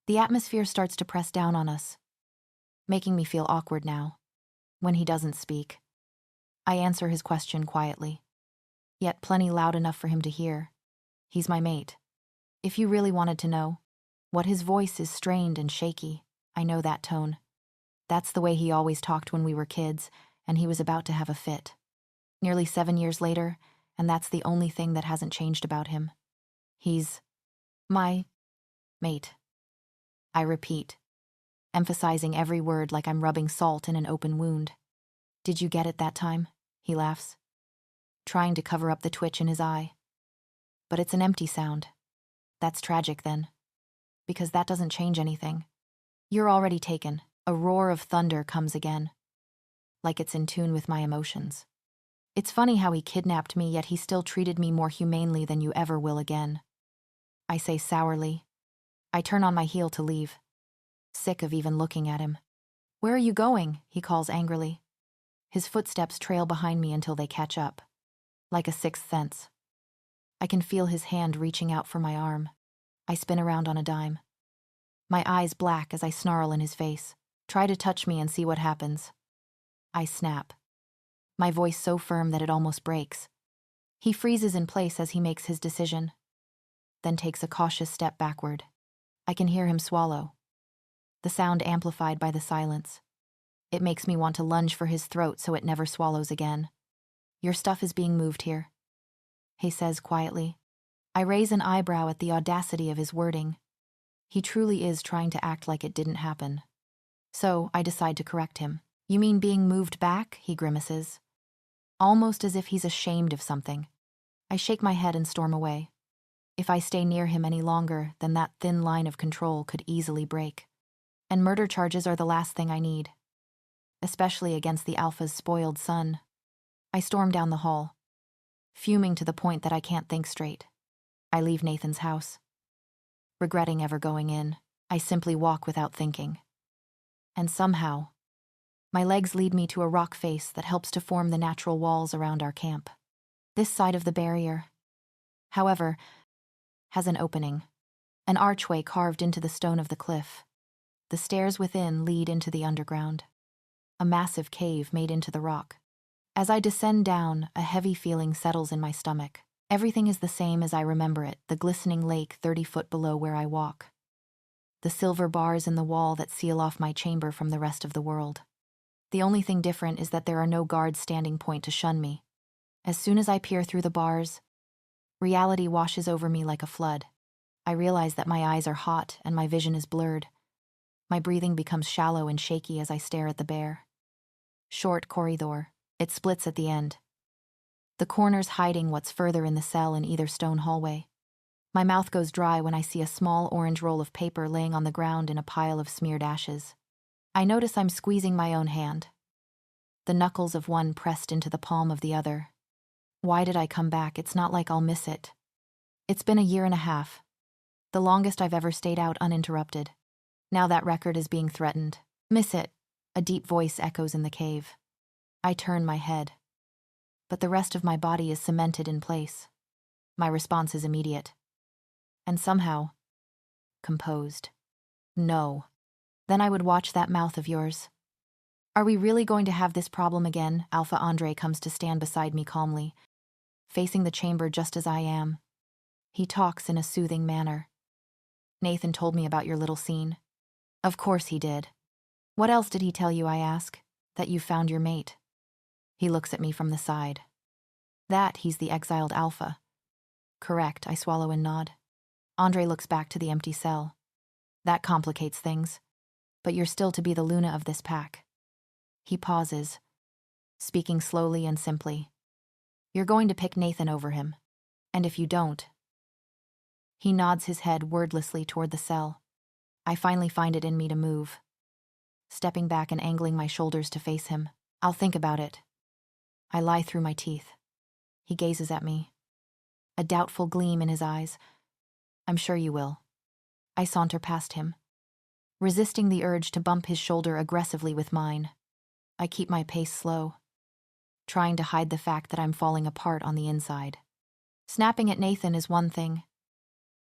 The atmosphere starts to press down on us, making me feel awkward now. When he doesn't speak, I answer his question quietly, yet plenty loud enough for him to hear. He's my mate. If you really wanted to know, what his voice is strained and shaky. I know that tone. That's the way he always talked when we were kids, and he was about to have a fit. Nearly 7 years later, and that's the only thing that hasn't changed about him. He's my mate. I repeat, emphasizing every word like I'm rubbing salt in an open wound. Did you get it that time? He laughs, trying to cover up the twitch in his eye. But it's an empty sound. That's tragic then, because that doesn't change anything. You're already taken. A roar of thunder comes again, like it's in tune with my emotions. It's funny how he kidnapped me, yet he still treated me more humanely than you ever will again. I say sourly. I turn on my heel to leave, sick of even looking at him. Where are you going? He calls angrily. His footsteps trail behind me until they catch up, like a sixth sense. I can feel his hand reaching out for my arm. I spin around on a dime, my eyes black as I snarl in his face. Try to touch me and see what happens. I snap, my voice so firm that it almost breaks. He freezes in place as he makes his decision, then takes a cautious step backward. I can hear him swallow, the sound amplified by the silence. It makes me want to lunge for his throat so it never swallows again. Your stuff is being moved here, he says quietly. I raise an eyebrow at the audacity of his wording. He truly is trying to act like it didn't happen. So I decide to correct him. You mean being moved back? He grimaces, almost as if he's ashamed of something. I shake my head and storm away. If I stay near him any longer, then that thin line of control could easily break. And murder charges are the last thing I need, especially against the Alpha's spoiled son. I storm down the hall, fuming to the point that I can't think straight. I leave Nathan's house, regretting ever going in. I simply walk without thinking. And somehow, my legs lead me to a rock face that helps to form the natural walls around our camp. This side of the barrier, however, has an opening, an archway carved into the stone of the cliff. The stairs within lead into the underground, a massive cave made into the rock. As I descend down, a heavy feeling settles in my stomach. Everything is the same as I remember it, the glistening lake 30 foot below where I walk, the silver bars in the wall that seal off my chamber from the rest of the world. The only thing different is that there are no guards standing point to shun me. As soon as I peer through the bars, reality washes over me like a flood. I realize that my eyes are hot and my vision is blurred. My breathing becomes shallow and shaky as I stare at the bare, short corridor. It splits at the end, the corners hiding what's further in the cell in either stone hallway. My mouth goes dry when I see a small orange roll of paper laying on the ground in a pile of smeared ashes. I notice I'm squeezing my own hand, the knuckles of one pressed into the palm of the other. Why did I come back? It's not like I'll miss it. It's been a year and a half, the longest I've ever stayed out uninterrupted. Now that record is being threatened. Miss it, a deep voice echoes in the cave. I turn my head, but the rest of my body is cemented in place. My response is immediate, and somehow composed. No. Then I would watch that mouth of yours. Are we really going to have this problem again? Alpha Andre comes to stand beside me calmly, facing the chamber just as I am. He talks in a soothing manner. Nathan told me about your little scene. Of course he did. What else did he tell you, I ask? That you found your mate. He looks at me from the side. That he's the exiled Alpha. Correct, I swallow and nod. Andre looks back to the empty cell. That complicates things. But you're still to be the Luna of this pack. He pauses, speaking slowly and simply. You're going to pick Nathan over him. And if you don't... He nods his head wordlessly toward the cell. I finally find it in me to move, stepping back and angling my shoulders to face him. I'll think about it. I lie through my teeth. He gazes at me, a doubtful gleam in his eyes. I'm sure you will. I saunter past him, resisting the urge to bump his shoulder aggressively with mine. I keep my pace slow, trying to hide the fact that I'm falling apart on the inside. Snapping at Nathan is one thing,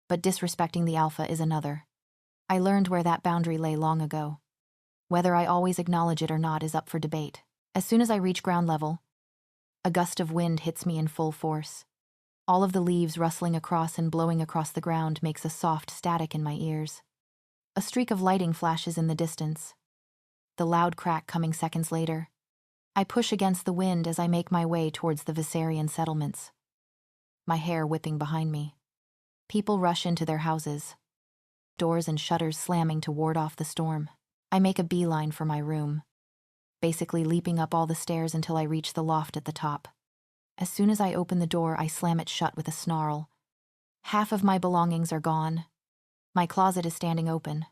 but disrespecting the Alpha is another. I learned where that boundary lay long ago. Whether I always acknowledge it or not is up for debate. As soon as I reach ground level, a gust of wind hits me in full force. All of the leaves rustling across and blowing across the ground makes a soft static in my ears. A streak of lighting flashes in the distance, the loud crack coming seconds later. I push against the wind as I make my way towards the Viserian settlements, my hair whipping behind me. People rush into their houses, doors and shutters slamming to ward off the storm. I make a beeline for my room, basically leaping up all the stairs until I reach the loft at the top. As soon as I open the door, I slam it shut with a snarl. Half of my belongings are gone. My closet is standing open.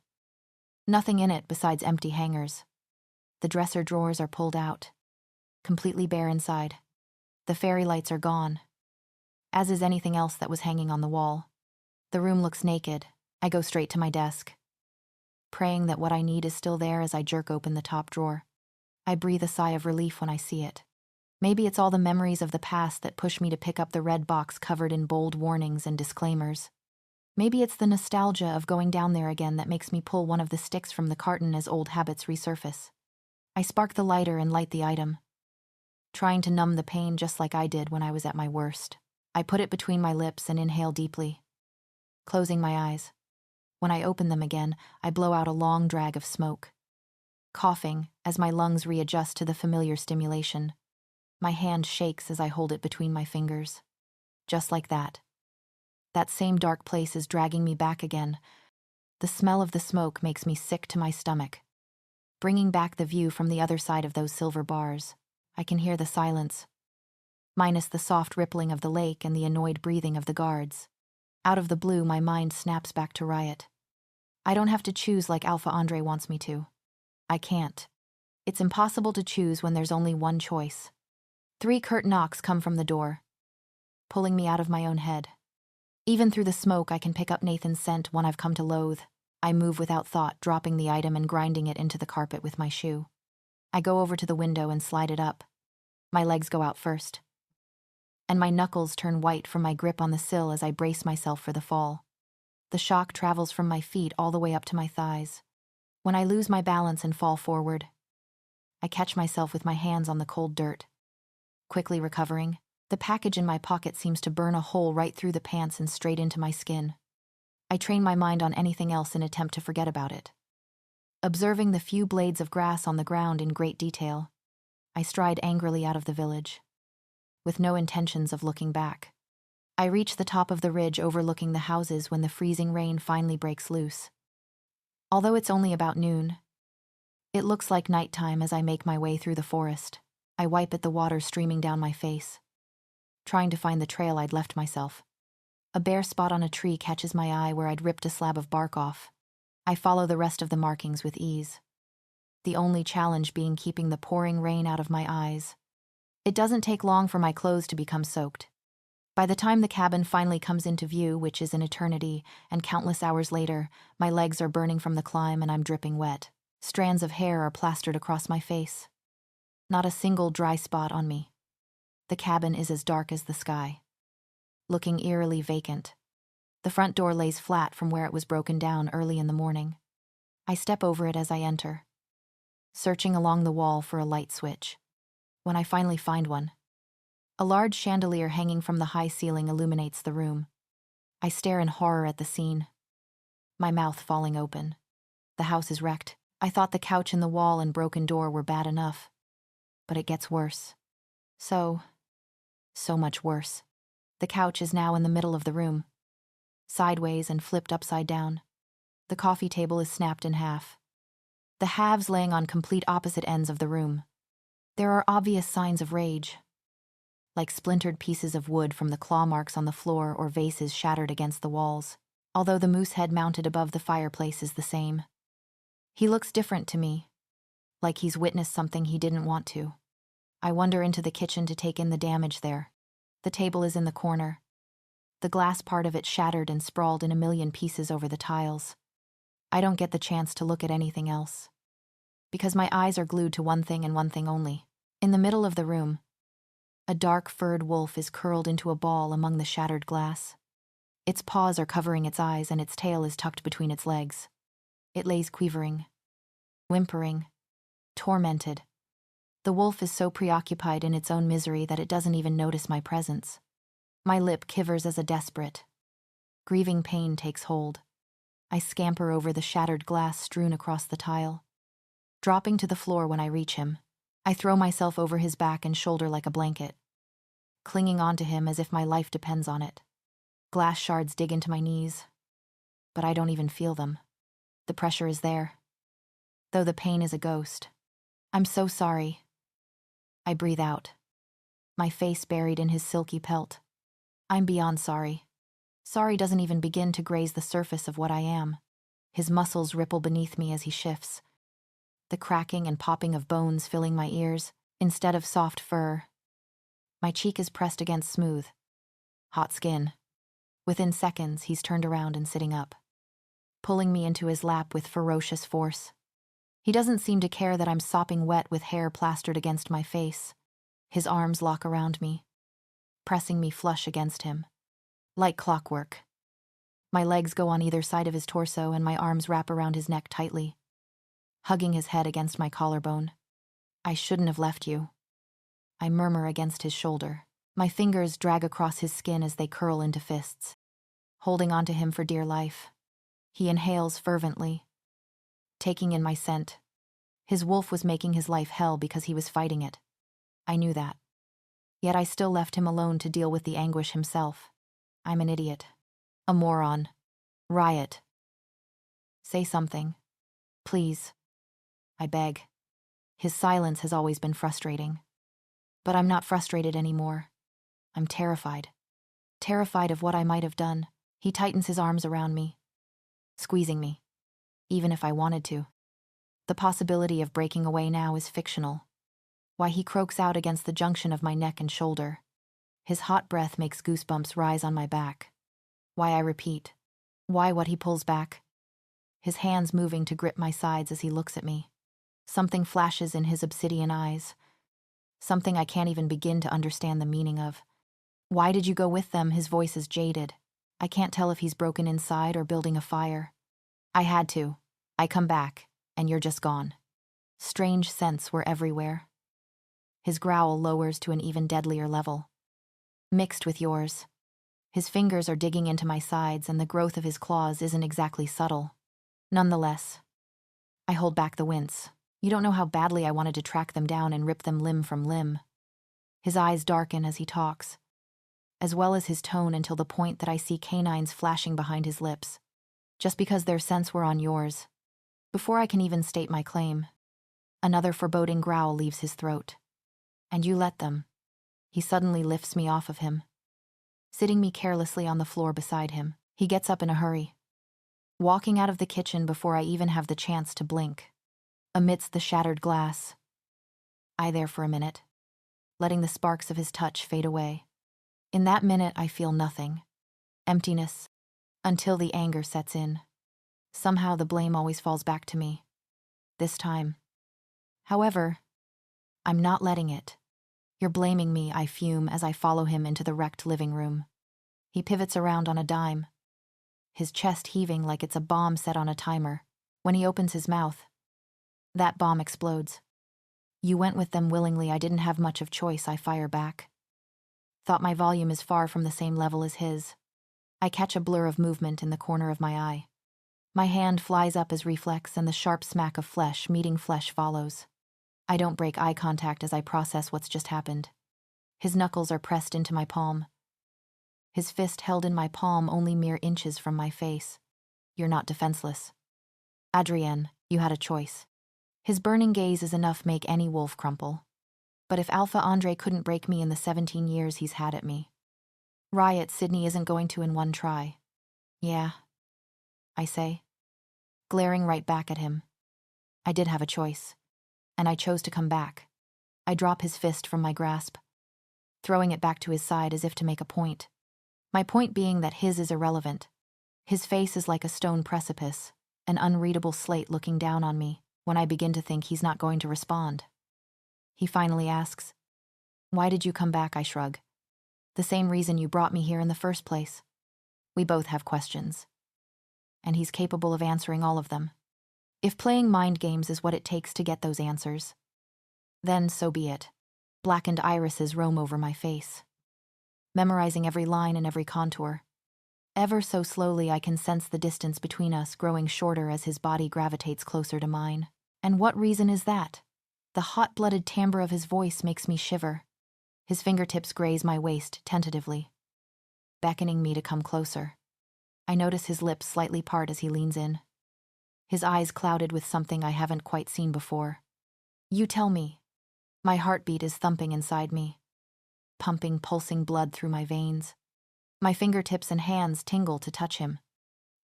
Nothing in it besides empty hangers. The dresser drawers are pulled out, completely bare inside. The fairy lights are gone, as is anything else that was hanging on the wall. The room looks naked. I go straight to my desk, praying that what I need is still there as I jerk open the top drawer. I breathe a sigh of relief when I see it. Maybe it's all the memories of the past that push me to pick up the red box covered in bold warnings and disclaimers. Maybe it's the nostalgia of going down there again that makes me pull one of the sticks from the carton as old habits resurface. I spark the lighter and light the item, trying to numb the pain just like I did when I was at my worst. I put it between my lips and inhale deeply, closing my eyes. When I open them again, I blow out a long drag of smoke, coughing as my lungs readjust to the familiar stimulation. My hand shakes as I hold it between my fingers. Just like that. That same dark place is dragging me back again. The smell of the smoke makes me sick to my stomach, bringing back the view from the other side of those silver bars. I can hear the silence, minus the soft rippling of the lake and the annoyed breathing of the guards. Out of the blue, my mind snaps back to Riot. I don't have to choose like Alpha Andre wants me to. I can't. It's impossible to choose when there's only one choice. 3 curt knocks come from the door, pulling me out of my own head. Even through the smoke, I can pick up Nathan's scent, one I've come to loathe. I move without thought, dropping the item and grinding it into the carpet with my shoe. I go over to the window and slide it up. My legs go out first, and my knuckles turn white from my grip on the sill as I brace myself for the fall. The shock travels from my feet all the way up to my thighs. When I lose my balance and fall forward, I catch myself with my hands on the cold dirt. Quickly recovering, the package in my pocket seems to burn a hole right through the pants and straight into my skin. I train my mind on anything else in an attempt to forget about it. Observing the few blades of grass on the ground in great detail, I stride angrily out of the village, with no intentions of looking back. I reach the top of the ridge overlooking the houses when the freezing rain finally breaks loose. Although it's only about noon, it looks like nighttime as I make my way through the forest. I wipe at the water streaming down my face, trying to find the trail I'd left myself. A bare spot on a tree catches my eye where I'd ripped a slab of bark off. I follow the rest of the markings with ease, the only challenge being keeping the pouring rain out of my eyes. It doesn't take long for my clothes to become soaked. By the time the cabin finally comes into view, which is an eternity, and countless hours later, my legs are burning from the climb and I'm dripping wet. Strands of hair are plastered across my face. Not a single dry spot on me. The cabin is as dark as the sky, looking eerily vacant. The front door lays flat from where it was broken down early in the morning. I step over it as I enter, searching along the wall for a light switch. When I finally find one, a large chandelier hanging from the high ceiling illuminates the room. I stare in horror at the scene, my mouth falling open. The house is wrecked. I thought the couch in the wall and broken door were bad enough, but it gets worse. So much worse. The couch is now in the middle of the room, sideways and flipped upside down. The coffee table is snapped in half, the halves laying on complete opposite ends of the room. There are obvious signs of rage, like splintered pieces of wood from the claw marks on the floor or vases shattered against the walls, although the moose head mounted above the fireplace is the same. He looks different to me, like he's witnessed something he didn't want to. I wander into the kitchen to take in the damage there. The table is in the corner, the glass part of it shattered and sprawled in a million pieces over the tiles. I don't get the chance to look at anything else, because my eyes are glued to one thing and one thing only. In the middle of the room, a dark furred wolf is curled into a ball among the shattered glass. Its paws are covering its eyes and its tail is tucked between its legs. It lays quivering, whimpering, tormented. The wolf is so preoccupied in its own misery that it doesn't even notice my presence. My lip quivers as a desperate, grieving pain takes hold. I scamper over the shattered glass strewn across the tile, dropping to the floor when I reach him. I throw myself over his back and shoulder like a blanket, clinging onto him as if my life depends on it. Glass shards dig into my knees, but I don't even feel them. The pressure is there, though the pain is a ghost. I'm so sorry. I breathe out, my face buried in his silky pelt. I'm beyond sorry. Sorry doesn't even begin to graze the surface of what I am. His muscles ripple beneath me as he shifts, the cracking and popping of bones filling my ears instead of soft fur. My cheek is pressed against smooth, hot skin. Within seconds, he's turned around and sitting up, pulling me into his lap with ferocious force. He doesn't seem to care that I'm sopping wet with hair plastered against my face. His arms lock around me, pressing me flush against him, like clockwork. My legs go on either side of his torso and my arms wrap around his neck tightly, hugging his head against my collarbone. I shouldn't have left you. I murmur against his shoulder. My fingers drag across his skin as they curl into fists, holding onto him for dear life. He inhales fervently, taking in my scent. His wolf was making his life hell because he was fighting it. I knew that. Yet I still left him alone to deal with the anguish himself. I'm an idiot. A moron. Riot. Say something. Please. I beg. His silence has always been frustrating. But I'm not frustrated anymore. I'm terrified. Terrified of what I might have done. He tightens his arms around me, squeezing me, even if I wanted to. The possibility of breaking away now is fictional. Why he croaks out against the junction of my neck and shoulder. His hot breath makes goosebumps rise on my back. Why I repeat. Why what he pulls back. His hands moving to grip my sides as he looks at me. Something flashes in his obsidian eyes. Something I can't even begin to understand the meaning of. Why did you go with them? His voice is jaded. I can't tell if he's broken inside or building a fire. I had to. I come back, and you're just gone. Strange scents were everywhere. His growl lowers to an even deadlier level. Mixed with yours. His fingers are digging into my sides, and the growth of his claws isn't exactly subtle. Nonetheless, I hold back the wince. You don't know how badly I wanted to track them down and rip them limb from limb. His eyes darken as he talks, as well as his tone, until the point that I see canines flashing behind his lips. Just because their scents were on yours. Before I can even state my claim, another foreboding growl leaves his throat. And you let them. He suddenly lifts me off of him, sitting me carelessly on the floor beside him. He gets up in a hurry, walking out of the kitchen before I even have the chance to blink. Amidst the shattered glass, I there for a minute, letting the sparks of his touch fade away. In that minute, I feel nothing. Emptiness, until the anger sets in. Somehow the blame always falls back to me. This time. However, I'm not letting it. You're blaming me, I fume as I follow him into the wrecked living room. He pivots around on a dime, his chest heaving like it's a bomb set on a timer. When he opens his mouth, that bomb explodes. You went with them willingly. I didn't have much of choice, I fire back. Thought my volume is far from the same level as his. I catch a blur of movement in the corner of my eye. My hand flies up as reflex, and the sharp smack of flesh meeting flesh follows. I don't break eye contact as I process what's just happened. His knuckles are pressed into my palm. His fist held in my palm only mere inches from my face. You're not defenseless. Adrienne, you had a choice. His burning gaze is enough make any wolf crumple. But if Alpha Andre couldn't break me in the 17 years he's had at me, riot Sydney isn't going to in one try. Yeah, I say, glaring right back at him. I did have a choice, and I chose to come back. I drop his fist from my grasp, throwing it back to his side as if to make a point. My point being that his is irrelevant. His face is like a stone precipice, an unreadable slate looking down on me when I begin to think he's not going to respond. He finally asks, "Why did you come back?" I shrug. "The same reason you brought me here in the first place." We both have questions, and he's capable of answering all of them. If playing mind games is what it takes to get those answers, then so be it. Blackened irises roam over my face, memorizing every line and every contour. Ever so slowly, I can sense the distance between us growing shorter as his body gravitates closer to mine. And what reason is that? The hot-blooded timbre of his voice makes me shiver. His fingertips graze my waist tentatively, beckoning me to come closer. I notice his lips slightly part as he leans in, his eyes clouded with something I haven't quite seen before. You tell me. My heartbeat is thumping inside me, pumping pulsing blood through my veins. My fingertips and hands tingle to touch him.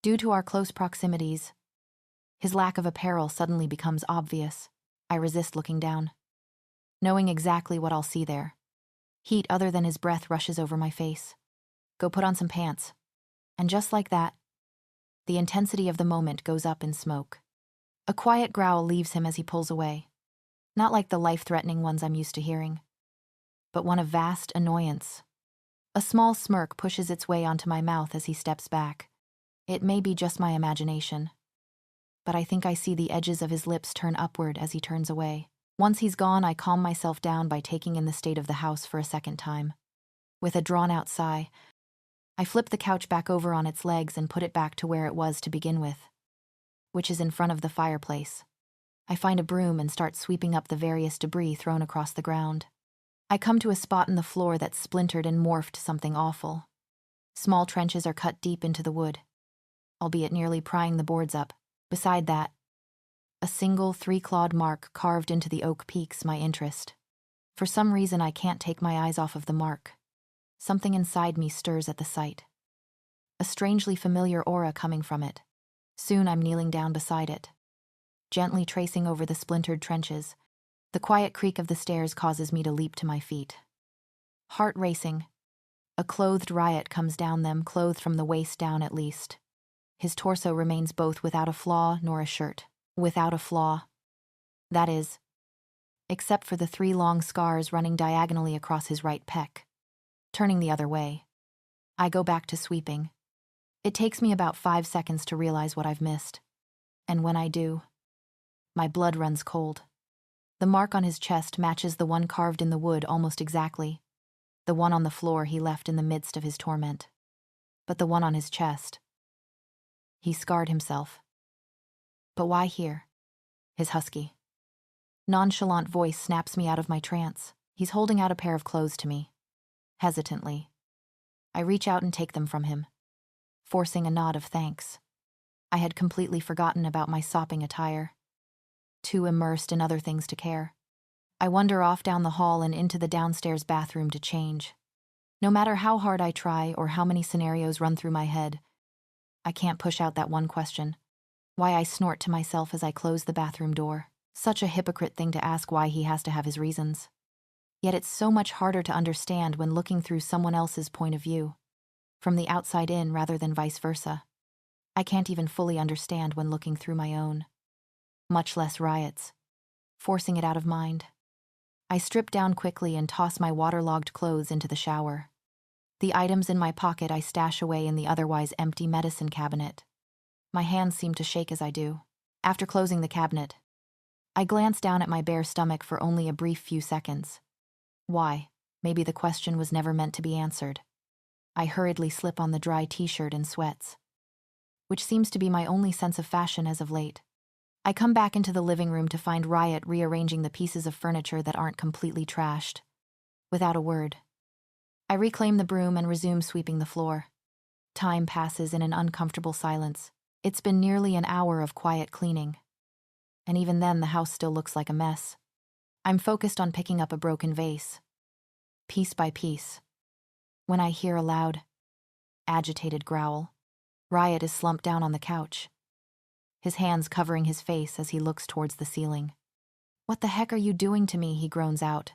Due to our close proximities, his lack of apparel suddenly becomes obvious. I resist looking down, knowing exactly what I'll see there. Heat other than his breath rushes over my face. Go put on some pants. And just like that, the intensity of the moment goes up in smoke. A quiet growl leaves him as he pulls away. Not like the life-threatening ones I'm used to hearing, but one of vast annoyance. A small smirk pushes its way onto my mouth as he steps back. It may be just my imagination, but I think I see the edges of his lips turn upward as he turns away. Once he's gone, I calm myself down by taking in the state of the house for a second time. With a drawn-out sigh, I flip the couch back over on its legs and put it back to where it was to begin with, which is in front of the fireplace. I find a broom and start sweeping up the various debris thrown across the ground. I come to a spot in the floor that's splintered and morphed something awful. Small trenches are cut deep into the wood, albeit nearly prying the boards up. Beside that, a single three-clawed mark carved into the oak piques my interest. For some reason I can't take my eyes off of the mark. Something inside me stirs at the sight. A strangely familiar aura coming from it. Soon I'm kneeling down beside it, gently tracing over the splintered trenches. The quiet creak of the stairs causes me to leap to my feet. Heart racing. A clothed Riot comes down them, clothed from the waist down at least. His torso remains both without a flaw nor a shirt. Without a flaw. That is, except for the 3 long scars running diagonally across his right pec. Turning the other way, I go back to sweeping. It takes me about 5 seconds to realize what I've missed. And when I do, my blood runs cold. The mark on his chest matches the one carved in the wood almost exactly. The one on the floor he left in the midst of his torment. But the one on his chest. He scarred himself. But why here? His husky, nonchalant voice snaps me out of my trance. He's holding out a pair of clothes to me. Hesitantly, I reach out and take them from him, forcing a nod of thanks. I had completely forgotten about my sopping attire, too immersed in other things to care. I wander off down the hall and into the downstairs bathroom to change. No matter how hard I try or how many scenarios run through my head, I can't push out that one question. Why I snort to myself as I close the bathroom door. Such a hypocrite thing to ask why he has to have his reasons. Yet it's so much harder to understand when looking through someone else's point of view, from the outside in rather than vice versa. I can't even fully understand when looking through my own, much less Riot's, forcing it out of mind. I strip down quickly and toss my waterlogged clothes into the shower. The items in my pocket I stash away in the otherwise empty medicine cabinet. My hands seem to shake as I do. After closing the cabinet, I glance down at my bare stomach for only a brief few seconds. Why? Maybe the question was never meant to be answered. I hurriedly slip on the dry t-shirt and sweats, which seems to be my only sense of fashion as of late. I come back into the living room to find Riot rearranging the pieces of furniture that aren't completely trashed. Without a word, I reclaim the broom and resume sweeping the floor. Time passes in an uncomfortable silence. It's been nearly an hour of quiet cleaning, and even then the house still looks like a mess. I'm focused on picking up a broken vase, piece by piece, when I hear a loud, agitated growl. Riot is slumped down on the couch, his hands covering his face as he looks towards the ceiling. "What the heck are you doing to me?" he groans out.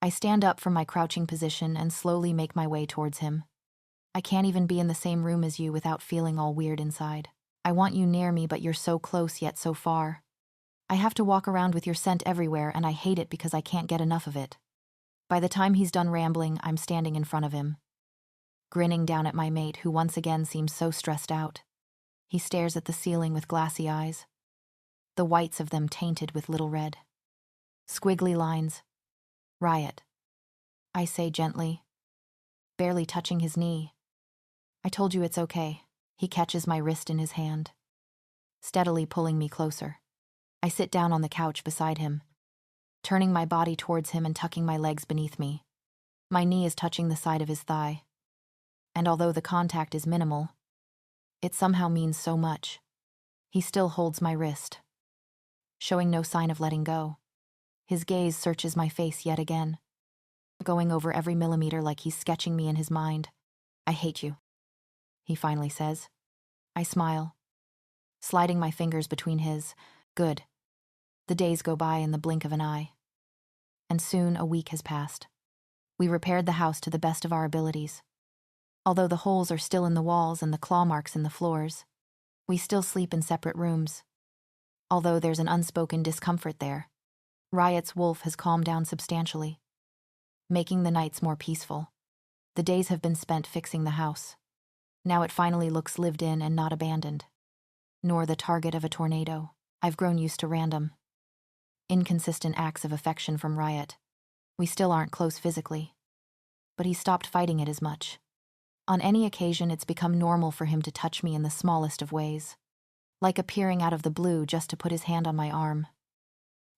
I stand up from my crouching position and slowly make my way towards him. "I can't even be in the same room as you without feeling all weird inside. I want you near me, but you're so close yet so far. I have to walk around with your scent everywhere, and I hate it because I can't get enough of it." By the time he's done rambling, I'm standing in front of him, grinning down at my mate, who once again seems so stressed out. He stares at the ceiling with glassy eyes, the whites of them tainted with little red, squiggly lines. "Riot," I say gently, barely touching his knee. "I told you it's okay." He catches my wrist in his hand, steadily pulling me closer. I sit down on the couch beside him, turning my body towards him and tucking my legs beneath me. My knee is touching the side of his thigh. And although the contact is minimal, it somehow means so much. He still holds my wrist, showing no sign of letting go. His gaze searches my face yet again, going over every millimeter like he's sketching me in his mind. "I hate you," he finally says. I smile, sliding my fingers between his. Good. The days go by in the blink of an eye. And soon a week has passed. We repaired the house to the best of our abilities. Although the holes are still in the walls and the claw marks in the floors, we still sleep in separate rooms. Although there's an unspoken discomfort there, Riot's wolf has calmed down substantially, making the nights more peaceful. The days have been spent fixing the house. Now it finally looks lived in and not abandoned, nor the target of a tornado. I've grown used to random, inconsistent acts of affection from Riot. We still aren't close physically, but he's stopped fighting it as much. On any occasion, it's become normal for him to touch me in the smallest of ways, like appearing out of the blue just to put his hand on my arm,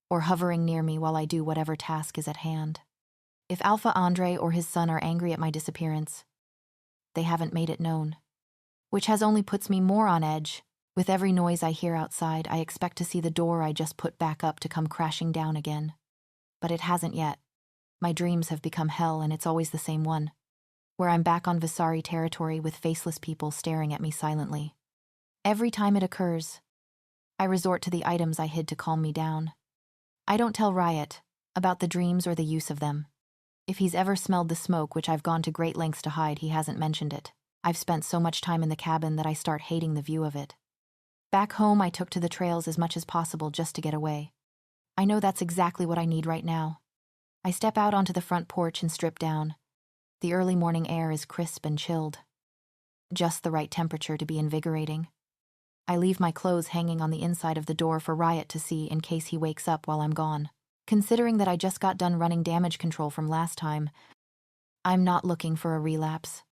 or hovering near me while I do whatever task is at hand. If Alpha Andre or his son are angry at my disappearance, they haven't made it known, which has only puts me more on edge. With every noise I hear outside, I expect to see the door I just put back up to come crashing down again. But it hasn't yet. My dreams have become hell, and it's always the same one, where I'm back on Visari territory with faceless people staring at me silently. Every time it occurs, I resort to the items I hid to calm me down. I don't tell Riot about the dreams or the use of them. If he's ever smelled the smoke, which I've gone to great lengths to hide, he hasn't mentioned it. I've spent so much time in the cabin that I start hating the view of it. Back home, I took to the trails as much as possible just to get away. I know that's exactly what I need right now. I step out onto the front porch and strip down. The early morning air is crisp and chilled, just the right temperature to be invigorating. I leave my clothes hanging on the inside of the door for Riot to see in case he wakes up while I'm gone. Considering that I just got done running damage control from last time, I'm not looking for a relapse.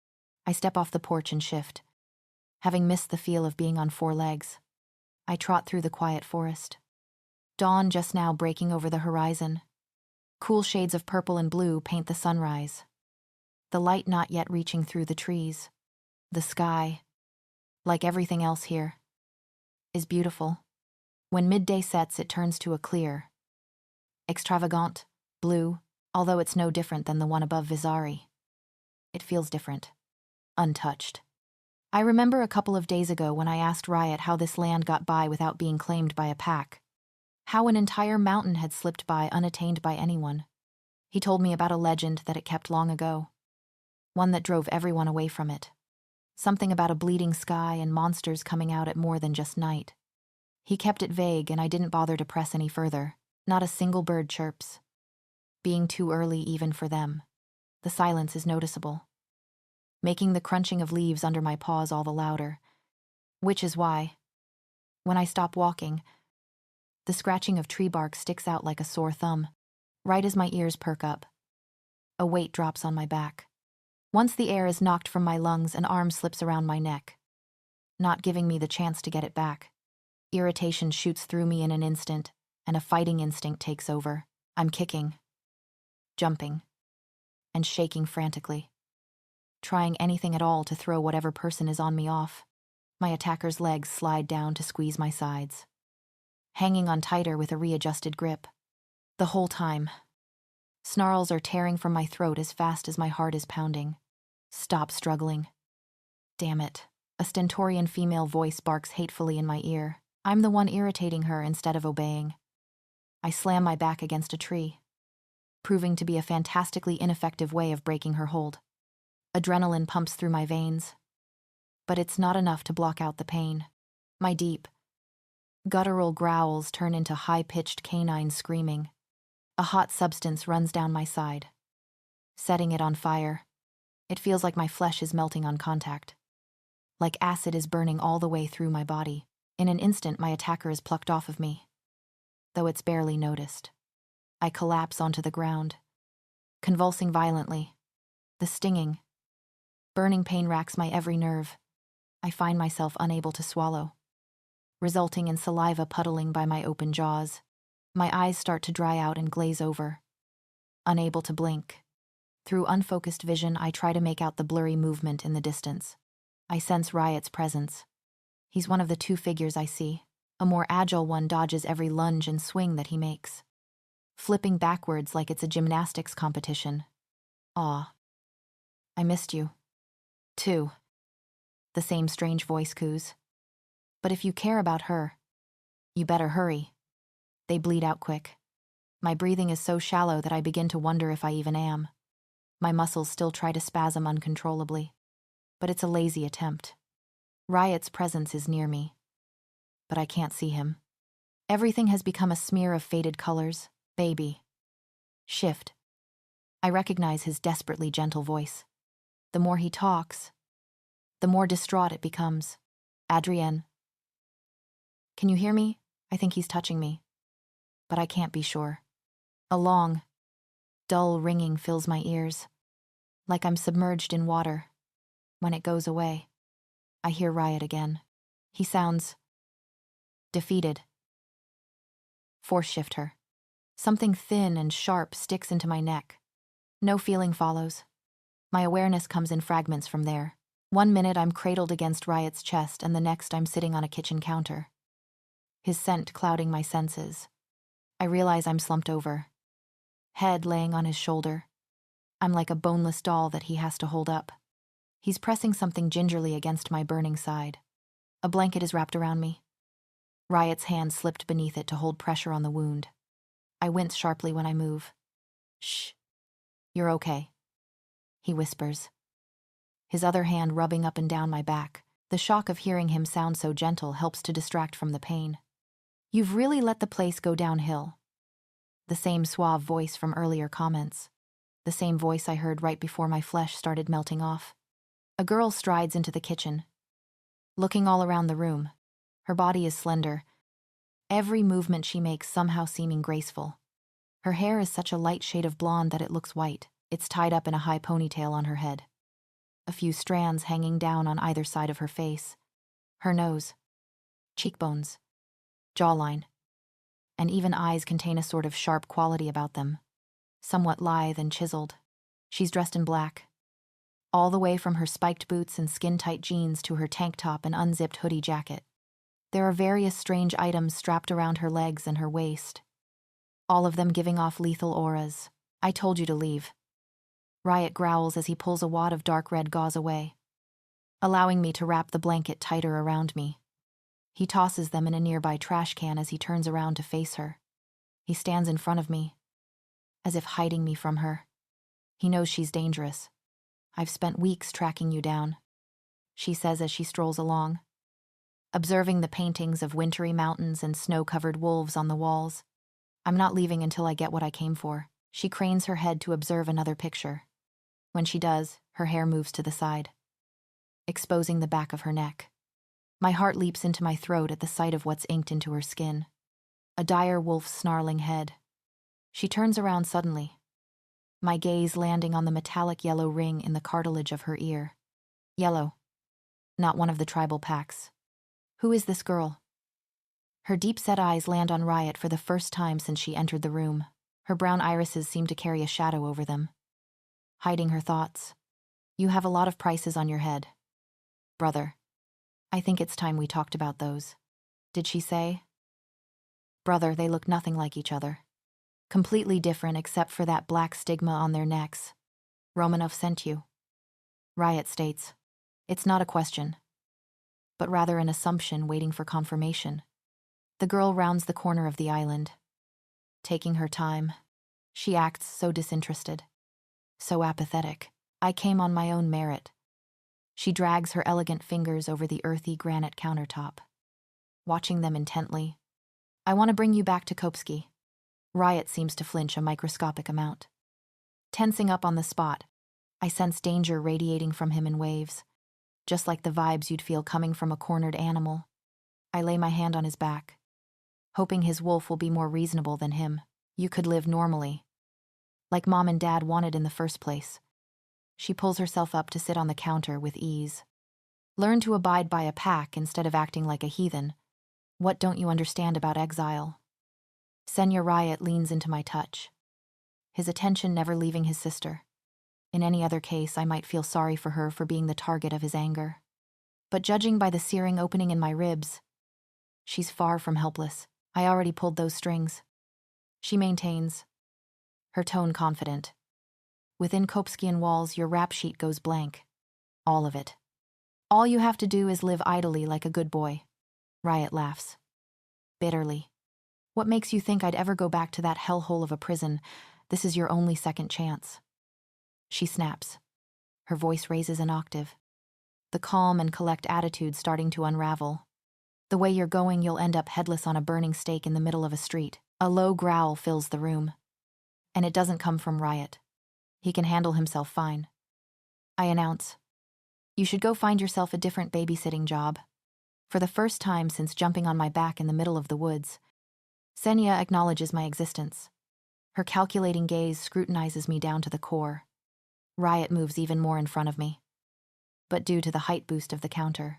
I step off the porch and shift, having missed the feel of being on four legs. I trot through the quiet forest. Dawn just now breaking over the horizon. Cool shades of purple and blue paint the sunrise, the light not yet reaching through the trees. The sky, like everything else here, is beautiful. When midday sets, it turns to a clear, extravagant blue, although it's no different than the one above Visari. It feels different, untouched. I remember a couple of days ago when I asked Riot how this land got by without being claimed by a pack, how an entire mountain had slipped by unattained by anyone. He told me about a legend that it kept long ago, one that drove everyone away from it. Something about a bleeding sky and monsters coming out at more than just night. He kept it vague, and I didn't bother to press any further. Not a single bird chirps, being too early even for them. The silence is noticeable, making the crunching of leaves under my paws all the louder, which is why, when I stop walking, the scratching of tree bark sticks out like a sore thumb, right as my ears perk up. A weight drops on my back. Once the air is knocked from my lungs, an arm slips around my neck, not giving me the chance to get it back. Irritation shoots through me in an instant, and a fighting instinct takes over. I'm kicking, jumping, and shaking frantically, trying anything at all to throw whatever person is on me off. My attacker's legs slide down to squeeze my sides, hanging on tighter with a readjusted grip. The whole time, snarls are tearing from my throat as fast as my heart is pounding. Stop struggling. Damn it. A stentorian female voice barks hatefully in my ear. I'm the one irritating her instead of obeying. I slam my back against a tree, proving to be a fantastically ineffective way of breaking her hold. Adrenaline pumps through my veins, but it's not enough to block out the pain. My deep, guttural growls turn into high-pitched canine screaming. A hot substance runs down my side, setting it on fire. It feels like my flesh is melting on contact, like acid is burning all the way through my body. In an instant, my attacker is plucked off of me, though it's barely noticed. I collapse onto the ground, convulsing violently. The stinging, burning pain racks my every nerve. I find myself unable to swallow, resulting in saliva puddling by my open jaws. My eyes start to dry out and glaze over, unable to blink. Through unfocused vision, I try to make out the blurry movement in the distance. I sense Riot's presence. He's one of the two figures I see. A more agile one dodges every lunge and swing that he makes, flipping backwards like it's a gymnastics competition. Aw. I missed you. Too. The same strange voice coos. But if you care about her, you better hurry. They bleed out quick. My breathing is so shallow that I begin to wonder if I even am. My muscles still try to spasm uncontrollably, but it's a lazy attempt. Riot's presence is near me, but I can't see him. Everything has become a smear of faded colors. Baby. Shift. I recognize his desperately gentle voice. The more he talks, the more distraught it becomes. Adrienne. Can you hear me? I think he's touching me, but I can't be sure. A long, dull ringing fills my ears, like I'm submerged in water. When it goes away, I hear Riot again. He sounds defeated. Force shift her. Something thin and sharp sticks into my neck. No feeling follows. My awareness comes in fragments from there. 1 minute I'm cradled against Riot's chest, and the next I'm sitting on a kitchen counter, his scent clouding my senses. I realize I'm slumped over, head laying on his shoulder. I'm like a boneless doll that he has to hold up. He's pressing something gingerly against my burning side. A blanket is wrapped around me. Riot's hand slipped beneath it to hold pressure on the wound. I wince sharply when I move. Shh. You're okay, he whispers, his other hand rubbing up and down my back. The shock of hearing him sound so gentle helps to distract from the pain. You've really let the place go downhill. The same suave voice from earlier comments. The same voice I heard right before my flesh started melting off. A girl strides into the kitchen, looking all around the room. Her body is slender, every movement she makes somehow seeming graceful. Her hair is such a light shade of blonde that it looks white. It's tied up in a high ponytail on her head, a few strands hanging down on either side of her face. Her nose, cheekbones, jawline, and even eyes contain a sort of sharp quality about them, somewhat lithe and chiseled. She's dressed in black, all the way from her spiked boots and skin-tight jeans to her tank top and unzipped hoodie jacket. There are various strange items strapped around her legs and her waist, all of them giving off lethal auras. I told you to leave. Riot growls as he pulls a wad of dark red gauze away, allowing me to wrap the blanket tighter around me. He tosses them in a nearby trash can as he turns around to face her. He stands in front of me, as if hiding me from her. He knows she's dangerous. I've spent weeks tracking you down, she says as she strolls along, observing the paintings of wintry mountains and snow-covered wolves on the walls. I'm not leaving until I get what I came for. She cranes her head to observe another picture. When she does, her hair moves to the side, exposing the back of her neck. My heart leaps into my throat at the sight of what's inked into her skin. A dire wolf's snarling head. She turns around suddenly, my gaze landing on the metallic yellow ring in the cartilage of her ear. Yellow, not one of the tribal packs. Who is this girl? Her deep-set eyes land on Riot for the first time since she entered the room. Her brown irises seem to carry a shadow over them, hiding her thoughts. You have a lot of prices on your head, brother. I think it's time we talked about those. Did she say? Brother, they look nothing like each other. Completely different except for that black stigma on their necks. Romanov sent you. Riot states. It's not a question, but rather an assumption waiting for confirmation. The girl rounds the corner of the island, taking her time. She acts so disinterested, so apathetic. I came on my own merit. She drags her elegant fingers over the earthy granite countertop, watching them intently. I want to bring you back to Kopsky. Riot seems to flinch a microscopic amount. Tensing up on the spot, I sense danger radiating from him in waves, just like the vibes you'd feel coming from a cornered animal. I lay my hand on his back, hoping his wolf will be more reasonable than him. You could live normally, like Mom and Dad wanted in the first place. She pulls herself up to sit on the counter with ease. Learn to abide by a pack instead of acting like a heathen. What don't you understand about exile? Senya Riot leans into my touch, his attention never leaving his sister. In any other case, I might feel sorry for her for being the target of his anger. But judging by the searing opening in my ribs, she's far from helpless. I already pulled those strings. She maintains, her tone confident. Within Kopskian walls, your rap sheet goes blank. All of it. All you have to do is live idly like a good boy. Riot laughs. Bitterly. What makes you think I'd ever go back to that hellhole of a prison? This is your only second chance. She snaps. Her voice raises an octave. The calm and collect attitude starting to unravel. The way you're going, you'll end up headless on a burning stake in the middle of a street. A low growl fills the room. And it doesn't come from Riot. He can handle himself fine. I announce, you should go find yourself a different babysitting job. For the first time since jumping on my back in the middle of the woods, Senya acknowledges my existence. Her calculating gaze scrutinizes me down to the core. Riot moves even more in front of me. But due to the height boost of the counter,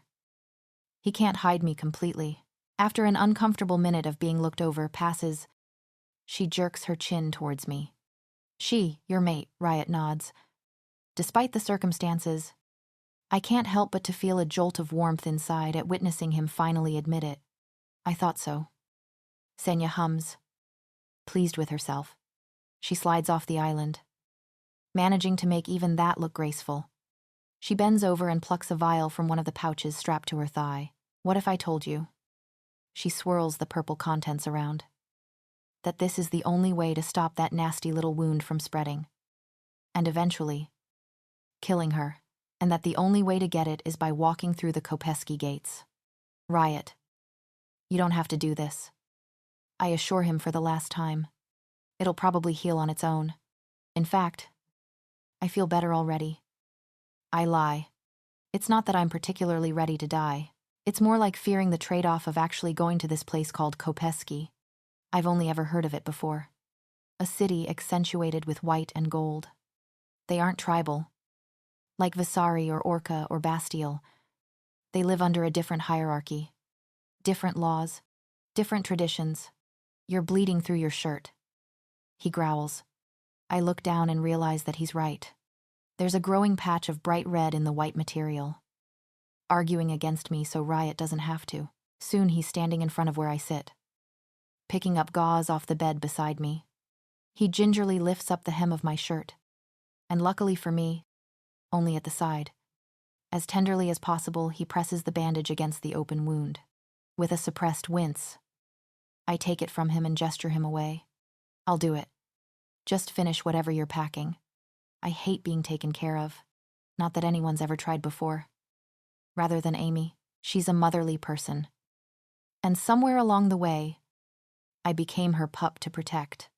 he can't hide me completely. After an uncomfortable minute of being looked over passes, she jerks her chin towards me. Your mate, Riot nods. Despite the circumstances, I can't help but to feel a jolt of warmth inside at witnessing him finally admit it. I thought so. Senya hums, pleased with herself. She slides off the island, managing to make even that look graceful. She bends over and plucks a vial from one of the pouches strapped to her thigh. What if I told you? She swirls the purple contents around. That this is the only way to stop that nasty little wound from spreading. And eventually, killing her. And that the only way to get it is by walking through the Kopeski gates. Riot. You don't have to do this. I assure him for the last time. It'll probably heal on its own. In fact, I feel better already. I lie. It's not that I'm particularly ready to die. It's more like fearing the trade-off of actually going to this place called Kopeski. I've only ever heard of it before. A city accentuated with white and gold. They aren't tribal. Like Vasari or Orca or Bastille, they live under a different hierarchy. Different laws, different traditions. You're bleeding through your shirt. He growls. I look down and realize that he's right. There's a growing patch of bright red in the white material. Arguing against me so Riot doesn't have to. Soon he's standing in front of where I sit, picking up gauze off the bed beside me. He gingerly lifts up the hem of my shirt. And luckily for me, only at the side. As tenderly as possible, he presses the bandage against the open wound. With a suppressed wince, I take it from him and gesture him away. I'll do it. Just finish whatever you're packing. I hate being taken care of. Not that anyone's ever tried before. Rather than Amy, she's a motherly person. And somewhere along the way, I became her pup to protect.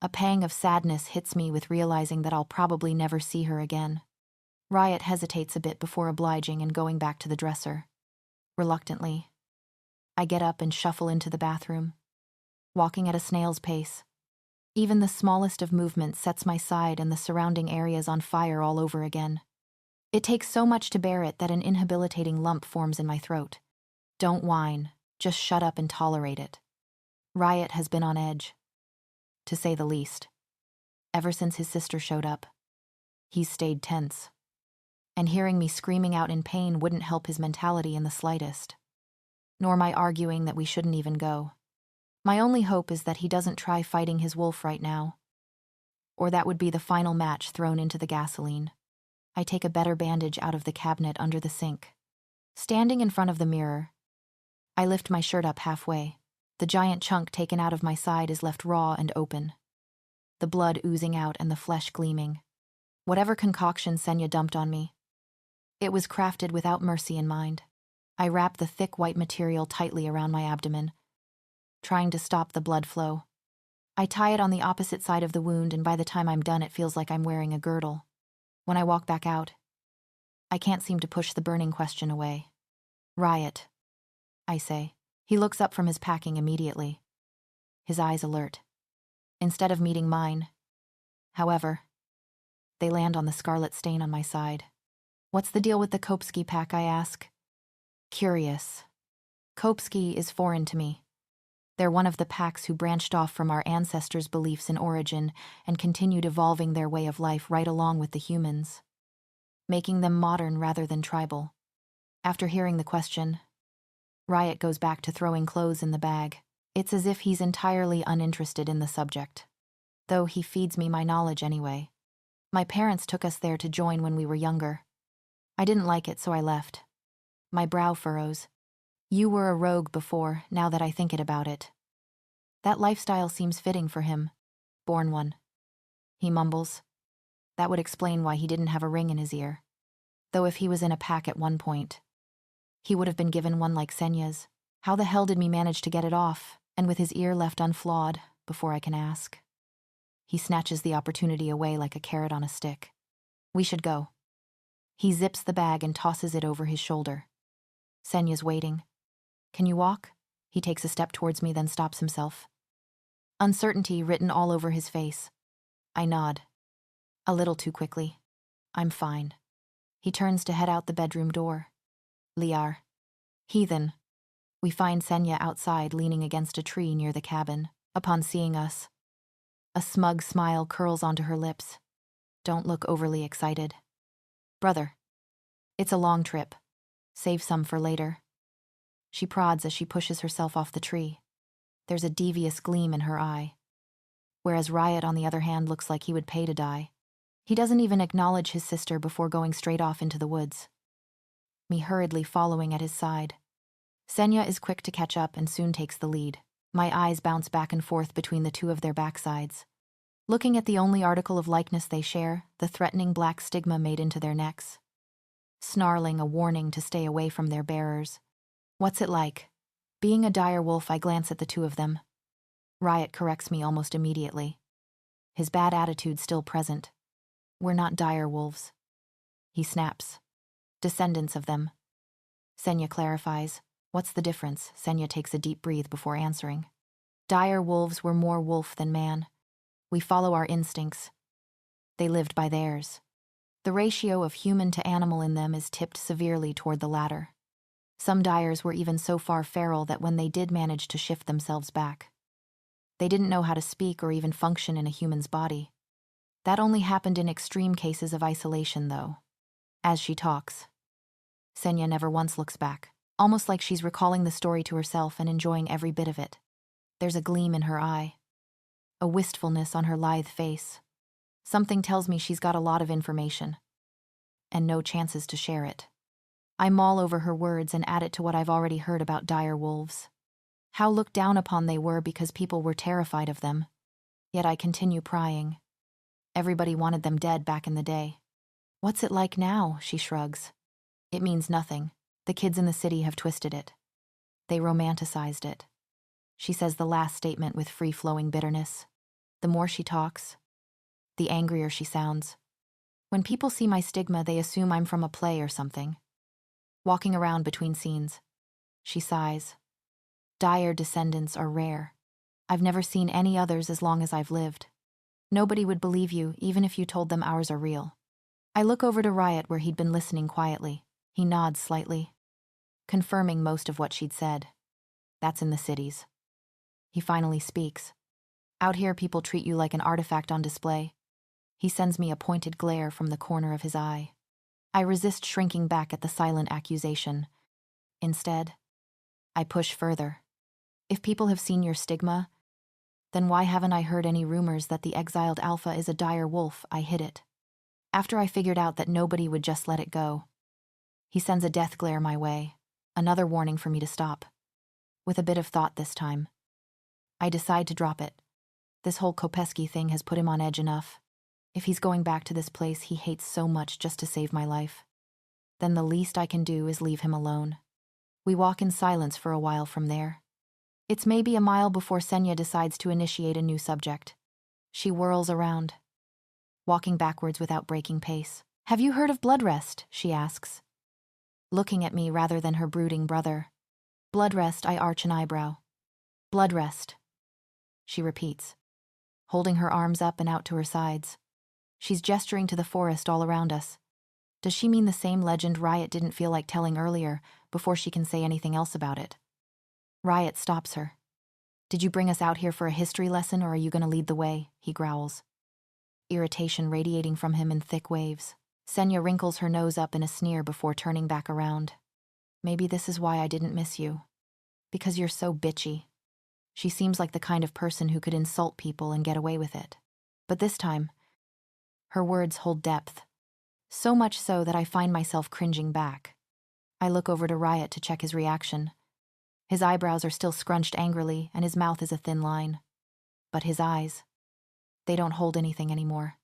A pang of sadness hits me with realizing that I'll probably never see her again. Riot hesitates a bit before obliging and going back to the dresser. Reluctantly, I get up and shuffle into the bathroom, walking at a snail's pace. Even the smallest of movements sets my side and the surrounding areas on fire all over again. It takes so much to bear it that an inhabilitating lump forms in my throat. Don't whine, just shut up and tolerate it. Riot has been on edge, to say the least. Ever since his sister showed up, he's stayed tense. And hearing me screaming out in pain wouldn't help his mentality in the slightest. Nor my arguing that we shouldn't even go. My only hope is that he doesn't try fighting his wolf right now. Or that would be the final match thrown into the gasoline. I take a better bandage out of the cabinet under the sink. Standing in front of the mirror, I lift my shirt up halfway. The giant chunk taken out of my side is left raw and open. The blood oozing out and the flesh gleaming. Whatever concoction Senya dumped on me, it was crafted without mercy in mind. I wrap the thick white material tightly around my abdomen, trying to stop the blood flow. I tie it on the opposite side of the wound, and by the time I'm done, it feels like I'm wearing a girdle. When I walk back out, I can't seem to push the burning question away. Riot, I say. He looks up from his packing immediately, his eyes alert. Instead of meeting mine, however, they land on the scarlet stain on my side. What's the deal with the Kopski pack, I ask? Curious. Kopski is foreign to me. They're one of the packs who branched off from our ancestors' beliefs in origin and continued evolving their way of life right along with the humans, making them modern rather than tribal. After hearing the question, Riot goes back to throwing clothes in the bag. It's as if he's entirely uninterested in the subject, though he feeds me my knowledge anyway. My parents took us there to join when we were younger. I didn't like it, so I left. My brow furrows. You were a rogue before, now that I think about it. That lifestyle seems fitting for him. Born one. He mumbles. That would explain why he didn't have a ring in his ear. Though if he was in a pack at one point, he would have been given one like Senya's. How the hell did me manage to get it off, and with his ear left unflawed, before I can ask? He snatches the opportunity away like a carrot on a stick. We should go. He zips the bag and tosses it over his shoulder. Senya's waiting. Can you walk? He takes a step towards me, then stops himself. Uncertainty written all over his face. I nod. A little too quickly. I'm fine. He turns to head out the bedroom door. Liar. Heathen. We find Senya outside leaning against a tree near the cabin. Upon seeing us, a smug smile curls onto her lips. Don't look overly excited. Brother. It's a long trip. Save some for later. She prods as she pushes herself off the tree. There's a devious gleam in her eye. Whereas Riot, on the other hand, looks like he would pay to die. He doesn't even acknowledge his sister before going straight off into the woods. Me hurriedly following at his side. Senya is quick to catch up and soon takes the lead. My eyes bounce back and forth between the two of their backsides. Looking at the only article of likeness they share, the threatening black stigma made into their necks. Snarling a warning to stay away from their bearers. What's it like? Being a dire wolf, I glance at the two of them. Riot corrects me almost immediately. His bad attitude still present. We're not dire wolves. He snaps. Descendants of them. Senya clarifies. What's the difference? Senya takes a deep breath before answering. Dire wolves were more wolf than man. We follow our instincts. They lived by theirs. The ratio of human to animal in them is tipped severely toward the latter. Some dyers were even so far feral that when they did manage to shift themselves back, they didn't know how to speak or even function in a human's body. That only happened in extreme cases of isolation, though. As she talks, Senya never once looks back, almost like she's recalling the story to herself and enjoying every bit of it. There's a gleam in her eye, a wistfulness on her lithe face. Something tells me she's got a lot of information, and no chances to share it. I mull over her words and add it to what I've already heard about dire wolves. How looked down upon they were because people were terrified of them. Yet I continue prying. Everybody wanted them dead back in the day. What's it like now? She shrugs. It means nothing. The kids in the city have twisted it. They romanticized it. She says the last statement with free-flowing bitterness. The more she talks, the angrier she sounds. When people see my stigma, they assume I'm from a play or something. Walking around between scenes, she sighs. Dire descendants are rare. I've never seen any others as long as I've lived. Nobody would believe you, even if you told them ours are real. I look over to Riot where he'd been listening quietly. He nods slightly, confirming most of what she'd said. That's in the cities. He finally speaks. Out here, people treat you like an artifact on display. He sends me a pointed glare from the corner of his eye. I resist shrinking back at the silent accusation. Instead, I push further. If people have seen your stigma, then why haven't I heard any rumors that the exiled alpha is a dire wolf? I hid it. After I figured out that nobody would just let it go. He sends a death glare my way, another warning for me to stop. With a bit of thought this time, I decide to drop it. This whole Kopeski thing has put him on edge enough. If he's going back to this place he hates so much just to save my life, then the least I can do is leave him alone. We walk in silence for a while from there. It's maybe a mile before Senya decides to initiate a new subject. She whirls around, walking backwards without breaking pace. Have you heard of Bloodrest? She asks, looking at me rather than her brooding brother. Bloodrest, I arch an eyebrow. Bloodrest, she repeats, holding her arms up and out to her sides. She's gesturing to the forest all around us. Does she mean the same legend Riot didn't feel like telling earlier before she can say anything else about it? Riot stops her. Did you bring us out here for a history lesson, or are you going to lead the way? He growls, irritation radiating from him in thick waves. Senya wrinkles her nose up in a sneer before turning back around. Maybe this is why I didn't miss you. Because you're so bitchy. She seems like the kind of person who could insult people and get away with it. But this time, her words hold depth. So much so that I find myself cringing back. I look over to Riot to check his reaction. His eyebrows are still scrunched angrily, and his mouth is a thin line. But his eyes, they don't hold anything anymore.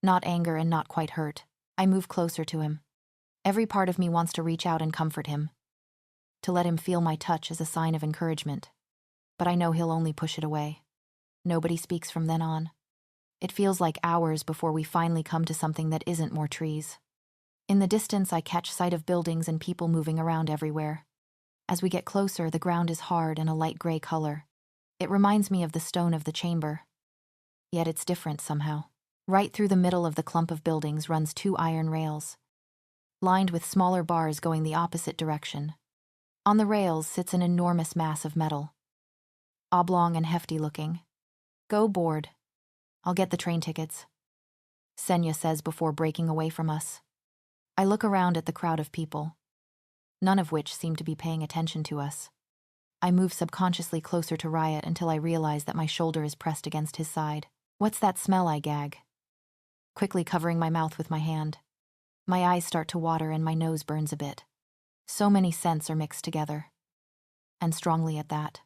Not anger and not quite hurt. I move closer to him. Every part of me wants to reach out and comfort him. To let him feel my touch as a sign of encouragement. But I know he'll only push it away. Nobody speaks from then on. It feels like hours before we finally come to something that isn't more trees. In the distance, I catch sight of buildings and people moving around everywhere. As we get closer, the ground is hard and a light gray color. It reminds me of the stone of the chamber. Yet it's different somehow. Right through the middle of the clump of buildings runs 2 iron rails, lined with smaller bars going the opposite direction. On the rails sits an enormous mass of metal. Oblong and hefty looking. Go board. I'll get the train tickets, Senya says before breaking away from us. I look around at the crowd of people, none of which seem to be paying attention to us. I move subconsciously closer to Riot until I realize that my shoulder is pressed against his side. What's that smell? I gag, quickly covering my mouth with my hand. My eyes start to water and my nose burns a bit. So many scents are mixed together. And strongly at that.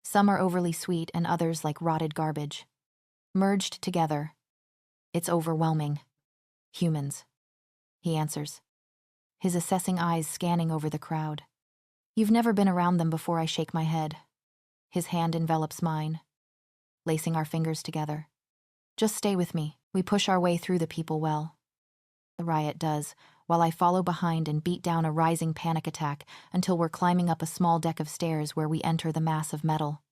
Some are overly sweet and others like rotted garbage. Merged together. It's overwhelming. Humans, he answers, his assessing eyes scanning over the crowd. You've never been around them before. I shake my head. His hand envelops mine, lacing our fingers together. Just stay with me. We push our way through the people well. The Riot does, while I follow behind and beat down a rising panic attack until we're climbing up a small deck of stairs where we enter the mass of metal.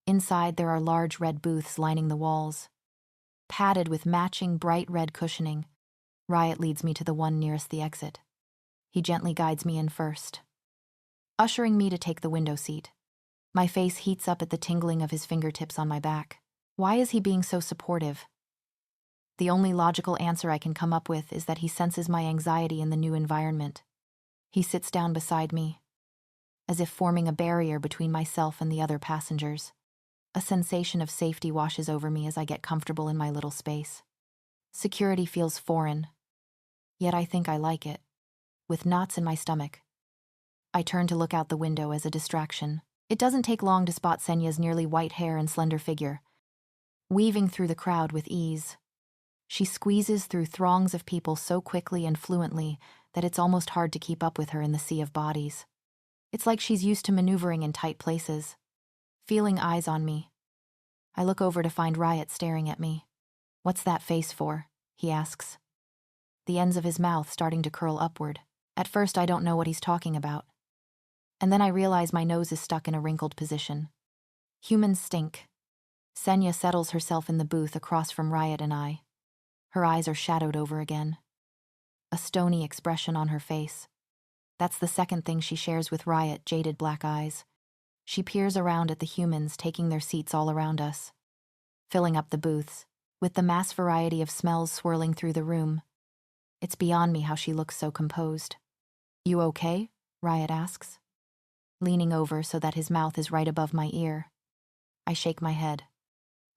Inside, there are large red booths lining the walls. Padded with matching bright red cushioning, Riot leads me to the one nearest the exit. He gently guides me in first, ushering me to take the window seat. My face heats up at the tingling of his fingertips on my back. Why is he being so supportive? The only logical answer I can come up with is that he senses my anxiety in the new environment. He sits down beside me, as if forming a barrier between myself and the other passengers. A sensation of safety washes over me as I get comfortable in my little space. Security feels foreign, yet I think I like it, with knots in my stomach. I turn to look out the window as a distraction. It doesn't take long to spot Senya's nearly white hair and slender figure, weaving through the crowd with ease. She squeezes through throngs of people so quickly and fluently that it's almost hard to keep up with her in the sea of bodies. It's like she's used to maneuvering in tight places. Feeling eyes on me, I look over to find Riot staring at me. What's that face for? He asks, the ends of his mouth starting to curl upward. At first, I don't know what he's talking about. And then I realize my nose is stuck in a wrinkled position. Humans stink. Senya settles herself in the booth across from Riot and I. Her eyes are shadowed over again. A stony expression on her face. That's the second thing she shares with Riot, jaded black eyes. She peers around at the humans taking their seats all around us, filling up the booths, with the mass variety of smells swirling through the room. It's beyond me how she looks so composed. You okay? Riot asks, leaning over so that his mouth is right above my ear. I shake my head.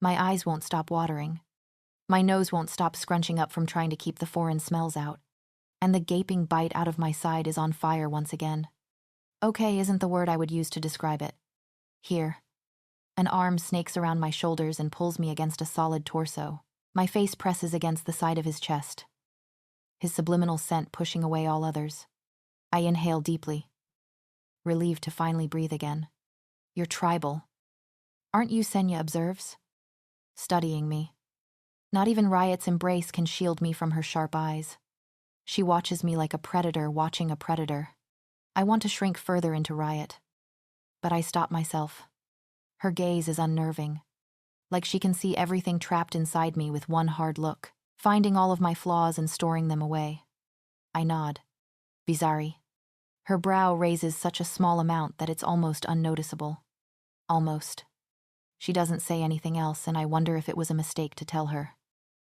My eyes won't stop watering. My nose won't stop scrunching up from trying to keep the foreign smells out. And the gaping bite out of my side is on fire once again. Okay isn't the word I would use to describe it. Here. An arm snakes around my shoulders and pulls me against a solid torso. My face presses against the side of his chest, his subliminal scent pushing away all others. I inhale deeply, relieved to finally breathe again. You're tribal. Aren't you? Senya observes, studying me. Not even Riot's embrace can shield me from her sharp eyes. She watches me like a predator watching a predator. I want to shrink further into Riot, but I stop myself. Her gaze is unnerving, like she can see everything trapped inside me with one hard look, finding all of my flaws and storing them away. I nod. Bizarre. Her brow raises such a small amount that it's almost unnoticeable. Almost. She doesn't say anything else, and I wonder if it was a mistake to tell her.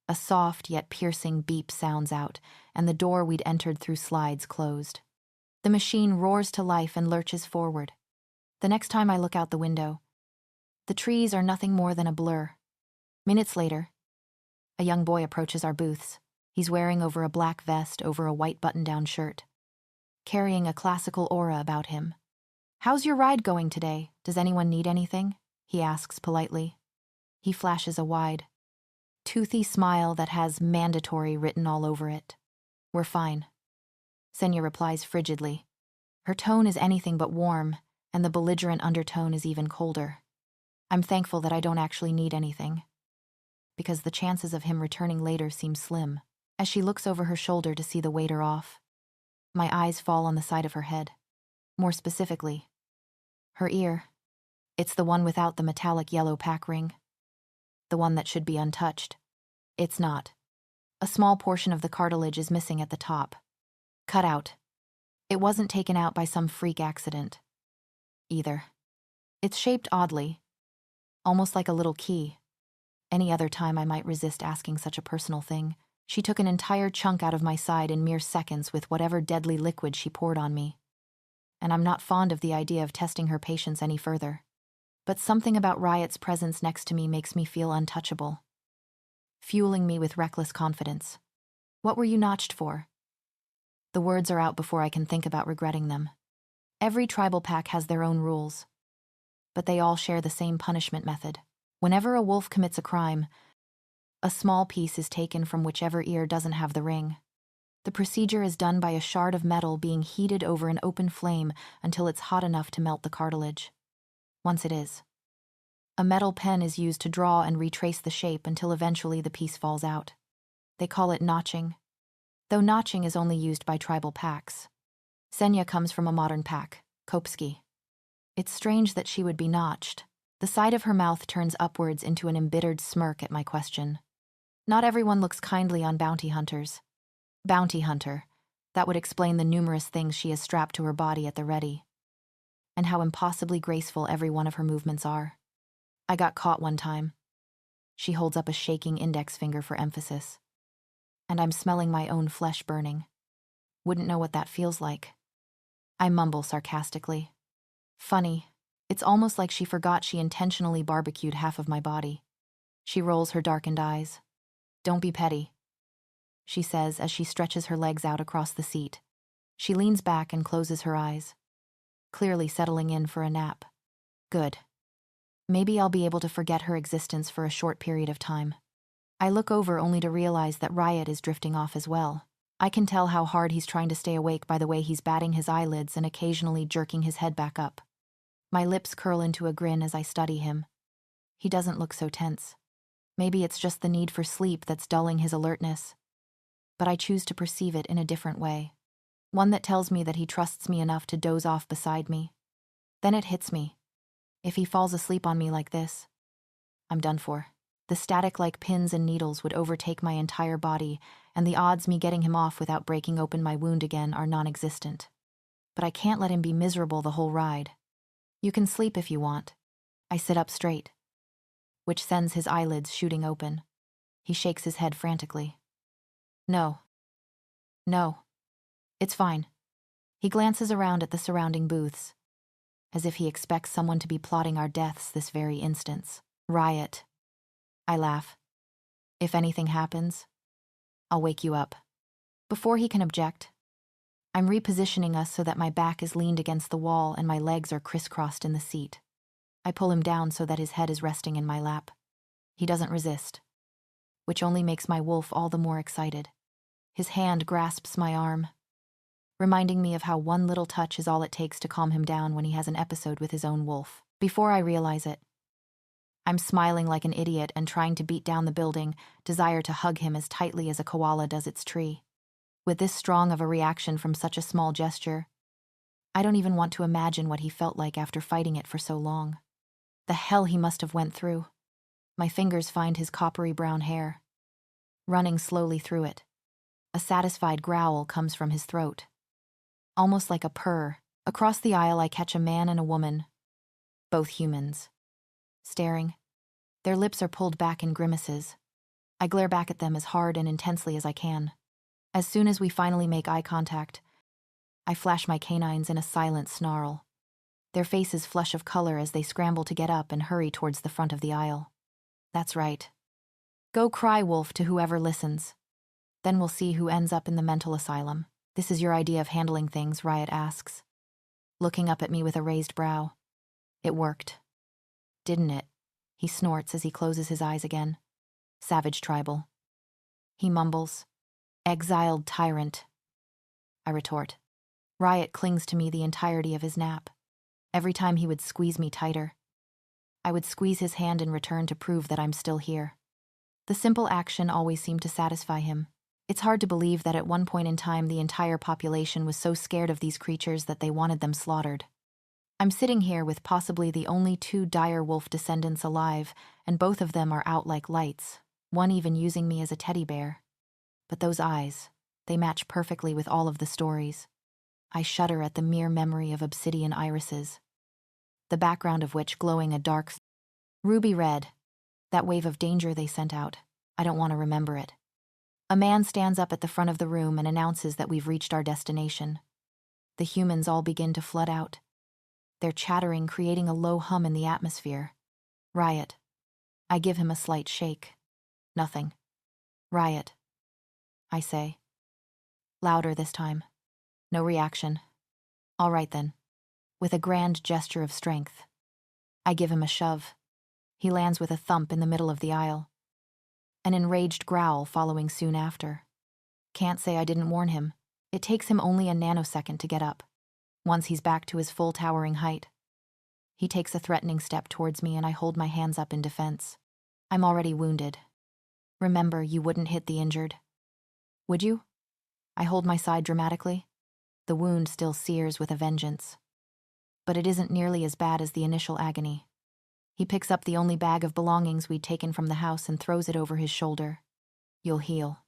A soft yet piercing beep sounds out, and the door we'd entered through slides closed. The machine roars to life and lurches forward. The next time I look out the window, the trees are nothing more than a blur. Minutes later, a young boy approaches our booths. He's wearing over a black vest over a white button-down shirt, carrying a classical aura about him. "How's your ride going today? Does anyone need anything?" he asks politely. He flashes a wide, toothy smile that has mandatory written all over it. "We're fine." Senya replies frigidly. Her tone is anything but warm, and the belligerent undertone is even colder. I'm thankful that I don't actually need anything, because the chances of him returning later seem slim. As she looks over her shoulder to see the waiter off, my eyes fall on the side of her head. More specifically, her ear. It's the one without the metallic yellow pack ring. The one that should be untouched. It's not. A small portion of the cartilage is missing at the top. Cut out. It wasn't taken out by some freak accident, either. It's shaped oddly, almost like a little key. Any other time I might resist asking such a personal thing. She took an entire chunk out of my side in mere seconds with whatever deadly liquid she poured on me. And I'm not fond of the idea of testing her patience any further. But something about Riot's presence next to me makes me feel untouchable, fueling me with reckless confidence. "What were you notched for?" The words are out before I can think about regretting them. Every tribal pack has their own rules, but they all share the same punishment method. Whenever a wolf commits a crime, a small piece is taken from whichever ear doesn't have the ring. The procedure is done by a shard of metal being heated over an open flame until it's hot enough to melt the cartilage. Once it is, a metal pen is used to draw and retrace the shape until eventually the piece falls out. They call it notching, though notching is only used by tribal packs. Senya comes from a modern pack, Kopski. It's strange that she would be notched. The side of her mouth turns upwards into an embittered smirk at my question. Not everyone looks kindly on bounty hunters. Bounty hunter. That would explain the numerous things she has strapped to her body at the ready, and how impossibly graceful every one of her movements are. I got caught one time. She holds up a shaking index finger for emphasis. And I'm smelling my own flesh burning. Wouldn't know what that feels like. I mumble sarcastically. Funny. It's almost like she forgot she intentionally barbecued half of my body. She rolls her darkened eyes. "Don't be petty," she says as she stretches her legs out across the seat. She leans back and closes her eyes, clearly settling in for a nap. Good. Maybe I'll be able to forget her existence for a short period of time. I look over only to realize that Riot is drifting off as well. I can tell how hard he's trying to stay awake by the way he's batting his eyelids and occasionally jerking his head back up. My lips curl into a grin as I study him. He doesn't look so tense. Maybe it's just the need for sleep that's dulling his alertness. But I choose to perceive it in a different way. One that tells me that he trusts me enough to doze off beside me. Then it hits me. If he falls asleep on me like this, I'm done for. The static like pins and needles would overtake my entire body, and the odds me getting him off without breaking open my wound again are non-existent. But I can't let him be miserable the whole ride. "You can sleep if you want." I sit up straight, which sends his eyelids shooting open. He shakes his head frantically. No. It's fine." He glances around at the surrounding booths, as if he expects someone to be plotting our deaths this very instance. "Riot." I laugh. "If anything happens, I'll wake you up." Before he can object, I'm repositioning us so that my back is leaned against the wall and my legs are crisscrossed in the seat. I pull him down so that his head is resting in my lap. He doesn't resist, which only makes my wolf all the more excited. His hand grasps my arm, reminding me of how one little touch is all it takes to calm him down when he has an episode with his own wolf. Before I realize it, I'm smiling like an idiot and trying to beat down the building, desire to hug him as tightly as a koala does its tree. With this strong of a reaction from such a small gesture, I don't even want to imagine what he felt like after fighting it for so long. The hell he must have went through. My fingers find his coppery brown hair, running slowly through it. A satisfied growl comes from his throat, almost like a purr. Across the aisle I catch a man and a woman, both humans, staring. Their lips are pulled back in grimaces. I glare back at them as hard and intensely as I can. As soon as we finally make eye contact, I flash my canines in a silent snarl. Their faces flush of color as they scramble to get up and hurry towards the front of the aisle. That's right. Go cry wolf to whoever listens. Then we'll see who ends up in the mental asylum. This is your idea of handling things, Riot asks, looking up at me with a raised brow. It worked. Didn't it? He snorts as he closes his eyes again. Savage tribal. He mumbles. Exiled tyrant. I retort. Riot clings to me the entirety of his nap. Every time he would squeeze me tighter, I would squeeze his hand in return to prove that I'm still here. The simple action always seemed to satisfy him. It's hard to believe that at one point in time the entire population was so scared of these creatures that they wanted them slaughtered. I'm sitting here with possibly the only 2 dire wolf descendants alive, and both of them are out like lights, one even using me as a teddy bear. But those eyes, they match perfectly with all of the stories. I shudder at the mere memory of obsidian irises, the background of which glowing a dark ruby red. That wave of danger they sent out, I don't want to remember it. A man stands up at the front of the room and announces that we've reached our destination. The humans all begin to flood out. They're chattering, creating a low hum in the atmosphere. Riot. I give him a slight shake. Nothing. Riot. I say. Louder this time. No reaction. All right then. With a grand gesture of strength, I give him a shove. He lands with a thump in the middle of the aisle. An enraged growl following soon after. Can't say I didn't warn him. It takes him only a nanosecond to get up. Once he's back to his full towering height, he takes a threatening step towards me and I hold my hands up in defense. I'm already wounded. Remember, you wouldn't hit the injured. Would you? I hold my side dramatically. The wound still sears with a vengeance. But it isn't nearly as bad as the initial agony. He picks up the only bag of belongings we'd taken from the house and throws it over his shoulder. You'll heal.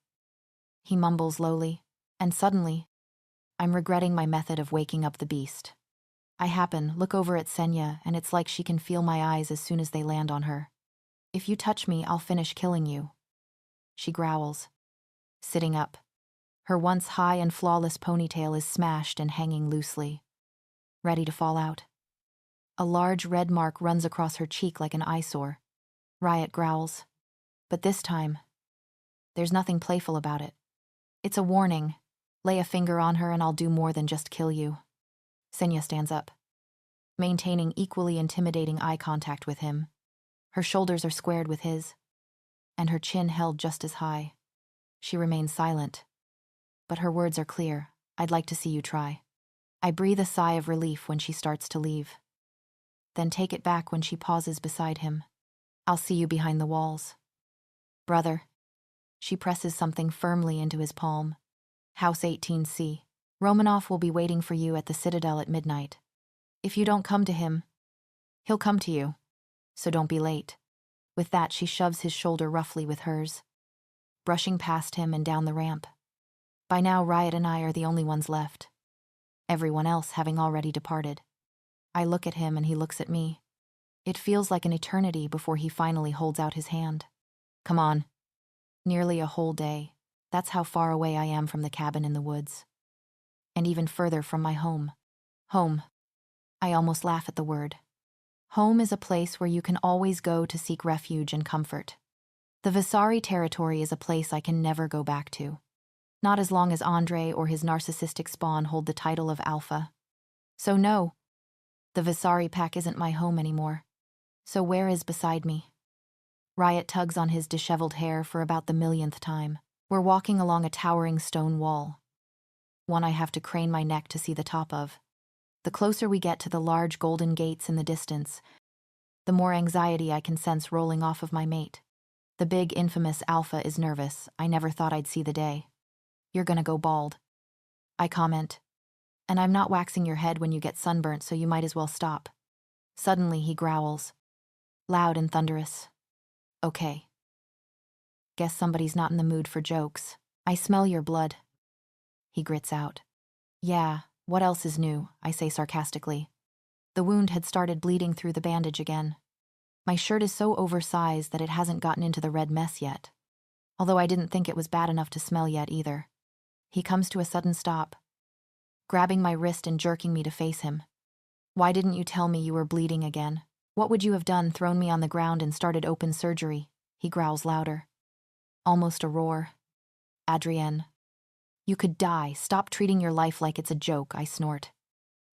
He mumbles lowly, and suddenly, I'm regretting my method of waking up the beast. I look over at Senya, and it's like she can feel my eyes as soon as they land on her. If you touch me, I'll finish killing you. She growls, sitting up. Her once high and flawless ponytail is smashed and hanging loosely, ready to fall out. A large red mark runs across her cheek like an eyesore. Riot growls. But this time, there's nothing playful about it. It's a warning. Lay a finger on her and I'll do more than just kill you. Senya stands up, maintaining equally intimidating eye contact with him. Her shoulders are squared with his, and her chin held just as high. She remains silent, but her words are clear. I'd like to see you try. I breathe a sigh of relief when she starts to leave, then take it back when she pauses beside him. I'll see you behind the walls. Brother. She presses something firmly into his palm. House 18C. Romanov will be waiting for you at the Citadel at midnight. If you don't come to him, he'll come to you. So don't be late. With that, she shoves his shoulder roughly with hers, brushing past him and down the ramp. By now, Riot and I are the only ones left, everyone else having already departed. I look at him and he looks at me. It feels like an eternity before he finally holds out his hand. Come on. Nearly a whole day. That's how far away I am from the cabin in the woods. And even further from my home. Home. I almost laugh at the word. Home is a place where you can always go to seek refuge and comfort. The Visari territory is a place I can never go back to. Not as long as Andre or his narcissistic spawn hold the title of Alpha. So no, the Visari pack isn't my home anymore. So where is beside me? Riot tugs on his disheveled hair for about the millionth time. We're walking along a towering stone wall, one I have to crane my neck to see the top of. The closer we get to the large golden gates in the distance, the more anxiety I can sense rolling off of my mate. The big, infamous Alpha is nervous. I never thought I'd see the day. You're gonna go bald, I comment. And I'm not waxing your head when you get sunburnt, so you might as well stop. Suddenly he growls, loud and thunderous. Okay. Guess somebody's not in the mood for jokes. I smell your blood. He grits out. Yeah, what else is new? I say sarcastically. The wound had started bleeding through the bandage again. My shirt is so oversized that it hasn't gotten into the red mess yet, although I didn't think it was bad enough to smell yet either. He comes to a sudden stop, grabbing my wrist and jerking me to face him. "Why didn't you tell me you were bleeding again? What would you have done, thrown me on the ground and started open surgery?" He growls louder. Almost a roar. "Adrienne, you could die. Stop treating your life like it's a joke," I snort.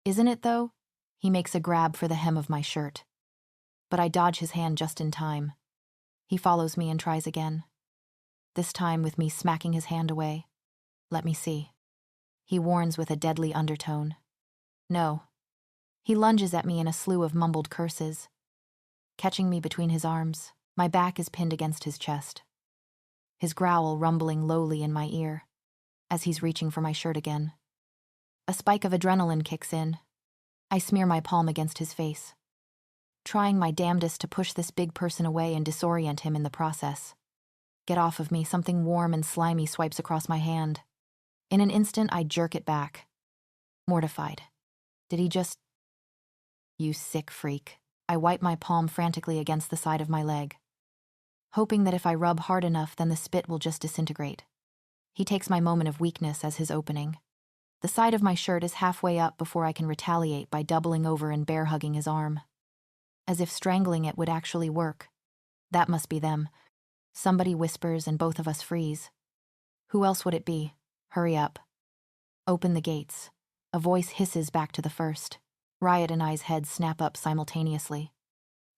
"Isn't it, though?" He makes a grab for the hem of my shirt. But I dodge his hand just in time. He follows me and tries again. This time with me smacking his hand away. "Let me see." He warns with a deadly undertone. "No." He lunges at me in a slew of mumbled curses, catching me between his arms. My back is pinned against his chest, his growl rumbling lowly in my ear as he's reaching for my shirt again. A spike of adrenaline kicks in. I smear my palm against his face, trying my damnedest to push this big person away and disorient him in the process. "Get off of me." Something warm and slimy swipes across my hand. In an instant, I jerk it back, mortified. Did he just... "You sick freak." I wipe my palm frantically against the side of my leg, hoping that if I rub hard enough, then the spit will just disintegrate. He takes my moment of weakness as his opening. The side of my shirt is halfway up before I can retaliate by doubling over and bear-hugging his arm, as if strangling it would actually work. That must be them. Somebody whispers and both of us freeze. Who else would it be? "Hurry up. Open the gates." A voice hisses back to the first. Riot and I's heads snap up simultaneously.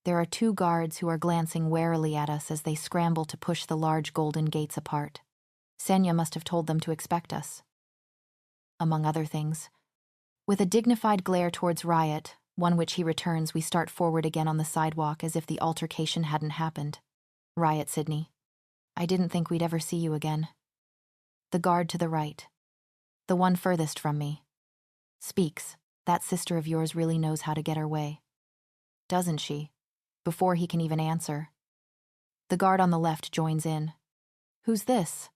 There are two guards who are glancing warily at us as they scramble to push the large golden gates apart. Senya must have told them to expect us, among other things. With a dignified glare towards Riot, one which he returns, we start forward again on the sidewalk as if the altercation hadn't happened. "Riot, Sydney. I didn't think we'd ever see you again." The guard to the right, the one furthest from me, speaks. "That sister of yours really knows how to get her way, doesn't she?" Before he can even answer, the guard on the left joins in. "Who's this?"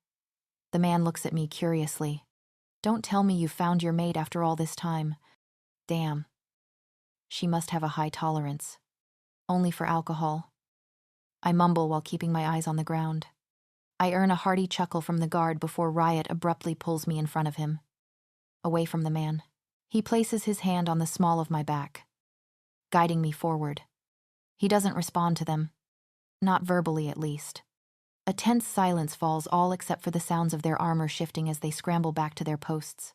The man looks at me curiously. "Don't tell me you found your mate after all this time." Damn. She must have a high tolerance. Only for alcohol. I mumble while keeping my eyes on the ground. I earn a hearty chuckle from the guard before Riot abruptly pulls me in front of him, away from the man. He places his hand on the small of my back, guiding me forward. He doesn't respond to them. Not verbally, at least. A tense silence falls, all except for the sounds of their armor shifting as they scramble back to their posts.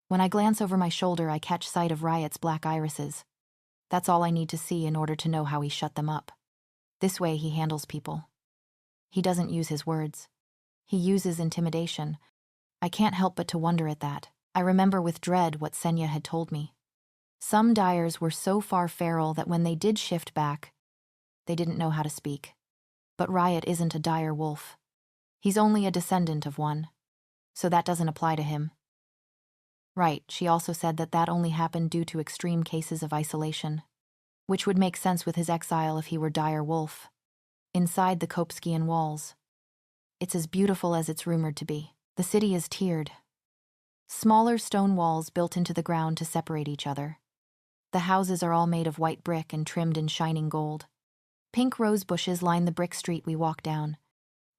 When I glance over my shoulder, I catch sight of Riot's black irises. That's all I need to see in order to know how he shut them up. This way he handles people. He doesn't use his words. He uses intimidation. I can't help but to wonder at that. I remember with dread what Senya had told me. Some dyers were so far feral that when they did shift back, they didn't know how to speak. But Riot isn't a dire wolf. He's only a descendant of one, so that doesn't apply to him. Right, she also said that that only happened due to extreme cases of isolation, which would make sense with his exile if he were dire wolf. Inside the Kopskian walls, it's as beautiful as it's rumored to be. The city is tiered. Smaller stone walls built into the ground to separate each other. The houses are all made of white brick and trimmed in shining gold. Pink rose bushes line the brick street we walk down.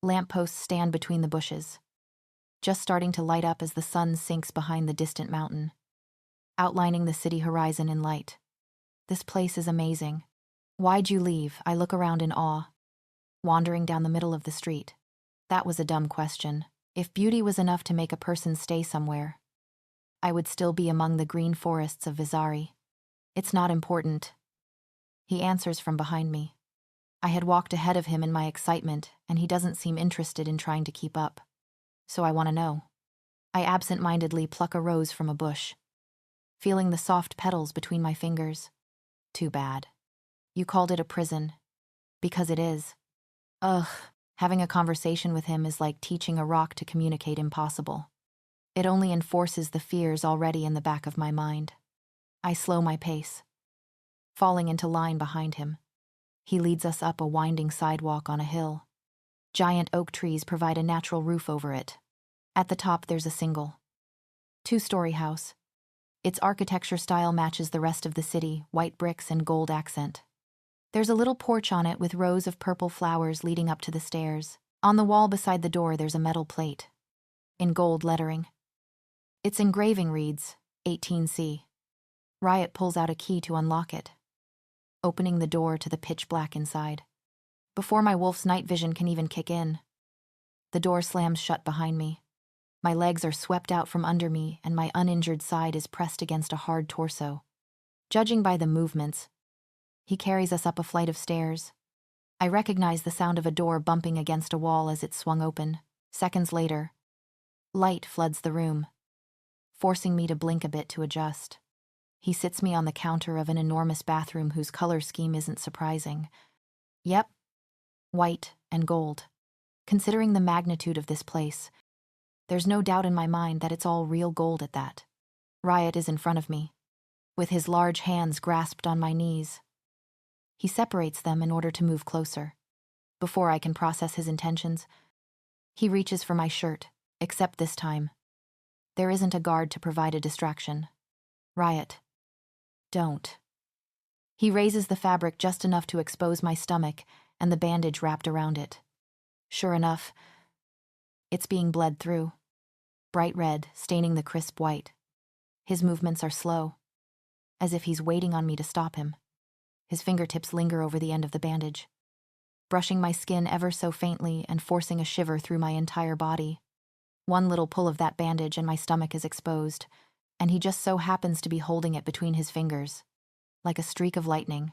Lampposts stand between the bushes, just starting to light up as the sun sinks behind the distant mountain, outlining the city horizon in light. This place is amazing. "Why'd you leave?" I look around in awe, wandering down the middle of the street. That was a dumb question. If beauty was enough to make a person stay somewhere, I would still be among the green forests of Vizari. "It's not important." He answers from behind me. I had walked ahead of him in my excitement, and he doesn't seem interested in trying to keep up. So I want to know. I absent-mindedly pluck a rose from a bush, feeling the soft petals between my fingers. Too bad. "You called it a prison." "Because it is." Ugh. Having a conversation with him is like teaching a rock to communicate impossible. It only enforces the fears already in the back of my mind. I slow my pace, falling into line behind him. He leads us up a winding sidewalk on a hill. Giant oak trees provide a natural roof over it. At the top there's a single, two-story house. Its architecture style matches the rest of the city, white bricks and gold accent. There's a little porch on it with rows of purple flowers leading up to the stairs. On the wall beside the door, there's a metal plate in gold lettering. Its engraving reads, 18C. Riot pulls out a key to unlock it, opening the door to the pitch black inside. Before my wolf's night vision can even kick in, the door slams shut behind me. My legs are swept out from under me, and my uninjured side is pressed against a hard torso. Judging by the movements, he carries us up a flight of stairs. I recognize the sound of a door bumping against a wall as it swung open. Seconds later, light floods the room, forcing me to blink a bit to adjust. He sits me on the counter of an enormous bathroom whose color scheme isn't surprising. Yep, white and gold. Considering the magnitude of this place, there's no doubt in my mind that it's all real gold at that. Riot is in front of me, with his large hands grasped on my knees. He separates them in order to move closer. Before I can process his intentions, he reaches for my shirt, except this time there isn't a guard to provide a distraction. Riot, don't. He raises the fabric just enough to expose my stomach and the bandage wrapped around it. Sure enough, it's being bled through, bright red, staining the crisp white. His movements are slow, as if he's waiting on me to stop him. His fingertips linger over the end of the bandage, brushing my skin ever so faintly and forcing a shiver through my entire body. One little pull of that bandage and my stomach is exposed, and he just so happens to be holding it between his fingers, like a streak of lightning.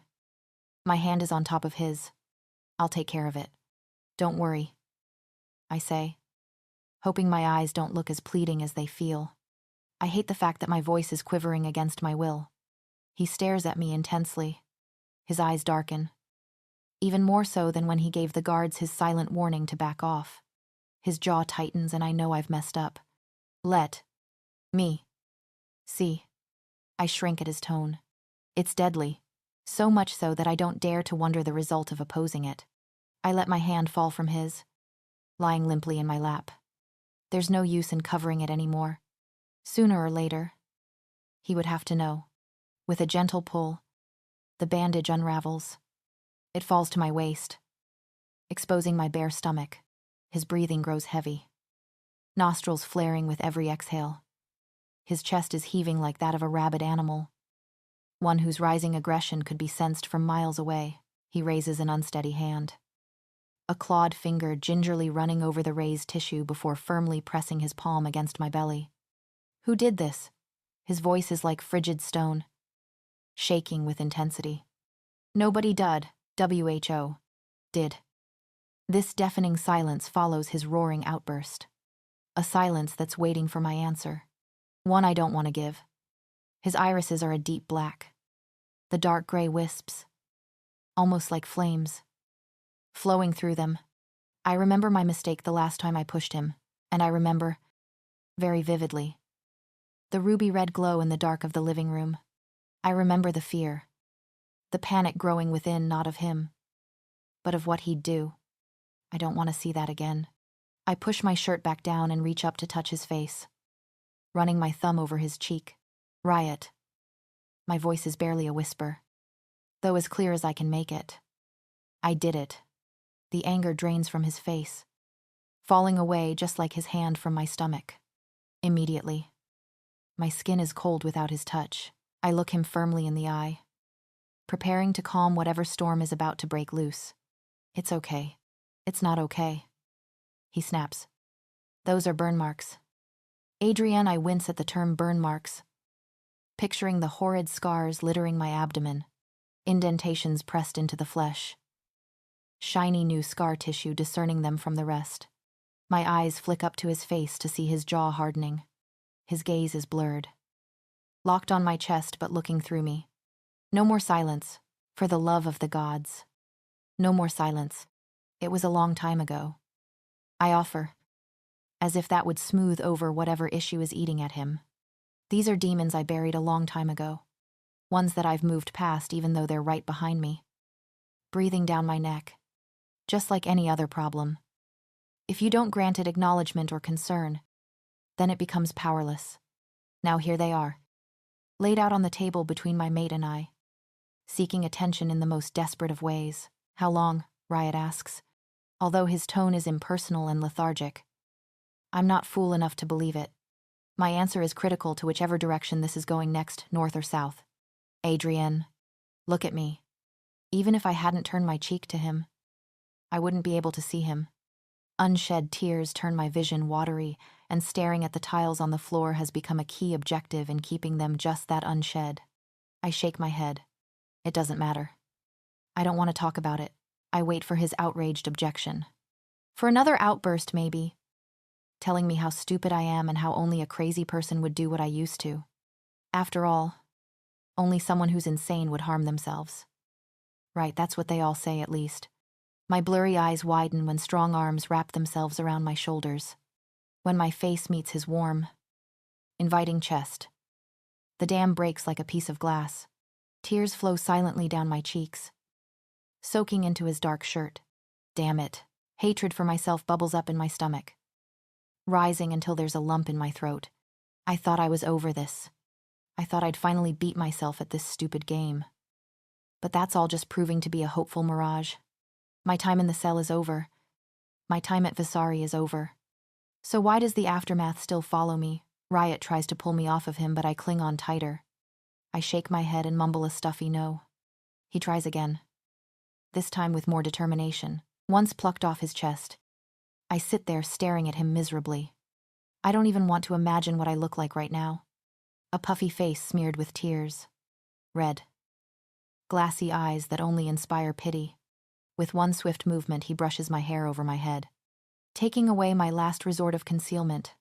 My hand is on top of his. I'll take care of it. Don't worry, I say, hoping my eyes don't look as pleading as they feel. I hate the fact that my voice is quivering against my will. He stares at me intensely. His eyes darken, even more so than when he gave the guards his silent warning to back off. His jaw tightens and I know I've messed up. Let me see. I shrink at his tone. It's deadly, so much so that I don't dare to wonder the result of opposing it. I let my hand fall from his, lying limply in my lap. There's no use in covering it anymore. Sooner or later, he would have to know. With a gentle pull, the bandage unravels. It falls to my waist, exposing my bare stomach. His breathing grows heavy, nostrils flaring with every exhale. His chest is heaving like that of a rabid animal, one whose rising aggression could be sensed from miles away. He raises an unsteady hand, a clawed finger gingerly running over the raised tissue before firmly pressing his palm against my belly. Who did this? His voice is like frigid stone, shaking with intensity. Nobody did. WHO did. This deafening silence follows his roaring outburst. A silence that's waiting for my answer. One I don't want to give. His irises are a deep black. The dark gray wisps, almost like flames, flowing through them. I remember my mistake the last time I pushed him, and I remember, very vividly, the ruby red glow in the dark of the living room. I remember the fear, the panic growing within, not of him, but of what he'd do. I don't want to see that again. I push my shirt back down and reach up to touch his face, running my thumb over his cheek. Riot. My voice is barely a whisper, though as clear as I can make it. I did it. The anger drains from his face, falling away just like his hand from my stomach. Immediately. My skin is cold without his touch. I look him firmly in the eye, preparing to calm whatever storm is about to break loose. It's okay. It's not okay. He snaps. Those are burn marks. Adrienne, I wince at the term burn marks, picturing the horrid scars littering my abdomen, indentations pressed into the flesh, shiny new scar tissue discerning them from the rest. My eyes flick up to his face to see his jaw hardening. His gaze is blurred, locked on my chest but looking through me. No more silence, for the love of the gods. No more silence. It was a long time ago. I offer, as if that would smooth over whatever issue is eating at him. These are demons I buried a long time ago, ones that I've moved past even though they're right behind me, breathing down my neck, just like any other problem. If you don't grant it acknowledgement or concern, then it becomes powerless. Now here they are, laid out on the table between my mate and I. seeking attention in the most desperate of ways. How long? Riot asks, although his tone is impersonal and lethargic. I'm not fool enough to believe it. My answer is critical to whichever direction this is going next, north or south. Adrienne, look at me. Even if I hadn't turned my cheek to him, I wouldn't be able to see him. Unshed tears turn my vision watery, and staring at the tiles on the floor has become a key objective in keeping them just that unshed. I shake my head. It doesn't matter. I don't want to talk about it. I wait for his outraged objection. For another outburst, maybe. Telling me how stupid I am and how only a crazy person would do what I used to. After all, only someone who's insane would harm themselves. Right, that's what they all say, at least. My blurry eyes widen when strong arms wrap themselves around my shoulders. When my face meets his warm, inviting chest. The dam breaks like a piece of glass. Tears flow silently down my cheeks, soaking into his dark shirt. Damn it. Hatred for myself bubbles up in my stomach, rising until there's a lump in my throat. I thought I was over this. I thought I'd finally beat myself at this stupid game. But that's all just proving to be a hopeful mirage. My time in the cell is over. My time at Vasari is over. So why does the aftermath still follow me? Riot tries to pull me off of him, but I cling on tighter. I shake my head and mumble a stuffy no. He tries again. This time with more determination, once plucked off his chest. I sit there staring at him miserably. I don't even want to imagine what I look like right now. A puffy face smeared with tears. Red. Glassy eyes that only inspire pity. With one swift movement, he brushes my hair over my head, taking away my last resort of concealment.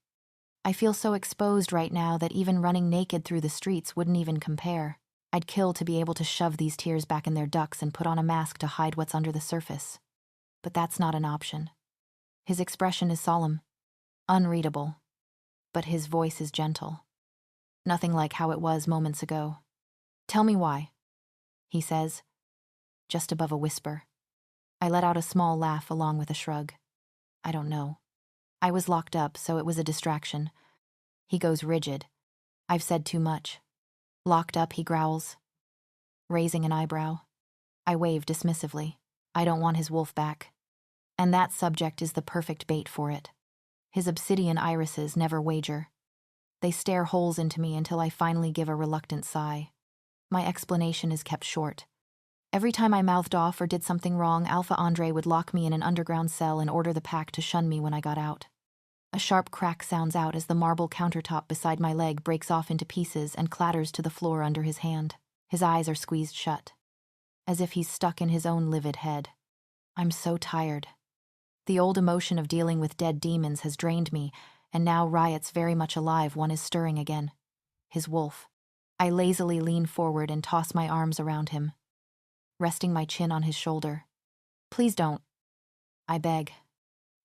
I feel so exposed right now that even running naked through the streets wouldn't even compare. I'd kill to be able to shove these tears back in their ducts and put on a mask to hide what's under the surface. But that's not an option. His expression is solemn, unreadable, but his voice is gentle. Nothing like how it was moments ago. Tell me why, he says, just above a whisper. I let out a small laugh along with a shrug. I don't know. I was locked up, so it was a distraction. He goes rigid. I've said too much. Locked up, he growls, raising an eyebrow. I wave dismissively. I don't want his wolf back. And that subject is the perfect bait for it. His obsidian irises never wager. They stare holes into me until I finally give a reluctant sigh. My explanation is kept short. Every time I mouthed off or did something wrong, Alpha Andre would lock me in an underground cell and order the pack to shun me when I got out. A sharp crack sounds out as the marble countertop beside my leg breaks off into pieces and clatters to the floor under his hand. His eyes are squeezed shut, as if he's stuck in his own livid head. I'm so tired. The old emotion of dealing with dead demons has drained me, and now Riot's very much alive, one is stirring again. His wolf. I lazily lean forward and toss my arms around him, resting my chin on his shoulder. Please don't, I beg.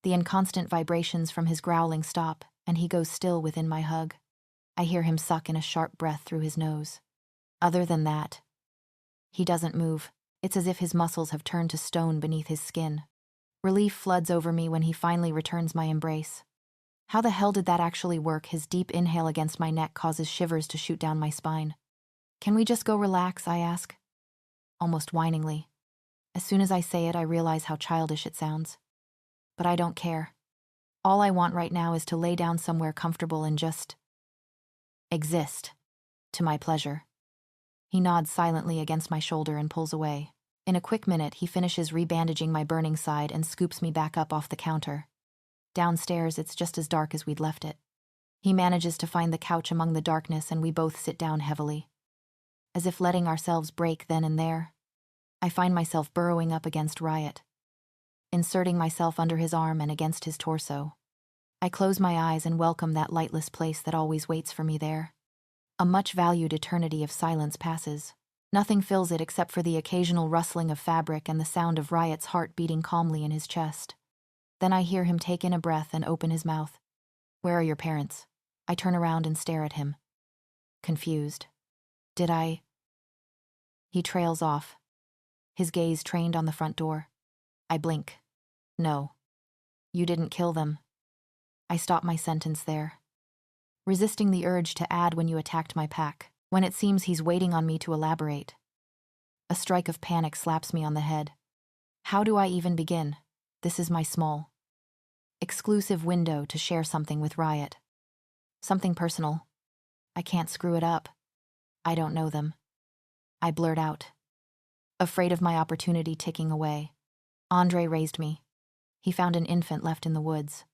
The inconstant vibrations from his growling stop, and he goes still within my hug. I hear him suck in a sharp breath through his nose. Other than that, he doesn't move. It's as if his muscles have turned to stone beneath his skin. Relief floods over me when he finally returns my embrace. How the hell did that actually work? His deep inhale against my neck causes shivers to shoot down my spine. Can we just go relax, I ask, almost whiningly. As soon as I say it, I realize how childish it sounds. But I don't care. All I want right now is to lay down somewhere comfortable and just exist, to my pleasure. He nods silently against my shoulder and pulls away. In a quick minute, he finishes rebandaging my burning side and scoops me back up off the counter. Downstairs, it's just as dark as we'd left it. He manages to find the couch among the darkness, and we both sit down heavily, as if letting ourselves break then and there. I find myself burrowing up against Riot, inserting myself under his arm and against his torso. I close my eyes and welcome that lightless place that always waits for me there. A much-valued eternity of silence passes. Nothing fills it except for the occasional rustling of fabric and the sound of Riot's heart beating calmly in his chest. Then I hear him take in a breath and open his mouth. Where are your parents? I turn around and stare at him, confused. Did I? He trails off, his gaze trained on the front door. I blink. No. You didn't kill them. I stop my sentence there, resisting the urge to add when you attacked my pack, when it seems he's waiting on me to elaborate. A strike of panic slaps me on the head. How do I even begin? This is my small, exclusive window to share something with Riot. Something personal. I can't screw it up. I don't know them. I blurt out, afraid of my opportunity ticking away. Andre raised me. He found an infant left in the woods,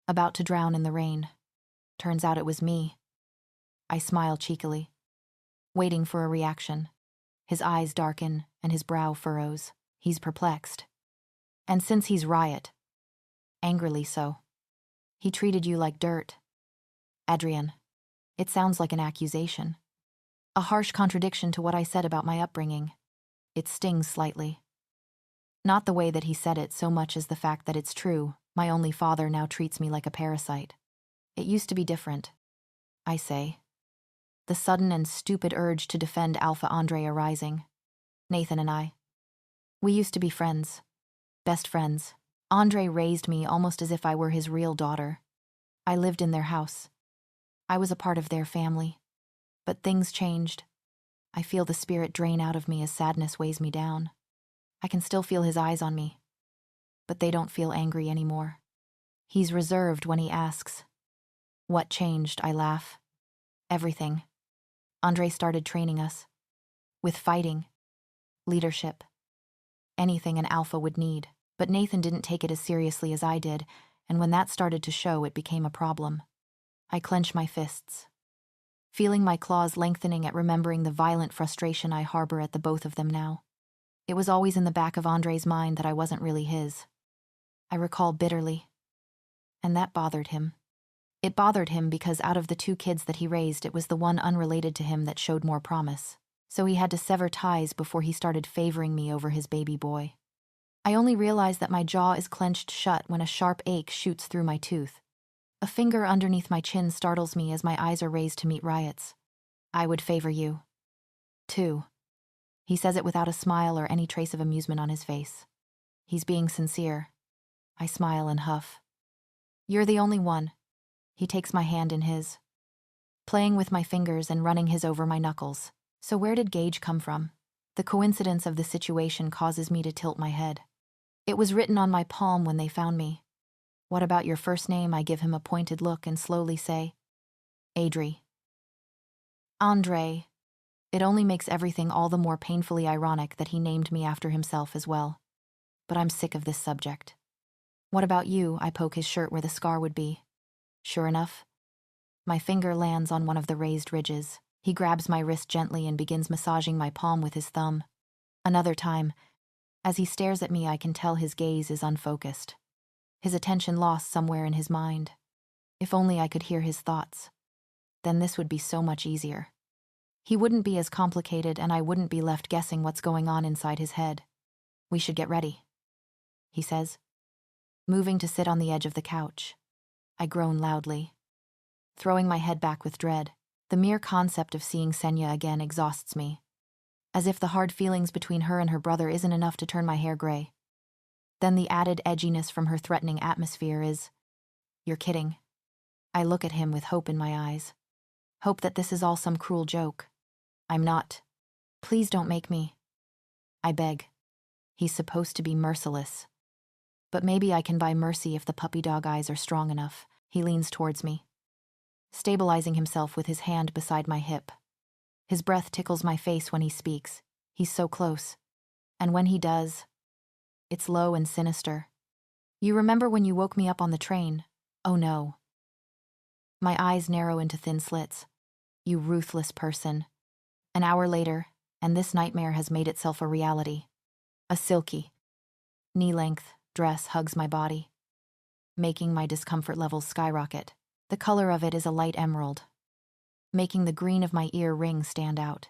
about to drown in the rain. Turns out it was me. I smile cheekily, waiting for a reaction. His eyes darken and his brow furrows. He's perplexed. And since he's Riot, angrily so. He treated you like dirt. Adrienne. It sounds like an accusation. A harsh contradiction to what I said about my upbringing. It stings slightly. Not the way that he said it so much as the fact that it's true. My only father now treats me like a parasite. It used to be different, I say. The sudden and stupid urge to defend Alpha Andre arising. Nathan and I. We used to be friends. Best friends. Andre raised me almost as if I were his real daughter. I lived in their house. I was a part of their family. But things changed. I feel the spirit drain out of me as sadness weighs me down. I can still feel his eyes on me. But they don't feel angry anymore. He's reserved when he asks. What changed? I laugh. Everything. Andre started training us. With fighting. Leadership. Anything an alpha would need. But Nathan didn't take it as seriously as I did, and when that started to show, it became a problem. I clench my fists, feeling my claws lengthening at remembering the violent frustration I harbor at the both of them now. It was always in the back of Andre's mind that I wasn't really his. I recall bitterly. And that bothered him. It bothered him because out of the two kids that he raised, it was the one unrelated to him that showed more promise. So he had to sever ties before he started favoring me over his baby boy. I only realize that my jaw is clenched shut when a sharp ache shoots through my tooth. A finger underneath my chin startles me as my eyes are raised to meet Riot's. I would favor you. Too. He says it without a smile or any trace of amusement on his face. He's being sincere. I smile and huff. You're the only one. He takes my hand in his, playing with my fingers and running his over my knuckles. So where did Gage come from? The coincidence of the situation causes me to tilt my head. It was written on my palm when they found me. What about your first name? I give him a pointed look and slowly say, Adri. Andre. It only makes everything all the more painfully ironic that he named me after himself as well. But I'm sick of this subject. What about you? I poke his shirt where the scar would be. Sure enough, my finger lands on one of the raised ridges. He grabs my wrist gently and begins massaging my palm with his thumb. Another time, as he stares at me, I can tell his gaze is unfocused. His attention lost somewhere in his mind. If only I could hear his thoughts. Then this would be so much easier. He wouldn't be as complicated and I wouldn't be left guessing what's going on inside his head. We should get ready, he says, moving to sit on the edge of the couch. I groan loudly, throwing my head back with dread. The mere concept of seeing Senya again exhausts me, as if the hard feelings between her and her brother isn't enough to turn my hair gray. Then the added edginess from her threatening atmosphere is, you're kidding. I look at him with hope in my eyes. Hope that this is all some cruel joke. I'm not. Please don't make me. I beg. He's supposed to be merciless. But maybe I can buy mercy if the puppy dog eyes are strong enough. He leans towards me, stabilizing himself with his hand beside my hip. His breath tickles my face when he speaks. He's so close. And when he does, it's low and sinister. You remember when you woke me up on the train? Oh no. My eyes narrow into thin slits. You ruthless person. An hour later, and this nightmare has made itself a reality. A silky, knee-length dress hugs my body, making my discomfort levels skyrocket. The color of it is a light emerald, making the green of my ear ring stand out.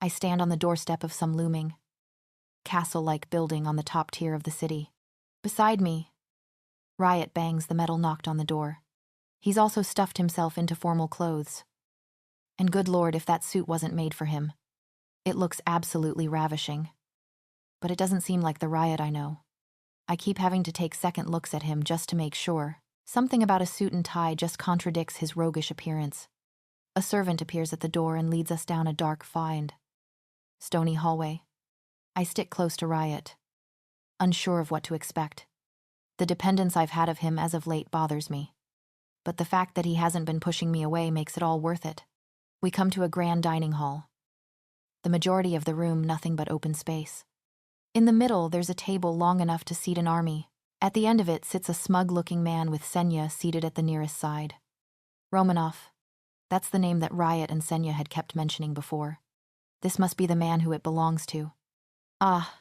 I stand on the doorstep of some looming, castle-like building on the top tier of the city. Beside me, Riot bangs the metal knocked on the door. He's also stuffed himself into formal clothes. And good Lord, if that suit wasn't made for him. It looks absolutely ravishing. But it doesn't seem like the Riot I know. I keep having to take second looks at him just to make sure. Something about a suit and tie just contradicts his roguish appearance. A servant appears at the door and leads us down a dark, stony hallway. I stick close to Riot, unsure of what to expect. The dependence I've had of him as of late bothers me. But the fact that he hasn't been pushing me away makes it all worth it. We come to a grand dining hall. The majority of the room nothing but open space. In the middle, there's a table long enough to seat an army. At the end of it sits a smug-looking man with Senya seated at the nearest side. Romanov. That's the name that Riot and Senya had kept mentioning before. This must be the man who it belongs to. Ah.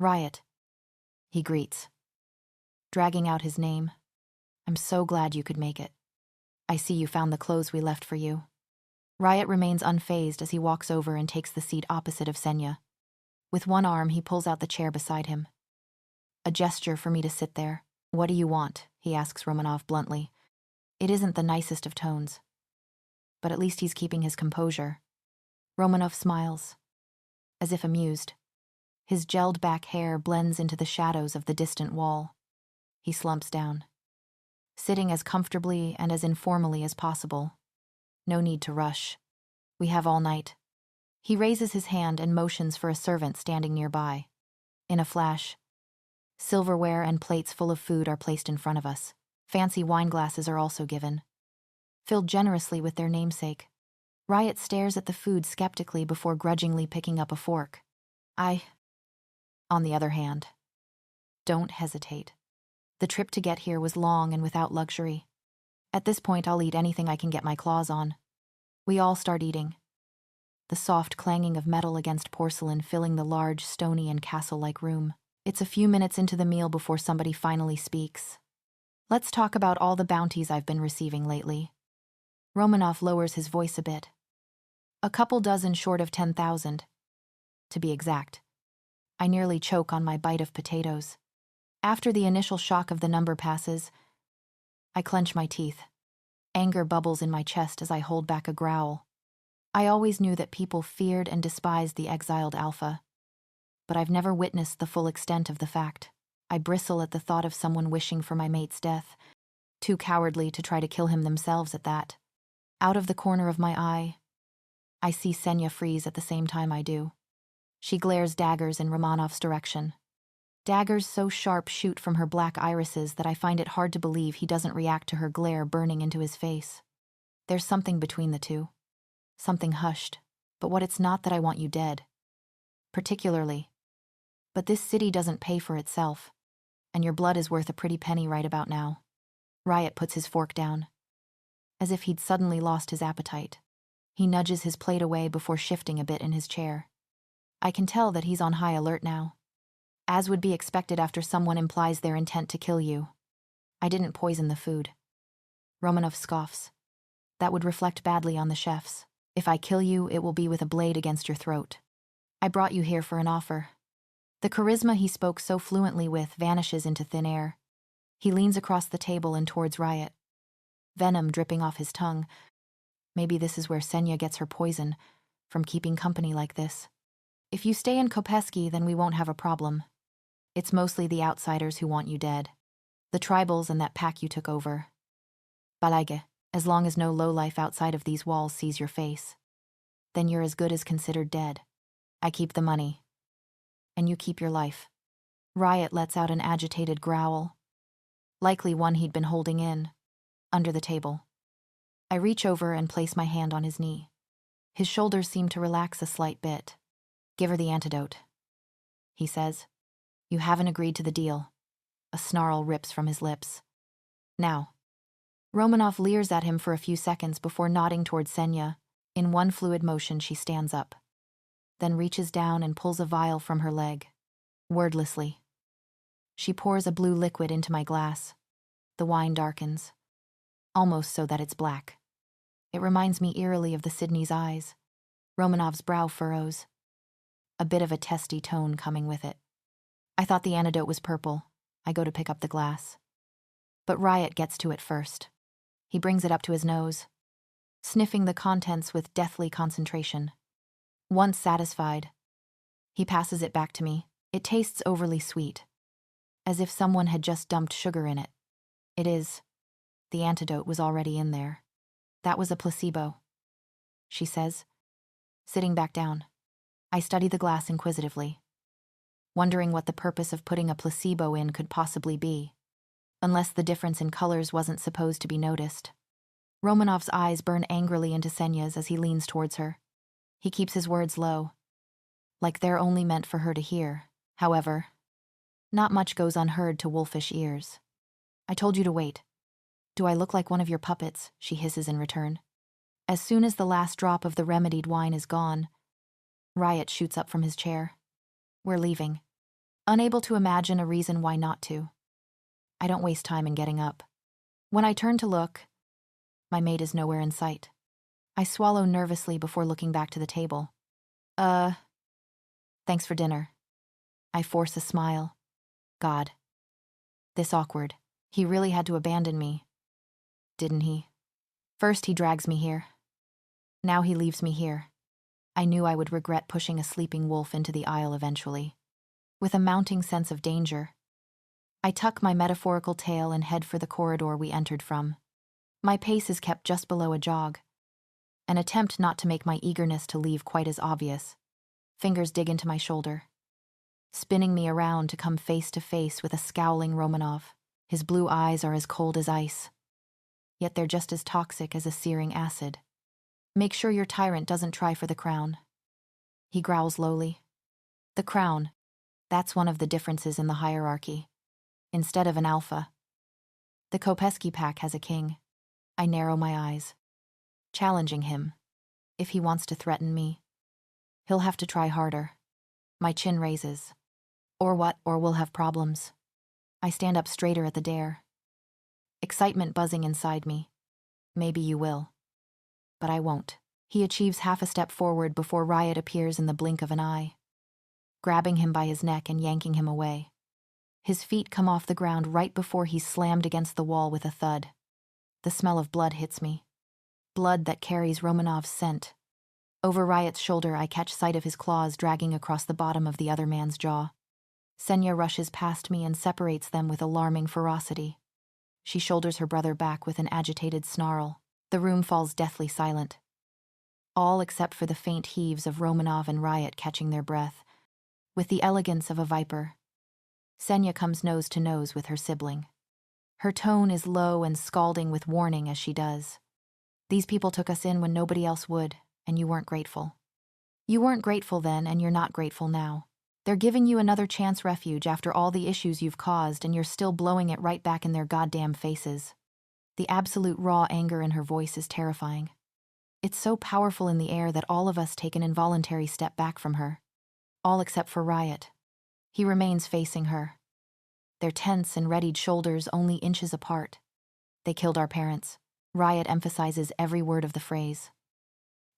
Riot. He greets, dragging out his name. I'm so glad you could make it. I see you found the clothes we left for you. Riot remains unfazed as he walks over and takes the seat opposite of Senya. With one arm, he pulls out the chair beside him. A gesture for me to sit there. What do you want? He asks Romanov bluntly. It isn't the nicest of tones. But at least he's keeping his composure. Romanov smiles, as if amused. His gelled back hair blends into the shadows of the distant wall. He slumps down, sitting as comfortably and as informally as possible. No need to rush. We have all night. He raises his hand and motions for a servant standing nearby. In a flash, silverware and plates full of food are placed in front of us. Fancy wine glasses are also given, filled generously with their namesake. Riot stares at the food skeptically before grudgingly picking up a fork. On the other hand, don't hesitate. The trip to get here was long and without luxury. At this point, I'll eat anything I can get my claws on. We all start eating. The soft clanging of metal against porcelain filling the large, stony and castle-like room. It's a few minutes into the meal before somebody finally speaks. Let's talk about all the bounties I've been receiving lately. Romanov lowers his voice a bit. A couple dozen short of 10,000. To be exact. I nearly choke on my bite of potatoes. After the initial shock of the number passes, I clench my teeth. Anger bubbles in my chest as I hold back a growl. I always knew that people feared and despised the exiled Alpha, but I've never witnessed the full extent of the fact. I bristle at the thought of someone wishing for my mate's death, too cowardly to try to kill him themselves at that. Out of the corner of my eye, I see Senya freeze at the same time I do. She glares daggers in Romanov's direction. Daggers so sharp shoot from her black irises that I find it hard to believe he doesn't react to her glare burning into his face. There's something between the two. Something hushed, but what it's not that I want you dead. Particularly. But this city doesn't pay for itself, and your blood is worth a pretty penny right about now. Riot puts his fork down, as if he'd suddenly lost his appetite. He nudges his plate away before shifting a bit in his chair. I can tell that he's on high alert now, as would be expected after someone implies their intent to kill you. I didn't poison the food. Romanov scoffs. That would reflect badly on the chefs. If I kill you, it will be with a blade against your throat. I brought you here for an offer. The charisma he spoke so fluently with vanishes into thin air. He leans across the table and towards Riot, venom dripping off his tongue. Maybe this is where Senya gets her poison, from keeping company like this. If you stay in Kopesky, then we won't have a problem. It's mostly the outsiders who want you dead. The tribals and that pack you took over. Balage, as long as no lowlife outside of these walls sees your face. Then you're as good as considered dead. I keep the money. And you keep your life. Riot lets out an agitated growl. Likely one he'd been holding in, under the table. I reach over and place my hand on his knee. His shoulders seem to relax a slight bit. Give her the antidote, he says. You haven't agreed to the deal. A snarl rips from his lips. Now. Romanov leers at him for a few seconds before nodding towards Senya. In one fluid motion, she stands up, then reaches down and pulls a vial from her leg. Wordlessly. She pours a blue liquid into my glass. The wine darkens, almost so that it's black. It reminds me eerily of the Sydney's eyes. Romanov's brow furrows, a bit of a testy tone coming with it. I thought the antidote was purple. I go to pick up the glass. But Riot gets to it first. He brings it up to his nose, sniffing the contents with deathly concentration. Once satisfied, he passes it back to me. It tastes overly sweet, as if someone had just dumped sugar in it. It is. The antidote was already in there. That was a placebo, she says, sitting back down. I study the glass inquisitively. wondering what the purpose of putting a placebo in could possibly be, unless the difference in colors wasn't supposed to be noticed. Romanov's eyes burn angrily into Senya's as he leans towards her. He keeps his words low, like they're only meant for her to hear. However, not much goes unheard to wolfish ears. I told you to wait. Do I look like one of your puppets? She hisses in return. As soon as the last drop of the remedied wine is gone, Riot shoots up from his chair. We're leaving, unable to imagine a reason why not to. I don't waste time in getting up. When I turn to look, my mate is nowhere in sight. I swallow nervously before looking back to the table. Thanks for dinner. I force a smile. God. This awkward. He really had to abandon me. Didn't he? First he drags me here. Now he leaves me here. I knew I would regret pushing a sleeping wolf into the aisle eventually. With a mounting sense of danger, I tuck my metaphorical tail and head for the corridor we entered from. My pace is kept just below a jog, an attempt not to make my eagerness to leave quite as obvious. Fingers dig into my shoulder, spinning me around to come face to face with a scowling Romanov. His blue eyes are as cold as ice, yet they're just as toxic as a searing acid. Make sure your tyrant doesn't try for the crown. He growls lowly. The crown, that's one of the differences in the hierarchy. Instead of an alpha, the Kopeski pack has a king. I narrow my eyes, challenging him. If he wants to threaten me, he'll have to try harder. My chin raises. Or we'll have problems. I stand up straighter at the dare, excitement buzzing inside me. Maybe you will. But I won't. He achieves half a step forward before Riot appears in the blink of an eye, grabbing him by his neck and yanking him away. His feet come off the ground right before he's slammed against the wall with a thud. The smell of blood hits me. Blood that carries Romanov's scent. Over Riot's shoulder, I catch sight of his claws dragging across the bottom of the other man's jaw. Senya rushes past me and separates them with alarming ferocity. She shoulders her brother back with an agitated snarl. The room falls deathly silent, all except for the faint heaves of Romanov and Riot catching their breath. With the elegance of a viper, Senya comes nose to nose with her sibling. Her tone is low and scalding with warning as she does. These people took us in when nobody else would, and you weren't grateful. You weren't grateful then, and you're not grateful now. They're giving you another chance refuge after all the issues you've caused, and you're still blowing it right back in their goddamn faces. The absolute raw anger in her voice is terrifying. It's so powerful in the air that all of us take an involuntary step back from her. All except for Riot. He remains facing her, their tense and readied shoulders only inches apart. They killed our parents. Riot emphasizes every word of the phrase.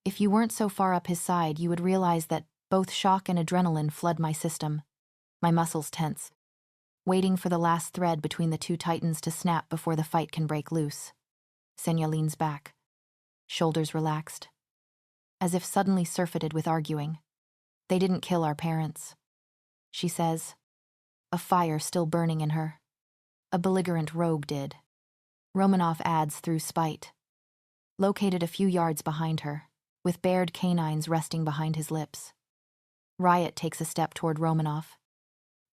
If you weren't so far up his side, you would realize that both shock and adrenaline flood my system. My muscles tense, waiting for the last thread between the two titans to snap before the fight can break loose. Senya leans back, shoulders relaxed, as if suddenly surfeited with arguing. They didn't kill our parents, she says, a fire still burning in her. A belligerent rogue did. Romanov adds through spite. Located a few yards behind her, with bared canines resting behind his lips. Riot takes a step toward Romanov,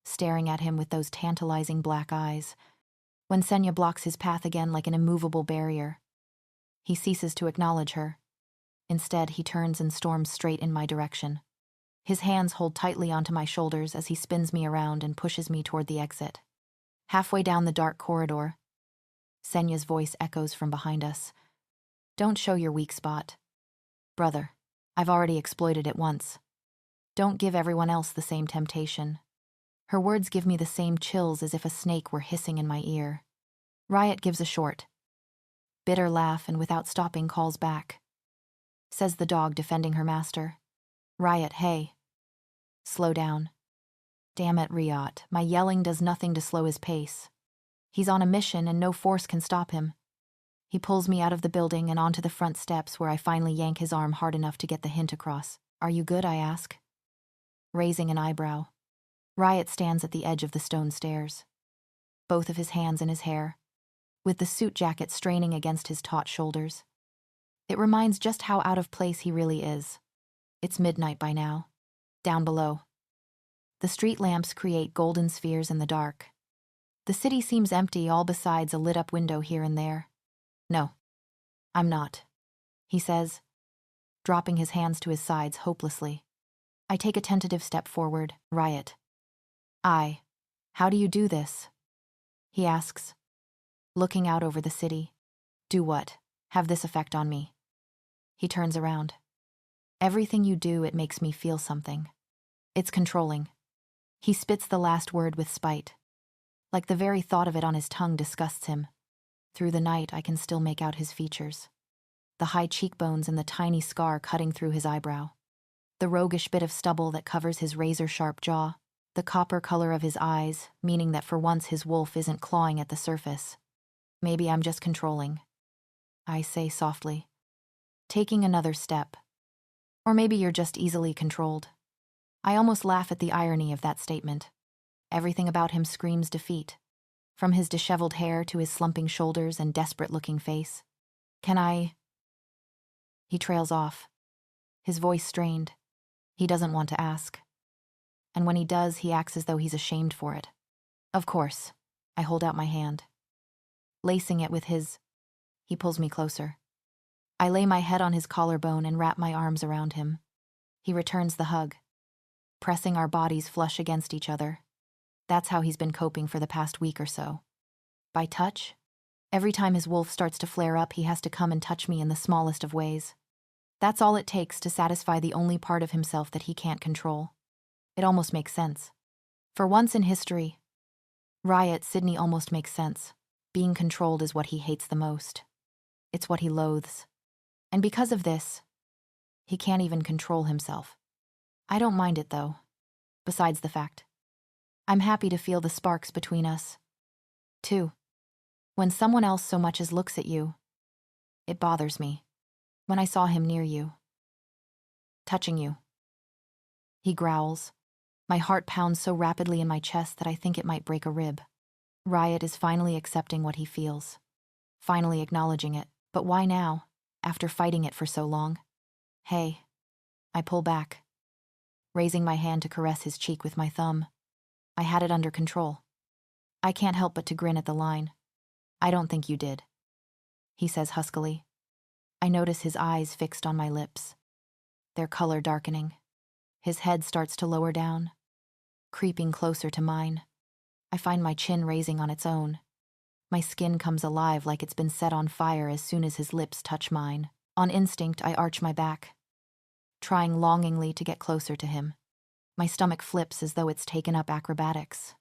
staring at him with those tantalizing black eyes. When Senya blocks his path again like an immovable barrier, he ceases to acknowledge her. Instead, he turns and storms straight in my direction. His hands hold tightly onto my shoulders as he spins me around and pushes me toward the exit. Halfway down the dark corridor, Senya's voice echoes from behind us. Don't show your weak spot. Brother, I've already exploited it once. Don't give everyone else the same temptation. Her words give me the same chills as if a snake were hissing in my ear. Riot gives a short, bitter laugh and without stopping calls back. Says the dog defending her master. Riot, hey. Slow down. Damn it, Riot. My yelling does nothing to slow his pace. He's on a mission and no force can stop him. He pulls me out of the building and onto the front steps where I finally yank his arm hard enough to get the hint across. Are you good, I ask, raising an eyebrow. Riot stands at the edge of the stone stairs, both of his hands in his hair, with the suit jacket straining against his taut shoulders. It reminds just how out of place he really is. It's midnight by now. Down below, The street lamps create golden spheres in the dark. The city seems empty, all besides a lit-up window here and there. No, I'm not, he says, dropping his hands to his sides hopelessly. I take a tentative step forward. Riot. How do you do this? He asks, looking out over the city. Do what? Have this effect on me? He turns around. Everything you do, it makes me feel something. It's controlling. He spits the last word with spite. Like the very thought of it on his tongue disgusts him. Through the night, I can still make out his features. The high cheekbones and the tiny scar cutting through his eyebrow. The roguish bit of stubble that covers his razor-sharp jaw. The copper color of his eyes, meaning that for once his wolf isn't clawing at the surface. Maybe I'm just controlling, I say softly, taking another step. Or maybe you're just easily controlled. I almost laugh at the irony of that statement. Everything about him screams defeat, from his disheveled hair to his slumping shoulders and desperate-looking face. Can I? He trails off, his voice strained. He doesn't want to ask. And when he does, he acts as though he's ashamed for it. Of course, I hold out my hand. Lacing it with his, he pulls me closer. I lay my head on his collarbone and wrap my arms around him. He returns the hug, pressing our bodies flush against each other. That's how he's been coping for the past week or so. By touch? Every time his wolf starts to flare up, he has to come and touch me in the smallest of ways. That's all it takes to satisfy the only part of himself that he can't control. It almost makes sense. For once in history, Riot, Sydney almost makes sense. Being controlled is what he hates the most. It's what he loathes. And because of this, he can't even control himself. I don't mind it, though. Besides the fact, I'm happy to feel the sparks between us. Too. When someone else so much as looks at you, it bothers me. When I saw him near you. Touching you. He growls. My heart pounds so rapidly in my chest that I think it might break a rib. Riot is finally accepting what he feels. Finally acknowledging it. But why now, after fighting it for so long? Hey. I pull back, raising my hand to caress his cheek with my thumb. I had it under control. I can't help but to grin at the line. I don't think you did, he says huskily. I notice his eyes fixed on my lips, their color darkening. His head starts to lower down, creeping closer to mine. I find my chin raising on its own. My skin comes alive like it's been set on fire as soon as his lips touch mine. On instinct, I arch my back, trying longingly to get closer to him. My stomach flips as though it's taken up acrobatics.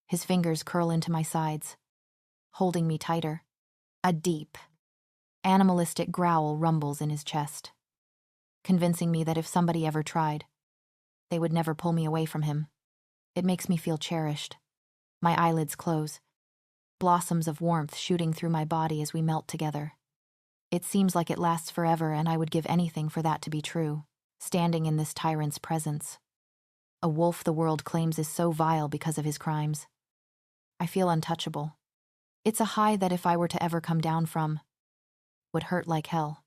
His fingers curl into my sides, holding me tighter. A deep, animalistic growl rumbles in his chest, convincing me that if somebody ever tried, they would never pull me away from him. It makes me feel cherished. My eyelids close, blossoms of warmth shooting through my body as we melt together. It seems like it lasts forever, and I would give anything for that to be true, standing in this tyrant's presence. A wolf the world claims is so vile because of his crimes. I feel untouchable. It's a high that if I were to ever come down from, would hurt like hell.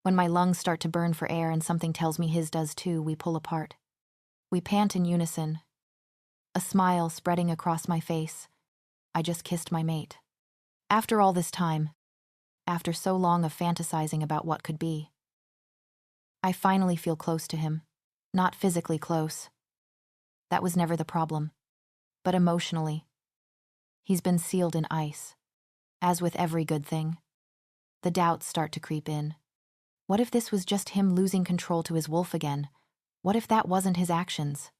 When my lungs start to burn for air and something tells me his does too, we pull apart. We pant in unison, a smile spreading across my face. I just kissed my mate. After all this time, after so long of fantasizing about what could be, I finally feel close to him. Not physically close. That was never the problem. But emotionally. He's been sealed in ice. As with every good thing, the doubts start to creep in. What if this was just him losing control to his wolf again? What if that wasn't his actions,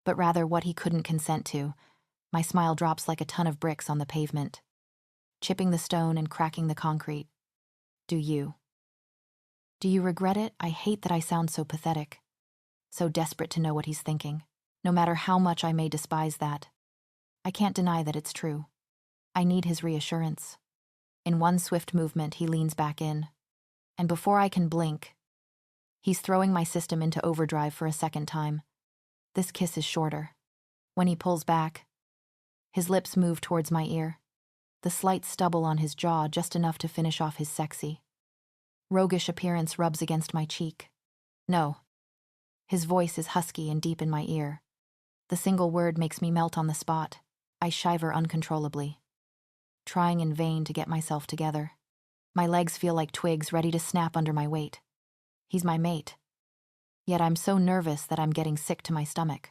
but rather what he couldn't consent to? My smile drops like a ton of bricks on the pavement, chipping the stone and cracking the concrete. Do you? Do you regret it? I hate that I sound so pathetic, so desperate to know what he's thinking. No matter how much I may despise that, I can't deny that it's true. I need his reassurance. In one swift movement, he leans back in, and before I can blink, he's throwing my system into overdrive for a second time. This kiss is shorter. When he pulls back, his lips move towards my ear, the slight stubble on his jaw just enough to finish off his sexy, roguish appearance rubs against my cheek. No. His voice is husky and deep in my ear. The single word makes me melt on the spot. I shiver uncontrollably, trying in vain to get myself together. My legs feel like twigs ready to snap under my weight. He's my mate. Yet I'm so nervous that I'm getting sick to my stomach.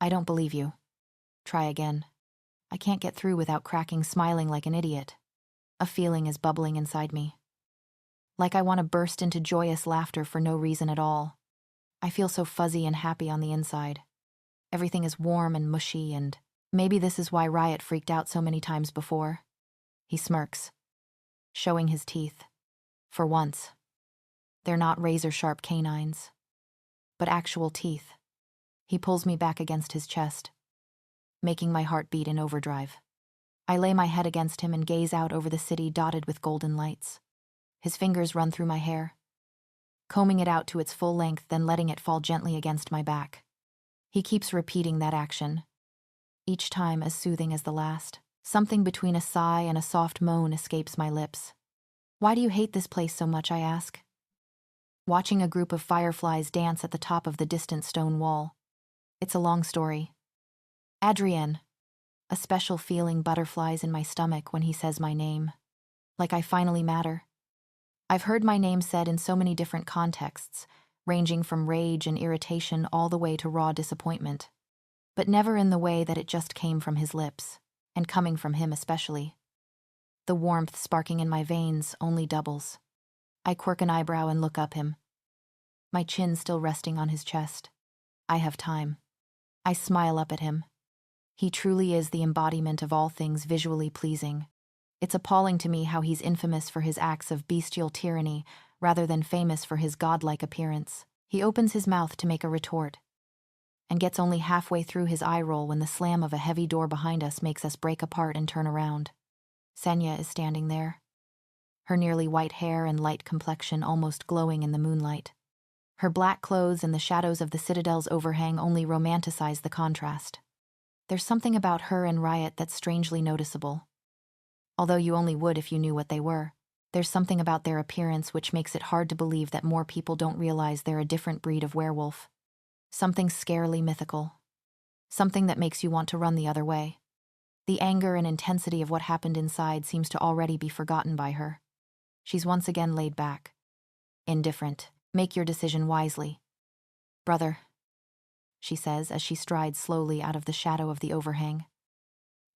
I don't believe you. Try again. I can't get through without cracking smiling like an idiot. A feeling is bubbling inside me. Like I want to burst into joyous laughter for no reason at all. I feel so fuzzy and happy on the inside. Everything is warm and mushy, and maybe this is why Riot freaked out so many times before. He smirks, showing his teeth. For once. They're not razor-sharp canines, but actual teeth. He pulls me back against his chest, making my heart beat in overdrive. I lay my head against him and gaze out over the city dotted with golden lights. His fingers run through my hair, combing it out to its full length, then letting it fall gently against my back. He keeps repeating that action, each time as soothing as the last. Something between a sigh and a soft moan escapes my lips. Why do you hate this place so much, I ask? Watching a group of fireflies dance at the top of the distant stone wall. It's a long story. Adrienne. A special feeling butterflies in my stomach when he says my name. Like I finally matter. I've heard my name said in so many different contexts, ranging from rage and irritation all the way to raw disappointment. But never in the way that it just came from his lips, and coming from him especially. The warmth sparking in my veins only doubles. I quirk an eyebrow and look up him, my chin still resting on his chest. I have time. I smile up at him. He truly is the embodiment of all things visually pleasing. It's appalling to me how he's infamous for his acts of bestial tyranny rather than famous for his godlike appearance. He opens his mouth to make a retort, and gets only halfway through his eye roll when the slam of a heavy door behind us makes us break apart and turn around. Senya is standing there, her nearly white hair and light complexion almost glowing in the moonlight. Her black clothes and the shadows of the citadel's overhang only romanticize the contrast. There's something about her and Riot that's strangely noticeable. Although you only would if you knew what they were. There's something about their appearance which makes it hard to believe that more people don't realize they're a different breed of werewolf. Something scarily mythical. Something that makes you want to run the other way. The anger and intensity of what happened inside seems to already be forgotten by her. She's once again laid back. Indifferent. Make your decision wisely. Brother, she says as she strides slowly out of the shadow of the overhang.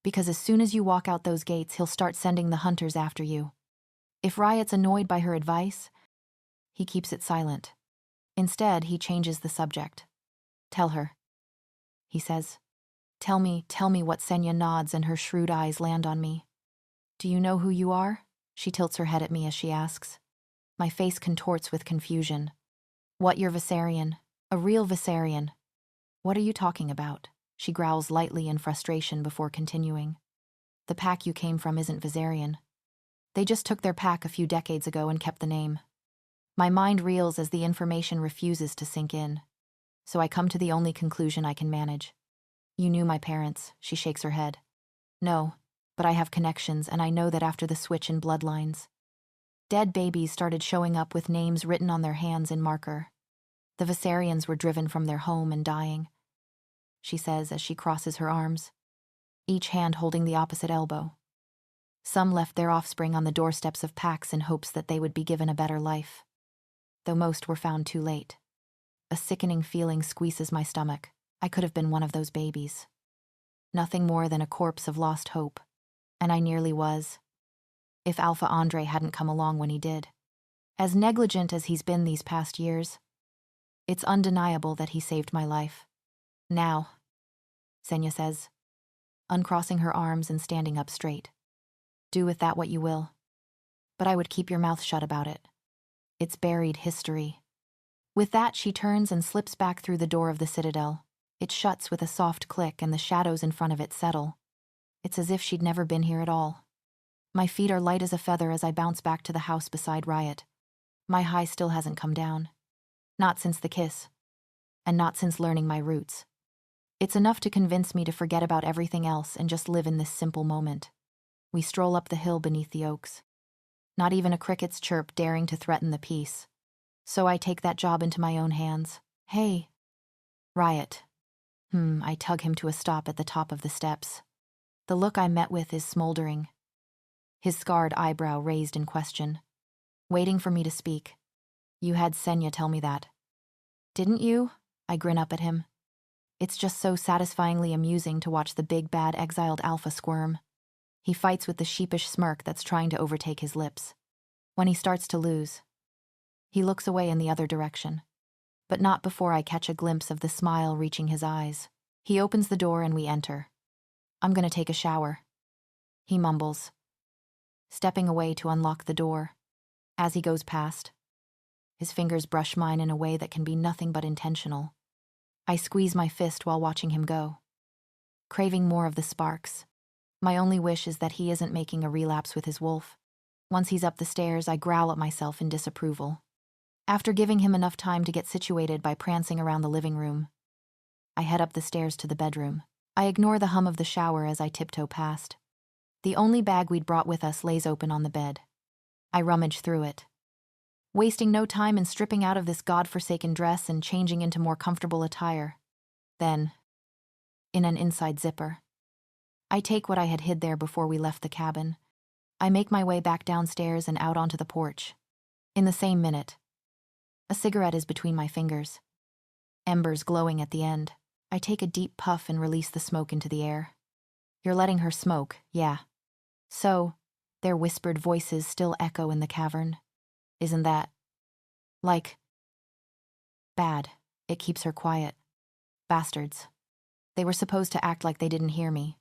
Because as soon as you walk out those gates, he'll start sending the hunters after you. If Riot's annoyed by her advice, he keeps it silent. Instead, he changes the subject. Tell her, he says. Tell me what. Senya nods and her shrewd eyes land on me. Do you know who you are? She tilts her head at me as she asks. My face contorts with confusion. What, you're Viserion? A real Viserion? What are you talking about? She growls lightly in frustration before continuing. The pack you came from isn't Viserion. They just took their pack a few decades ago and kept the name. My mind reels as the information refuses to sink in. So I come to the only conclusion I can manage. You knew my parents, she shakes her head. No, but I have connections, and I know that after the switch in bloodlines, dead babies started showing up with names written on their hands in marker. The Viserions were driven from their home and dying, she says as she crosses her arms, each hand holding the opposite elbow. Some left their offspring on the doorsteps of packs in hopes that they would be given a better life, though most were found too late. A sickening feeling squeezes my stomach. I could have been one of those babies. Nothing more than a corpse of lost hope, and I nearly was. If Alpha Andre hadn't come along when he did. As negligent as he's been these past years, it's undeniable that he saved my life. Now, Senya says, uncrossing her arms and standing up straight. Do with that what you will. But I would keep your mouth shut about it. It's buried history. With that, she turns and slips back through the door of the citadel. It shuts with a soft click and the shadows in front of it settle. It's as if she'd never been here at all. My feet are light as a feather as I bounce back to the house beside Riot. My high still hasn't come down. Not since the kiss. And not since learning my roots. It's enough to convince me to forget about everything else and just live in this simple moment. We stroll up the hill beneath the oaks. Not even a cricket's chirp daring to threaten the peace. So I take that job into my own hands. Hey, Riot. I tug him to a stop at the top of the steps. The look I met with is smoldering, his scarred eyebrow raised in question, waiting for me to speak. You had Senya tell me that. Didn't you? I grin up at him. It's just so satisfyingly amusing to watch the big bad exiled alpha squirm. He fights with the sheepish smirk that's trying to overtake his lips. When he starts to lose, he looks away in the other direction, but not before I catch a glimpse of the smile reaching his eyes. He opens the door and we enter. I'm gonna take a shower, he mumbles, stepping away to unlock the door. As he goes past, his fingers brush mine in a way that can be nothing but intentional. I squeeze my fist while watching him go, craving more of the sparks. My only wish is that he isn't making a relapse with his wolf. Once he's up the stairs, I growl at myself in disapproval. After giving him enough time to get situated by prancing around the living room, I head up the stairs to the bedroom. I ignore the hum of the shower as I tiptoe past. The only bag we'd brought with us lays open on the bed. I rummage through it, wasting no time in stripping out of this godforsaken dress and changing into more comfortable attire. Then, in an inside zipper, I take what I had hid there before we left the cabin. I make my way back downstairs and out onto the porch. In the same minute, a cigarette is between my fingers, embers glowing at the end. I take a deep puff and release the smoke into the air. You're letting her smoke, yeah. So, their whispered voices still echo in the cavern. Isn't that, like, bad? It keeps her quiet. Bastards. They were supposed to act like they didn't hear me,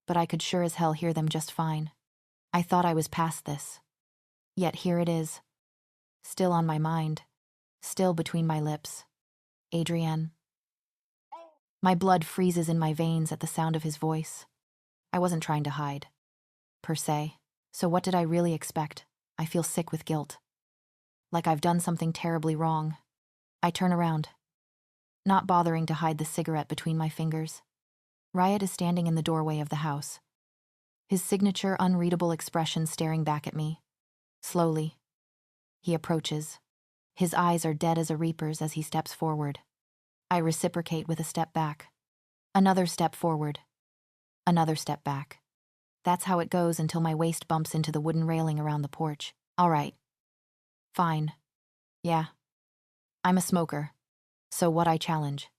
but I could sure as hell hear them just fine. I thought I was past this. Yet here it is. Still on my mind. Still between my lips. Adrienne. My blood freezes in my veins at the sound of his voice. I wasn't trying to hide, per se. So what did I really expect? I feel sick with guilt. Like I've done something terribly wrong. I turn around, not bothering to hide the cigarette between my fingers. Riot is standing in the doorway of the house, his signature unreadable expression staring back at me. Slowly, he approaches. His eyes are dead as a reaper's as he steps forward. I reciprocate with a step back. Another step forward. Another step back. That's how it goes until my waist bumps into the wooden railing around the porch. All right. Fine. Yeah. I'm a smoker. So what? I challenge,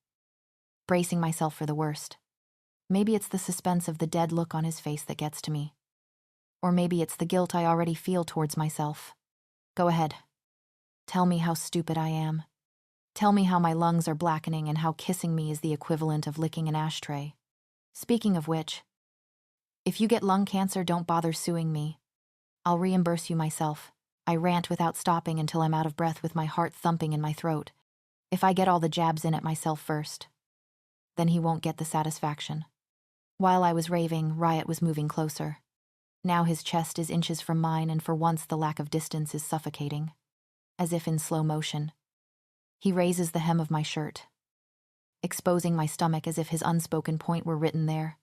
bracing myself for the worst. Maybe it's the suspense of the dead look on his face that gets to me. Or maybe it's the guilt I already feel towards myself. Go ahead. Tell me how stupid I am. Tell me how my lungs are blackening and how kissing me is the equivalent of licking an ashtray. Speaking of which, if you get lung cancer, don't bother suing me. I'll reimburse you myself. I rant without stopping until I'm out of breath with my heart thumping in my throat. If I get all the jabs in at myself first, then he won't get the satisfaction. While I was raving, Riot was moving closer. Now his chest is inches from mine, and for once the lack of distance is suffocating. As if in slow motion, he raises the hem of my shirt, exposing my stomach as if his unspoken point were written there.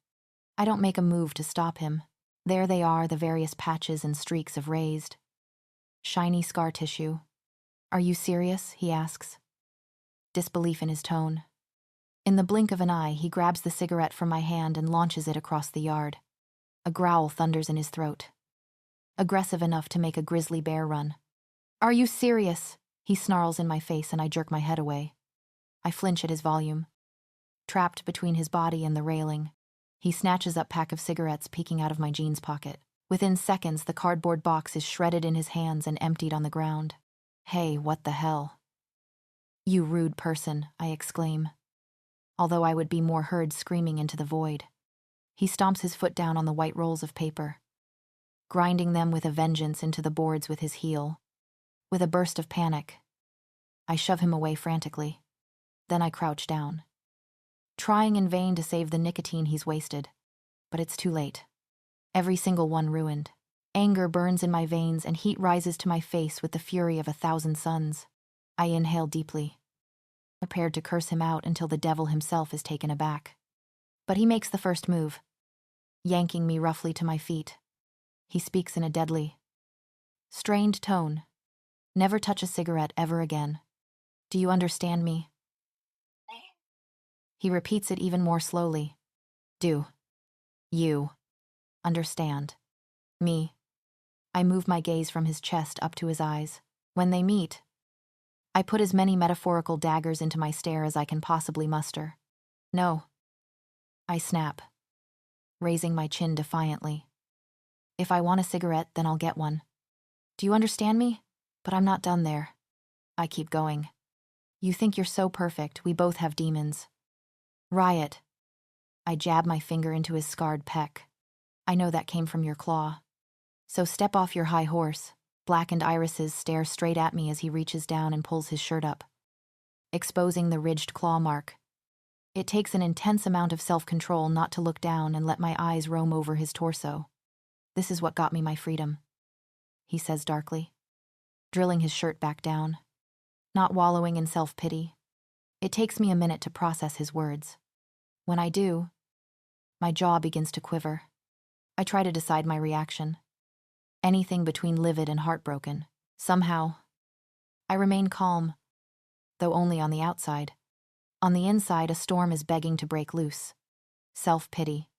I don't make a move to stop him. There they are, the various patches and streaks of raised, shiny scar tissue. Are you serious? He asks, disbelief in his tone. In the blink of an eye, he grabs the cigarette from my hand and launches it across the yard. A growl thunders in his throat, aggressive enough to make a grizzly bear run. Are you serious? He snarls in my face and I jerk my head away. I flinch at his volume. Trapped between his body and the railing, he snatches up a pack of cigarettes peeking out of my jeans pocket. Within seconds, the cardboard box is shredded in his hands and emptied on the ground. Hey, what the hell? You rude person, I exclaim, although I would be more heard screaming into the void. He stomps his foot down on the white rolls of paper, grinding them with a vengeance into the boards with his heel. With a burst of panic, I shove him away frantically. Then I crouch down, trying in vain to save the nicotine he's wasted. But it's too late. Every single one ruined. Anger burns in my veins and heat rises to my face with the fury of 1,000 suns. I inhale deeply, prepared to curse him out until the devil himself is taken aback. But he makes the first move, yanking me roughly to my feet. He speaks in a deadly, strained tone. Never touch a cigarette ever again. Do you understand me? He repeats it even more slowly. Do you understand me? I move my gaze from his chest up to his eyes. When they meet, I put as many metaphorical daggers into my stare as I can possibly muster. No. I snap, raising my chin defiantly. If I want a cigarette, then I'll get one. Do you understand me? But I'm not done there. I keep going. You think you're so perfect, we both have demons. Riot. I jab my finger into his scarred pec. I know that came from your claw. So step off your high horse. Blackened irises stare straight at me as he reaches down and pulls his shirt up, exposing the ridged claw mark. It takes an intense amount of self-control not to look down and let my eyes roam over his torso. This is what got me my freedom, he says darkly, drilling his shirt back down, not wallowing in self-pity. It takes me a minute to process his words. When I do, my jaw begins to quiver. I try to decide my reaction. Anything between livid and heartbroken. Somehow, I remain calm, though only on the outside. On the inside, a storm is begging to break loose. Self-pity.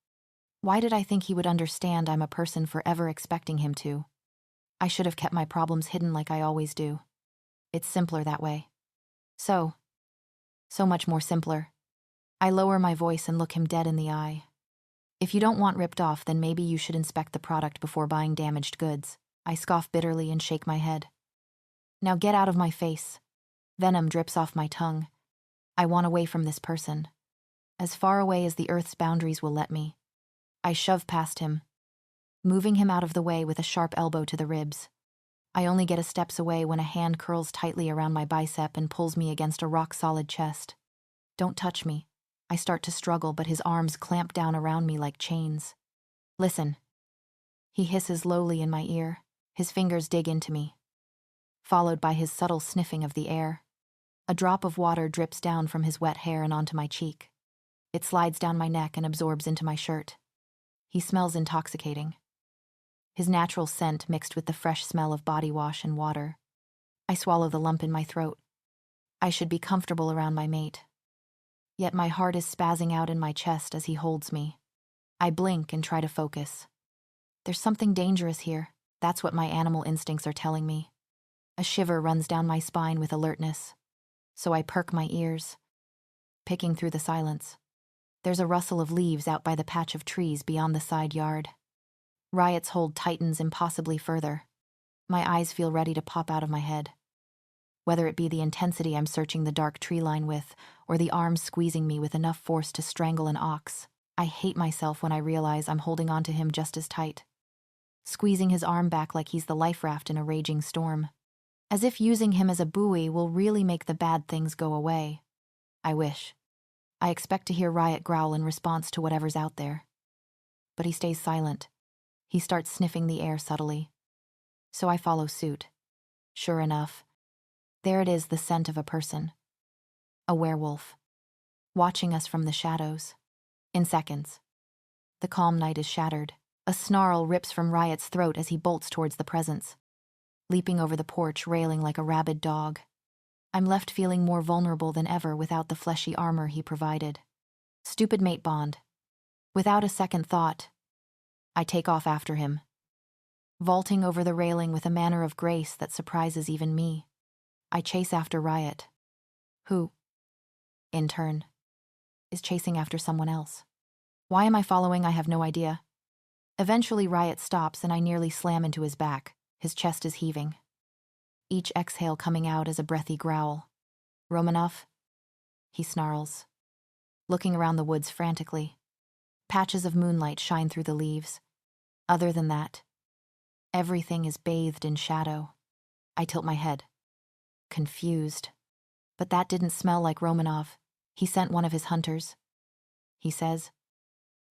Why did I think he would understand I'm a person forever expecting him to? I should have kept my problems hidden like I always do. It's simpler that way. So much more simpler. I lower my voice and look him dead in the eye. If you don't want ripped off, then maybe you should inspect the product before buying damaged goods. I scoff bitterly and shake my head. Now get out of my face. Venom drips off my tongue. I want away from this person. As far away as the earth's boundaries will let me. I shove past him, moving him out of the way with a sharp elbow to the ribs. I only get a steps away when a hand curls tightly around my bicep and pulls me against a rock-solid chest. Don't touch me. I start to struggle, but his arms clamp down around me like chains. Listen. He hisses lowly in my ear. His fingers dig into me, followed by his subtle sniffing of the air. A drop of water drips down from his wet hair and onto my cheek. It slides down my neck and absorbs into my shirt. He smells intoxicating. His natural scent mixed with the fresh smell of body wash and water. I swallow the lump in my throat. I should be comfortable around my mate. Yet my heart is spazzing out in my chest as he holds me. I blink and try to focus. There's something dangerous here. That's what my animal instincts are telling me. A shiver runs down my spine with alertness. So I perk my ears, picking through the silence. There's a rustle of leaves out by the patch of trees beyond the side yard. Riot's hold tightens impossibly further. My eyes feel ready to pop out of my head. Whether it be the intensity I'm searching the dark tree line with, or the arms squeezing me with enough force to strangle an ox, I hate myself when I realize I'm holding on to him just as tight. Squeezing his arm back like he's the life raft in a raging storm. As if using him as a buoy will really make the bad things go away. I wish. I expect to hear Riot growl in response to whatever's out there. But he stays silent. He starts sniffing the air subtly. So I follow suit. Sure enough, there it is, the scent of a person. A werewolf. Watching us from the shadows. In seconds. The calm night is shattered. A snarl rips from Riot's throat as he bolts towards the presence, leaping over the porch, railing like a rabid dog. I'm left feeling more vulnerable than ever without the fleshy armor he provided. Stupid mate bond. Without a second thought, I take off after him, vaulting over the railing with a manner of grace that surprises even me. I chase after Riot, who, in turn, is chasing after someone else. Why am I following? I have no idea. Eventually, Riot stops and I nearly slam into his back. His chest is heaving, each exhale coming out as a breathy growl. Romanov? He snarls, looking around the woods frantically. Patches of moonlight shine through the leaves. Other than that, everything is bathed in shadow. I tilt my head, confused. But that didn't smell like Romanov. He sent one of his hunters, he says,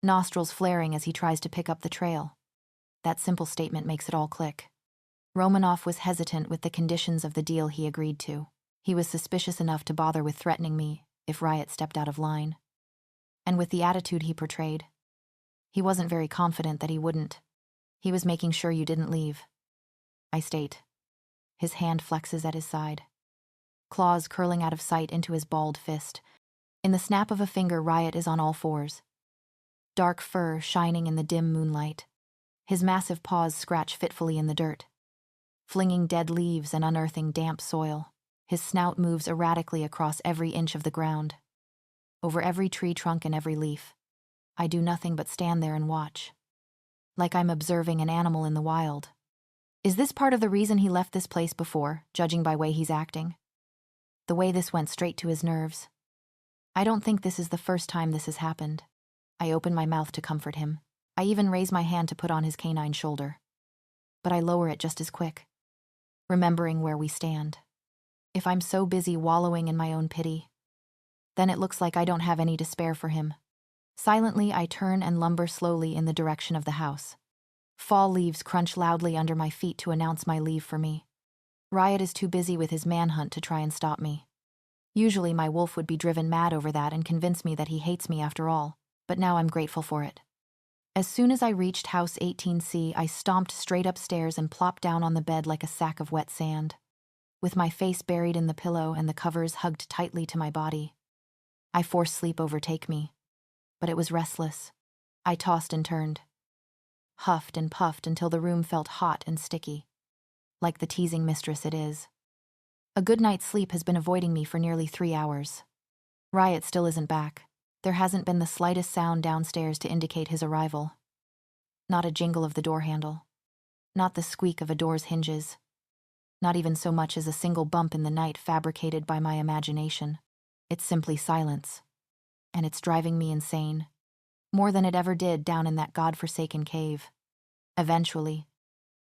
nostrils flaring as he tries to pick up the trail. That simple statement makes it all click. Romanov was hesitant with the conditions of the deal he agreed to. He was suspicious enough to bother with threatening me if Riot stepped out of line. And with the attitude he portrayed, he wasn't very confident that he wouldn't. He was making sure you didn't leave, I state. His hand flexes at his side, claws curling out of sight into his balled fist. In the snap of a finger, Riot is on all fours. Dark fur shining in the dim moonlight. His massive paws scratch fitfully in the dirt, flinging dead leaves and unearthing damp soil. His snout moves erratically across every inch of the ground. Over every tree trunk and every leaf. I do nothing but stand there and watch. Like I'm observing an animal in the wild. Is this part of the reason he left this place before, judging by way he's acting? The way this went straight to his nerves. I don't think this is the first time this has happened. I open my mouth to comfort him. I even raise my hand to put on his canine shoulder. But I lower it just as quick, remembering where we stand. If I'm so busy wallowing in my own pity, then it looks like I don't have any to spare for him. Silently, I turn and lumber slowly in the direction of the house. Fall leaves crunch loudly under my feet to announce my leave for me. Riot is too busy with his manhunt to try and stop me. Usually my wolf would be driven mad over that and convince me that he hates me after all, but now I'm grateful for it. As soon as I reached house 18C, I stomped straight upstairs and plopped down on the bed like a sack of wet sand, with my face buried in the pillow and the covers hugged tightly to my body. I forced sleep overtake me, but it was restless. I tossed and turned, huffed and puffed until the room felt hot and sticky, like the teasing mistress it is. A good night's sleep has been avoiding me for nearly 3 hours. Riot still isn't back. There hasn't been the slightest sound downstairs to indicate his arrival. Not a jingle of the door handle. Not the squeak of a door's hinges. Not even so much as a single bump in the night fabricated by my imagination. It's simply silence. And it's driving me insane. More than it ever did down in that godforsaken cave. Eventually,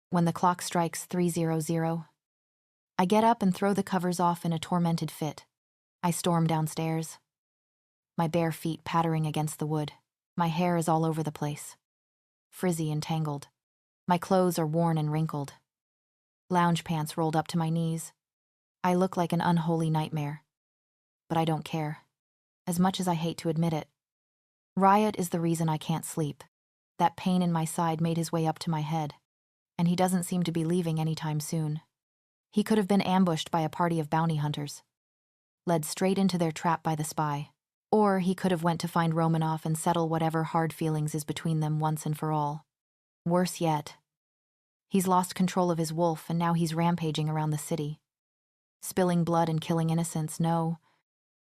when the clock strikes 3:00, I get up and throw the covers off in a tormented fit. I storm downstairs, my bare feet pattering against the wood. My hair is all over the place, frizzy and tangled. My clothes are worn and wrinkled. Lounge pants rolled up to my knees. I look like an unholy nightmare. But I don't care, as much as I hate to admit it. Riot is the reason I can't sleep. That pain in my side made his way up to my head, and he doesn't seem to be leaving anytime soon. He could have been ambushed by a party of bounty hunters, led straight into their trap by the spy. Or he could have went to find Romanoff and settle whatever hard feelings is between them once and for all. Worse yet, he's lost control of his wolf and now he's rampaging around the city. Spilling blood and killing innocents. No,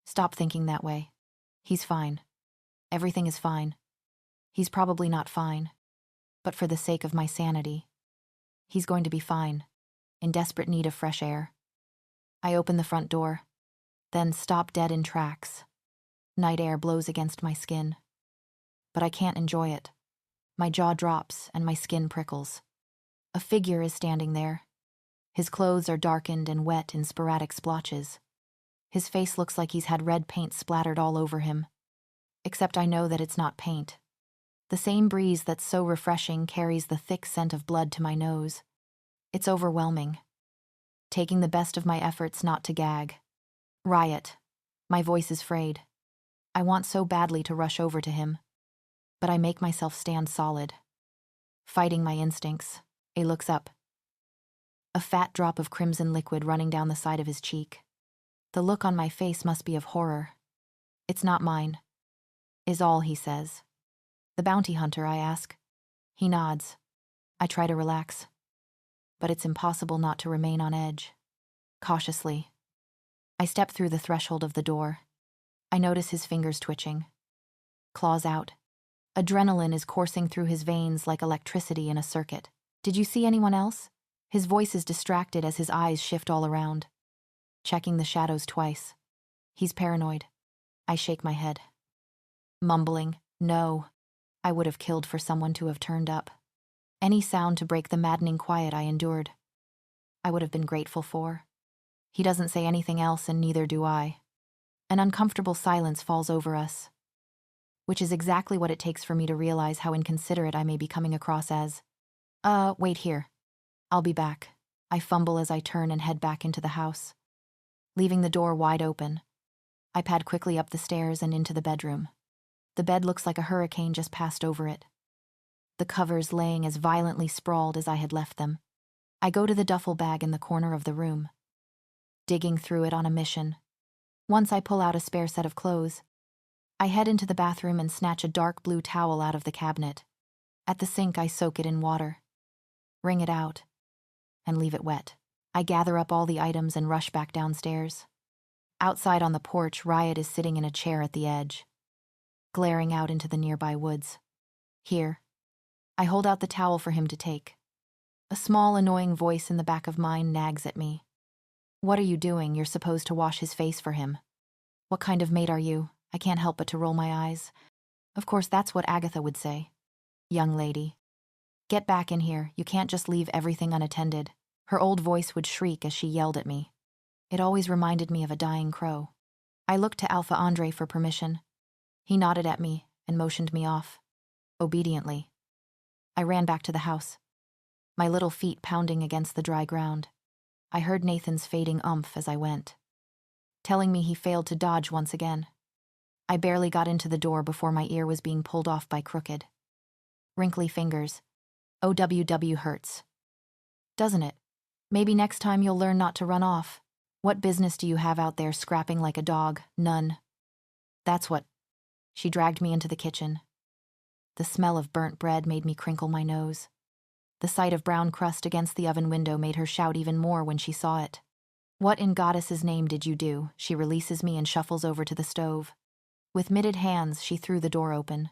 stop thinking that way. He's fine. Everything is fine. He's probably not fine. But for the sake of my sanity, he's going to be fine. In desperate need of fresh air. I open the front door, then stop dead in tracks. Night air blows against my skin. But I can't enjoy it. My jaw drops and my skin prickles. A figure is standing there. His clothes are darkened and wet in sporadic splotches. His face looks like he's had red paint splattered all over him. Except I know that it's not paint. The same breeze that's so refreshing carries the thick scent of blood to my nose. It's overwhelming. Taking the best of my efforts not to gag. Riot. My voice is frayed. I want so badly to rush over to him. But I make myself stand solid. Fighting my instincts, he looks up. A fat drop of crimson liquid running down the side of his cheek. The look on my face must be of horror. It's not mine. Is all he says. The bounty hunter, I ask. He nods. I try to relax. But it's impossible not to remain on edge. Cautiously, I step through the threshold of the door. I notice his fingers twitching. Claws out. Adrenaline is coursing through his veins like electricity in a circuit. Did you see anyone else? His voice is distracted as his eyes shift all around. Checking the shadows twice. He's paranoid. I shake my head. Mumbling, no. I would have killed for someone to have turned up. Any sound to break the maddening quiet I endured. I would have been grateful for. He doesn't say anything else and neither do I. An uncomfortable silence falls over us, which is exactly what it takes for me to realize how inconsiderate I may be coming across as. Wait here. I'll be back. I fumble as I turn and head back into the house. Leaving the door wide open, I pad quickly up the stairs and into the bedroom. The bed looks like a hurricane just passed over it. The covers laying as violently sprawled as I had left them. I go to the duffel bag in the corner of the room, digging through it on a mission. Once I pull out a spare set of clothes, I head into the bathroom and snatch a dark blue towel out of the cabinet. At the sink, I soak it in water, wring it out, and leave it wet. I gather up all the items and rush back downstairs. Outside on the porch, Riot is sitting in a chair at the edge, glaring out into the nearby woods. Here. I hold out the towel for him to take. A small, annoying voice in the back of mine nags at me. What are you doing? You're supposed to wash his face for him. What kind of maid are you? I can't help but to roll my eyes. Of course, that's what Agatha would say. Young lady. Get back in here. You can't just leave everything unattended. Her old voice would shriek as she yelled at me. It always reminded me of a dying crow. I looked to Alpha Andre for permission. He nodded at me and motioned me off. Obediently. I ran back to the house, my little feet pounding against the dry ground. I heard Nathan's fading umph as I went, telling me he failed to dodge once again. I barely got into the door before my ear was being pulled off by crooked, wrinkly fingers. OWW hurts. Doesn't it? Maybe next time you'll learn not to run off. What business do you have out there scrapping like a dog? None. That's what. She dragged me into the kitchen. The smell of burnt bread made me crinkle my nose. The sight of brown crust against the oven window made her shout even more when she saw it. What in goddess's name did you do? She releases me and shuffles over to the stove. With mitted hands, she threw the door open.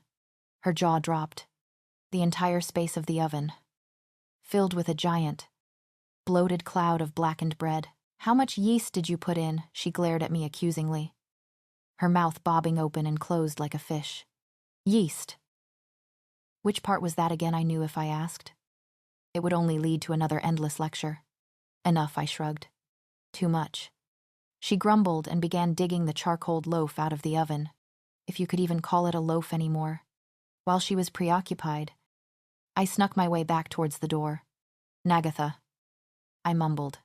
Her jaw dropped. The entire space of the oven, filled with a giant, bloated cloud of blackened bread. How much yeast did you put in? She glared at me accusingly, her mouth bobbing open and closed like a fish. Yeast. Which part was that again? I knew if I asked. It would only lead to another endless lecture. Enough, I shrugged. Too much. She grumbled and began digging the charcoaled loaf out of the oven, if you could even call it a loaf anymore. While she was preoccupied, I snuck my way back towards the door. Nagatha. I mumbled,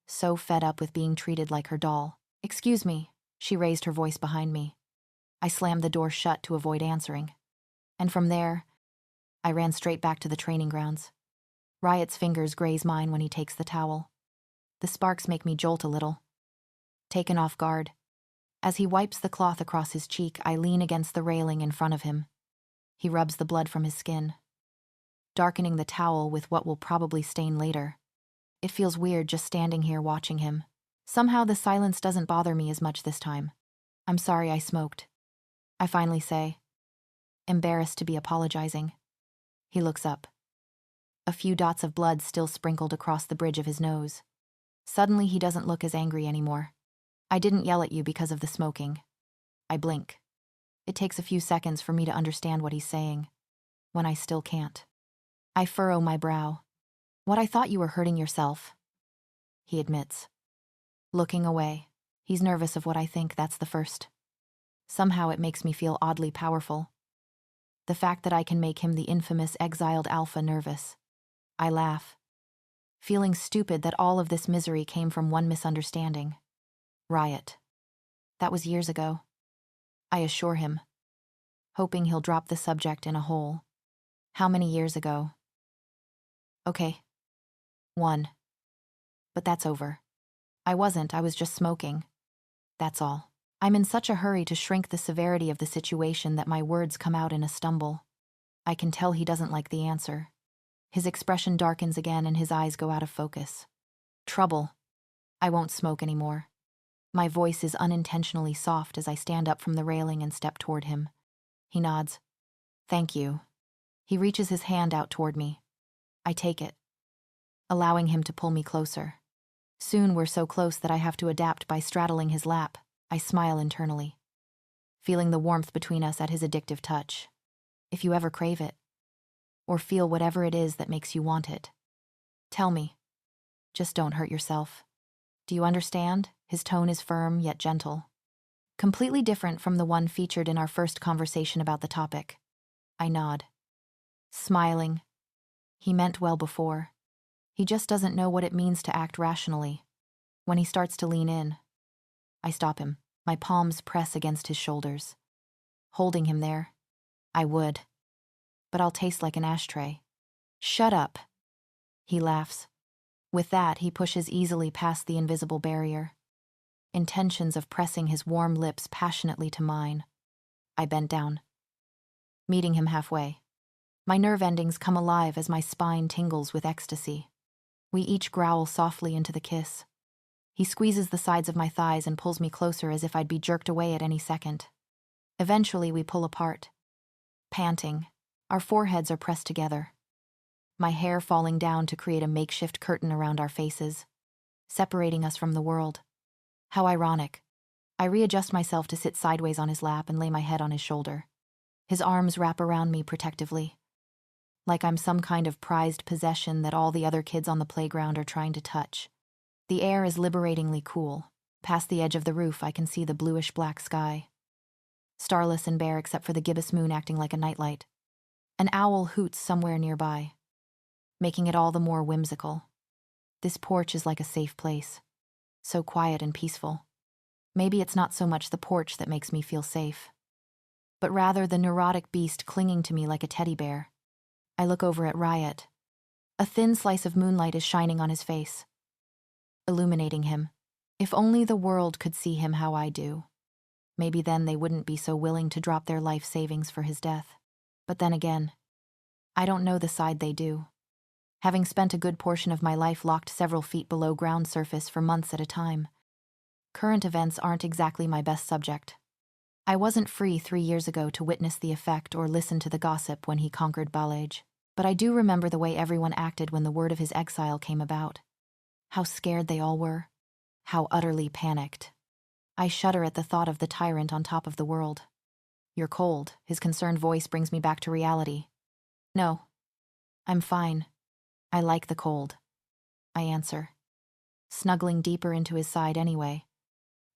so fed up with being treated like her doll. Excuse me, she raised her voice behind me. I slammed the door shut to avoid answering. And from there, I ran straight back to the training grounds. Riot's fingers graze mine when he takes the towel. The sparks make me jolt a little, taken off guard. As he wipes the cloth across his cheek, I lean against the railing in front of him. He rubs the blood from his skin, darkening the towel with what will probably stain later. It feels weird just standing here watching him. Somehow the silence doesn't bother me as much this time. I'm sorry I smoked, I finally say, embarrassed to be apologizing. He looks up. A few dots of blood still sprinkled across the bridge of his nose. Suddenly he doesn't look as angry anymore. I didn't yell at you because of the smoking. I blink. It takes a few seconds for me to understand what he's saying, when I still can't. I furrow my brow. What, I thought you were hurting yourself, he admits. Looking away. He's nervous of what I think, that's the first. Somehow it makes me feel oddly powerful. The fact that I can make him the infamous exiled alpha nervous. I laugh, feeling stupid that all of this misery came from one misunderstanding. Riot. That was years ago. I assure him, hoping he'll drop the subject in a hole. How many years ago? Okay. 1. But that's over. I was just smoking. That's all. I'm in such a hurry to shrink the severity of the situation that my words come out in a stumble. I can tell he doesn't like the answer. His expression darkens again and his eyes go out of focus. Trouble. I won't smoke anymore. My voice is unintentionally soft as I stand up from the railing and step toward him. He nods. Thank you. He reaches his hand out toward me. I take it, allowing him to pull me closer. Soon we're so close that I have to adapt by straddling his lap. I smile internally, feeling the warmth between us at his addictive touch. If you ever crave it, or feel whatever it is that makes you want it, tell me. Just don't hurt yourself. Do you understand? His tone is firm yet gentle, completely different from the one featured in our first conversation about the topic. I nod, smiling. He meant well before. He just doesn't know what it means to act rationally. When he starts to lean in, I stop him. My palms press against his shoulders. Holding him there, I would. But I'll taste like an ashtray. Shut up. He laughs. With that, he pushes easily past the invisible barrier, intentions of pressing his warm lips passionately to mine. I bent down, meeting him halfway. My nerve endings come alive as my spine tingles with ecstasy. We each growl softly into the kiss. He squeezes the sides of my thighs and pulls me closer as if I'd be jerked away at any second. Eventually, we pull apart. Panting, our foreheads are pressed together, my hair falling down to create a makeshift curtain around our faces, separating us from the world. How ironic. I readjust myself to sit sideways on his lap and lay my head on his shoulder. His arms wrap around me protectively, like I'm some kind of prized possession that all the other kids on the playground are trying to touch. The air is liberatingly cool. Past the edge of the roof, I can see the bluish-black sky, starless and bare except for the gibbous moon acting like a nightlight. An owl hoots somewhere nearby, making it all the more whimsical. This porch is like a safe place, so quiet and peaceful. Maybe it's not so much the porch that makes me feel safe, but rather the neurotic beast clinging to me like a teddy bear. I look over at Riot. A thin slice of moonlight is shining on his face, illuminating him. If only the world could see him how I do. Maybe then they wouldn't be so willing to drop their life savings for his death. But then again, I don't know the side they do. Having spent a good portion of my life locked several feet below ground surface for months at a time, current events aren't exactly my best subject. I wasn't free 3 years ago to witness the effect or listen to the gossip when he conquered Balej, but I do remember the way everyone acted when the word of his exile came about. How scared they all were. How utterly panicked. I shudder at the thought of the tyrant on top of the world. "You're cold," his concerned voice brings me back to reality. "No, I'm fine. I like the cold," I answer, snuggling deeper into his side anyway.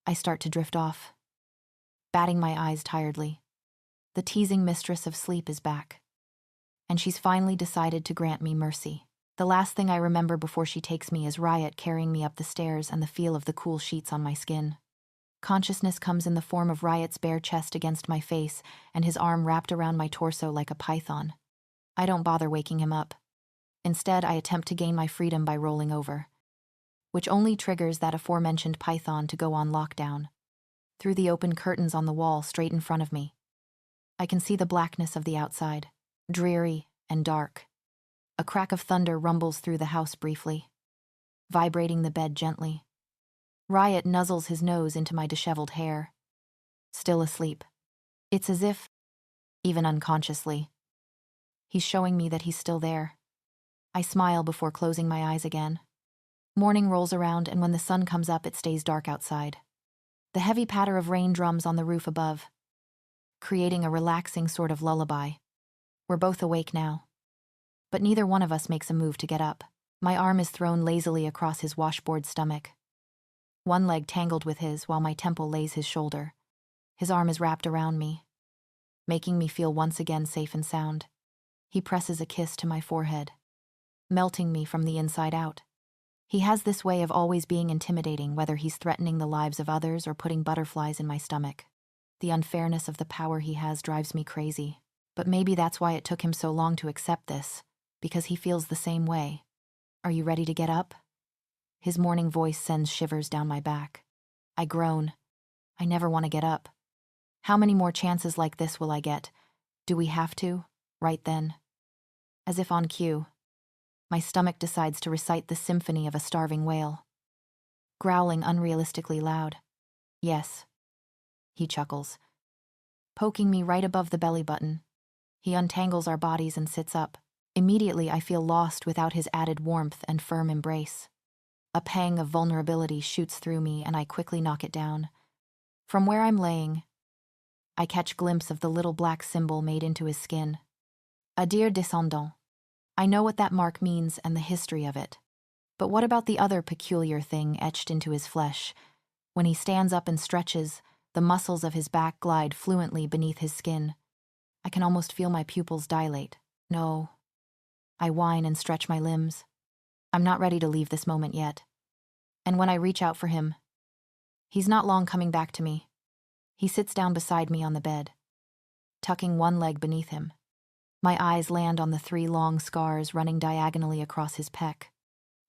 I start to drift off, batting my eyes tiredly. The teasing mistress of sleep is back, and she's finally decided to grant me mercy. The last thing I remember before she takes me is Riot carrying me up the stairs and the feel of the cool sheets on my skin. Consciousness comes in the form of Riot's bare chest against my face and his arm wrapped around my torso like a python. I don't bother waking him up. Instead, I attempt to gain my freedom by rolling over, which only triggers that aforementioned python to go on lockdown. Through the open curtains on the wall straight in front of me, I can see the blackness of the outside, dreary and dark. A crack of thunder rumbles through the house briefly, vibrating the bed gently. Riot nuzzles his nose into my disheveled hair. Still asleep. It's as if, even unconsciously, he's showing me that he's still there. I smile before closing my eyes again. Morning rolls around, and when the sun comes up, it stays dark outside. The heavy patter of rain drums on the roof above, creating a relaxing sort of lullaby. We're both awake now, but neither one of us makes a move to get up. My arm is thrown lazily across his washboard stomach, one leg tangled with his while my temple lays his shoulder. His arm is wrapped around me, making me feel once again safe and sound. He presses a kiss to my forehead, melting me from the inside out. He has this way of always being intimidating, whether he's threatening the lives of others or putting butterflies in my stomach. The unfairness of the power he has drives me crazy. But maybe that's why it took him so long to accept this, because he feels the same way. "Are you ready to get up?" His morning voice sends shivers down my back. I groan. I never want to get up. How many more chances like this will I get? Do we have to? Right then. As if on cue, my stomach decides to recite the symphony of a starving whale, growling unrealistically loud. "Yes," he chuckles, poking me right above the belly button. He untangles our bodies and sits up. Immediately, I feel lost without his added warmth and firm embrace. A pang of vulnerability shoots through me, and I quickly knock it down. From where I'm laying, I catch a glimpse of the little black symbol made into his skin. Adir descendant. I know what that mark means and the history of it. But what about the other peculiar thing etched into his flesh? When he stands up and stretches, the muscles of his back glide fluently beneath his skin. I can almost feel my pupils dilate. No. I whine and stretch my limbs. I'm not ready to leave this moment yet. And when I reach out for him, he's not long coming back to me. He sits down beside me on the bed, tucking one leg beneath him. My eyes land on the 3 long scars running diagonally across his pec,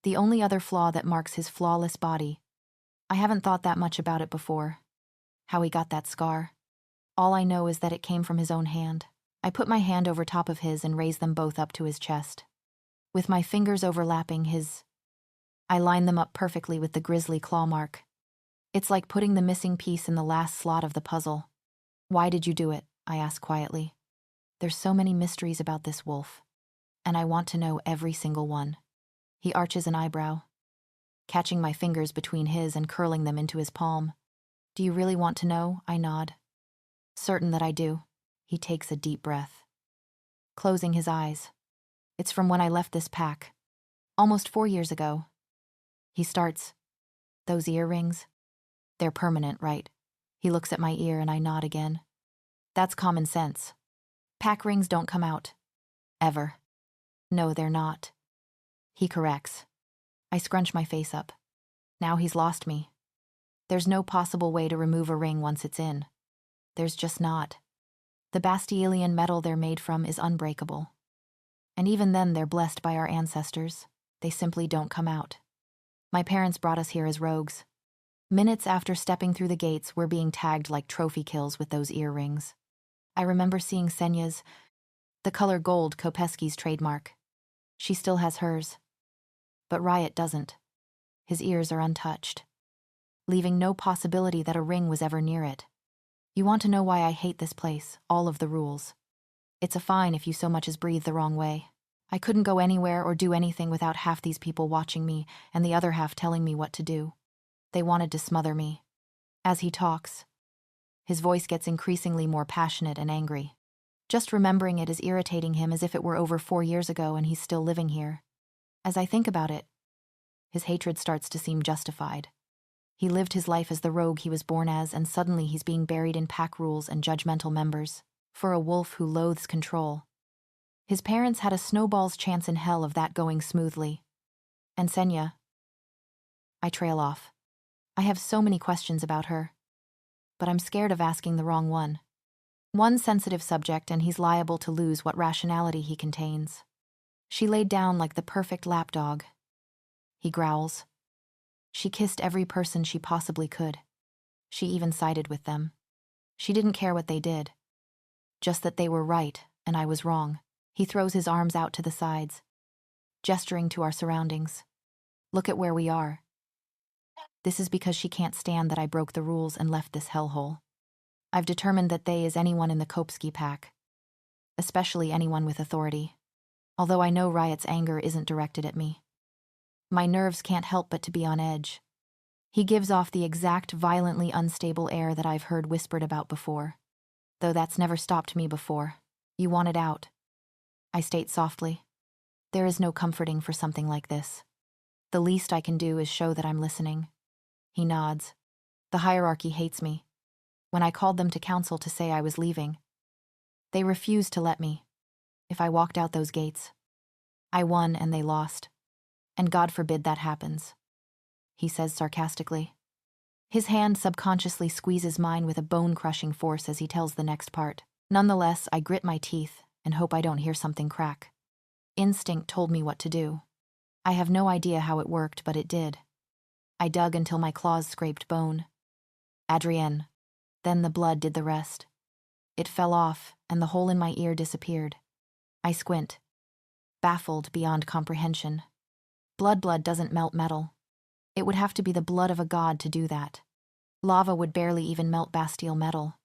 the only other flaw that marks his flawless body. I haven't thought that much about it before, how he got that scar. All I know is that it came from his own hand. I put my hand over top of his and raised them both up to his chest. With my fingers overlapping his, I lined them up perfectly with the grisly claw mark. It's like putting the missing piece in the last slot of the puzzle. Why did you do it? I asked quietly. There's so many mysteries about this wolf, and I want to know every single one. He arches an eyebrow, catching my fingers between his and curling them into his palm. Do you really want to know? I nod. Certain that I do. He takes a deep breath, closing his eyes. It's from when I left this pack, almost 4 years ago. He starts. Those earrings? They're permanent, right? He looks at my ear and I nod again. That's common sense. Pack rings don't come out. Ever. No, they're not. He corrects. I scrunch my face up. Now he's lost me. There's no possible way to remove a ring once it's in. There's just not. The Bastilian metal they're made from is unbreakable. And even then they're blessed by our ancestors. They simply don't come out. My parents brought us here as rogues. Minutes after stepping through the gates, we're being tagged like trophy kills with those earrings. I remember seeing Senya's, the color gold, Kopesky's trademark. She still has hers. But Riot doesn't. His ears are untouched, leaving no possibility that a ring was ever near it. You want to know why I hate this place, all of the rules. It's a fine if you so much as breathe the wrong way. I couldn't go anywhere or do anything without half these people watching me and the other half telling me what to do. They wanted to smother me. As he talks, his voice gets increasingly more passionate and angry. Just remembering it is irritating him as if it were over 4 years ago and he's still living here. As I think about it, his hatred starts to seem justified. He lived his life as the rogue he was born as, and suddenly he's being buried in pack rules and judgmental members. For a wolf who loathes control. His parents had a snowball's chance in hell of that going smoothly. And Senya. I trail off. I have so many questions about her. But I'm scared of asking the wrong one. One sensitive subject and he's liable to lose what rationality he contains. She laid down like the perfect lapdog. He growls. She kissed every person she possibly could. She even sided with them. She didn't care what they did. Just that they were right, and I was wrong. He throws his arms out to the sides, gesturing to our surroundings. Look at where we are. This is because she can't stand that I broke the rules and left this hellhole. I've determined that they is anyone in the Kopsky pack, especially anyone with authority, although I know Riot's anger isn't directed at me. My nerves can't help but to be on edge. He gives off the exact violently unstable air that I've heard whispered about before. Though that's never stopped me before. You want it out. I state softly. There is no comforting for something like this. The least I can do is show that I'm listening. He nods. The hierarchy hates me. When I called them to council to say I was leaving, they refused to let me. If I walked out those gates, I won and they lost. And God forbid that happens. He says sarcastically. His hand subconsciously squeezes mine with a bone-crushing force as he tells the next part. Nonetheless, I grit my teeth and hope I don't hear something crack. Instinct told me what to do. I have no idea how it worked, but it did. I dug until my claws scraped bone. Adrienne. Then the blood did the rest. It fell off, and the hole in my ear disappeared. I squint, baffled beyond comprehension. Blood doesn't melt metal. It would have to be the blood of a god to do that. Lava would barely even melt Bastille metal.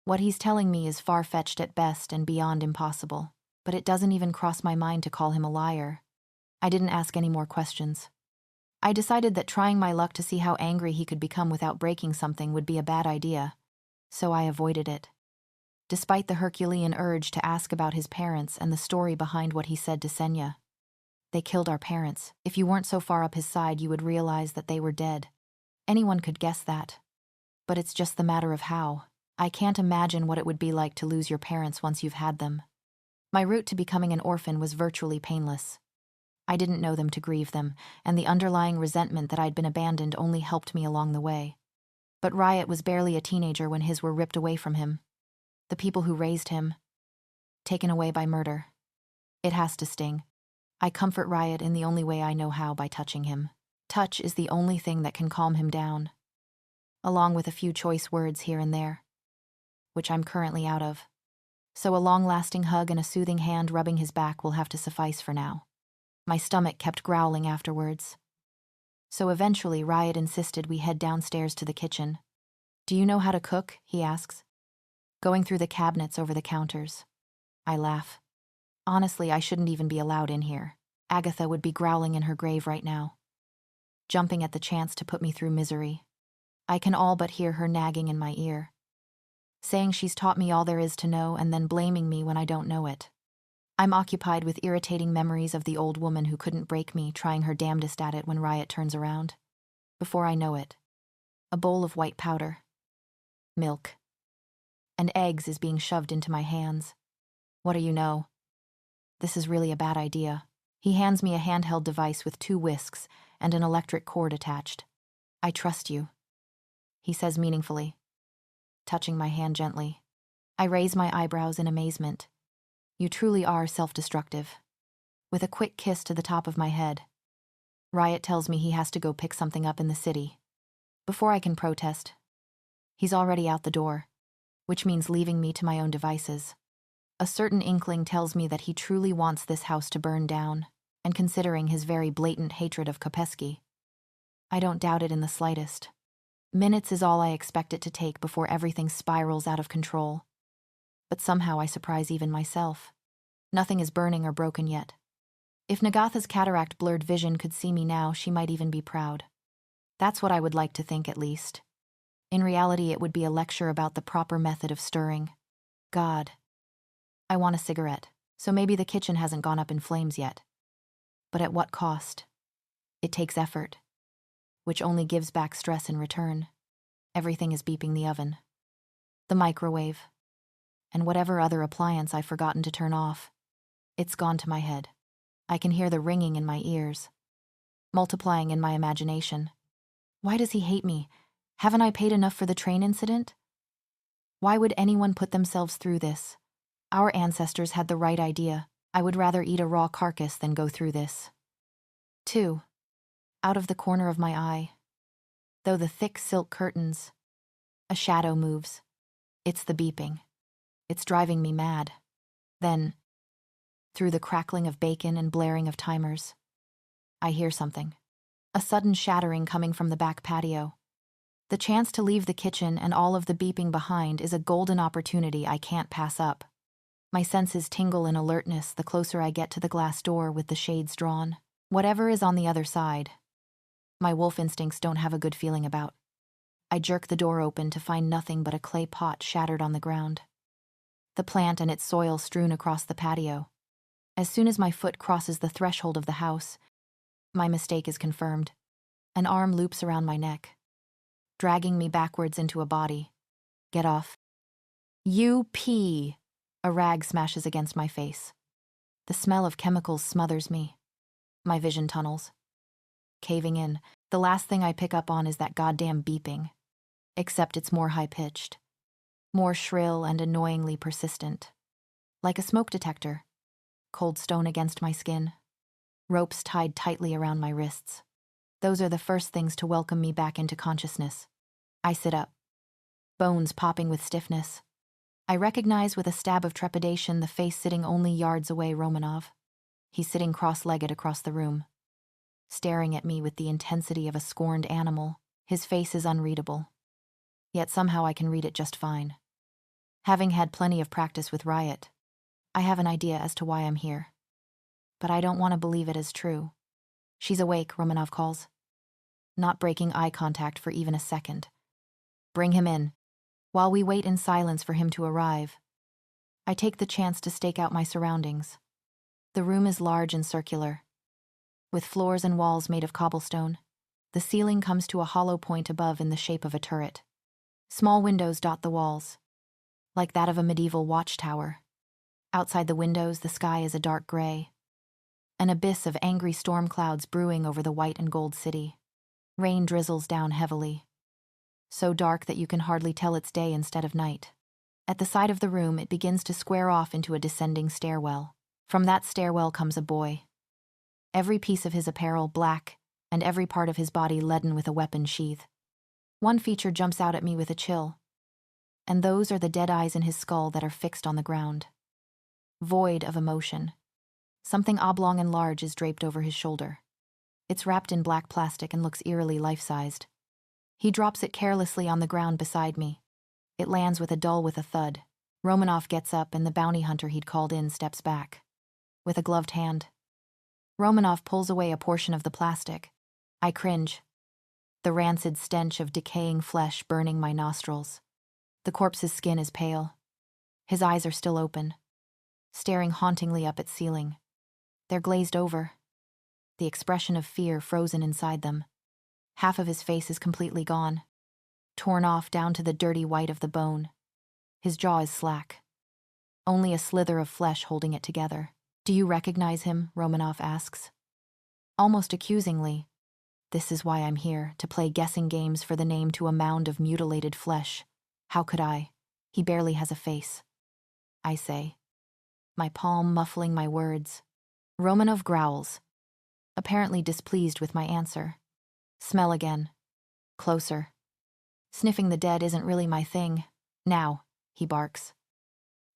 What he's telling me is far-fetched at best and beyond impossible, but it doesn't even cross my mind to call him a liar. I didn't ask any more questions. I decided that trying my luck to see how angry he could become without breaking something would be a bad idea, so I avoided it. Despite the Herculean urge to ask about his parents and the story behind what he said to Senya. They killed our parents. If you weren't so far up his side, you would realize that they were dead. Anyone could guess that. But it's just the matter of how. I can't imagine what it would be like to lose your parents once you've had them. My route to becoming an orphan was virtually painless. I didn't know them to grieve them, and the underlying resentment that I'd been abandoned only helped me along the way. But Riot was barely a teenager when his were ripped away from him. The people who raised him, taken away by murder. It has to sting. I comfort Riot in the only way I know how, by touching him. Touch is the only thing that can calm him down, along with a few choice words here and there. which I'm currently out of. So a long-lasting hug and a soothing hand rubbing his back will have to suffice for now. My stomach kept growling afterwards. So eventually Riot insisted we head downstairs to the kitchen. "Do you know how to cook?" he asks, going through the cabinets over the counters. I laugh. Honestly, I shouldn't even be allowed in here. Agatha would be growling in her grave right now, jumping at the chance to put me through misery. I can all but hear her nagging in my ear, saying she's taught me all there is to know and then blaming me when I don't know it. I'm occupied with irritating memories of the old woman who couldn't break me, trying her damnedest at it when Riot turns around. Before I know it, a bowl of white powder, milk, and eggs is being shoved into my hands. "What do you know? This is really a bad idea." He hands me a handheld device with 2 whisks and an electric cord attached. "I trust you," he says meaningfully, touching my hand gently. I raise my eyebrows in amazement. "You truly are self-destructive." With a quick kiss to the top of my head, Riot tells me he has to go pick something up in the city. Before I can protest, he's already out the door, which means leaving me to my own devices. A certain inkling tells me that he truly wants this house to burn down, and considering his very blatant hatred of Kopeski, I don't doubt it in the slightest. Minutes is all I expect it to take before everything spirals out of control. But somehow I surprise even myself. Nothing is burning or broken yet. If Nagatha's cataract blurred vision could see me now, she might even be proud. That's what I would like to think, at least. In reality, it would be a lecture about the proper method of stirring. God. I want a cigarette, so maybe the kitchen hasn't gone up in flames yet. But at what cost? It takes effort, which only gives back stress in return. Everything is beeping: the oven, the microwave, and whatever other appliance I've forgotten to turn off. It's gone to my head. I can hear the ringing in my ears, multiplying in my imagination. Why does he hate me? Haven't I paid enough for the train incident? Why would anyone put themselves through this? Our ancestors had the right idea. I would rather eat a raw carcass than go through this. 2. Out of the corner of my eye, though the thick silk curtains, a shadow moves. It's the beeping. It's driving me mad. Then, through the crackling of bacon and blaring of timers, I hear something. A sudden shattering coming from the back patio. The chance to leave the kitchen and all of the beeping behind is a golden opportunity I can't pass up. My senses tingle in alertness the closer I get to the glass door with the shades drawn. Whatever is on the other side, my wolf instincts don't have a good feeling about. I jerk the door open to find nothing but a clay pot shattered on the ground, the plant and its soil strewn across the patio. As soon as my foot crosses the threshold of the house, my mistake is confirmed. An arm loops around my neck, dragging me backwards into a body. "Get off." "You pee!" A rag smashes against my face. The smell of chemicals smothers me. My vision tunnels. Caving in, the last thing I pick up on is that goddamn beeping. Except it's more high-pitched, more shrill and annoyingly persistent. Like a smoke detector. Cold stone against my skin. Ropes tied tightly around my wrists. Those are the first things to welcome me back into consciousness. I sit up, bones popping with stiffness. I recognize with a stab of trepidation the face sitting only yards away, Romanov. He's sitting cross-legged across the room, staring at me with the intensity of a scorned animal. His face is unreadable, yet somehow I can read it just fine. Having had plenty of practice with Riot, I have an idea as to why I'm here. But I don't want to believe it as true. "She's awake," Romanov calls, not breaking eye contact for even a second. "Bring him in." While we wait in silence for him to arrive, I take the chance to stake out my surroundings. The room is large and circular, with floors and walls made of cobblestone. The ceiling comes to a hollow point above in the shape of a turret. Small windows dot the walls, like that of a medieval watchtower. Outside the windows, the sky is a dark gray, an abyss of angry storm clouds brewing over the white and gold city. Rain drizzles down heavily, so dark that you can hardly tell it's day instead of night. At the side of the room, it begins to square off into a descending stairwell. From that stairwell comes a boy, every piece of his apparel black and every part of his body leaden with a weapon sheath. One feature jumps out at me with a chill. and those are the dead eyes in his skull that are fixed on the ground. Void of emotion. Something oblong and large is draped over his shoulder. It's wrapped in black plastic and looks eerily life-sized. He drops it carelessly on the ground beside me. It lands with a thud. Romanov gets up and the bounty hunter he'd called in steps back. With a gloved hand. Romanov pulls away a portion of the plastic. I cringe. The rancid stench of decaying flesh burning my nostrils. The corpse's skin is pale. His eyes are still open, staring hauntingly up at ceiling. They're glazed over. The expression of fear frozen inside them. Half of his face is completely gone, torn off down to the dirty white of the bone. His jaw is slack. Only a slither of flesh holding it together. Do you recognize him? Romanov asks. Almost accusingly. This is why I'm here, to play guessing games for the name to a mound of mutilated flesh. How could I? He barely has a face. I say, my palm muffling my words. Romanov growls, apparently displeased with my answer. Smell again. Closer. Sniffing the dead isn't really my thing. Now, he barks.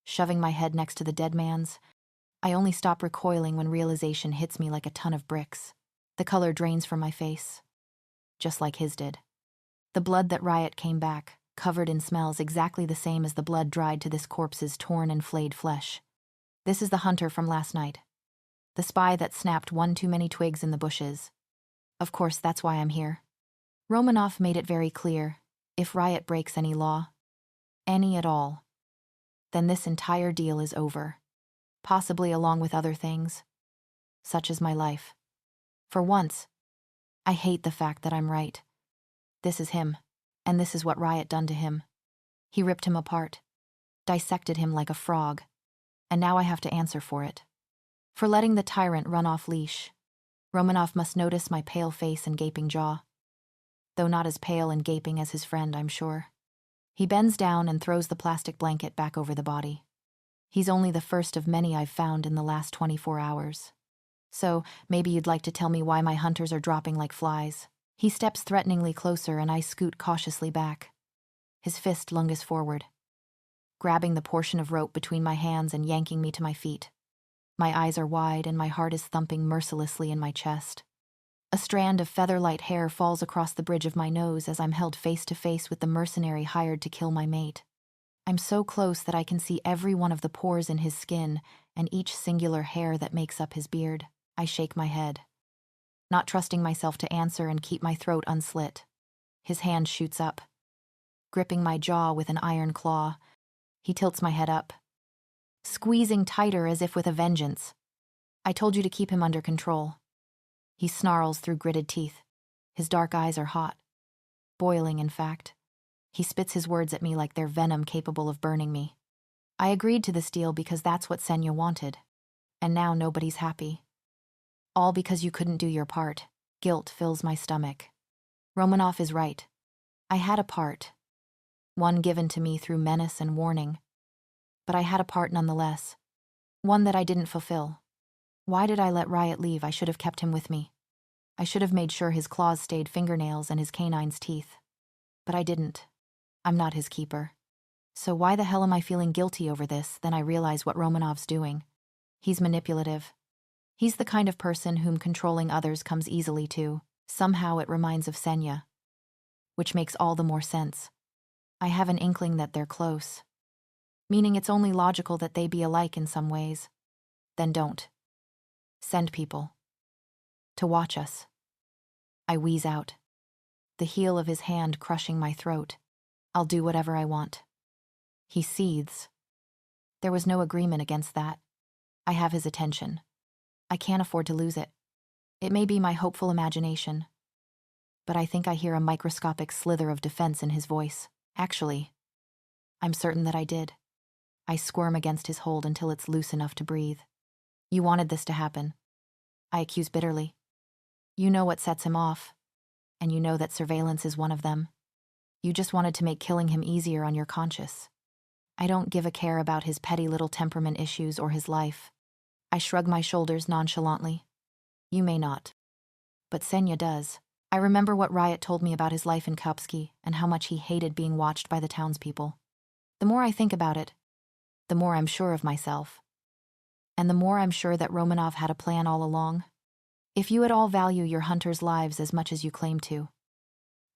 Shoving my head next to the dead man's, I only stop recoiling when realization hits me like a ton of bricks. The color drains from my face, just like his did. The blood that Riot came back, covered in smells exactly the same as the blood dried to this corpse's torn and flayed flesh. This is the hunter from last night. The spy that snapped one too many twigs in the bushes. Of course, that's why I'm here. Romanov made it very clear, if Riot breaks any law, any at all, then this entire deal is over. Possibly along with other things, such as my life. For once, I hate the fact that I'm right. This is him, and this is what Riot done to him. He ripped him apart, dissected him like a frog, and now I have to answer for it. For letting the tyrant run off leash. Romanov must notice my pale face and gaping jaw. Though not as pale and gaping as his friend, I'm sure. He bends down and throws the plastic blanket back over the body. He's only the first of many I've found in the last 24 hours. So, maybe you'd like to tell me why my hunters are dropping like flies. He steps threateningly closer and I scoot cautiously back. His fist lunges forward, grabbing the portion of rope between my hands and yanking me to my feet. My eyes are wide and my heart is thumping mercilessly in my chest. A strand of feather-light hair falls across the bridge of my nose as I'm held face to face with the mercenary hired to kill my mate. I'm so close that I can see every one of the pores in his skin and each singular hair that makes up his beard. I shake my head, not trusting myself to answer and keep my throat unslit. His hand shoots up, gripping my jaw with an iron claw. He tilts my head up, squeezing tighter as if with a vengeance. I told you to keep him under control. He snarls through gritted teeth. His dark eyes are hot. Boiling, in fact. He spits his words at me like they're venom capable of burning me. I agreed to this deal because that's what Senya wanted. And now nobody's happy. All because you couldn't do your part. Guilt fills my stomach. Romanov is right. I had a part. One given to me through menace and warning. But I had a part nonetheless. One that I didn't fulfill. Why did I let Riot leave? I should have kept him with me. I should have made sure his claws stayed fingernails and his canine's teeth. But I didn't. I'm not his keeper. So why the hell am I feeling guilty over this? Then I realize what Romanov's doing. He's manipulative. He's the kind of person whom controlling others comes easily to. Somehow it reminds of Senya. Which makes all the more sense. I have an inkling that they're close. Meaning it's only logical that they be alike in some ways. Then don't. Send people. To watch us. I wheeze out, the heel of his hand crushing my throat. I'll do whatever I want. He seethes. There was no agreement against that. I have his attention. I can't afford to lose it. It may be my hopeful imagination, but I think I hear a microscopic slither of defense in his voice. Actually, I'm certain that I did. I squirm against his hold until it's loose enough to breathe. You wanted this to happen. I accuse bitterly. You know what sets him off, and you know that surveillance is one of them. You just wanted to make killing him easier on your conscience. I don't give a care about his petty little temperament issues or his life. I shrug my shoulders nonchalantly. You may not. But Senya does. I remember what Riot told me about his life in Kopsky and how much he hated being watched by the townspeople. The more I think about it, the more I'm sure of myself. And the more I'm sure that Romanov had a plan all along. If you at all value your hunters' lives as much as you claim to.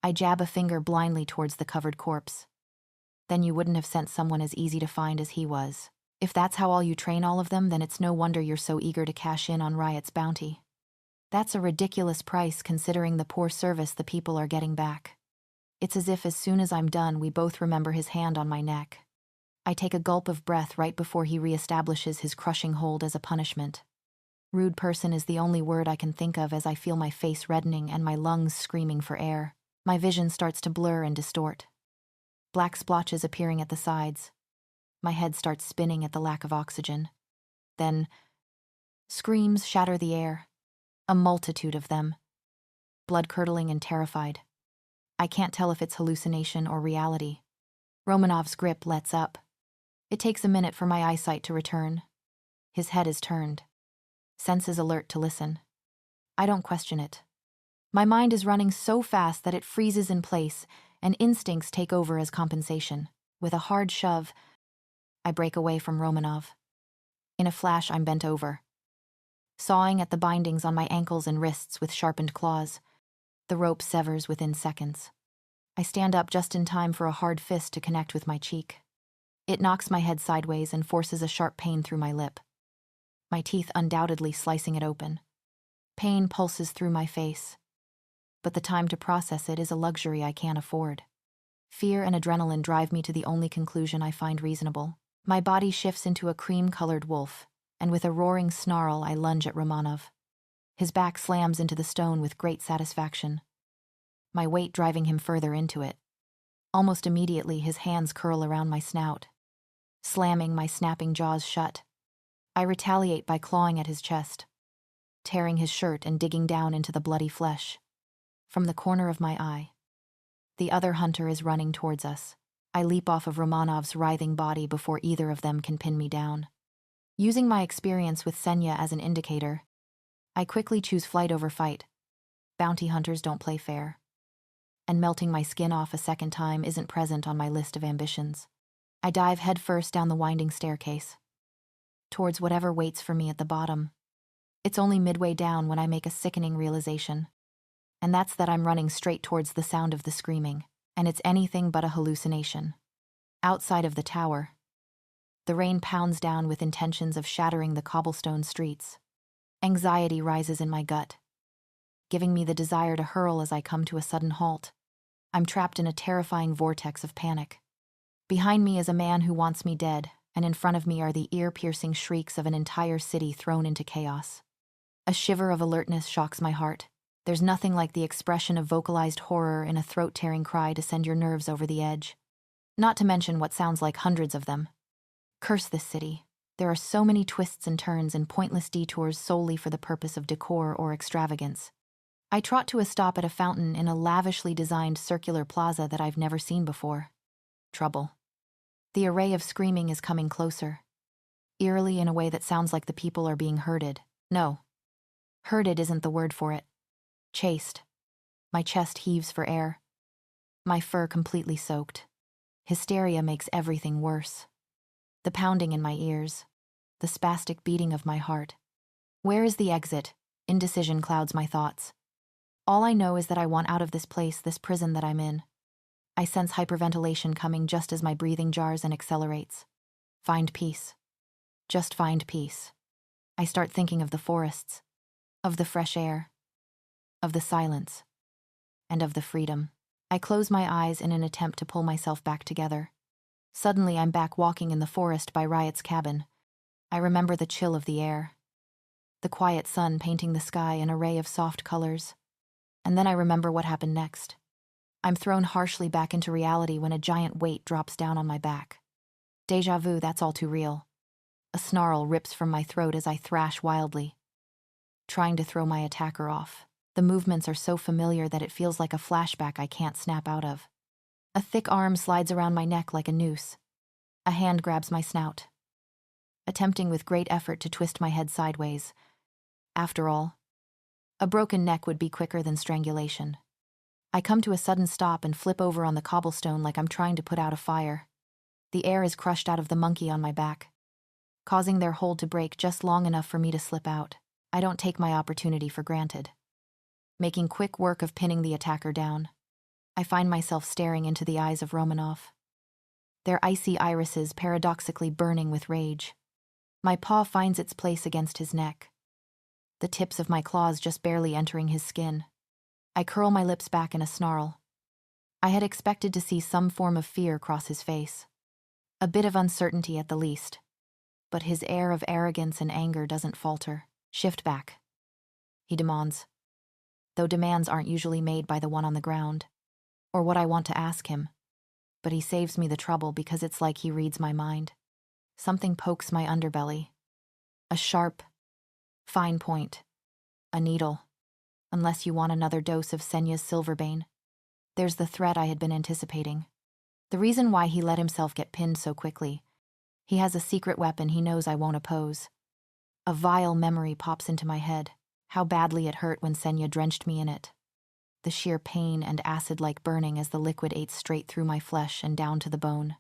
I jab a finger blindly towards the covered corpse. Then you wouldn't have sent someone as easy to find as he was. If that's how all you train all of them, then it's no wonder you're so eager to cash in on Riot's bounty. That's a ridiculous price considering the poor service the people are getting back. It's as if as soon as I'm done, we both remember his hand on my neck. I take a gulp of breath right before he reestablishes his crushing hold as a punishment. Rude person is the only word I can think of as I feel my face reddening and my lungs screaming for air. My vision starts to blur and distort. Black splotches appearing at the sides. My head starts spinning at the lack of oxygen. Then, screams shatter the air. A multitude of them. Blood-curdling and terrified. I can't tell if it's hallucination or reality. Romanov's grip lets up. It takes a minute for my eyesight to return. His head is turned. Senses alert to listen. I don't question it. My mind is running so fast that it freezes in place, and instincts take over as compensation. With a hard shove, I break away from Romanov. In a flash, I'm bent over, sawing at the bindings on my ankles and wrists with sharpened claws. The rope severs within seconds. I stand up just in time for a hard fist to connect with my cheek. It knocks my head sideways and forces a sharp pain through my lip. My teeth undoubtedly slicing it open. Pain pulses through my face. But the time to process it is a luxury I can't afford. Fear and adrenaline drive me to the only conclusion I find reasonable. My body shifts into a cream-colored wolf, and with a roaring snarl I lunge at Romanov. His back slams into the stone with great satisfaction, my weight driving him further into it. Almost immediately his hands curl around my snout, slamming my snapping jaws shut. I retaliate by clawing at his chest, tearing his shirt and digging down into the bloody flesh. From the corner of my eye, the other hunter is running towards us. I leap off of Romanov's writhing body before either of them can pin me down. Using my experience with Senya as an indicator, I quickly choose flight over fight. Bounty hunters don't play fair. And melting my skin off a second time isn't present on my list of ambitions. I dive headfirst down the winding staircase, towards whatever waits for me at the bottom. It's only midway down when I make a sickening realization. And that's that I'm running straight towards the sound of the screaming, and it's anything but a hallucination. Outside of the tower, the rain pounds down with intentions of shattering the cobblestone streets. Anxiety rises in my gut, giving me the desire to hurl as I come to a sudden halt. I'm trapped in a terrifying vortex of panic. Behind me is a man who wants me dead, and in front of me are the ear-piercing shrieks of an entire city thrown into chaos. A shiver of alertness shocks my heart. There's nothing like the expression of vocalized horror in a throat-tearing cry to send your nerves over the edge. Not to mention what sounds like hundreds of them. Curse this city. There are so many twists and turns and pointless detours solely for the purpose of decor or extravagance. I trot to a stop at a fountain in a lavishly designed circular plaza that I've never seen before. Trouble. The array of screaming is coming closer, eerily in a way that sounds like the people are being herded. No, herded isn't the word for it. Chased. My chest heaves for air. My fur completely soaked. Hysteria makes everything worse. The pounding in my ears. The spastic beating of my heart. Where is the exit? Indecision clouds my thoughts. All I know is that I want out of this place, this prison that I'm in. I sense hyperventilation coming just as my breathing jars and accelerates. Find peace. Just find peace. I start thinking of the forests, of the fresh air, of the silence, and of the freedom. I close my eyes in an attempt to pull myself back together. Suddenly I'm back walking in the forest by Riot's cabin. I remember the chill of the air, the quiet sun painting the sky an array of soft colors. And then I remember what happened next. I'm thrown harshly back into reality when a giant weight drops down on my back. Déjà vu, that's all too real. A snarl rips from my throat as I thrash wildly, trying to throw my attacker off. The movements are so familiar that it feels like a flashback I can't snap out of. A thick arm slides around my neck like a noose. A hand grabs my snout, attempting with great effort to twist my head sideways. After all, a broken neck would be quicker than strangulation. I come to a sudden stop and flip over on the cobblestone like I'm trying to put out a fire. The air is crushed out of the monkey on my back, causing their hold to break just long enough for me to slip out. I don't take my opportunity for granted. Making quick work of pinning the attacker down, I find myself staring into the eyes of Romanov, their icy irises paradoxically burning with rage. My paw finds its place against his neck, the tips of my claws just barely entering his skin. I curl my lips back in a snarl. I had expected to see some form of fear cross his face, a bit of uncertainty at the least, but his air of arrogance and anger doesn't falter. "Shift back," he demands, though demands aren't usually made by the one on the ground, or what I want to ask him. But he saves me the trouble because it's like he reads my mind. Something pokes my underbelly. A sharp, fine point. A needle. Unless you want another dose of Senya's Silverbane. There's the threat I had been anticipating. The reason why he let himself get pinned so quickly. He has a secret weapon he knows I won't oppose. A vile memory pops into my head. How badly it hurt when Senya drenched me in it. The sheer pain and acid-like burning as the liquid ate straight through my flesh and down to the bone,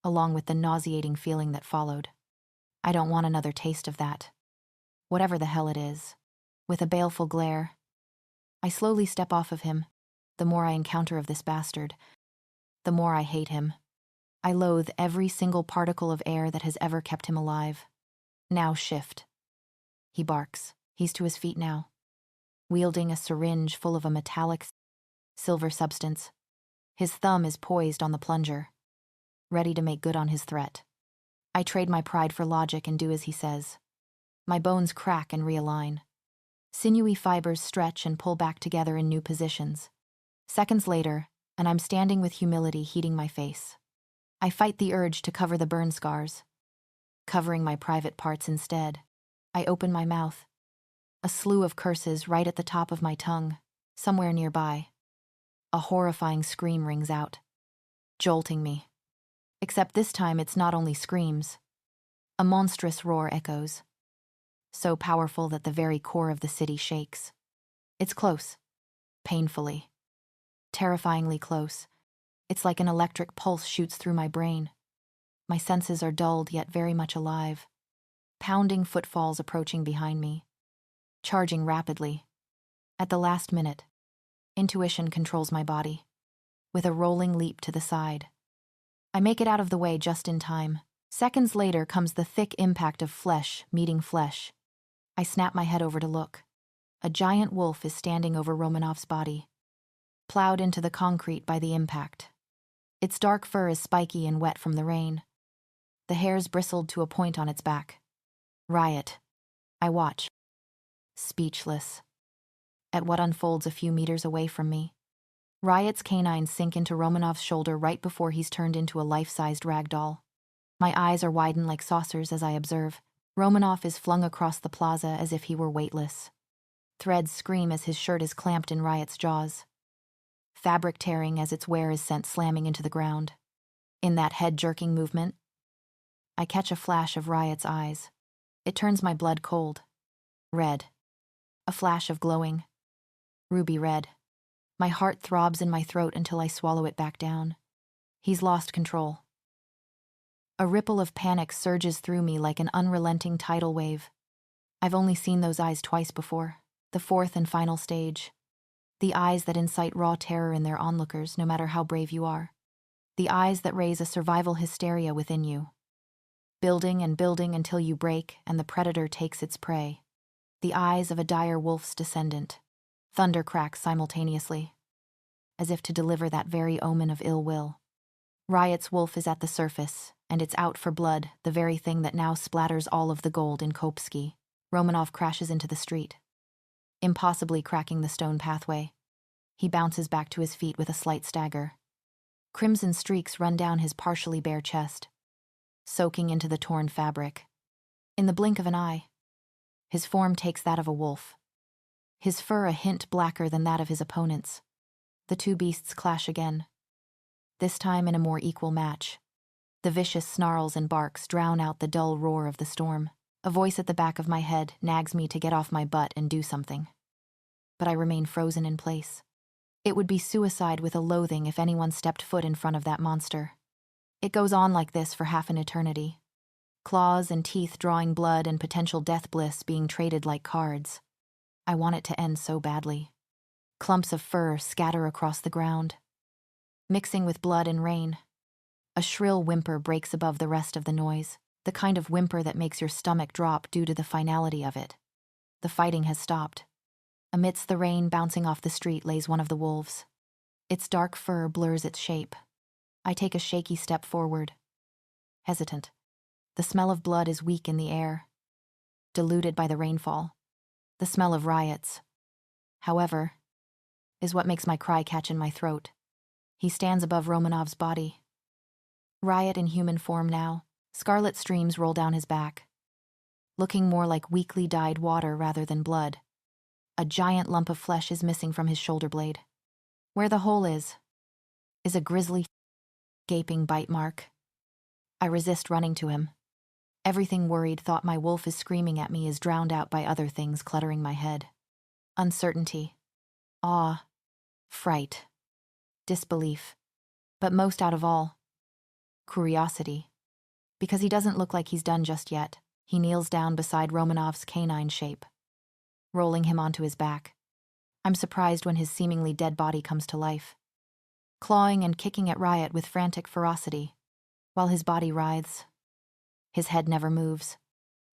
along with the nauseating feeling that followed. I don't want another taste of that. Whatever the hell it is. With a baleful glare, I slowly step off of him. The more I encounter of this bastard, the more I hate him. I loathe every single particle of air that has ever kept him alive. "Now shift." He barks. He's to his feet now, wielding a syringe full of a metallic, silver substance. His thumb is poised on the plunger, ready to make good on his threat. I trade my pride for logic and do as he says. My bones crack and realign. Sinewy fibers stretch and pull back together in new positions. Seconds later, and I'm standing with humility heating my face. I fight the urge to cover the burn scars, covering my private parts instead. I open my mouth. A slew of curses right at the top of my tongue, somewhere nearby. A horrifying scream rings out, jolting me. Except this time it's not only screams. A monstrous roar echoes, so powerful that the very core of the city shakes. It's close, painfully, terrifyingly close. It's like an electric pulse shoots through my brain. My senses are dulled yet very much alive. Pounding footfalls approaching behind me, charging rapidly. At the last minute, intuition controls my body. With a rolling leap to the side, I make it out of the way just in time. Seconds later comes the thick impact of flesh meeting flesh. I snap my head over to look. A giant wolf is standing over Romanov's body, plowed into the concrete by the impact. Its dark fur is spiky and wet from the rain. The hairs bristled to a point on its back. Riot. I watch, speechless, at what unfolds a few meters away from me. Riot's canines sink into Romanov's shoulder right before he's turned into a life-sized rag doll. My eyes are widened like saucers as I observe. Romanov is flung across the plaza as if he were weightless. Threads scream as his shirt is clamped in Riot's jaws, fabric tearing as its wear is sent slamming into the ground. In that head-jerking movement, I catch a flash of Riot's eyes. It turns my blood cold. Red. A flash of glowing, ruby red. My heart throbs in my throat until I swallow it back down. He's lost control. A ripple of panic surges through me like an unrelenting tidal wave. I've only seen those eyes twice before, the fourth and final stage. The eyes that incite raw terror in their onlookers, no matter how brave you are. The eyes that raise a survival hysteria within you, building and building until you break and the predator takes its prey. The eyes of a dire wolf's descendant. Thunder cracks simultaneously, as if to deliver that very omen of ill will. Riot's wolf is at the surface, and it's out for blood, the very thing that now splatters all of the gold in Kopsky. Romanov crashes into the street, impossibly cracking the stone pathway. He bounces back to his feet with a slight stagger. Crimson streaks run down his partially bare chest, soaking into the torn fabric. In the blink of an eye, his form takes that of a wolf, his fur a hint blacker than that of his opponent's. The two beasts clash again, this time in a more equal match. The vicious snarls and barks drown out the dull roar of the storm. A voice at the back of my head nags me to get off my butt and do something. But I remain frozen in place. It would be suicide with a loathing if anyone stepped foot in front of that monster. It goes on like this for half an eternity. Claws and teeth drawing blood and potential death bliss being traded like cards. I want it to end so badly. Clumps of fur scatter across the ground, mixing with blood and rain. A shrill whimper breaks above the rest of the noise, the kind of whimper that makes your stomach drop due to the finality of it. The fighting has stopped. Amidst the rain bouncing off the street lays one of the wolves. Its dark fur blurs its shape. I take a shaky step forward. Hesitant. The smell of blood is weak in the air, diluted by the rainfall. The smell of riots, however, is what makes my cry catch in my throat. He stands above Romanov's body. Riot in human form now. Scarlet streams roll down his back, looking more like weakly dyed water rather than blood. A giant lump of flesh is missing from his shoulder blade. Where the hole is a grisly, gaping bite mark. I resist running to him. Everything worried thought my wolf is screaming at me is drowned out by other things cluttering my head. Uncertainty, awe, fright, disbelief, but most out of all, curiosity. Because he doesn't look like he's done just yet. He kneels down beside Romanov's canine shape, rolling him onto his back. I'm surprised when his seemingly dead body comes to life, clawing and kicking at Riot with frantic ferocity, while his body writhes. His head never moves.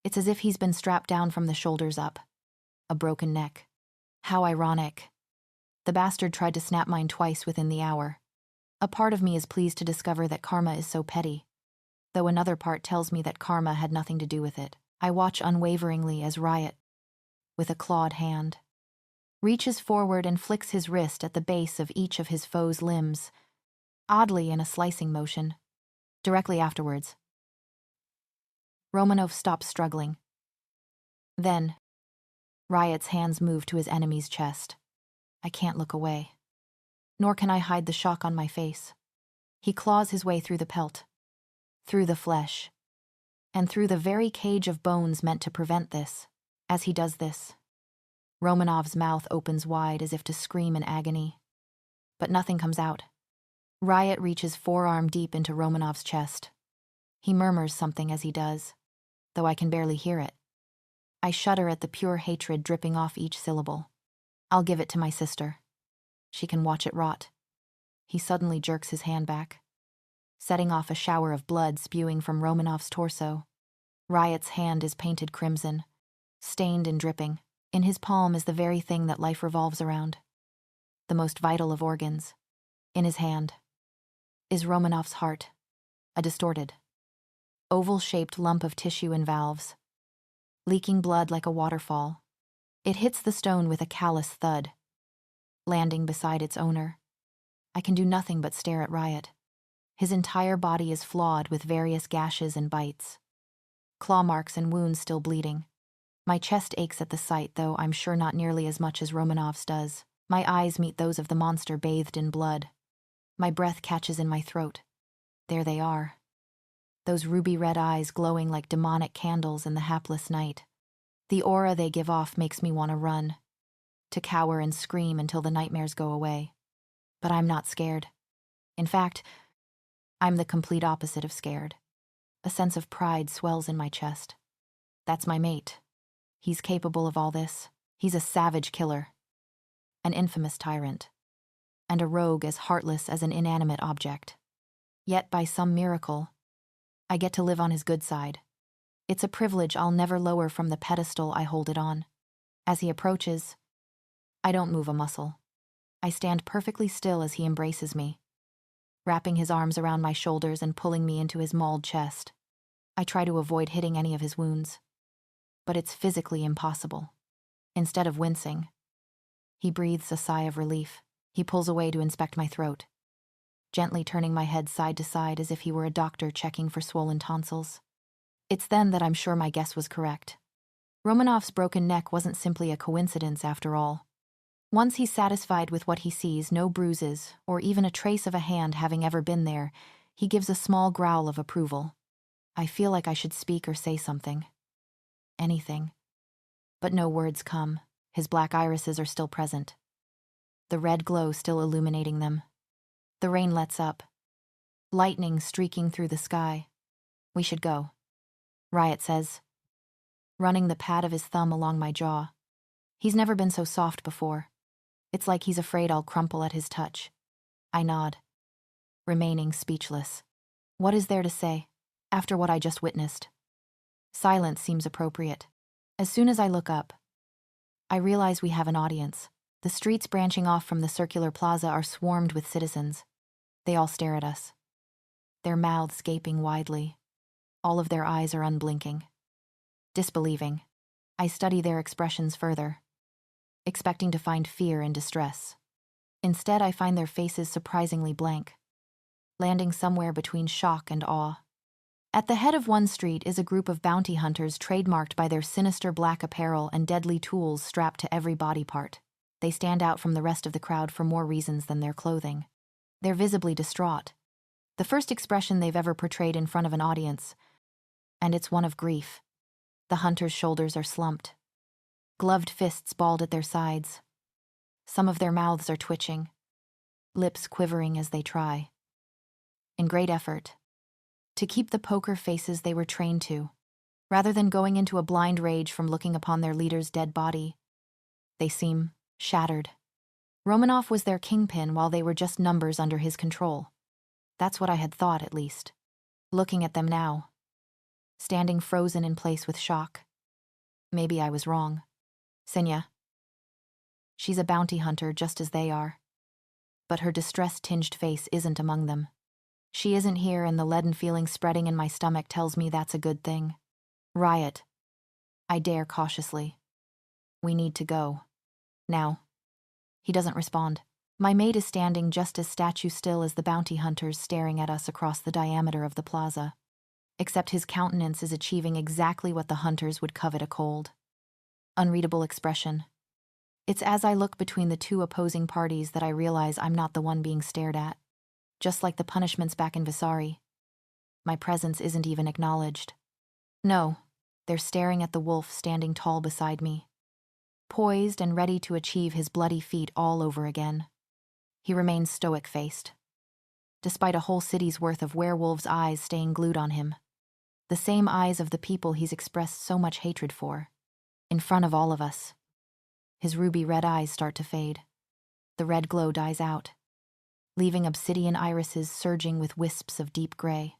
It's as if he's been strapped down from the shoulders up. A broken neck. How ironic. The bastard tried to snap mine twice within the hour. A part of me is pleased to discover that karma is so petty, though another part tells me that karma had nothing to do with it. I watch unwaveringly as Riot, with a clawed hand, reaches forward and flicks his wrist at the base of each of his foe's limbs, oddly in a slicing motion. Directly afterwards, Romanov stops struggling. Then, Riot's hands move to his enemy's chest. I can't look away. Nor can I hide the shock on my face. He claws his way through the pelt, through the flesh, and through the very cage of bones meant to prevent this. As he does this, Romanov's mouth opens wide as if to scream in agony. But nothing comes out. Riot reaches forearm deep into Romanov's chest. He murmurs something as he does, though I can barely hear it. I shudder at the pure hatred dripping off each syllable. I'll give it to my sister. She can watch it rot. He suddenly jerks his hand back, setting off a shower of blood spewing from Romanov's torso. Riot's hand is painted crimson, stained and dripping. In his palm is the very thing that life revolves around, the most vital of organs. In his hand is Romanov's heart, a distorted, oval-shaped lump of tissue and valves, leaking blood like a waterfall. It hits the stone with a callous thud, landing beside its owner. I can do nothing but stare at Riot. His entire body is flawed with various gashes and bites, claw marks and wounds still bleeding. My chest aches at the sight, though I'm sure not nearly as much as Romanov's does. My eyes meet those of the monster bathed in blood. My breath catches in my throat. There they are. Those ruby-red eyes glowing like demonic candles in the hapless night. The aura they give off makes me want to run, to cower and scream until the nightmares go away. But I'm not scared. In fact, I'm the complete opposite of scared. A sense of pride swells in my chest. That's my mate. He's capable of all this. He's a savage killer, an infamous tyrant, and a rogue as heartless as an inanimate object. Yet, by some miracle, I get to live on his good side. It's a privilege I'll never lower from the pedestal I hold it on. As he approaches, I don't move a muscle. I stand perfectly still as he embraces me, wrapping his arms around my shoulders and pulling me into his mauled chest. I try to avoid hitting any of his wounds, but it's physically impossible. Instead of wincing, he breathes a sigh of relief. He pulls away to inspect my throat, gently turning my head side to side as if he were a doctor checking for swollen tonsils. It's then that I'm sure my guess was correct. Romanov's broken neck wasn't simply a coincidence after all. Once he's satisfied with what he sees, no bruises, or even a trace of a hand having ever been there, he gives a small growl of approval. I feel like I should speak or say something. Anything. But no words come. His black irises are still present, the red glow still illuminating them. The rain lets up, lightning streaking through the sky. We should go, Riot says, running the pad of his thumb along my jaw. He's never been so soft before. It's like he's afraid I'll crumple at his touch. I nod, remaining speechless. What is there to say, after what I just witnessed? Silence seems appropriate. As soon as I look up, I realize we have an audience. The streets branching off from the circular plaza are swarmed with citizens. They all stare at us, their mouths gaping widely. All of their eyes are unblinking. Disbelieving, I study their expressions further, expecting to find fear and distress. Instead, I find their faces surprisingly blank, landing somewhere between shock and awe. At the head of one street is a group of bounty hunters trademarked by their sinister black apparel and deadly tools strapped to every body part. They stand out from the rest of the crowd for more reasons than their clothing. They're visibly distraught, the first expression they've ever portrayed in front of an audience, and it's one of grief. The hunters' shoulders are slumped, gloved fists balled at their sides. Some of their mouths are twitching, lips quivering as they try, in great effort, to keep the poker faces they were trained to. Rather than going into a blind rage from looking upon their leader's dead body, they seem shattered. Romanov was their kingpin while they were just numbers under his control. That's what I had thought, at least. Looking at them now, standing frozen in place with shock. Maybe I was wrong. Senya. She's a bounty hunter just as they are. But her distress-tinged face isn't among them. She isn't here, and the leaden feeling spreading in my stomach tells me that's a good thing. Riot. I dare cautiously. We need to go. Now. He doesn't respond. My mate is standing just as statue still as the bounty hunters staring at us across the diameter of the plaza. Except his countenance is achieving exactly what the hunters would covet: a cold, unreadable expression. It's as I look between the two opposing parties that I realize I'm not the one being stared at. Just like the punishments back in Visari, my presence isn't even acknowledged. No, they're staring at the wolf standing tall beside me, poised and ready to achieve his bloody feat all over again. He remains stoic-faced, despite a whole city's worth of werewolves' eyes staying glued on him. The same eyes of the people he's expressed so much hatred for, in front of all of us. His ruby-red eyes start to fade. The red glow dies out, leaving obsidian irises surging with wisps of deep gray.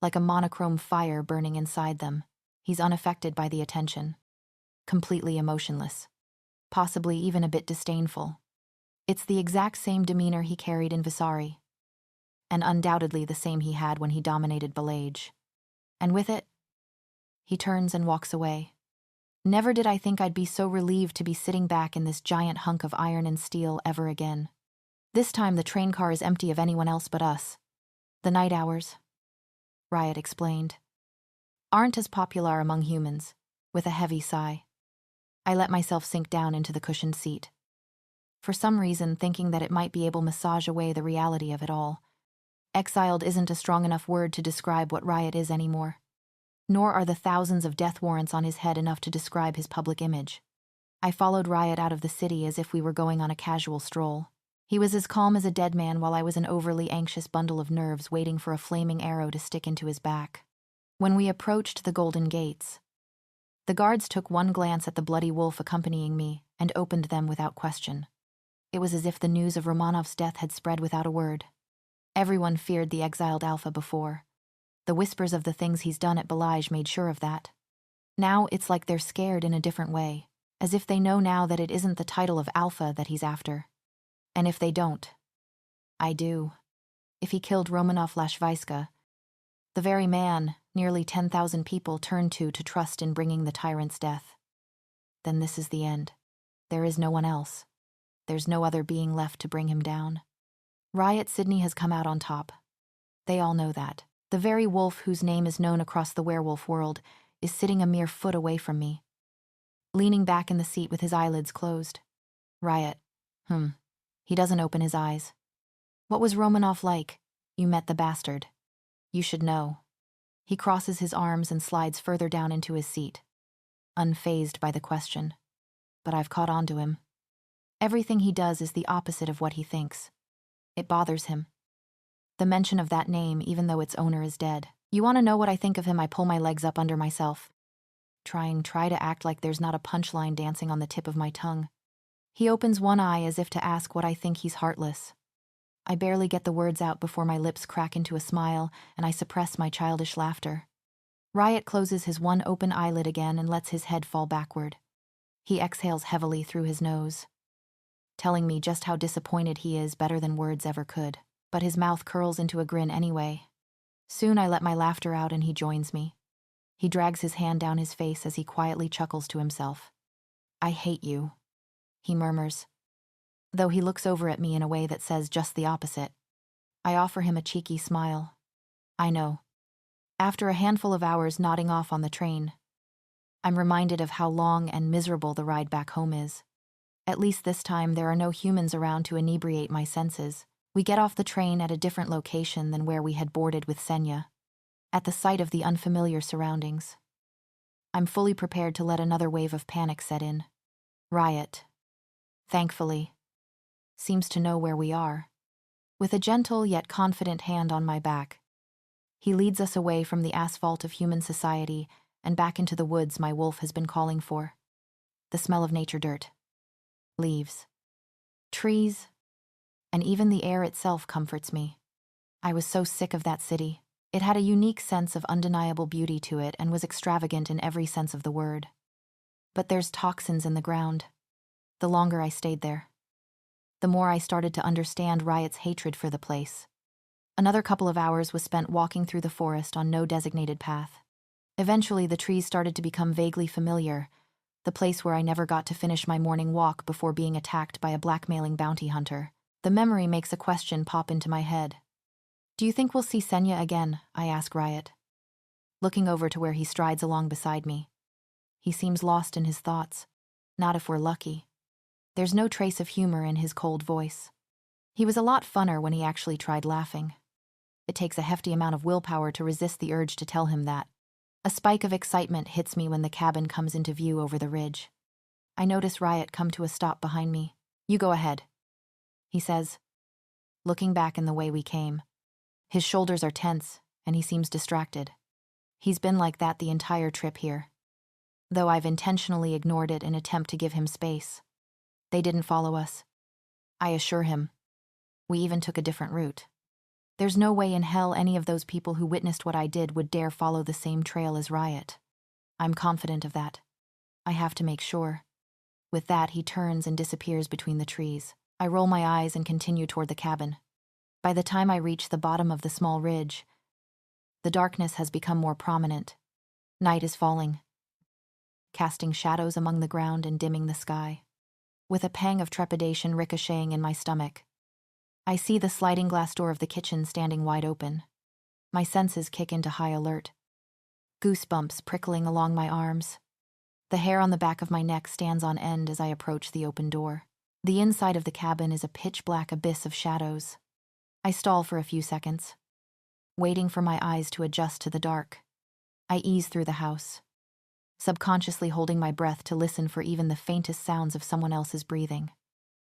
Like a monochrome fire burning inside them, he's unaffected by the attention, completely emotionless, possibly even a bit disdainful. It's the exact same demeanor he carried in Visari, and undoubtedly the same he had when he dominated Balage. And with it, he turns and walks away. Never did I think I'd be so relieved to be sitting back in this giant hunk of iron and steel ever again. This time the train car is empty of anyone else but us. The night hours, Riot explained, aren't as popular among humans. With a heavy sigh, I let myself sink down into the cushioned seat, for some reason thinking that it might be able to massage away the reality of it all. Exiled isn't a strong enough word to describe what Riot is anymore, nor are the thousands of death warrants on his head enough to describe his public image. I followed Riot out of the city as if we were going on a casual stroll. He was as calm as a dead man while I was an overly anxious bundle of nerves waiting for a flaming arrow to stick into his back. When we approached the Golden Gates, the guards took one glance at the bloody wolf accompanying me and opened them without question. It was as if the news of Romanov's death had spread without a word. Everyone feared the exiled Alpha before. The whispers of the things he's done at Balage made sure of that. Now it's like they're scared in a different way, as if they know now that it isn't the title of Alpha that he's after. And if they don't, I do. If he killed Romanov Lashvaiska, the very man nearly 10,000 people turned to trust in bringing the Tyrant's death, then this is the end. There is no one else. There's no other being left to bring him down. Riot Sydney has come out on top. They all know that. The very wolf whose name is known across the werewolf world is sitting a mere foot away from me, leaning back in the seat with his eyelids closed. Riot. He doesn't open his eyes. What was Romanov like? You met the bastard. You should know. He crosses his arms and slides further down into his seat, unfazed by the question. But I've caught on to him. Everything he does is the opposite of what he thinks. It bothers him. The mention of that name, even though its owner is dead. You want to know what I think of him? I pull my legs up under myself. Try to act like there's not a punchline dancing on the tip of my tongue. He opens one eye as if to ask what I think. He's heartless. I barely get the words out before my lips crack into a smile, and I suppress my childish laughter. Riot closes his one open eyelid again and lets his head fall backward. He exhales heavily through his nose, telling me just how disappointed he is better than words ever could. But his mouth curls into a grin anyway. Soon I let my laughter out and he joins me. He drags his hand down his face as he quietly chuckles to himself. I hate you, he murmurs, though he looks over at me in a way that says just the opposite. I offer him a cheeky smile. I know. After a handful of hours nodding off on the train, I'm reminded of how long and miserable the ride back home is. At least this time there are no humans around to inebriate my senses. We get off the train at a different location than where we had boarded with Senya, at the sight of the unfamiliar surroundings. I'm fully prepared to let another wave of panic set in. Riot, thankfully, seems to know where we are. With a gentle yet confident hand on my back, he leads us away from the asphalt of human society and back into the woods my wolf has been calling for. The smell of nature dirt, leaves, trees, and even the air itself comforts me. I was so sick of that city. It had a unique sense of undeniable beauty to it and was extravagant in every sense of the word. But there's toxins in the ground. The longer I stayed there, the more I started to understand Riot's hatred for the place. Another couple of hours was spent walking through the forest on no designated path. Eventually, the trees started to become vaguely familiar, the place where I never got to finish my morning walk before being attacked by a blackmailing bounty hunter. The memory makes a question pop into my head. Do you think we'll see Senya again? I ask Riot, looking over to where he strides along beside me. He seems lost in his thoughts. Not if we're lucky. There's no trace of humor in his cold voice. He was a lot funner when he actually tried laughing. It takes a hefty amount of willpower to resist the urge to tell him that. A spike of excitement hits me when the cabin comes into view over the ridge. I notice Riot come to a stop behind me. You go ahead, he says, looking back in the way we came. His shoulders are tense, and he seems distracted. He's been like that the entire trip here, though I've intentionally ignored it in an attempt to give him space. They didn't follow us, I assure him. We even took a different route. There's no way in hell any of those people who witnessed what I did would dare follow the same trail as Riot. I'm confident of that. I have to make sure. With that, he turns and disappears between the trees. I roll my eyes and continue toward the cabin. By the time I reach the bottom of the small ridge, the darkness has become more prominent. Night is falling, casting shadows among the ground and dimming the sky. With a pang of trepidation ricocheting in my stomach, I see the sliding glass door of the kitchen standing wide open. My senses kick into high alert. Goosebumps prickling along my arms. The hair on the back of my neck stands on end as I approach the open door. The inside of the cabin is a pitch-black abyss of shadows. I stall for a few seconds, waiting for my eyes to adjust to the dark. I ease through the house, subconsciously holding my breath to listen for even the faintest sounds of someone else's breathing.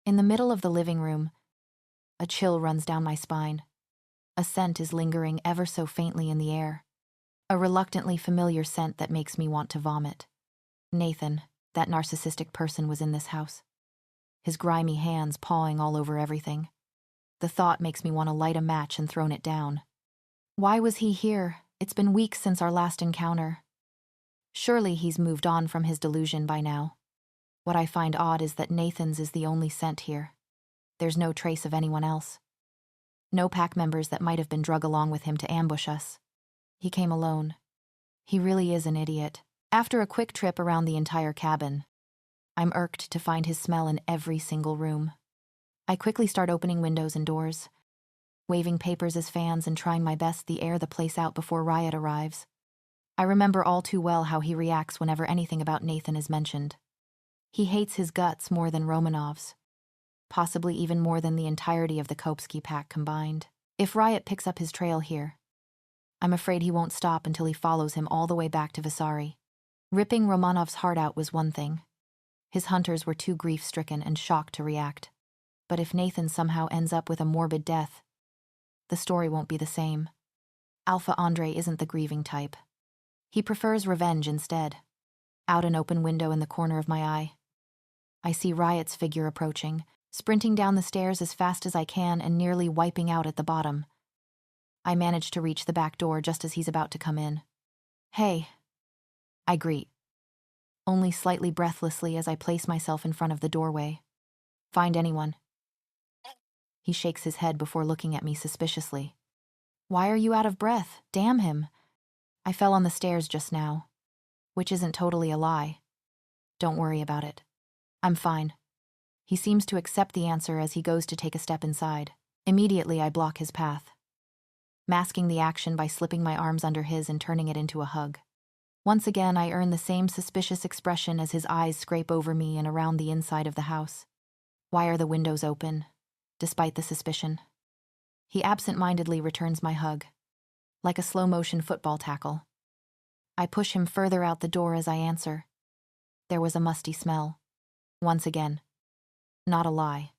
In the middle of the living room, a chill runs down my spine. A scent is lingering ever so faintly in the air. A reluctantly familiar scent that makes me want to vomit. Nathan, that narcissistic person, was in this house. His grimy hands pawing all over everything. The thought makes me want to light a match and throw it down. Why was he here? It's been weeks since our last encounter. Surely he's moved on from his delusion by now. What I find odd is that Nathan's is the only scent here. There's no trace of anyone else. No pack members that might have been drug along with him to ambush us. He came alone. He really is an idiot. After a quick trip around the entire cabin, I'm irked to find his smell in every single room. I quickly start opening windows and doors, waving papers as fans and trying my best to air the place out before Riot arrives. I remember all too well how he reacts whenever anything about Nathan is mentioned. He hates his guts more than Romanov's, possibly even more than the entirety of the Kopsky pack combined. If Riot picks up his trail here, I'm afraid he won't stop until he follows him all the way back to Vasari. Ripping Romanov's heart out was one thing. His hunters were too grief-stricken and shocked to react. But if Nathan somehow ends up with a morbid death, the story won't be the same. Alpha Andre isn't the grieving type. He prefers revenge instead. Out an open window in the corner of my eye, I see Riot's figure approaching, sprinting down the stairs as fast as I can and nearly wiping out at the bottom. I manage to reach the back door just as he's about to come in. "Hey," I greet, only slightly breathlessly as I place myself in front of the doorway. "Find anyone?" He shakes his head before looking at me suspiciously. "Why are you out of breath? Damn him. I fell on the stairs just now." Which isn't totally a lie. "Don't worry about it. I'm fine." He seems to accept the answer as he goes to take a step inside. Immediately, I block his path, masking the action by slipping my arms under his and turning it into a hug. Once again, I earn the same suspicious expression as his eyes scrape over me and around the inside of the house. Why are the windows open, despite the suspicion? He absent-mindedly returns my hug, like a slow-motion football tackle. I push him further out the door as I answer. There was a musty smell. Once again. Not a lie.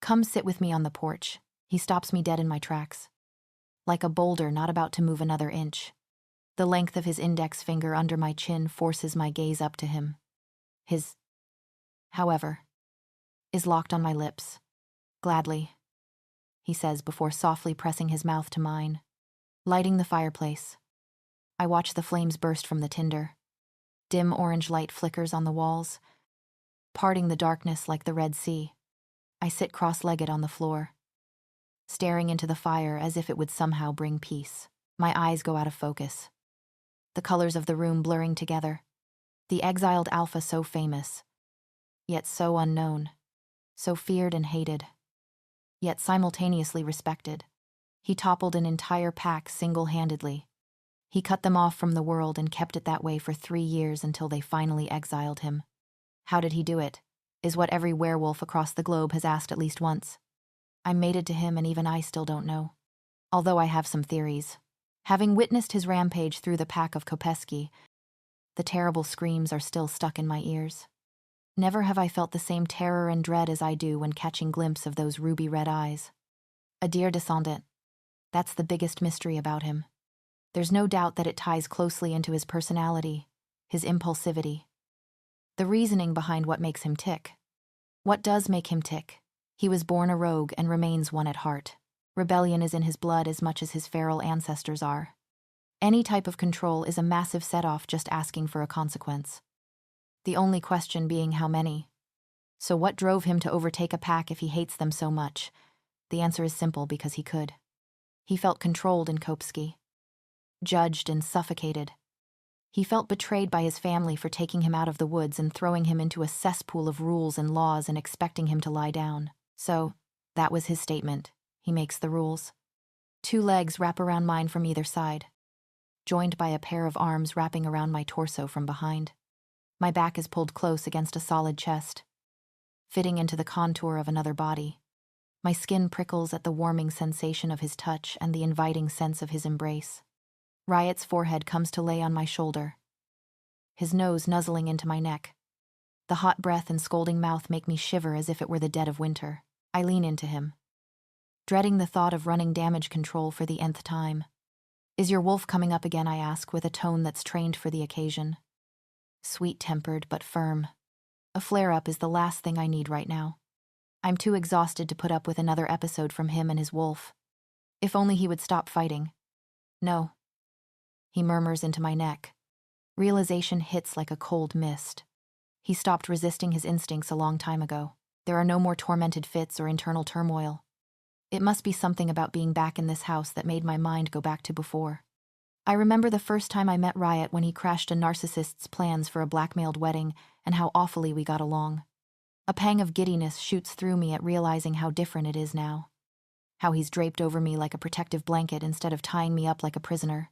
"Come sit with me on the porch." He stops me dead in my tracks, like a boulder not about to move another inch. The length of his index finger under my chin forces my gaze up to him. His, however, is locked on my lips. "Gladly," he says before softly pressing his mouth to mine. Lighting the fireplace, I watch the flames burst from the tinder. Dim orange light flickers on the walls, parting the darkness like the Red Sea. I sit cross-legged on the floor, staring into the fire as if it would somehow bring peace. My eyes go out of focus, the colors of the room blurring together. The exiled Alpha so famous, yet so unknown, so feared and hated, yet simultaneously respected. He toppled an entire pack single-handedly. He cut them off from the world and kept it that way for 3 years until they finally exiled him. How did he do it? Is what every werewolf across the globe has asked at least once. I'm mated to him and even I still don't know. Although I have some theories. Having witnessed his rampage through the pack of Kopeski, the terrible screams are still stuck in my ears. Never have I felt the same terror and dread as I do when catching glimpse of those ruby-red eyes. A dear descendant. That's the biggest mystery about him. There's no doubt that it ties closely into his personality, his impulsivity. The reasoning behind what makes him tick. What does make him tick? He was born a rogue and remains one at heart. Rebellion is in his blood as much as his feral ancestors are. Any type of control is a massive set-off just asking for a consequence. The only question being how many. So what drove him to overtake a pack if he hates them so much? The answer is simple: because he could. He felt controlled in Kopski, judged and suffocated. He felt betrayed by his family for taking him out of the woods and throwing him into a cesspool of rules and laws and expecting him to lie down. So, that was his statement. He makes the rules. 2 legs wrap around mine from either side, joined by a pair of arms wrapping around my torso from behind. My back is pulled close against a solid chest, fitting into the contour of another body. My skin prickles at the warming sensation of his touch and the inviting sense of his embrace. Riot's forehead comes to lay on my shoulder, his nose nuzzling into my neck. The hot breath and scolding mouth make me shiver as if it were the dead of winter. I lean into him, dreading the thought of running damage control for the nth time. "Is your wolf coming up again?" I ask with a tone that's trained for the occasion. Sweet-tempered but firm. A flare-up is the last thing I need right now. I'm too exhausted to put up with another episode from him and his wolf. If only he would stop fighting. "No," he murmurs into my neck. Realization hits like a cold mist. He stopped resisting his instincts a long time ago. There are no more tormented fits or internal turmoil. It must be something about being back in this house that made my mind go back to before. I remember the first time I met Riot when he crashed a narcissist's plans for a blackmailed wedding and how awfully we got along. A pang of giddiness shoots through me at realizing how different it is now. How he's draped over me like a protective blanket instead of tying me up like a prisoner.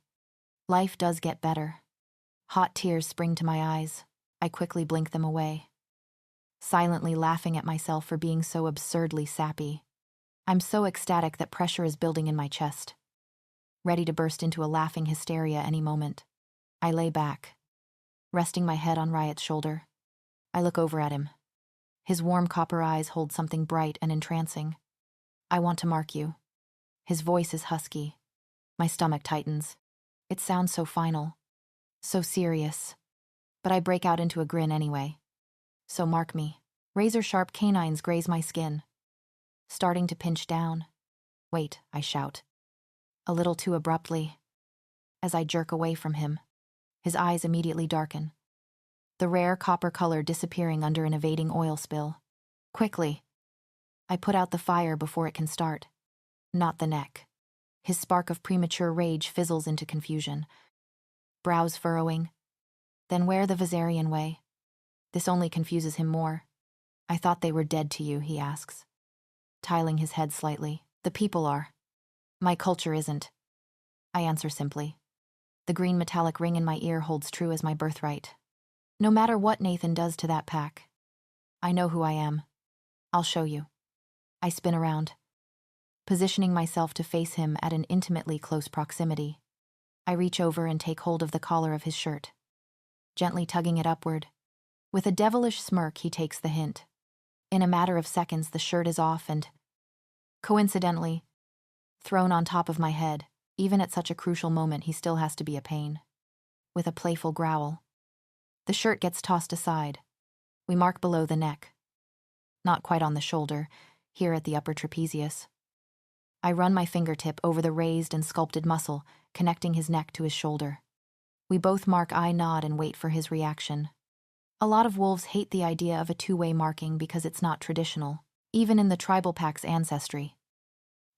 Life does get better. Hot tears spring to my eyes. I quickly blink them away, silently laughing at myself for being so absurdly sappy. I'm so ecstatic that pressure is building in my chest, ready to burst into a laughing hysteria any moment. I lay back, resting my head on Riot's shoulder. I look over at him. His warm copper eyes hold something bright and entrancing. "I want to mark you," His voice is husky. My stomach tightens. It sounds so final, so serious. But I break out into a grin anyway. So mark me. Razor-sharp canines graze my skin. Starting to pinch down. Wait, I shout. A little too abruptly. As I jerk away from him, his eyes immediately darken. The rare copper color disappearing under an evading oil spill. Quickly. I put out the fire before it can start. Not the neck. His spark of premature rage fizzles into confusion. Brows furrowing. Then where the Viserion way? This only confuses him more. I thought they were dead to you, he asks. Tiling his head slightly. The people are. My culture isn't. I answer simply. The green metallic ring in my ear holds true as my birthright. No matter what Nathan does to that pack. I know who I am. I'll show you. I spin around, positioning myself to face him at an intimately close proximity. I reach over and take hold of the collar of his shirt, gently tugging it upward. With a devilish smirk, he takes the hint. In a matter of seconds, the shirt is off and, coincidentally, thrown on top of my head. Even at such a crucial moment, he still has to be a pain. With a playful growl, the shirt gets tossed aside. We mark below the neck. Not quite on the shoulder, here at the upper trapezius. I run my fingertip over the raised and sculpted muscle, connecting his neck to his shoulder. We both mark. I nod and wait for his reaction. A lot of wolves hate the idea of a two-way marking because it's not traditional, even in the tribal pack's ancestry.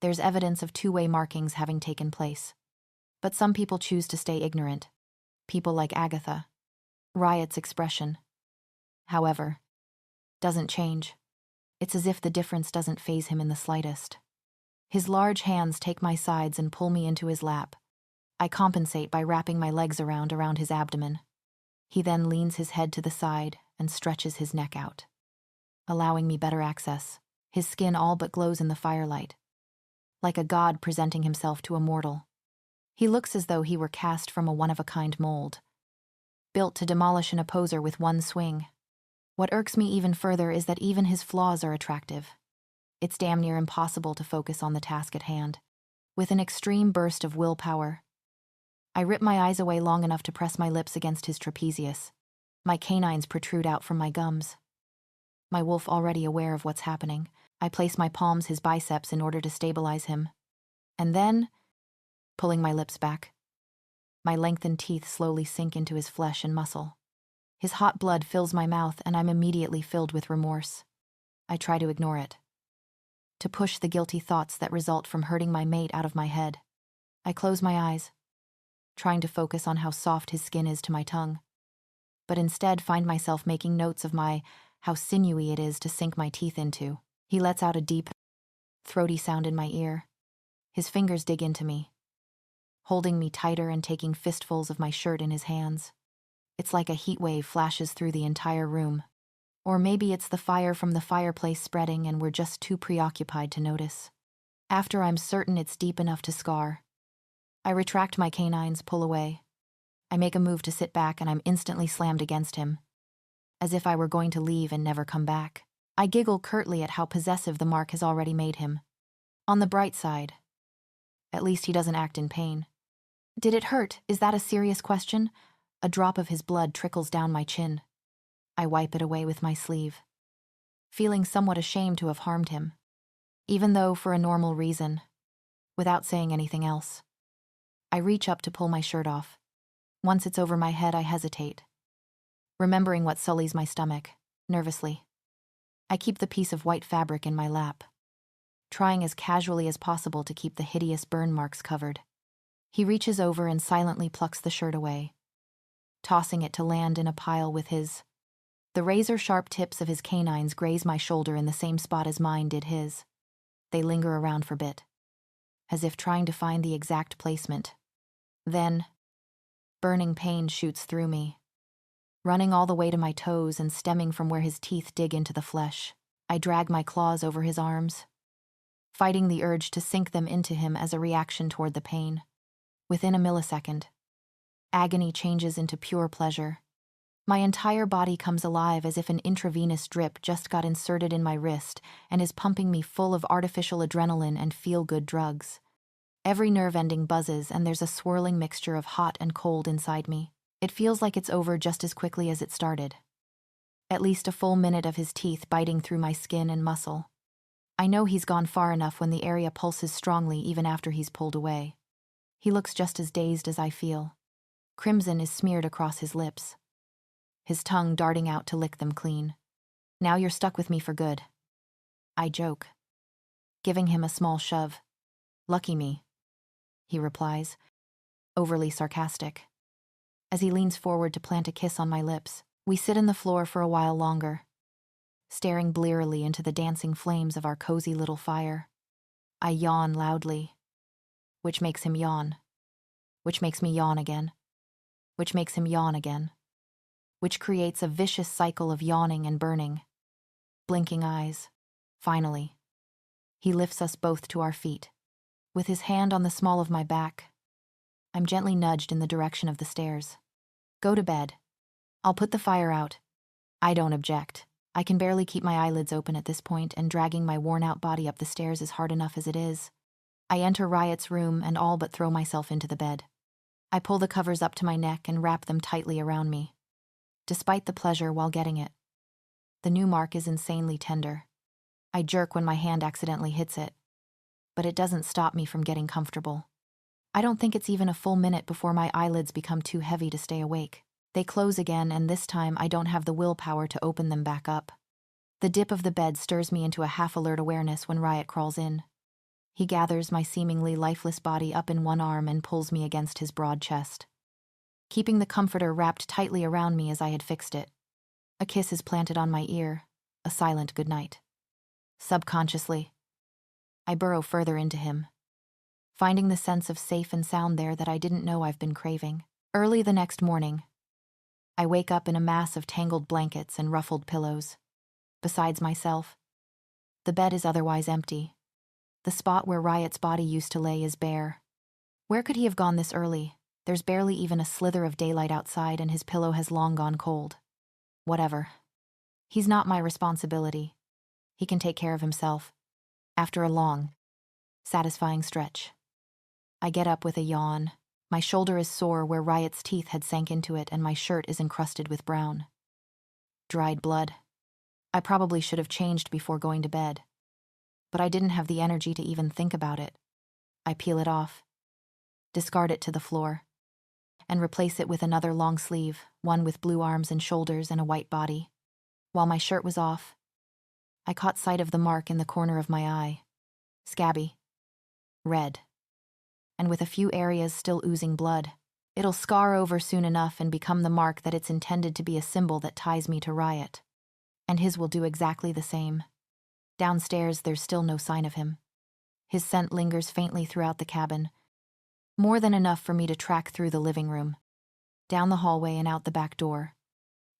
There's evidence of two-way markings having taken place. But some people choose to stay ignorant. People like Agatha. Riot's expression, however, doesn't change. It's as if the difference doesn't faze him in the slightest. His large hands take my sides and pull me into his lap. I compensate by wrapping my legs around his abdomen. He then leans his head to the side and stretches his neck out, allowing me better access. His skin all but glows in the firelight, like a god presenting himself to a mortal. He looks as though he were cast from a one-of-a-kind mold, built to demolish an opposer with one swing. What irks me even further is that even his flaws are attractive. It's damn near impossible to focus on the task at hand. With an extreme burst of willpower, I rip my eyes away long enough to press my lips against his trapezius. My canines protrude out from my gums. My wolf already aware of what's happening, I place my palms his biceps in order to stabilize him. And then, pulling my lips back, my lengthened teeth slowly sink into his flesh and muscle. His hot blood fills my mouth and I'm immediately filled with remorse. I try to ignore it, to push the guilty thoughts that result from hurting my mate out of my head. I close my eyes, trying to focus on how soft his skin is to my tongue, but instead find myself making notes of how sinewy it is to sink my teeth into. He lets out a deep, throaty sound in my ear. His fingers dig into me, holding me tighter and taking fistfuls of my shirt in his hands. It's like a heat wave flashes through the entire room. Or maybe it's the fire from the fireplace spreading and we're just too preoccupied to notice. After I'm certain it's deep enough to scar, I retract my canines, pull away. I make a move to sit back and I'm instantly slammed against him, as if I were going to leave and never come back. I giggle curtly at how possessive the mark has already made him. On the bright side, at least he doesn't act in pain. Did it hurt? Is that a serious question? A drop of his blood trickles down my chin. I wipe it away with my sleeve, feeling somewhat ashamed to have harmed him, even though for a normal reason, without saying anything else. I reach up to pull my shirt off. Once it's over my head, I hesitate, remembering what sullies my stomach, nervously. I keep the piece of white fabric in my lap, trying as casually as possible to keep the hideous burn marks covered. He reaches over and silently plucks the shirt away, tossing it to land in a pile with his. The razor-sharp tips of his canines graze my shoulder in the same spot as mine did his. They linger around for a bit, as if trying to find the exact placement. Then, burning pain shoots through me, running all the way to my toes and stemming from where his teeth dig into the flesh. I drag my claws over his arms, fighting the urge to sink them into him as a reaction toward the pain. Within a millisecond, agony changes into pure pleasure. My entire body comes alive as if an intravenous drip just got inserted in my wrist and is pumping me full of artificial adrenaline and feel-good drugs. Every nerve ending buzzes, and there's a swirling mixture of hot and cold inside me. It feels like it's over just as quickly as it started. At least a full minute of his teeth biting through my skin and muscle. I know he's gone far enough when the area pulses strongly even after he's pulled away. He looks just as dazed as I feel. Crimson is smeared across his lips, his tongue darting out to lick them clean. "Now you're stuck with me for good," I joke, giving him a small shove. "Lucky me," he replies, overly sarcastic. As he leans forward to plant a kiss on my lips, we sit on the floor for a while longer, staring blearily into the dancing flames of our cozy little fire. I yawn loudly, which makes him yawn, which makes me yawn again, which makes him yawn again, which creates a vicious cycle of yawning and burning. Blinking eyes. Finally, he lifts us both to our feet. With his hand on the small of my back, I'm gently nudged in the direction of the stairs. "Go to bed. I'll put the fire out." I don't object. I can barely keep my eyelids open at this point, and dragging my worn-out body up the stairs is hard enough as it is. I enter Riot's room and all but throw myself into the bed. I pull the covers up to my neck and wrap them tightly around me, despite the pleasure while getting it. The new mark is insanely tender. I jerk when my hand accidentally hits it, but it doesn't stop me from getting comfortable. I don't think it's even a full minute before my eyelids become too heavy to stay awake. They close again, and this time I don't have the willpower to open them back up. The dip of the bed stirs me into a half-alert awareness when Riot crawls in. He gathers my seemingly lifeless body up in one arm and pulls me against his broad chest, keeping the comforter wrapped tightly around me as I had fixed it. A kiss is planted on my ear, a silent goodnight. Subconsciously, I burrow further into him, finding the sense of safe and sound there that I didn't know I've been craving. Early the next morning, I wake up in a mass of tangled blankets and ruffled pillows. Besides myself, the bed is otherwise empty. The spot where Riot's body used to lay is bare. Where could he have gone this early? There's barely even a slither of daylight outside, and his pillow has long gone cold. Whatever. He's not my responsibility. He can take care of himself. After a long, satisfying stretch, I get up with a yawn. My shoulder is sore where Riot's teeth had sank into it, and my shirt is encrusted with brown, dried blood. I probably should have changed before going to bed, but I didn't have the energy to even think about it. I peel it off, discard it to the floor, and replace it with another long sleeve, one with blue arms and shoulders and a white body. While my shirt was off, I caught sight of the mark in the corner of my eye. Scabby. Red. And with a few areas still oozing blood. It'll scar over soon enough and become the mark that it's intended to be, a symbol that ties me to Riot. And his will do exactly the same. Downstairs, there's still no sign of him. His scent lingers faintly throughout the cabin, more than enough for me to track through the living room, down the hallway and out the back door.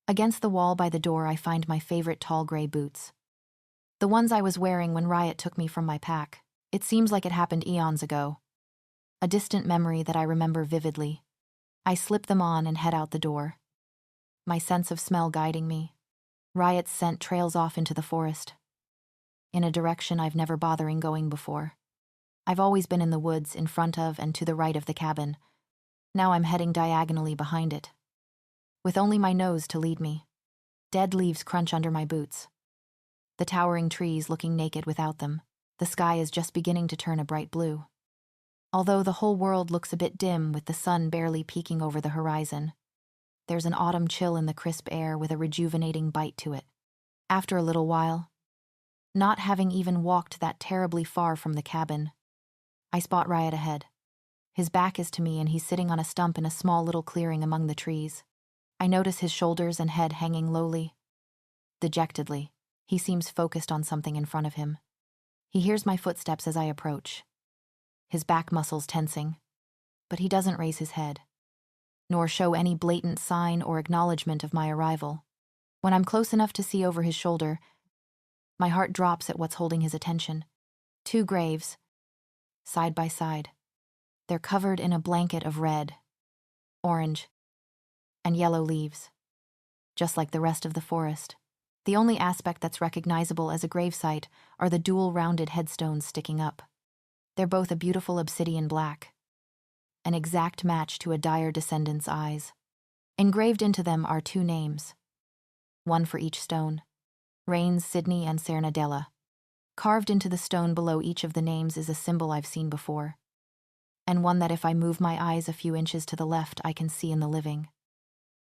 Against the wall by the door, I find my favorite tall gray boots. The ones I was wearing when Riot took me from my pack. It seems like it happened eons ago. A distant memory that I remember vividly. I slip them on and head out the door, my sense of smell guiding me. Riot's scent trails off into the forest, in a direction I've never bothering going before. I've always been in the woods, in front of and to the right of the cabin. Now I'm heading diagonally behind it, with only my nose to lead me. Dead leaves crunch under my boots, the towering trees looking naked without them. The sky is just beginning to turn a bright blue, although the whole world looks a bit dim with the sun barely peeking over the horizon. There's an autumn chill in the crisp air with a rejuvenating bite to it. After a little while, not having even walked that terribly far from the cabin, I spot Riot ahead. His back is to me, and he's sitting on a stump in a small little clearing among the trees. I notice his shoulders and head hanging lowly. Dejectedly, he seems focused on something in front of him. He hears my footsteps as I approach, his back muscles tensing, but he doesn't raise his head, nor show any blatant sign or acknowledgement of my arrival. When I'm close enough to see over his shoulder, my heart drops at what's holding his attention. 2 graves, side by side. They're covered in a blanket of red, orange, and yellow leaves, just like the rest of the forest. The only aspect that's recognizable as a gravesite are the dual rounded headstones sticking up. They're both a beautiful obsidian black, an exact match to a dire descendant's eyes. Engraved into them are 2 names, one for each stone, Rains, Sydney, and Cernadella. Carved into the stone below each of the names is a symbol I've seen before, and one that if I move my eyes a few inches to the left I can see in the living,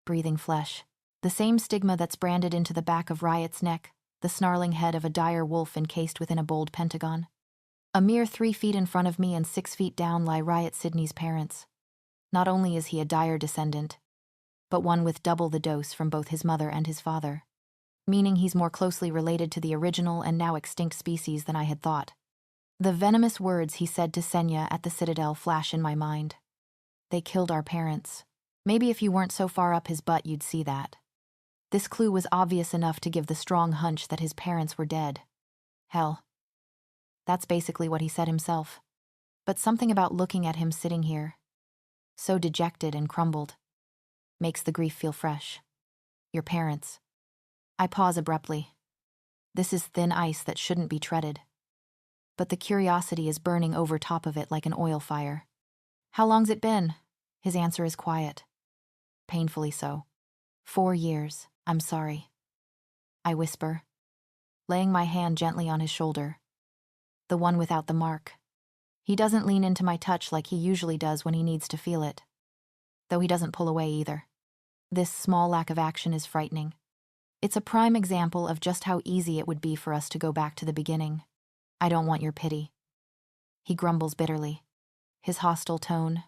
breathing flesh. The same stigma that's branded into the back of Riot's neck, the snarling head of a dire wolf encased within a bold pentagon. A mere 3 feet in front of me and 6 feet down lie Riot Sydney's parents. Not only is he a dire descendant, but one with double the dose from both his mother and his father, meaning he's more closely related to the original and now extinct species than I had thought. The venomous words he said to Senya at the Citadel flash in my mind. They killed our parents. Maybe if you weren't so far up his butt you'd see that. This clue was obvious enough to give the strong hunch that his parents were dead. Hell, that's basically what he said himself. But something about looking at him sitting here, so dejected and crumbled, makes the grief feel fresh. Your parents. I pause abruptly. This is thin ice that shouldn't be treaded. But the curiosity is burning over top of it like an oil fire. How long's it been? His answer is quiet. Painfully so. 4 years. I'm sorry. I whisper, laying my hand gently on his shoulder. The one without the mark. He doesn't lean into my touch like he usually does when he needs to feel it. Though he doesn't pull away either. This small lack of action is frightening. It's a prime example of just how easy it would be for us to go back to the beginning. I don't want your pity. He grumbles bitterly, his hostile tone,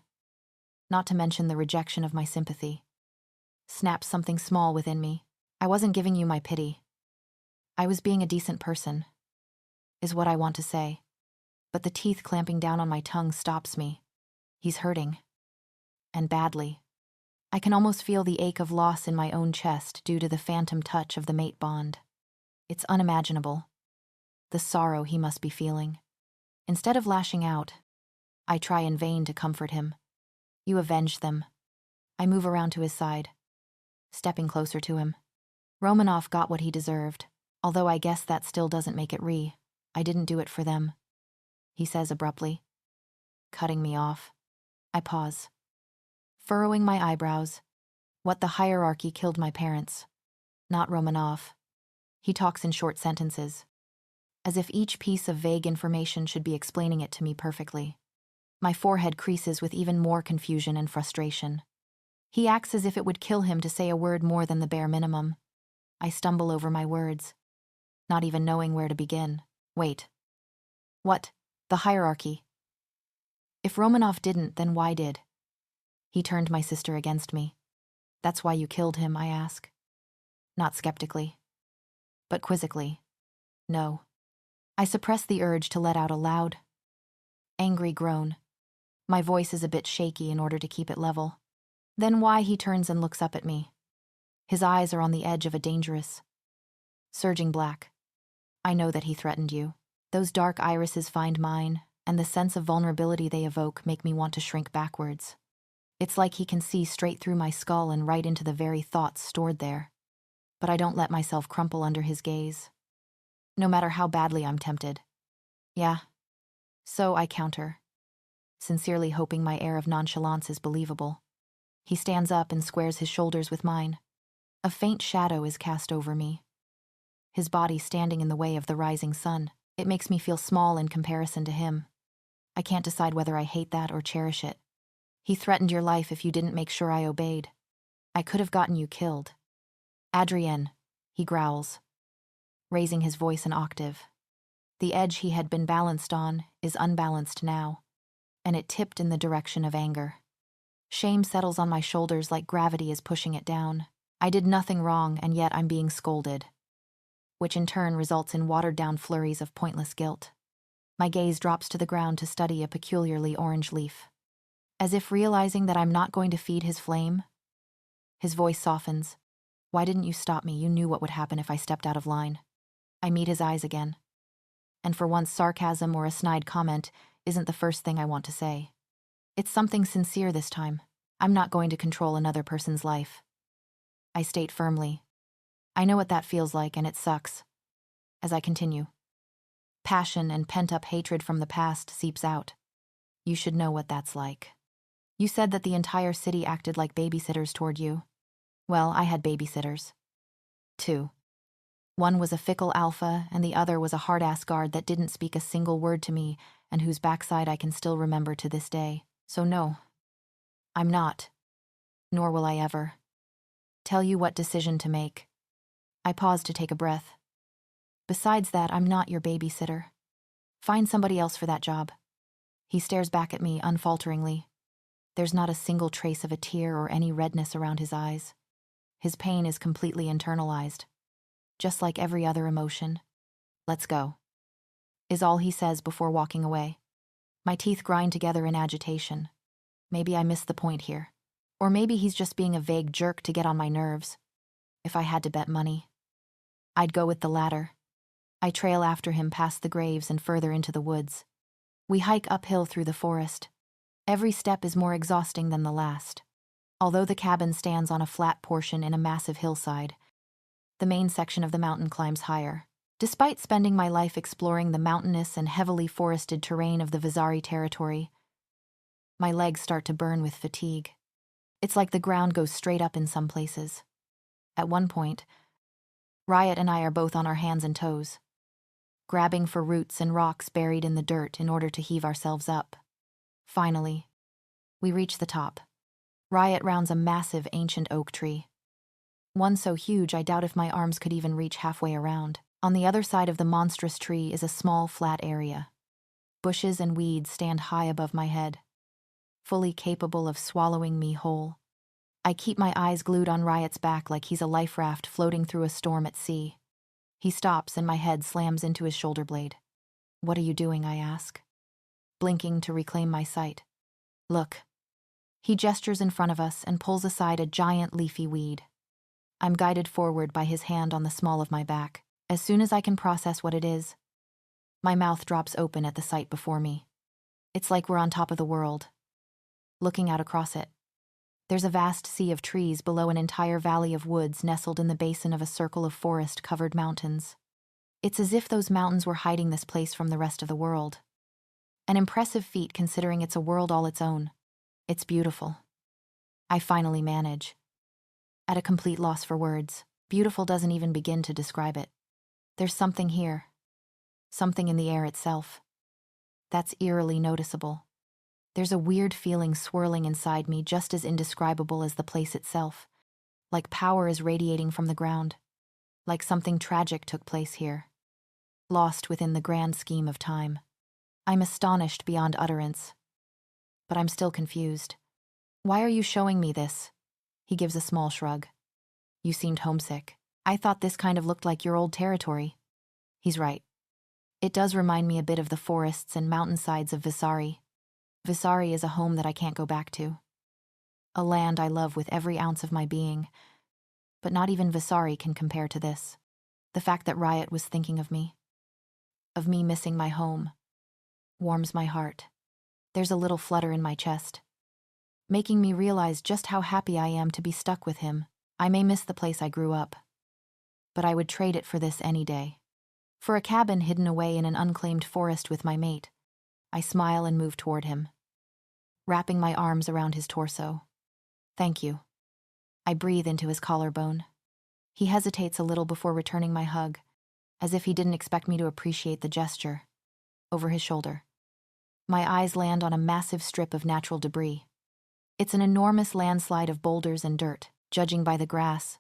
not to mention the rejection of my sympathy, snaps something small within me. I wasn't giving you my pity. I was being a decent person, is what I want to say. But the teeth clamping down on my tongue stops me. He's hurting. And badly. I can almost feel the ache of loss in my own chest due to the phantom touch of the mate bond. It's unimaginable. The sorrow he must be feeling. Instead of lashing out, I try in vain to comfort him. You avenged them. I move around to his side, stepping closer to him. Romanov got what he deserved, although I guess that still doesn't make it I didn't do it for them, he says abruptly, cutting me off. I pause, furrowing my eyebrows. What the hierarchy killed my parents, not Romanov. He talks in short sentences, as if each piece of vague information should be explaining it to me perfectly. My forehead creases with even more confusion and frustration. He acts as if it would kill him to say a word more than the bare minimum. I stumble over my words, not even knowing where to begin. Wait. What? The hierarchy. If Romanov didn't, then why did? He turned my sister against me. That's why you killed him, I ask. Not skeptically, but quizzically. No. I suppress the urge to let out a loud, angry groan. My voice is a bit shaky in order to keep it level. Then why? He turns and looks up at me. His eyes are on the edge of a dangerous, surging black. I know that he threatened you. Those dark irises find mine, and the sense of vulnerability they evoke make me want to shrink backwards. It's like he can see straight through my skull and right into the very thoughts stored there. But I don't let myself crumple under his gaze, no matter how badly I'm tempted. Yeah. So I counter, sincerely hoping my air of nonchalance is believable. He stands up and squares his shoulders with mine. A faint shadow is cast over me, his body standing in the way of the rising sun. It makes me feel small in comparison to him. I can't decide whether I hate that or cherish it. He threatened your life if you didn't make sure I obeyed. I could have gotten you killed. Adrienne, he growls, raising his voice an octave. The edge he had been balanced on is unbalanced now, and it tipped in the direction of anger. Shame settles on my shoulders like gravity is pushing it down. I did nothing wrong, and yet I'm being scolded, which in turn results in watered-down flurries of pointless guilt. My gaze drops to the ground to study a peculiarly orange leaf. As if realizing that I'm not going to feed his flame, his voice softens. Why didn't you stop me? You knew what would happen if I stepped out of line. I meet his eyes again. And for once, sarcasm or a snide comment isn't the first thing I want to say. It's something sincere this time. I'm not going to control another person's life. I state firmly. I know what that feels like, and it sucks. As I continue. Passion and pent-up hatred from the past seeps out. You should know what that's like. You said that the entire city acted like babysitters toward you. Well, I had babysitters. Two. One was a fickle alpha, and the other was a hard-ass guard that didn't speak a single word to me and whose backside I can still remember to this day. So no, I'm not, nor will I ever, tell you what decision to make. I paused to take a breath. Besides that, I'm not your babysitter. Find somebody else for that job. He stares back at me unfalteringly. There's not a single trace of a tear or any redness around his eyes. His pain is completely internalized, just like every other emotion. Let's go, is all he says before walking away. My teeth grind together in agitation. Maybe I missed the point here. Or maybe he's just being a vague jerk to get on my nerves. If I had to bet money, I'd go with the latter. I trail after him past the graves and further into the woods. We hike uphill through the forest. Every step is more exhausting than the last. Although the cabin stands on a flat portion in a massive hillside, the main section of the mountain climbs higher. Despite spending my life exploring the mountainous and heavily forested terrain of the Vizari territory, my legs start to burn with fatigue. It's like the ground goes straight up in some places. At one point, Riot and I are both on our hands and toes, grabbing for roots and rocks buried in the dirt in order to heave ourselves up. Finally, we reach the top. Riot rounds a massive ancient oak tree. One so huge I doubt if my arms could even reach halfway around. On the other side of the monstrous tree is a small, flat area. Bushes and weeds stand high above my head, fully capable of swallowing me whole. I keep my eyes glued on Riot's back like he's a life raft floating through a storm at sea. He stops and my head slams into his shoulder blade. "What are you doing?" I ask, blinking to reclaim my sight. "Look." He gestures in front of us and pulls aside a giant leafy weed. I'm guided forward by his hand on the small of my back. As soon as I can process what it is, my mouth drops open at the sight before me. It's like we're on top of the world, looking out across it. There's a vast sea of trees below an entire valley of woods nestled in the basin of a circle of forest-covered mountains. It's as if those mountains were hiding this place from the rest of the world. An impressive feat considering it's a world all its own. It's beautiful. I finally manage. At a complete loss for words, beautiful doesn't even begin to describe it. There's something here, something in the air itself, that's eerily noticeable. There's a weird feeling swirling inside me just as indescribable as the place itself, like power is radiating from the ground, like something tragic took place here, lost within the grand scheme of time. I'm astonished beyond utterance, but I'm still confused. "Why are you showing me this?" He gives a small shrug. "You seemed homesick. I thought this kind of looked like your old territory." He's right. It does remind me a bit of the forests and mountainsides of Vizari. Vizari is a home that I can't go back to. A land I love with every ounce of my being, but not even Vizari can compare to this. The fact that Riot was thinking of me missing my home, warms my heart. There's a little flutter in my chest, making me realize just how happy I am to be stuck with him. I may miss the place I grew up, but I would trade it for this any day. For a cabin hidden away in an unclaimed forest with my mate, I smile and move toward him, wrapping my arms around his torso. "Thank you." I breathe into his collarbone. He hesitates a little before returning my hug, as if he didn't expect me to appreciate the gesture. Over his shoulder, my eyes land on a massive strip of natural debris. It's an enormous landslide of boulders and dirt, judging by the grass,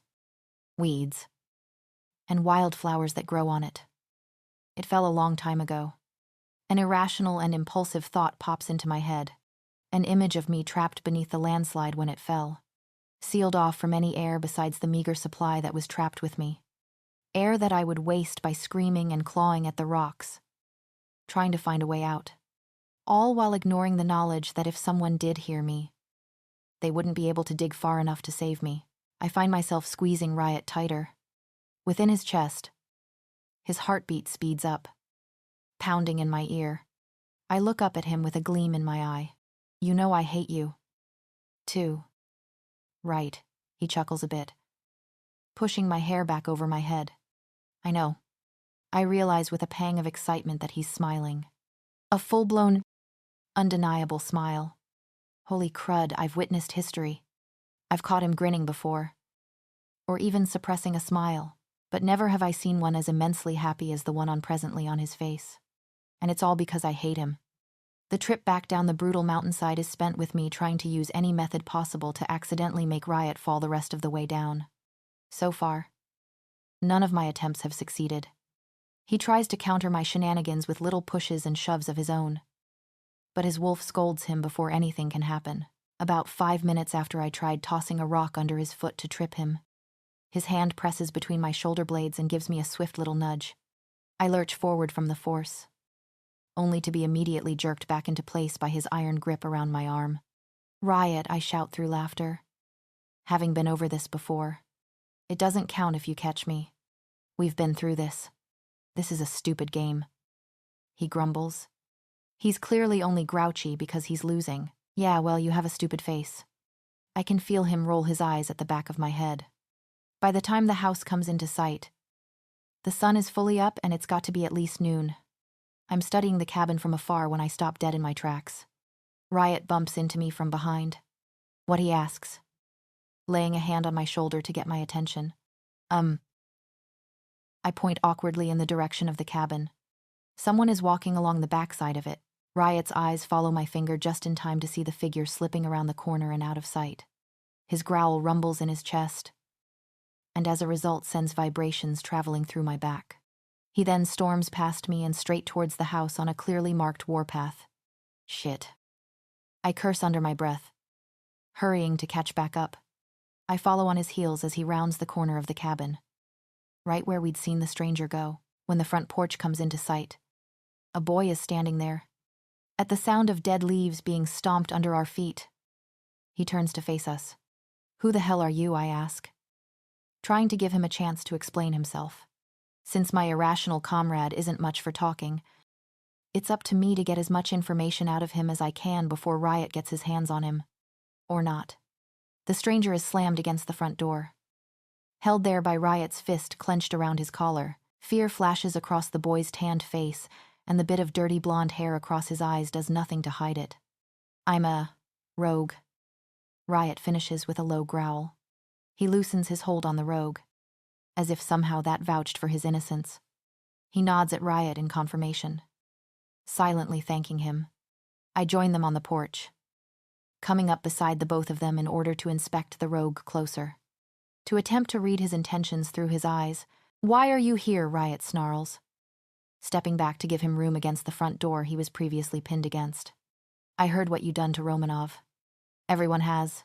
weeds, and wildflowers that grow on it. It fell a long time ago. An irrational and impulsive thought pops into my head, an image of me trapped beneath the landslide when it fell, sealed off from any air besides the meager supply that was trapped with me. Air that I would waste by screaming and clawing at the rocks, trying to find a way out. All while ignoring the knowledge that if someone did hear me, they wouldn't be able to dig far enough to save me. I find myself squeezing Riot tighter. Within his chest, his heartbeat speeds up, pounding in my ear. I look up at him with a gleam in my eye. "You know I hate you, too." "Right," he chuckles a bit, pushing my hair back over my head. "I know. I realize with a pang of excitement that he's smiling. A full-blown, undeniable smile. Holy crud, I've witnessed history. I've caught him grinning before. Or even suppressing a smile, but never have I seen one as immensely happy as the one presently on his face. And it's all because I hate him. The trip back down the brutal mountainside is spent with me trying to use any method possible to accidentally make Riot fall the rest of the way down. So far, none of my attempts have succeeded. He tries to counter my shenanigans with little pushes and shoves of his own. But his wolf scolds him before anything can happen, about 5 minutes after I tried tossing a rock under his foot to trip him. His hand presses between my shoulder blades and gives me a swift little nudge. I lurch forward from the force, only to be immediately jerked back into place by his iron grip around my arm. Riot, I shout through laughter. Having been over this before. It doesn't count if you catch me. We've been through this. This is a stupid game. He grumbles. He's clearly only grouchy because he's losing. Yeah, well, you have a stupid face. I can feel him roll his eyes at the back of my head. By the time the house comes into sight, the sun is fully up and it's got to be at least noon. I'm studying the cabin from afar when I stop dead in my tracks. Riot bumps into me from behind. What, he asks, laying a hand on my shoulder to get my attention. I point awkwardly in the direction of the cabin. Someone is walking along the backside of it. Riot's eyes follow my finger just in time to see the figure slipping around the corner and out of sight. His growl rumbles in his chest, and as a result sends vibrations traveling through my back. He then storms past me and straight towards the house on a clearly marked warpath. Shit. I curse under my breath, hurrying to catch back up. I follow on his heels as he rounds the corner of the cabin, right where we'd seen the stranger go. When the front porch comes into sight, a boy is standing there. At the sound of dead leaves being stomped under our feet, he turns to face us. Who the hell are you, I ask, trying to give him a chance to explain himself. Since my irrational comrade isn't much for talking, it's up to me to get as much information out of him as I can before Riot gets his hands on him. Or not. The stranger is slammed against the front door. Held there by Riot's fist clenched around his collar, fear flashes across the boy's tanned face, and the bit of dirty blonde hair across his eyes does nothing to hide it. I'm a rogue. Riot finishes with a low growl. He loosens his hold on the rogue, as if somehow that vouched for his innocence. He nods at Riot in confirmation, silently thanking him. I join them on the porch, coming up beside the both of them in order to inspect the rogue closer, to attempt to read his intentions through his eyes. Why are you here? Riot snarls, stepping back to give him room against the front door he was previously pinned against. I heard what you done to Romanov. Everyone has.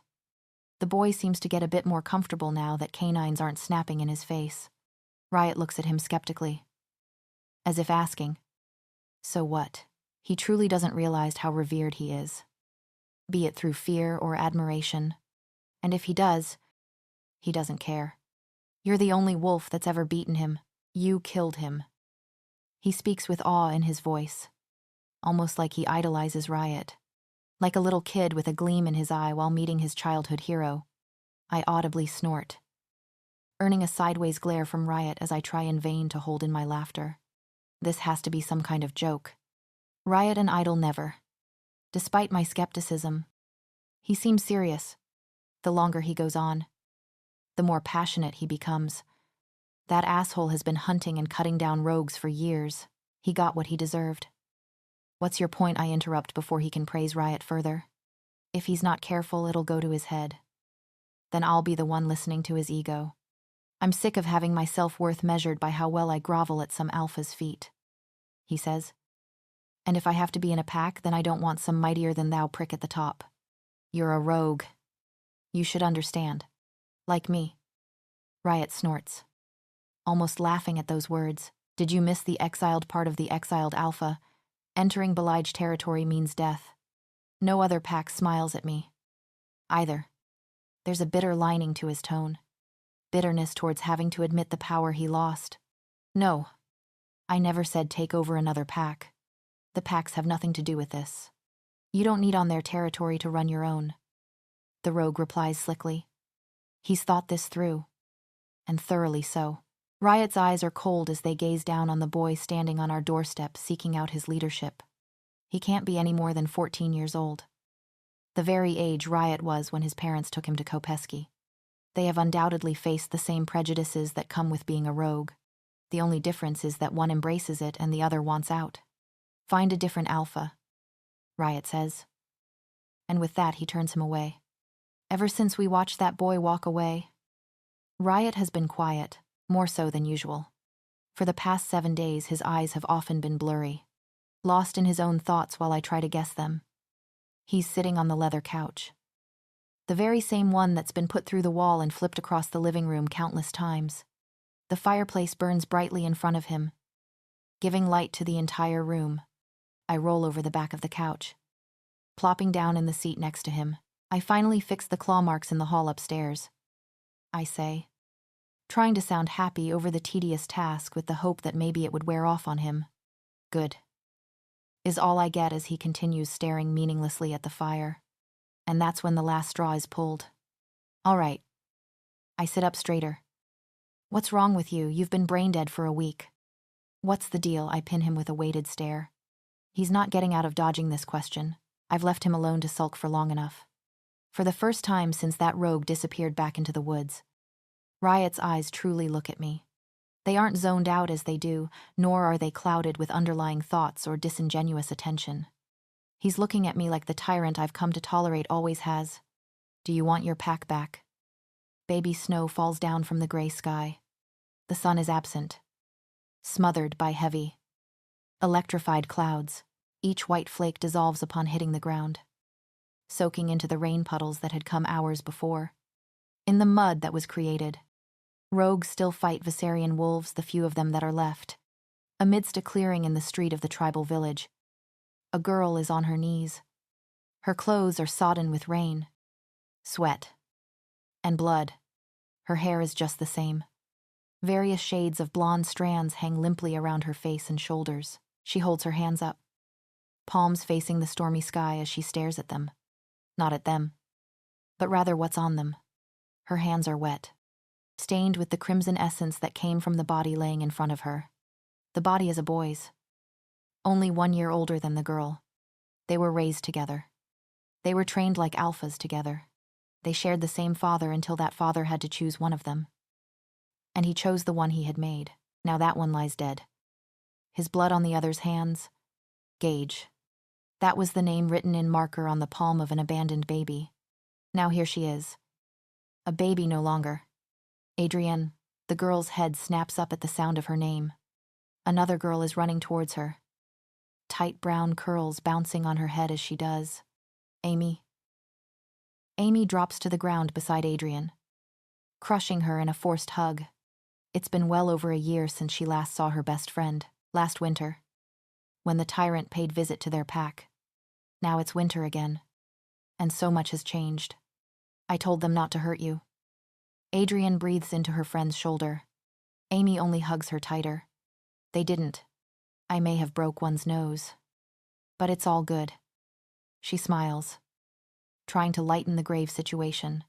The boy seems to get a bit more comfortable now that canines aren't snapping in his face. Riot looks at him skeptically, as if asking, so what? He truly doesn't realize how revered he is, be it through fear or admiration. And if he does, he doesn't care. You're the only wolf that's ever beaten him. You killed him. He speaks with awe in his voice, almost like he idolizes Riot, like a little kid with a gleam in his eye while meeting his childhood hero. I audibly snort, earning a sideways glare from Riot as I try in vain to hold in my laughter. This has to be some kind of joke. Riot and idle never. Despite my skepticism, he seems serious. The longer he goes on, the more passionate he becomes. That asshole has been hunting and cutting down rogues for years. He got what he deserved. What's your point? I interrupt before he can praise Riot further. If he's not careful, it'll go to his head. Then I'll be the one listening to his ego. I'm sick of having my self-worth measured by how well I grovel at some alpha's feet, he says. And if I have to be in a pack, then I don't want some mightier-than-thou prick at the top. You're a rogue. You should understand. Like me. Riot snorts, almost laughing at those words. Did you miss the exiled part of the exiled alpha? Entering Belige territory means death. No other pack smiles at me, either. There's a bitter lining to his tone. Bitterness towards having to admit the power he lost. No, I never said take over another pack. The packs have nothing to do with this. You don't need on their territory to run your own. The rogue replies slickly. He's thought this through, and thoroughly so. Riot's eyes are cold as they gaze down on the boy standing on our doorstep seeking out his leadership. He can't be any more than 14 years old. The very age Riot was when his parents took him to Kopeski. They have undoubtedly faced the same prejudices that come with being a rogue. The only difference is that one embraces it and the other wants out. Find a different alpha, Riot says. And with that, he turns him away. Ever since we watched that boy walk away, Riot has been quiet, more so than usual. For the past 7 days, his eyes have often been blurry, lost in his own thoughts while I try to guess them. He's sitting on the leather couch. The very same one that's been put through the wall and flipped across the living room countless times. The fireplace burns brightly in front of him, giving light to the entire room. I roll over the back of the couch. Plopping down in the seat next to him, I finally fix the claw marks in the hall upstairs. I say, trying to sound happy over the tedious task with the hope that maybe it would wear off on him. Good. Is all I get as he continues staring meaninglessly at the fire. And that's when the last straw is pulled. All right. I sit up straighter. What's wrong with you? You've been brain dead for a week. What's the deal? I pin him with a weighted stare. He's not getting out of dodging this question. I've left him alone to sulk for long enough. For the first time since that rogue disappeared back into the woods, Riot's eyes truly look at me. They aren't zoned out as they do, nor are they clouded with underlying thoughts or disingenuous attention. He's looking at me like the tyrant I've come to tolerate always has. Do you want your pack back? Baby snow falls down from the gray sky. The sun is absent, smothered by heavy, electrified clouds. Each white flake dissolves upon hitting the ground, soaking into the rain puddles that had come hours before. In the mud that was created, rogues still fight Viserion wolves, the few of them that are left. Amidst a clearing in the street of the tribal village, a girl is on her knees. Her clothes are sodden with rain, sweat, and blood. Her hair is just the same. Various shades of blonde strands hang limply around her face and shoulders. She holds her hands up, palms facing the stormy sky as she stares at them. Not at them, but rather what's on them. Her hands are wet, stained with the crimson essence that came from the body laying in front of her. The body is a boy's, only 1 year older than the girl. They were raised together. They were trained like alphas together. They shared the same father until that father had to choose one of them. And he chose the one he had made. Now that one lies dead. His blood on the other's hands. Gage. That was the name written in marker on the palm of an abandoned baby. Now here she is. A baby no longer. Adrienne. The girl's head snaps up at the sound of her name. Another girl is running towards her. Tight brown curls bouncing on her head as she does. Amy. Amy drops to the ground beside Adrienne, crushing her in a forced hug. It's been well over a year since she last saw her best friend, last winter, when the Tyrant paid visit to their pack. Now it's winter again, and so much has changed. I told them not to hurt you. Adrienne breathes into her friend's shoulder. Amy only hugs her tighter. They didn't. I may have broke one's nose. But it's all good. She smiles, trying to lighten the grave situation.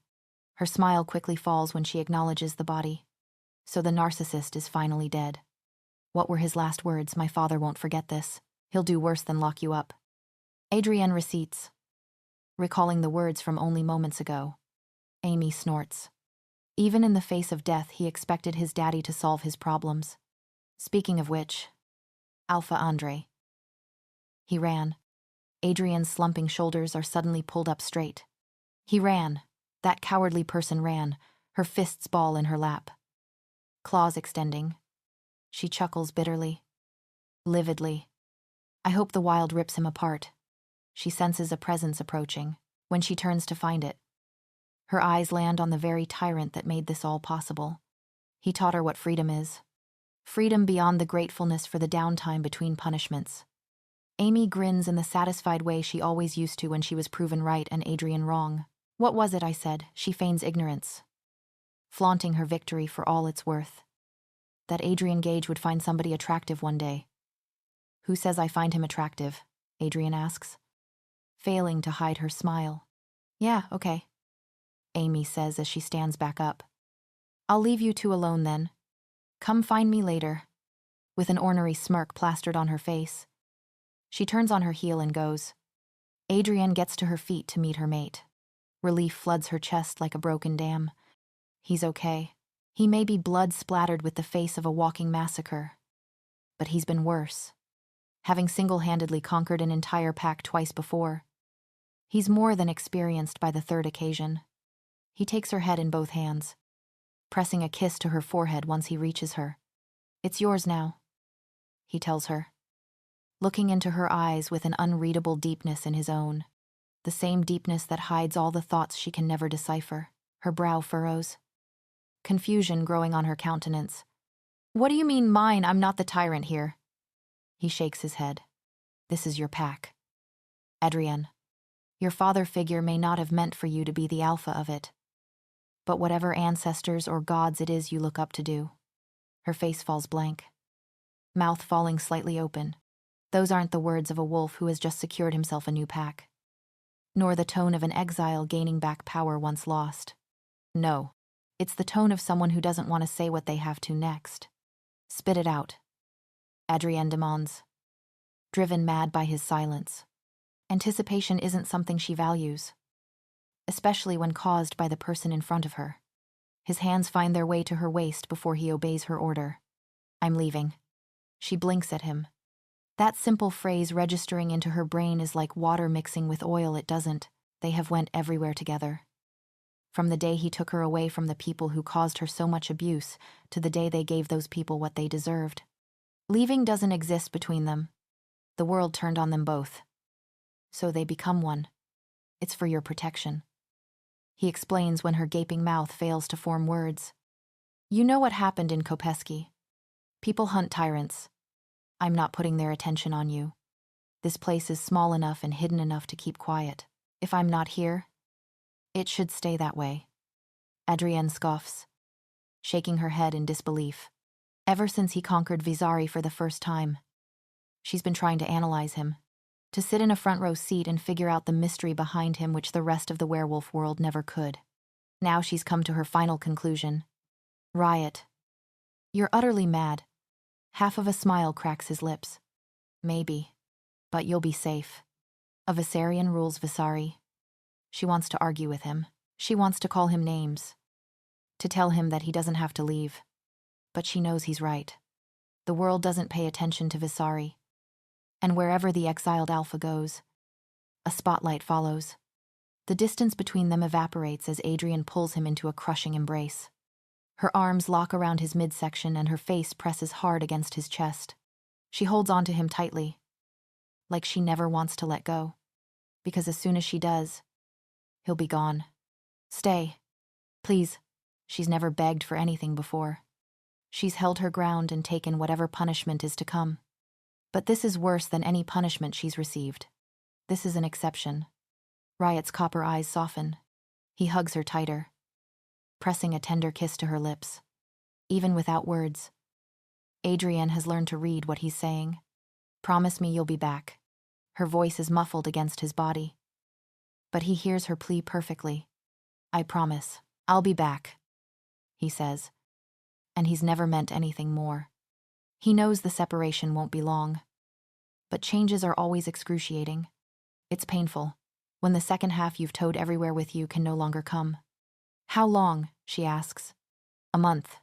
Her smile quickly falls when she acknowledges the body. So the narcissist is finally dead. What were his last words? My father won't forget this. He'll do worse than lock you up. Adrienne receipts, recalling the words from only moments ago. Amy snorts. Even in the face of death, he expected his daddy to solve his problems. Speaking of which, Alpha Andre. He ran. Adrienne's slumping shoulders are suddenly pulled up straight. He ran. That cowardly person ran, her fists ball in her lap. Claws extending. She chuckles bitterly, lividly. I hope the wild rips him apart. She senses a presence approaching when she turns to find it. Her eyes land on the very tyrant that made this all possible. He taught her what freedom is. Freedom beyond the gratefulness for the downtime between punishments. Amy grins in the satisfied way she always used to when she was proven right and Adrienne wrong. What was it, I said? She feigns ignorance, flaunting her victory for all it's worth. That Adrienne Gage would find somebody attractive one day. Who says I find him attractive? Adrienne asks, failing to hide her smile. Yeah, okay, Amy says as she stands back up. I'll leave you two alone then. Come find me later, with an ornery smirk plastered on her face. She turns on her heel and goes. Adrienne gets to her feet to meet her mate. Relief floods her chest like a broken dam. He's okay. He may be blood-splattered with the face of a walking massacre, but he's been worse. Having single-handedly conquered an entire pack twice before, he's more than experienced by the third occasion. He takes her head in both hands, pressing a kiss to her forehead once he reaches her. "It's yours now," he tells her, looking into her eyes with an unreadable deepness in his own, the same deepness that hides all the thoughts she can never decipher. Her brow furrows, confusion growing on her countenance. "What do you mean mine? I'm not the tyrant here." He shakes his head. "This is your pack. Adrienne, your father figure may not have meant for you to be the alpha of it, but whatever ancestors or gods it is you look up to do." Her face falls blank, mouth falling slightly open. Those aren't the words of a wolf who has just secured himself a new pack, nor the tone of an exile gaining back power once lost. No, it's the tone of someone who doesn't want to say what they have to next. "Spit it out," Adrienne demands, driven mad by his silence. Anticipation isn't something she values, especially when caused by the person in front of her. His hands find their way to her waist before he obeys her order. "I'm leaving." She blinks at him. That simple phrase registering into her brain is like water mixing with oil. It doesn't. They have went everywhere together. From the day he took her away from the people who caused her so much abuse to the day they gave those people what they deserved. Leaving doesn't exist between them. The world turned on them both. So they become one. It's for your protection. He explains when her gaping mouth fails to form words. "You know what happened in Kopeski. People hunt tyrants. I'm not putting their attention on you. This place is small enough and hidden enough to keep quiet. If I'm not here, it should stay that way." Adrienne scoffs, shaking her head in disbelief. Ever since he conquered Visari for the first time, she's been trying to analyze him, to sit in a front-row seat and figure out the mystery behind him which the rest of the werewolf world never could. Now she's come to her final conclusion. "Riot, you're utterly mad." Half of a smile cracks his lips. "Maybe, but you'll be safe. A Visarian rules Visari." She wants to argue with him. She wants to call him names, to tell him that he doesn't have to leave. But she knows he's right. The world doesn't pay attention to Visari, and wherever the exiled alpha goes, a spotlight follows. The distance between them evaporates as Adrienne pulls him into a crushing embrace. Her arms lock around his midsection and her face presses hard against his chest. She holds onto him tightly, like she never wants to let go, because as soon as she does, he'll be gone. "Stay, please." She's never begged for anything before. She's held her ground and taken whatever punishment is to come. But this is worse than any punishment she's received. This is an exception. Riot's copper eyes soften. He hugs her tighter, pressing a tender kiss to her lips. Even without words, Adrienne has learned to read what he's saying. "Promise me you'll be back." Her voice is muffled against his body, but he hears her plea perfectly. "I promise. I'll be back," he says, and he's never meant anything more. He knows the separation won't be long, but changes are always excruciating. It's painful when the second half you've towed everywhere with you can no longer come. "How long?" she asks. "A month,"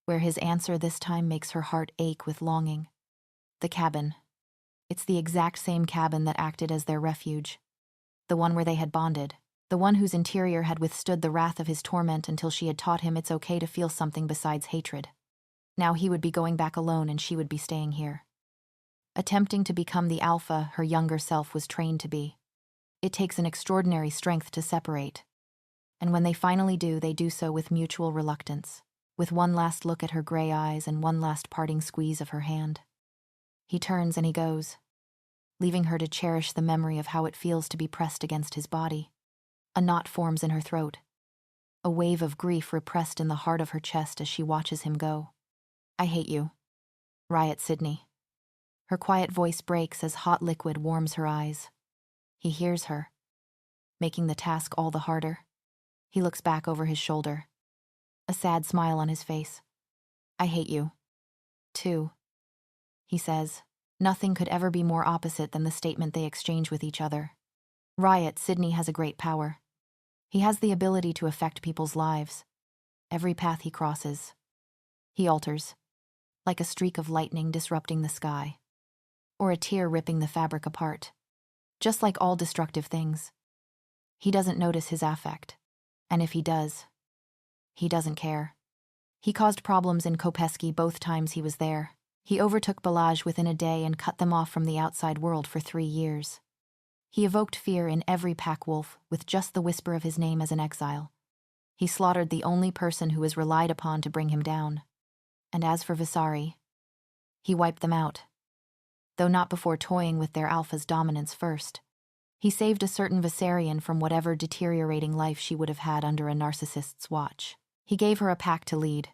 where his answer this time makes her heart ache with longing. The cabin. It's the exact same cabin that acted as their refuge. The one where they had bonded. The one whose interior had withstood the wrath of his torment until she had taught him it's okay to feel something besides hatred. Now he would be going back alone and she would be staying here, attempting to become the alpha her younger self was trained to be. It takes an extraordinary strength to separate, and when they finally do, they do so with mutual reluctance, with one last look at her gray eyes and one last parting squeeze of her hand. He turns and he goes, leaving her to cherish the memory of how it feels to be pressed against his body. A knot forms in her throat, a wave of grief repressed in the heart of her chest as she watches him go. "I hate you, Riot Sydney." Her quiet voice breaks as hot liquid warms her eyes. He hears her, making the task all the harder. He looks back over his shoulder, a sad smile on his face. I hate you. Too, he says. Nothing could ever be more opposite than the statement they exchange with each other. Riot, Sydney has a great power. He has the ability to affect people's lives. Every path he crosses, he alters, like a streak of lightning disrupting the sky, or a tear ripping the fabric apart. Just like all destructive things, he doesn't notice his affect, and if he does, he doesn't care. He caused problems in Kopeski both times he was there. He overtook Balaj within a day and cut them off from the outside world for 3 years. He evoked fear in every pack wolf with just the whisper of his name as an exile. He slaughtered the only person who was relied upon to bring him down. And as for Visari, he wiped them out, though not before toying with their alpha's dominance first. He saved a certain Visarian from whatever deteriorating life she would have had under a narcissist's watch. He gave her a pack to lead,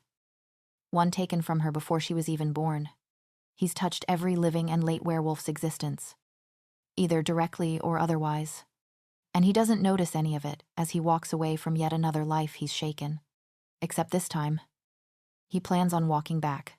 one taken from her before she was even born. He's touched every living and late werewolf's existence, either directly or otherwise, and he doesn't notice any of it as he walks away from yet another life he's shaken. Except this time, he plans on walking back.